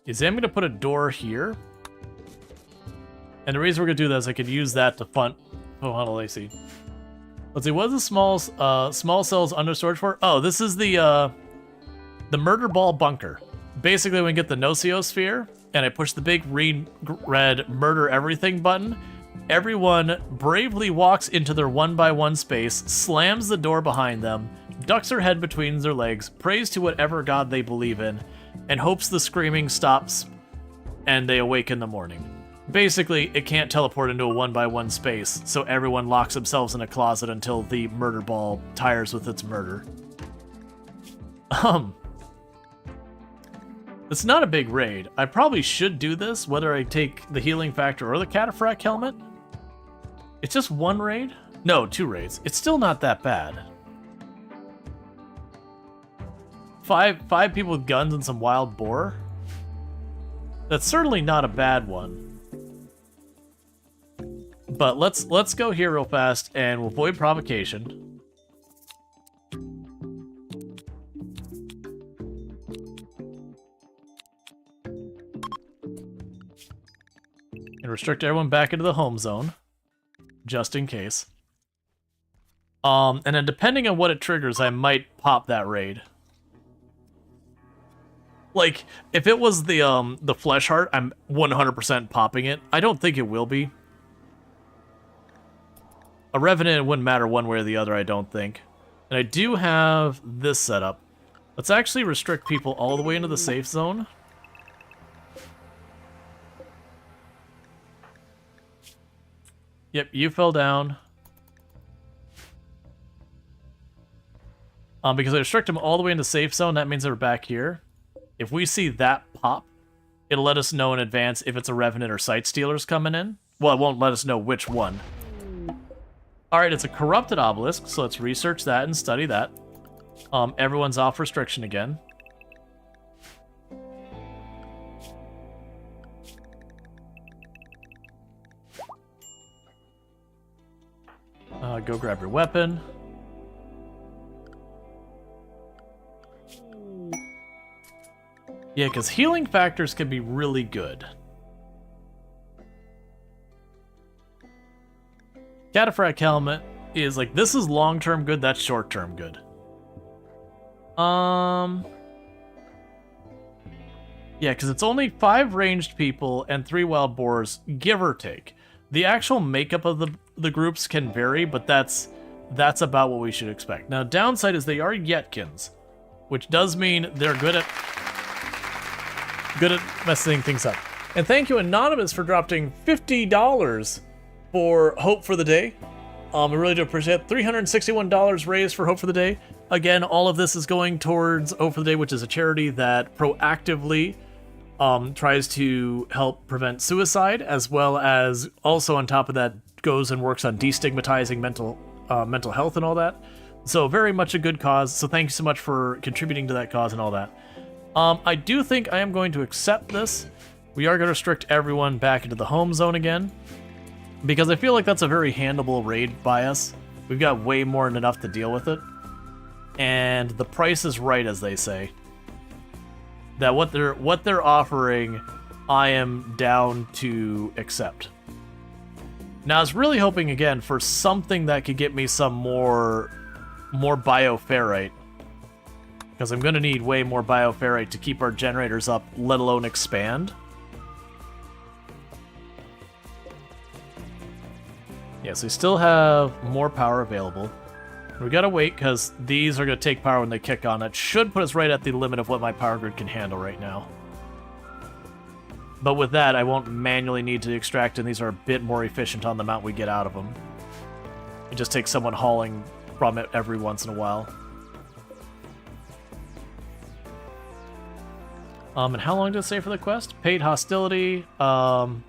Speaker 1: is I'm going to put a door here. And the reason we're going to do that is I could use that to funnel AC. Let's see, what is the small cells under storage for? Oh, this is the murder ball bunker. Basically, when we get the Nociosphere, and I push the big red murder everything button, everyone bravely walks into their 1x1 space, slams the door behind them, ducks their head between their legs, prays to whatever god they believe in, and hopes the screaming stops and they awake in the morning. Basically, it can't teleport into a 1x1 space, so everyone locks themselves in a closet until the murder ball tires with its murder. It's not a big raid. I probably should do this, whether I take the healing factor or the cataphract helmet. It's just one raid? No, 2 raids. It's still not that bad. Five people with guns and some wild boar? That's certainly not a bad one. But let's go here real fast and we'll avoid provocation. And restrict everyone back into the home zone. Just in case. And then depending on what it triggers, I might pop that raid. Like, if it was the flesh heart, I'm 100% popping it. I don't think it will be. A Revenant, it wouldn't matter one way or the other, I don't think. And I do have this set up. Let's actually restrict people all the way into the safe zone. Yep, you fell down. Because I restrict them all the way into safe zone, that means they're back here. If we see that pop, it'll let us know in advance if it's a Revenant or Sight Stealers coming in. Well, it won't let us know which one. Alright, it's a corrupted obelisk, so let's research that and study that. Everyone's off restriction again. Go grab your weapon. Yeah, because healing factors can be really good. Cataphract helmet is like, this is long-term good, that's short-term good. Yeah, because it's only 5 ranged people and 3 wild boars, give or take. The actual makeup of the groups can vary, but that's about what we should expect. Now, downside is they are Yetkins, which does mean they're good at messing things up. And thank you, Anonymous, for dropping $50 for Hope for the Day. We really do appreciate it. $361 raised for Hope for the Day. Again, all of this is going towards Hope for the Day, which is a charity that proactively tries to help prevent suicide, as well as also on top of that goes and works on destigmatizing mental health and all that. So very much a good cause. So thank you so much for contributing to that cause and all that. I do think I am going to accept this. We are going to restrict everyone back into the home zone again, because I feel like that's a very handleable raid by us. We've got way more than enough to deal with it. And the price is right, as they say. That what they're offering, I am down to accept. Now, I was really hoping, again, for something that could get me some more bioferrite. Because I'm going to need way more bioferrite to keep our generators up, let alone expand. Yes, we still have more power available. We gotta wait, because these are going to take power when they kick on. It should put us right at the limit of what my power grid can handle right now. But with that, I won't manually need to extract, and these are a bit more efficient on the amount we get out of them. It just takes someone hauling from it every once in a while. And how long does it say for the quest? Paid hostility. They'll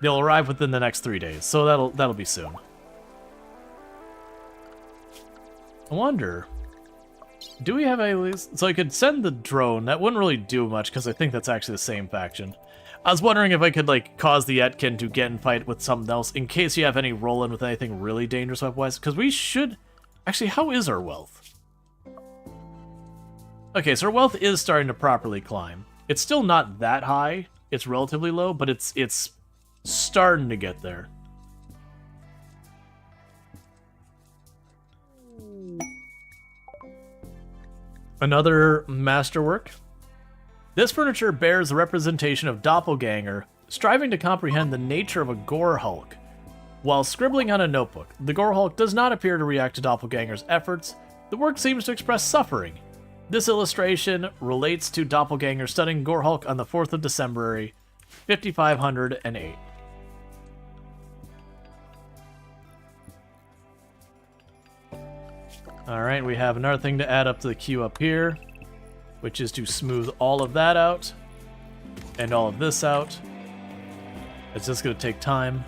Speaker 1: arrive within the next 3 days, so that'll be soon. I wonder, do we have a... So I could send the drone. That wouldn't really do much, because I think that's actually the same faction. I was wondering if I could, like, cause the Etkin to get in fight with something else, in case you have any roll-in with anything really dangerous weapon-wise, because we should... Actually, how is our wealth? Okay, so our wealth is starting to properly climb. It's still not that high. It's relatively low, but it's starting to get there. Another masterwork. This furniture bears the representation of Doppelganger, striving to comprehend the nature of a gore hulk. While scribbling on a notebook, the gore hulk does not appear to react to Doppelganger's efforts. The work seems to express suffering. This illustration relates to Doppelganger studying gore hulk on the 4th of December, 5508. Alright, we have another thing to add up to the queue up here, which is to smooth all of that out, and all of this out. It's just going to take time.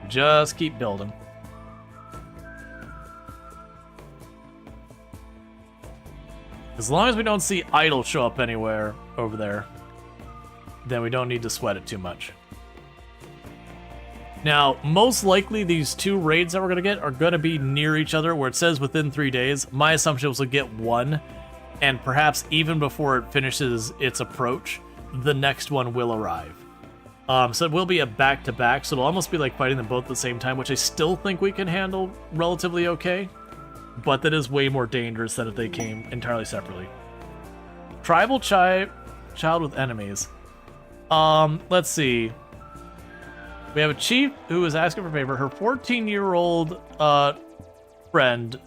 Speaker 1: Just keep building. As long as we don't see idle show up anywhere over there, then we don't need to sweat it too much. Now, most likely these two raids that we're going to get are going to be near each other, where it says within 3 days. My assumption was to get one, and perhaps even before it finishes its approach, the next one will arrive. So it will be a back-to-back, so it'll almost be like fighting them both at the same time, which I still think we can handle relatively okay. But that is way more dangerous than if they came entirely separately. Tribal child with enemies. Let's see. We have a chief who is asking for a favor. Her 14-year-old friend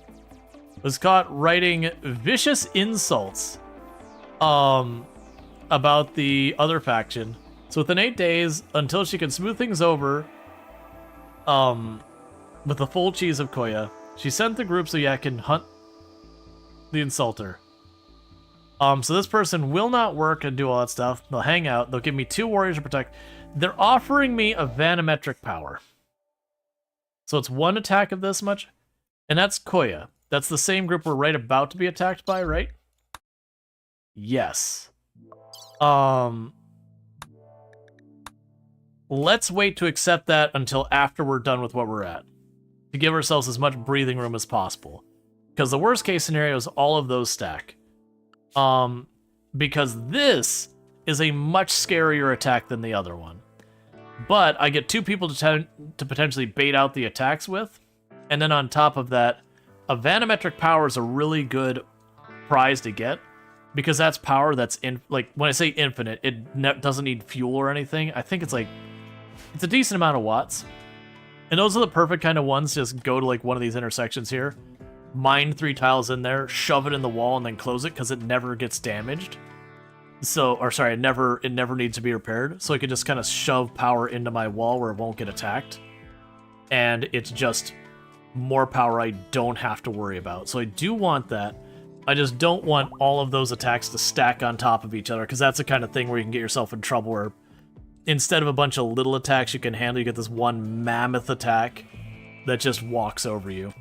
Speaker 1: was caught writing vicious insults about the other faction. So within 8 days, until she can smooth things over with the full cheese of Koya, she sent the group so Yak can hunt the insulter. So this person will not work and do all that stuff. They'll hang out. They'll give me 2 warriors to protect. They're offering me a vanometric power. So it's 1 attack of this much. And that's Koya. That's the same group we're right about to be attacked by, right? Yes. Let's wait to accept that until after we're done with what we're at, to give ourselves as much breathing room as possible. Because the worst case scenario is all of those stack. Because this is a much scarier attack than the other one. But I get 2 people to potentially bait out the attacks with. And then on top of that, a vanometric power is a really good prize to get. Because that's power that's, like, when I say infinite, it doesn't need fuel or anything. I think it's like, it's a decent amount of watts. And those are the perfect kind of ones. Just go to like one of these intersections here, mine 3 tiles in there, shove it in the wall, and then close it because it never gets damaged. So, or sorry, it never needs to be repaired. So I can just kind of shove power into my wall where it won't get attacked. And it's just more power I don't have to worry about. So I do want that. I just don't want all of those attacks to stack on top of each other, because that's the kind of thing where you can get yourself in trouble where instead of a bunch of little attacks you can handle, you get this one mammoth attack that just walks over you.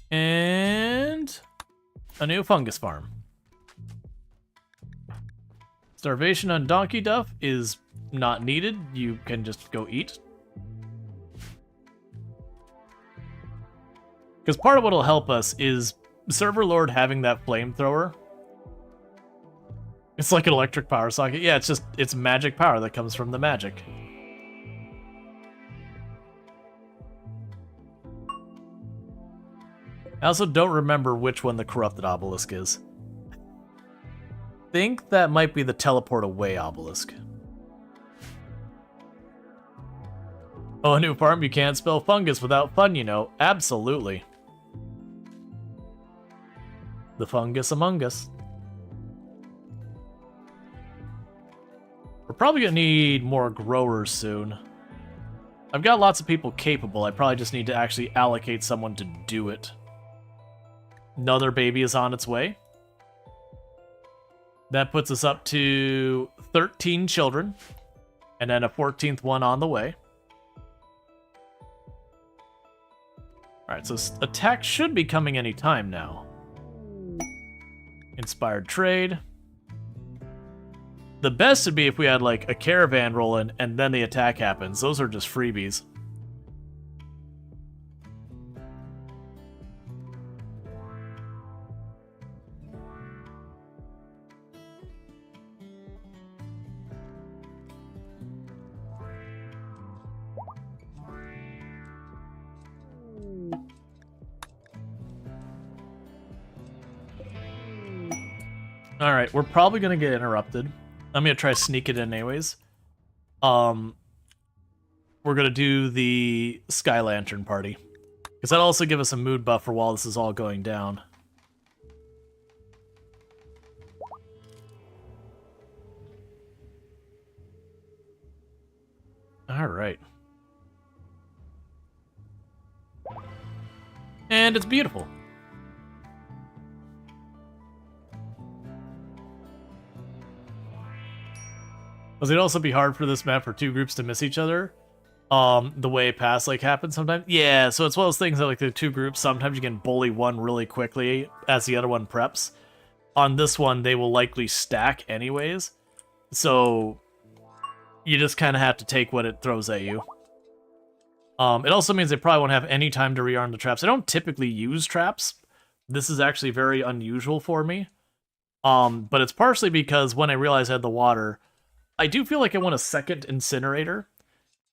Speaker 1: And a new fungus farm. Starvation on Donkey Duff is not needed. You can just go eat. Because part of what will help us is Server Lord having that flamethrower. It's like an electric power socket. Yeah, it's magic power that comes from the magic. I also don't remember which one the corrupted obelisk is. I think that might be the teleport away obelisk. Oh, a new farm? You can't spell fungus without fun, you know. Absolutely. The fungus among us. We're probably gonna need more growers soon. I've got lots of people capable. I probably just need to actually allocate someone to do it. Another baby is on its way. That puts us up to 13 children. And then a 14th one on the way. Alright, so attack should be coming any time now. Inspired trade. The best would be if we had like a caravan rolling and then the attack happens. Those are just freebies. Alright, we're probably gonna get interrupted. I'm gonna try to sneak it in anyways. We're gonna do the Sky Lantern party. Because that'll also give us a mood buffer while this is all going down. Alright. And it's beautiful. Because it'd also be hard for this map for two groups to miss each other. The way pass like happens sometimes. Yeah, so it's one of those things that like the two groups, sometimes you can bully one really quickly as the other one preps. On this one, they will likely stack anyways. So you just kind of have to take what it throws at you. It also means they probably won't have any time to rearm the traps. I don't typically use traps. This is actually very unusual for me. But it's partially because when I realized I had the water, I do feel like I want a second incinerator.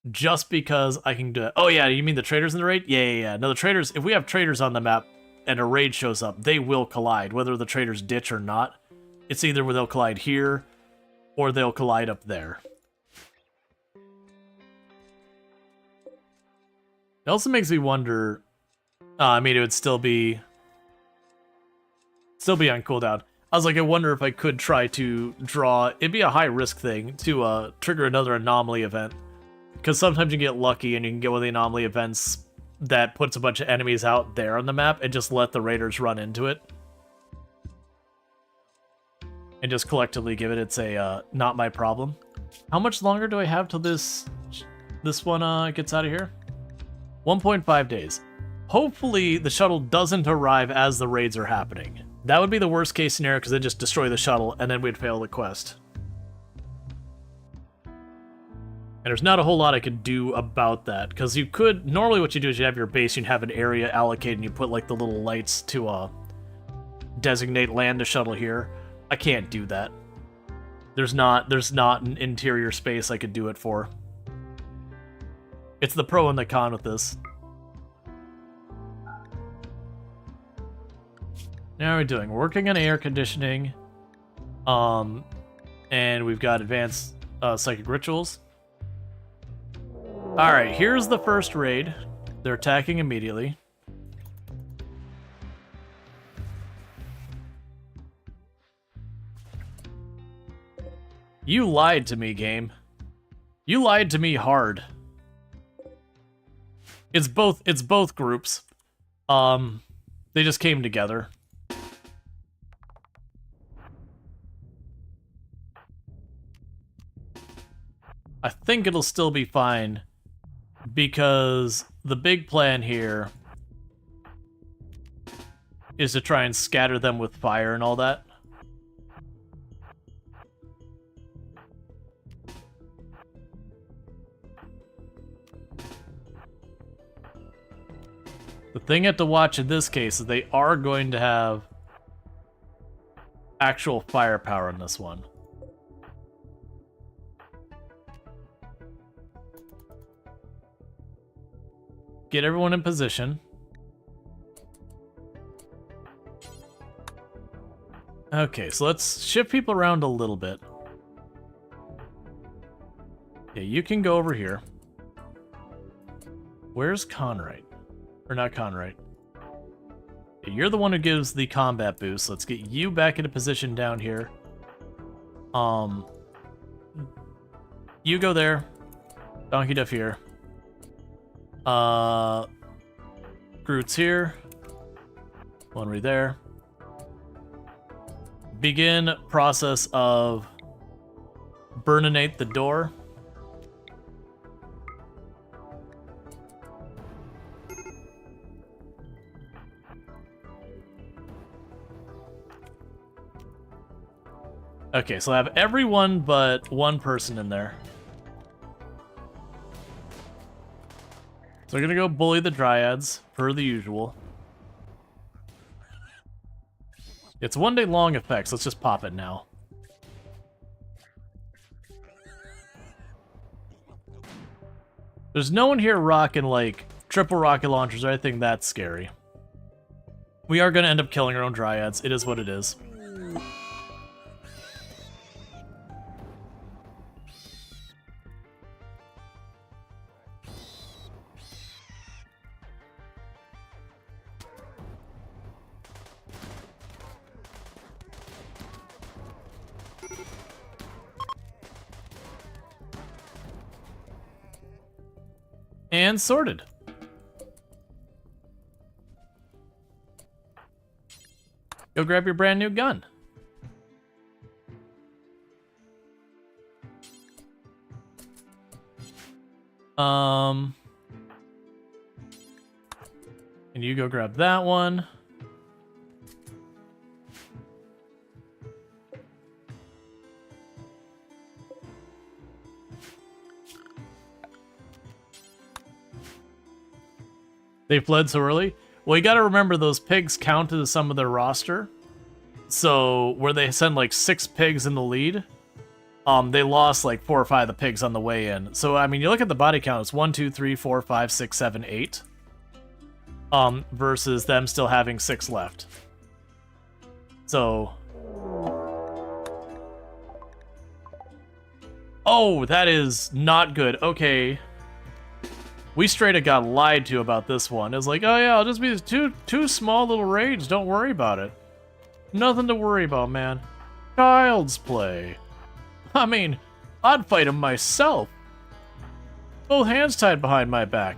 Speaker 1: Just because I can do it. Oh yeah, you mean the traders in the raid? Yeah. No, the traders, if we have traders on the map and a raid shows up, they will collide, whether the traders ditch or not. It's either where they'll collide here, or they'll collide up there. It also makes me wonder, I mean, it would still be on cooldown. I was like, I wonder if I could try to draw, it'd be a high risk thing to trigger another anomaly event. Because sometimes you get lucky and you can get one of the anomaly events that puts a bunch of enemies out there on the map and just let the raiders run into it. And just collectively give it its a not my problem. How much longer do I have till this one gets out of here? 1.5 days. Hopefully the shuttle doesn't arrive as the raids are happening. That would be the worst case scenario because they'd just destroy the shuttle and then we'd fail the quest. And there's not a whole lot I could do about that, because you could, normally what you do is you have your base, you have an area allocated, and you put like the little lights to designate land to shuttle here. I can't do that. There's not an interior space I could do it for. It's the pro and the con with this. Now what are we doing? We're working on air conditioning. And we've got advanced psychic rituals. Alright, here's the first raid. They're attacking immediately. You lied to me, game. You lied to me hard. It's both groups. They just came together. I think it'll still be fine. Because the big plan here is to try and scatter them with fire and all that. The thing you have to watch in this case is they are going to have actual firepower in this one. Get everyone in position. Okay, so let's shift people around a little bit. Yeah, you can go over here. Where's Conrite? Or not Conrite. Yeah, you're the one who gives the combat boost. Let's get you back into position down here. You go there. Donkey Duff here. Groot's here. One right there. Begin process of burninate the door. Okay, so I have everyone but one person in there. So we're gonna go bully the Dryads, per the usual. It's 1 day long effects, let's just pop it now. There's no one here rocking, like, triple rocket launchers or anything that's scary. We are gonna end up killing our own Dryads, it is what it is. And sorted. Go grab your brand new gun. And you go grab that one. They fled so early? Well, you gotta remember those pigs counted as some of their roster. So, where they send like 6 pigs in the lead, they lost like 4 or 5 of the pigs on the way in. So, I mean, you look at the body count, it's 1, 2, 3, 4, 5, 6, 7, 8. Versus them still having 6 left. So... Oh, that is not good. Okay. We straight up got lied to about this one. It's like, oh yeah, I'll just be two small little raids. Don't worry about it. Nothing to worry about, man. Child's play. I mean, I'd fight him myself. Both hands tied behind my back.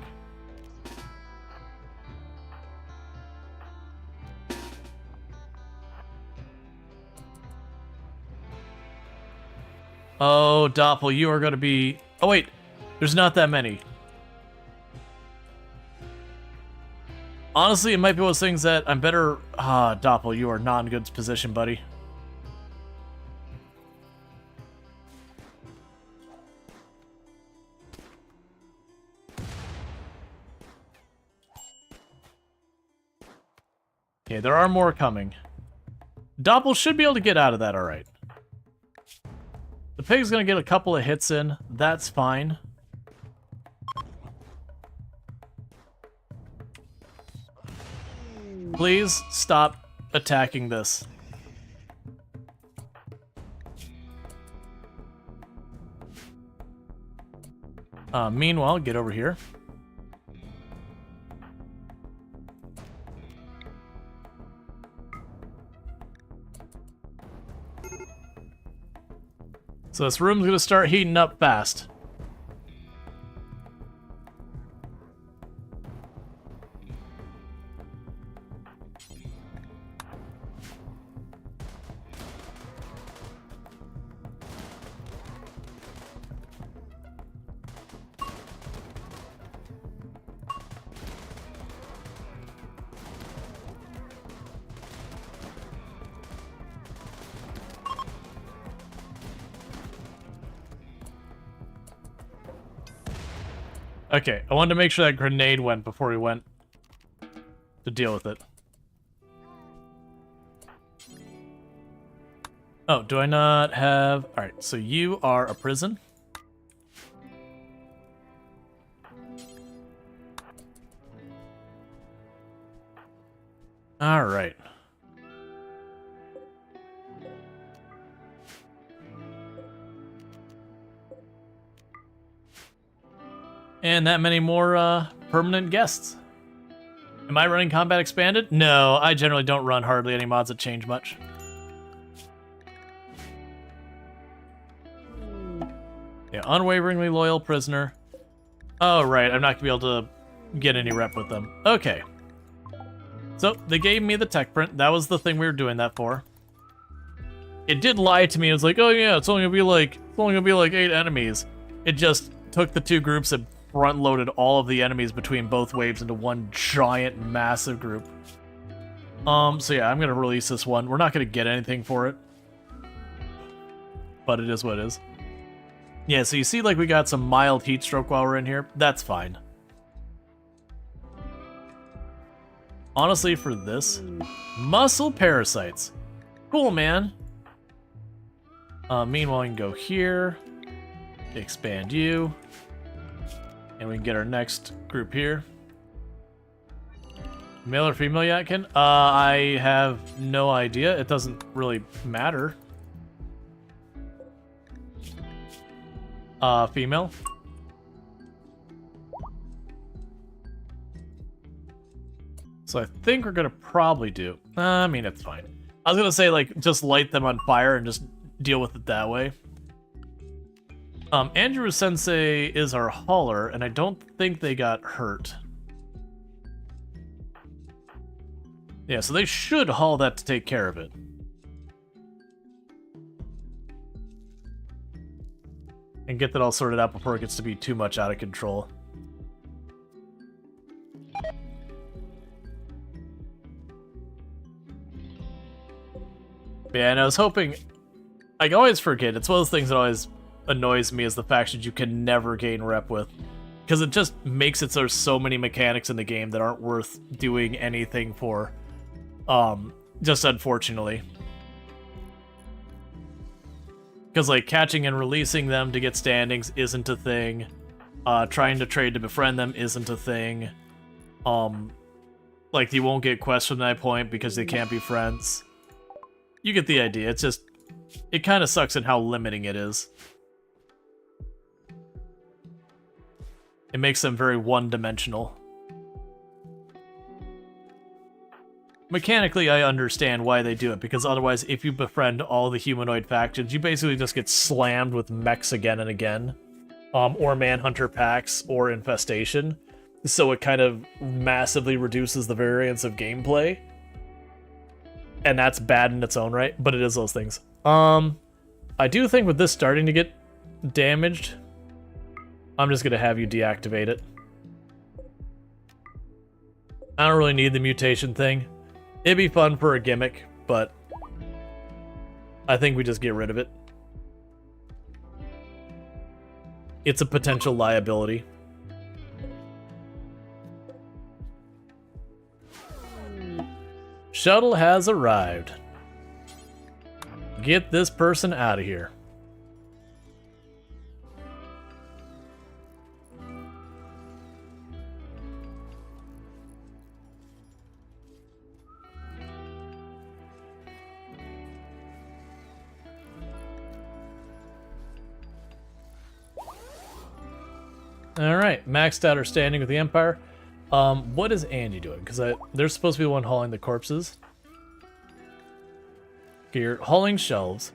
Speaker 1: Oh, Doppel, you are going to be... Oh, wait. There's not that many. Honestly, it might be one of those things that I'm better... Ah, Doppel, you are not in good position, buddy. Okay, there are more coming. Doppel should be able to get out of that alright. The pig's gonna get a couple of hits in. That's fine. Please stop attacking this. Meanwhile, get over here. So this room's gonna start heating up fast. Okay, I wanted to make sure that grenade went before we went to deal with it. Oh, do I not have... Alright, so you are a prison. Alright. And that many more permanent guests. Am I running Combat Expanded? No, I generally don't run hardly any mods that change much. Yeah, unwaveringly loyal prisoner. Oh, right, I'm not going to be able to get any rep with them. Okay. So, they gave me the tech print. That was the thing we were doing that for. It did lie to me. It was like, oh yeah, it's only gonna be like 8 enemies. It just took the 2 groups and front-loaded all of the enemies between both waves into one giant, massive group. So yeah, I'm gonna release this one. We're not gonna get anything for it. But it is what it is. Yeah, so you see like we got some mild heat stroke while we're in here. That's fine. Honestly, for this, muscle parasites. Cool, man. Meanwhile, we can go here, expand you, and we can get our next group here. Male or female Yatkin? I have no idea. It doesn't really matter. Female. So I think we're gonna probably do... I mean, it's fine. I was gonna say, like, just light them on fire and just deal with it that way. Andrew Sensei is our hauler, and I don't think they got hurt. Yeah, so they should haul that to take care of it. And get that all sorted out before it gets to be too much out of control. Yeah, and I was hoping... I always forget, it's one of those things that always annoys me is the fact that you can never gain rep with. Because it just makes it so there's so many mechanics in the game that aren't worth doing anything for. Just unfortunately. Because, like, catching and releasing them to get standings isn't a thing. Trying to trade to befriend them isn't a thing. Like, you won't get quests from that point because they can't be friends. You get the idea. It's just... It kind of sucks in how limiting it is. It makes them very one-dimensional. Mechanically, I understand why they do it, because otherwise, if you befriend all the humanoid factions, you basically just get slammed with mechs again and again. Or Manhunter packs, or Infestation. So it kind of massively reduces the variance of gameplay. And that's bad in its own right, but it is those things. I do think with this starting to get damaged, I'm just gonna have you deactivate it. I don't really need the mutation thing. It'd be fun for a gimmick, but I think we just get rid of it. It's a potential liability. Shuttle has arrived. Get this person out of here. Alright, maxed out our standing with the Empire. What is Andy doing? Because they're supposed to be the one hauling the corpses. Okay, you're hauling shelves.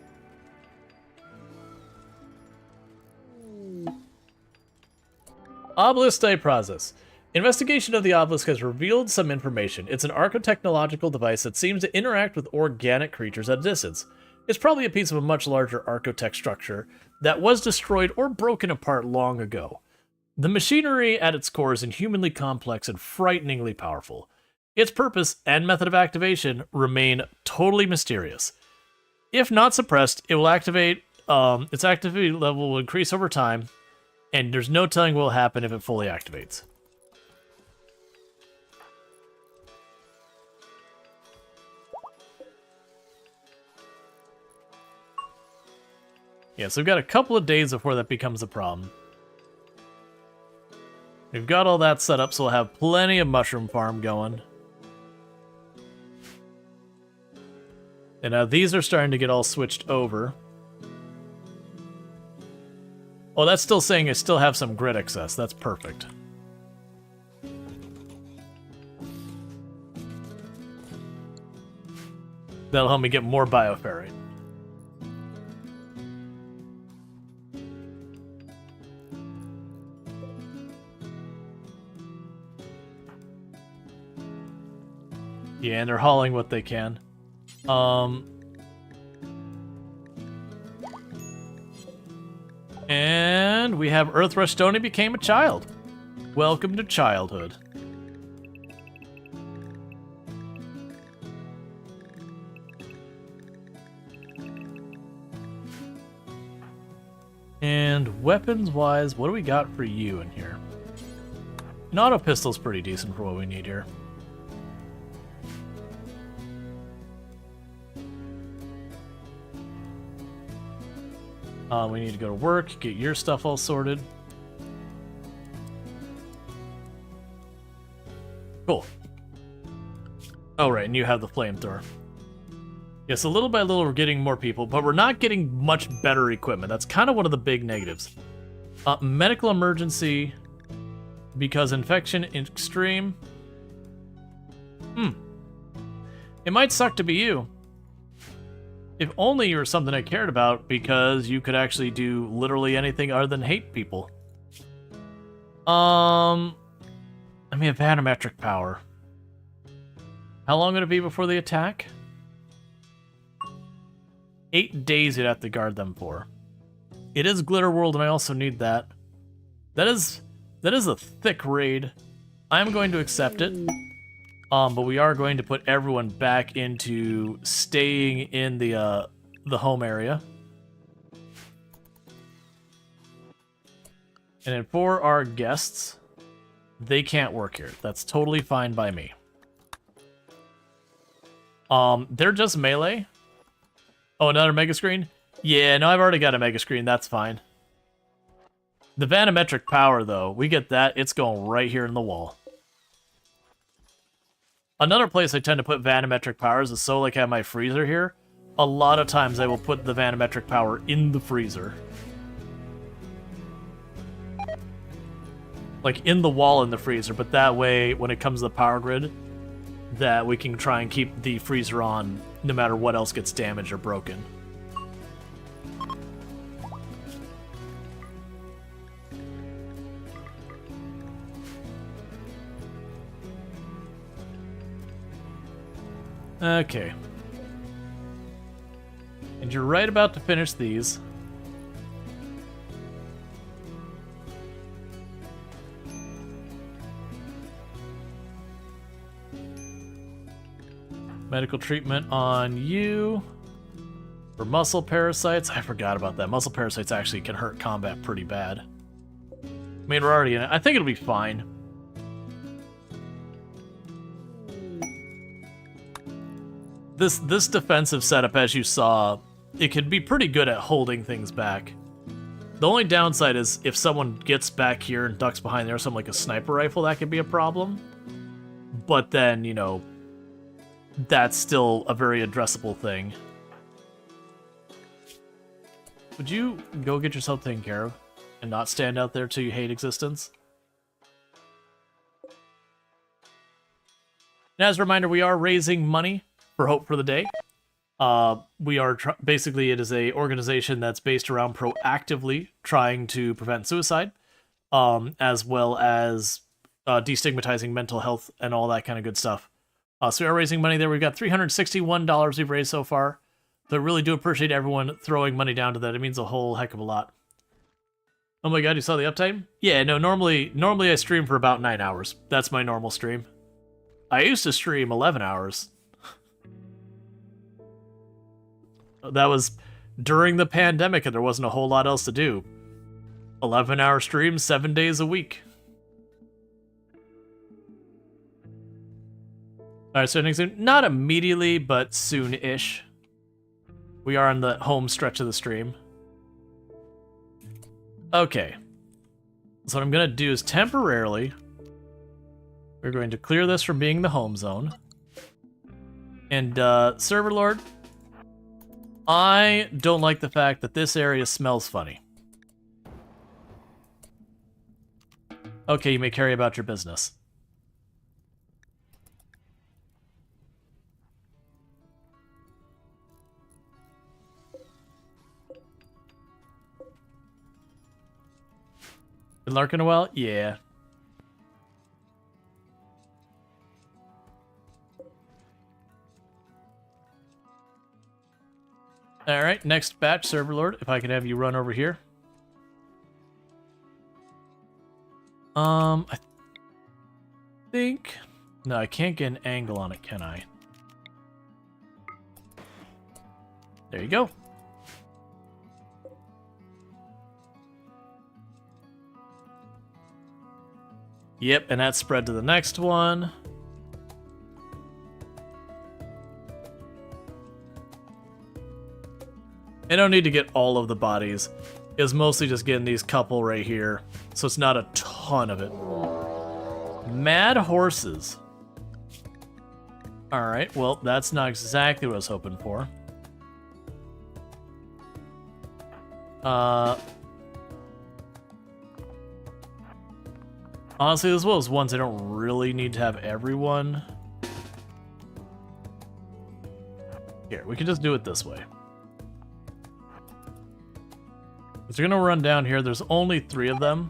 Speaker 1: Obelisk study process. Investigation of the obelisk has revealed some information. It's an archotechnological device that seems to interact with organic creatures at a distance. It's probably a piece of a much larger archotech structure that was destroyed or broken apart long ago. The machinery at its core is inhumanly complex and frighteningly powerful. Its purpose and method of activation remain totally mysterious. If not suppressed, it will activate, its activity level will increase over time, and there's no telling what will happen if it fully activates. Yeah, so we've got a couple of days before that becomes a problem. We've got all that set up, so we'll have plenty of mushroom farm going. And now these are starting to get all switched over. Oh, that's still saying I still have some grid excess. That's perfect. That'll help me get more bioferrite. Yeah, and they're hauling what they can. And we have Earthrush Stoney became a child. Welcome to childhood. And weapons-wise, what do we got for you in here? An auto pistol's pretty decent for what we need here. We need to go to work, get your stuff all sorted. Cool. Oh, right, and you have the flamethrower. Yes, a little by little we're getting more people, but we're not getting much better equipment. That's kind of one of the big negatives. Medical emergency, because infection extreme. It might suck to be you. If only you were something I cared about, because you could actually do literally anything other than hate people. I mean, vanometric power. How long would it be before they attack? 8 days you'd have to guard them for. It is Glitter World, and I also need that. That is a thick raid. I'm going to accept it. But we are going to put everyone back into staying in the home area. And then for our guests, they can't work here. That's totally fine by me. They're just melee. Oh, another mega screen? Yeah, no, I've already got a mega screen. That's fine. The vanometric power, though, we get that. It's going right here in the wall. Another place I tend to put vanometric powers is so like I have my freezer here. A lot of times I will put the vanometric power in the freezer. Like in the wall in the freezer, but that way when it comes to the power grid, that we can try and keep the freezer on no matter what else gets damaged or broken. Okay. And you're right about to finish these. Medical treatment on you. For muscle parasites. I forgot about that. Muscle parasites actually can hurt combat pretty bad. I mean, we're already in it. I think it'll be fine. This defensive setup, as you saw, it can be pretty good at holding things back. The only downside is if someone gets back here and ducks behind there, something like a sniper rifle, that could be a problem. But then, you know, that's still a very addressable thing. Would you go get yourself taken care of and not stand out there till you hate existence? And as a reminder, we are raising money for Hope for the Day. We are basically, it is a organization that's based around proactively trying to prevent suicide, as well as destigmatizing mental health and all that kind of good stuff. So we are raising money there. We've got $361 we've raised so far. So I really do appreciate everyone throwing money down to that. It means a whole heck of a lot. Oh my god, you saw the uptime? Yeah, no, normally I stream for about 9 hours. That's my normal stream. I used to stream 11 hours. That was during the pandemic and there wasn't a whole lot else to do. 11-hour streams, 7 days a week. Alright, so next, not immediately, but soon-ish. We are on the home stretch of the stream. Okay. So what I'm going to do is temporarily, we're going to clear this from being the home zone. And, Server Lord, I don't like the fact that this area smells funny. Okay, you may carry about your business. Been lurking a while? Yeah. Alright, next batch, Server Lord, if I could have you run over here. I think... No, I can't get an angle on it, can I? There you go. Yep, and that's spread to the next one. I don't need to get all of the bodies. It's mostly just getting these couple right here, so it's not a ton of it. Mad horses. Alright, well, that's not exactly what I was hoping for. Honestly, as well as ones I don't really need to have everyone. Here, we can just do it this way. So we're gonna run down here. There's only 3 of them.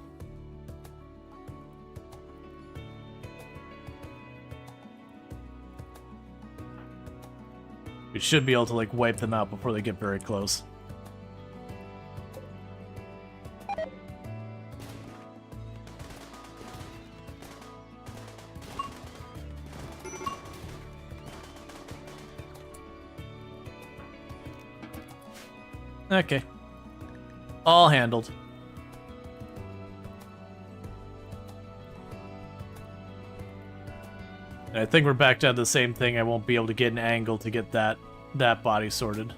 Speaker 1: We should be able to, like, wipe them out before they get very close. Okay. All handled. And I think we're back down to the same thing. I won't be able to get an angle to get that body sorted.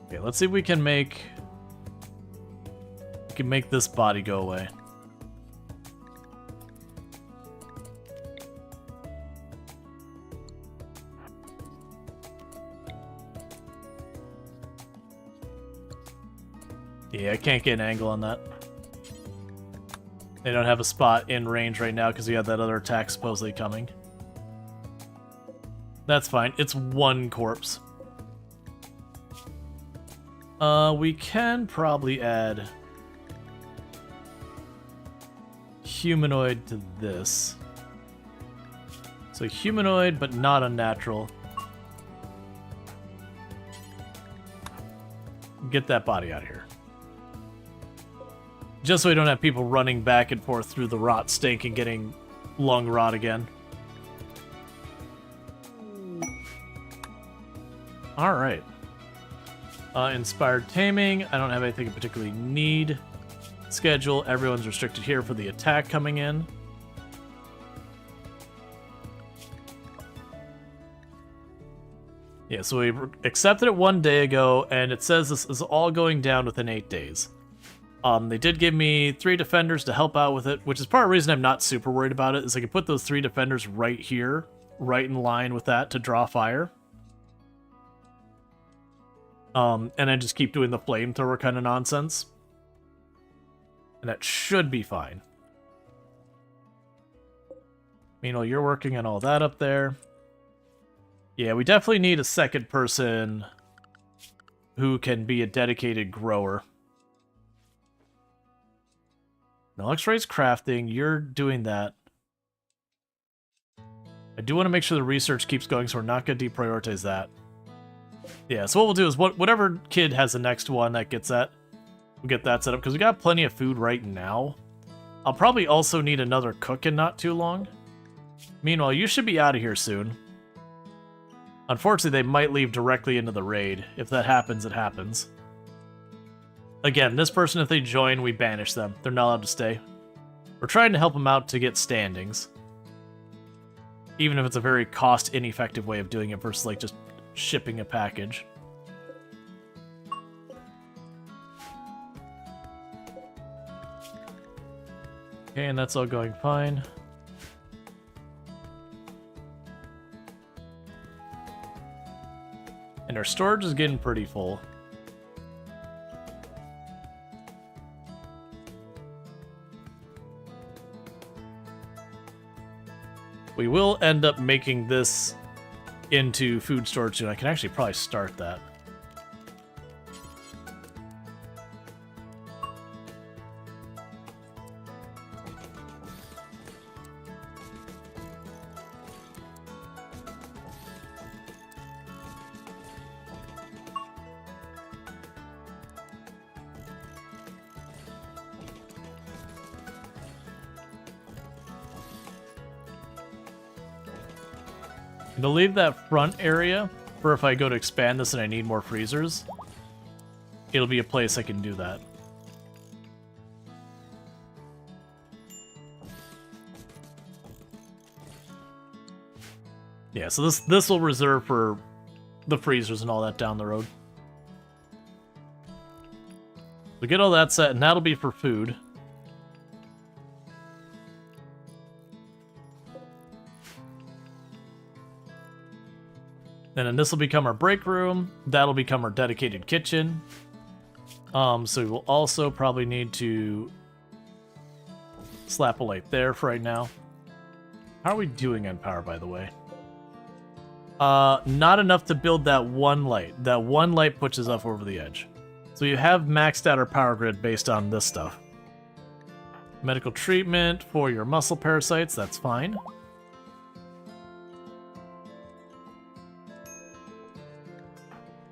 Speaker 1: Okay, let's see if we can make this body go away. Yeah, I can't get an angle on that. They don't have a spot in range right now because we have that other attack supposedly coming. That's fine. It's 1 corpse. We can probably add humanoid to this. So humanoid, but not unnatural. Get that body out of here. Just so we don't have people running back and forth through the rot stink and getting lung rot again. Alright. Inspired Taming. I don't have anything I particularly need. Schedule. Everyone's restricted here for the attack coming in. Yeah, so we accepted it 1 day ago, and it says this is all going down within 8 days. They did give me 3 defenders to help out with it, which is part of the reason I'm not super worried about it, is I can put those 3 defenders right here, right in line with that to draw fire. And then just keep doing the flamethrower kind of nonsense. And that should be fine. Meanwhile, you're working on all that up there. Yeah, we definitely need a second person who can be a dedicated grower. Now, X-Ray's crafting, you're doing that. I do want to make sure the research keeps going, so we're not going to deprioritize that. Yeah, so what we'll do is whatever kid has the next one that gets that, we'll get that set up, because we got plenty of food right now. I'll probably also need another cook in not too long. Meanwhile, you should be out of here soon. Unfortunately, they might leave directly into the raid. If that happens, it happens. Again, this person, if they join, we banish them. They're not allowed to stay. We're trying to help them out to get standings. Even if it's a very cost-ineffective way of doing it versus, like, just shipping a package. Okay, and that's all going fine. And our storage is getting pretty full. We will end up making this into food storage soon. I can actually probably start that. To leave that front area for if I go to expand this and I need more freezers, it'll be a place I can do that. Yeah, so this will reserve for the freezers and all that down the road. We get all that set, and that'll be for food. And then this will become our break room. That'll become our dedicated kitchen. So we'll also probably need to slap a light there for right now. How are we doing on power, by the way? Not enough to build that one light. That one light pushes us over the edge. So you have maxed out our power grid based on this stuff. Medical treatment for your muscle parasites, that's fine.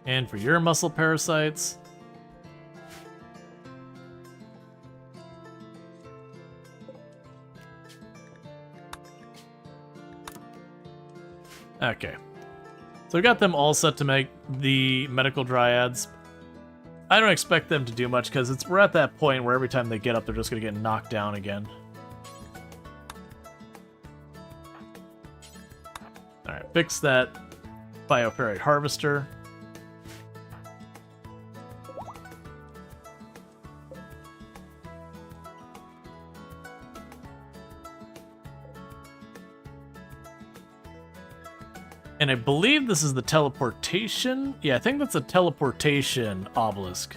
Speaker 1: And for your muscle parasites... Okay. So we got them all set to make the medical dryads. I don't expect them to do much because we're at that point where every time they get up, they're just going to get knocked down again. Alright, fix that bioferrite harvester. And I believe this is the teleportation. Yeah, I think that's a teleportation obelisk,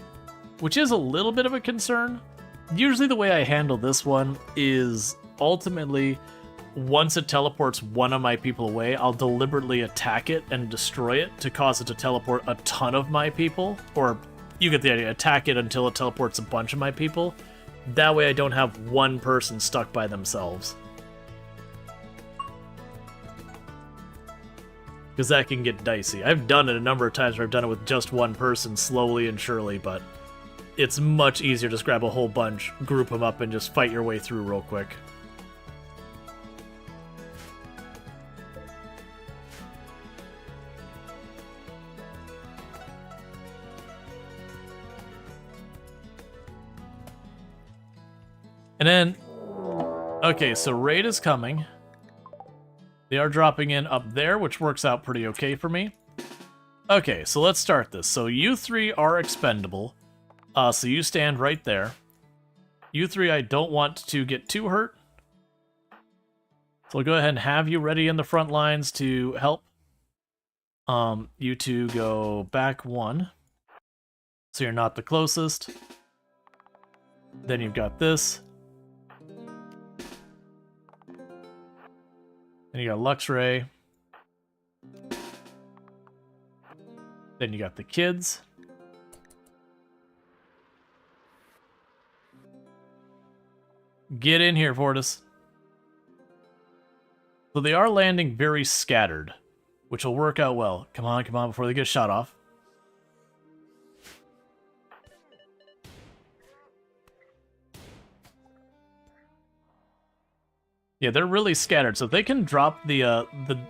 Speaker 1: which is a little bit of a concern. Usually the way I handle this one is ultimately, once it teleports one of my people away, I'll deliberately attack it and destroy it to cause it to teleport a ton of my people. Or you get the idea, attack it until it teleports a bunch of my people. That way I don't have one person stuck by themselves. Because that can get dicey. I've done it a number of times where I've done it with just one person, slowly and surely, but it's much easier to just grab a whole bunch, group them up, and just fight your way through real quick. And then, okay, so raid is coming. They are dropping in up there, which works out pretty okay for me. Okay, so let's start this. So you three are expendable. So you stand right there. You three I don't want to get too hurt. So I'll go ahead and have you ready in the front lines to help. You two go back one. So you're not the closest. Then you've got this. Then you got Luxray. Then you got the kids. Get in here, Fortis. So they are landing very scattered, which will work out well. Come on, before they get shot off. Yeah, they're really scattered, so if they can drop the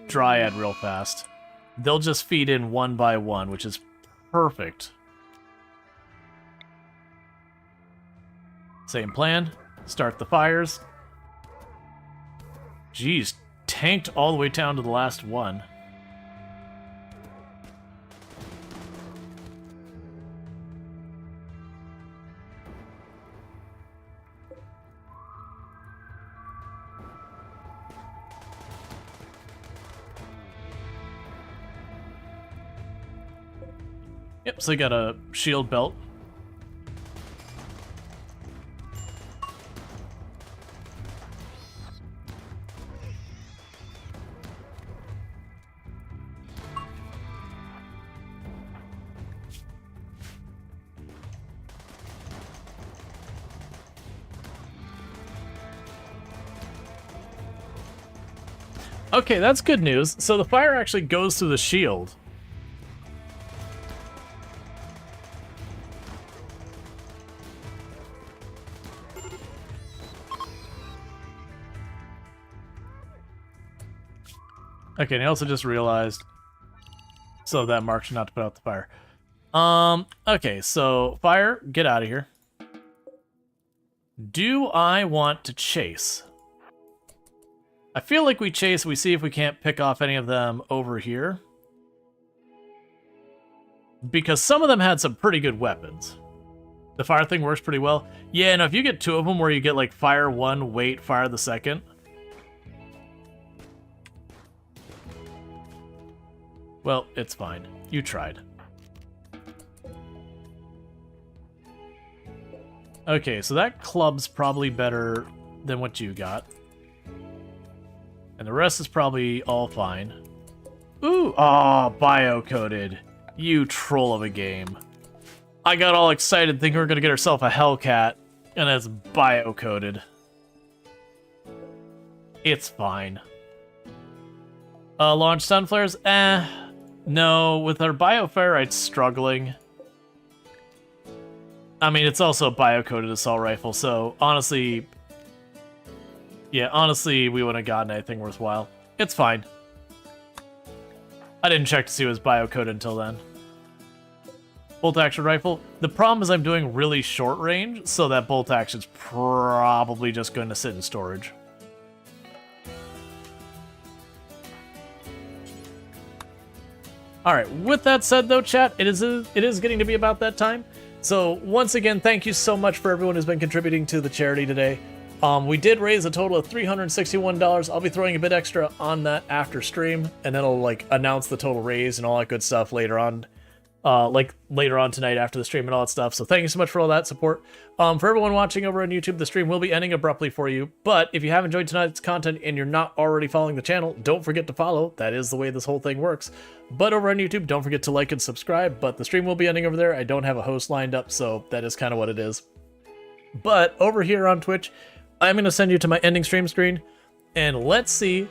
Speaker 1: Dryad real fast, they'll just feed in one by one, which is perfect. Same plan. Start the fires. Jeez, tanked all the way down to the last one. Yep, so you got a shield belt. Okay, that's good news. So the fire actually goes through the shield. Okay, and I also just realized, so that marks not to put out the fire. Okay, so fire, get out of here. Do I want to chase? I feel like we chase, we see if we can't pick off any of them over here. Because some of them had some pretty good weapons. The fire thing works pretty well. Yeah, no, if you get two of them where you get like fire one, wait, fire the second. Well, it's fine. You tried. Okay, so that club's probably better than what you got. And the rest is probably all fine. Ooh, bio-coded. You troll of a game. I got all excited thinking we were going to get ourselves a Hellcat, and it's bio-coded. It's fine. Launch Sunflares? No, with our Bioferrite struggling. I mean, it's also a bio-coded assault rifle, so honestly... Yeah, honestly, we wouldn't have gotten anything worthwhile. It's fine. I didn't check to see it was bio-coded until then. Bolt-action rifle. The problem is I'm doing really short range, so that bolt-action's probably just going to sit in storage. Alright, with that said though, chat, it is getting to be about that time. So, once again, thank you so much for everyone who's been contributing to the charity today. We did raise a total of $361. I'll be throwing a bit extra on that after stream, and then I'll, like, announce the total raise and all that good stuff later on. Later on tonight after the stream and all that stuff. So thank you so much for all that support. For everyone watching over on YouTube, the stream will be ending abruptly for you. But if you have enjoyed tonight's content and you're not already following the channel, don't forget to follow. That is the way this whole thing works. But over on YouTube, don't forget to like and subscribe. But the stream will be ending over there. I don't have a host lined up, so that is kind of what it is. But over here on Twitch, I'm going to send you to my ending stream screen. And let's see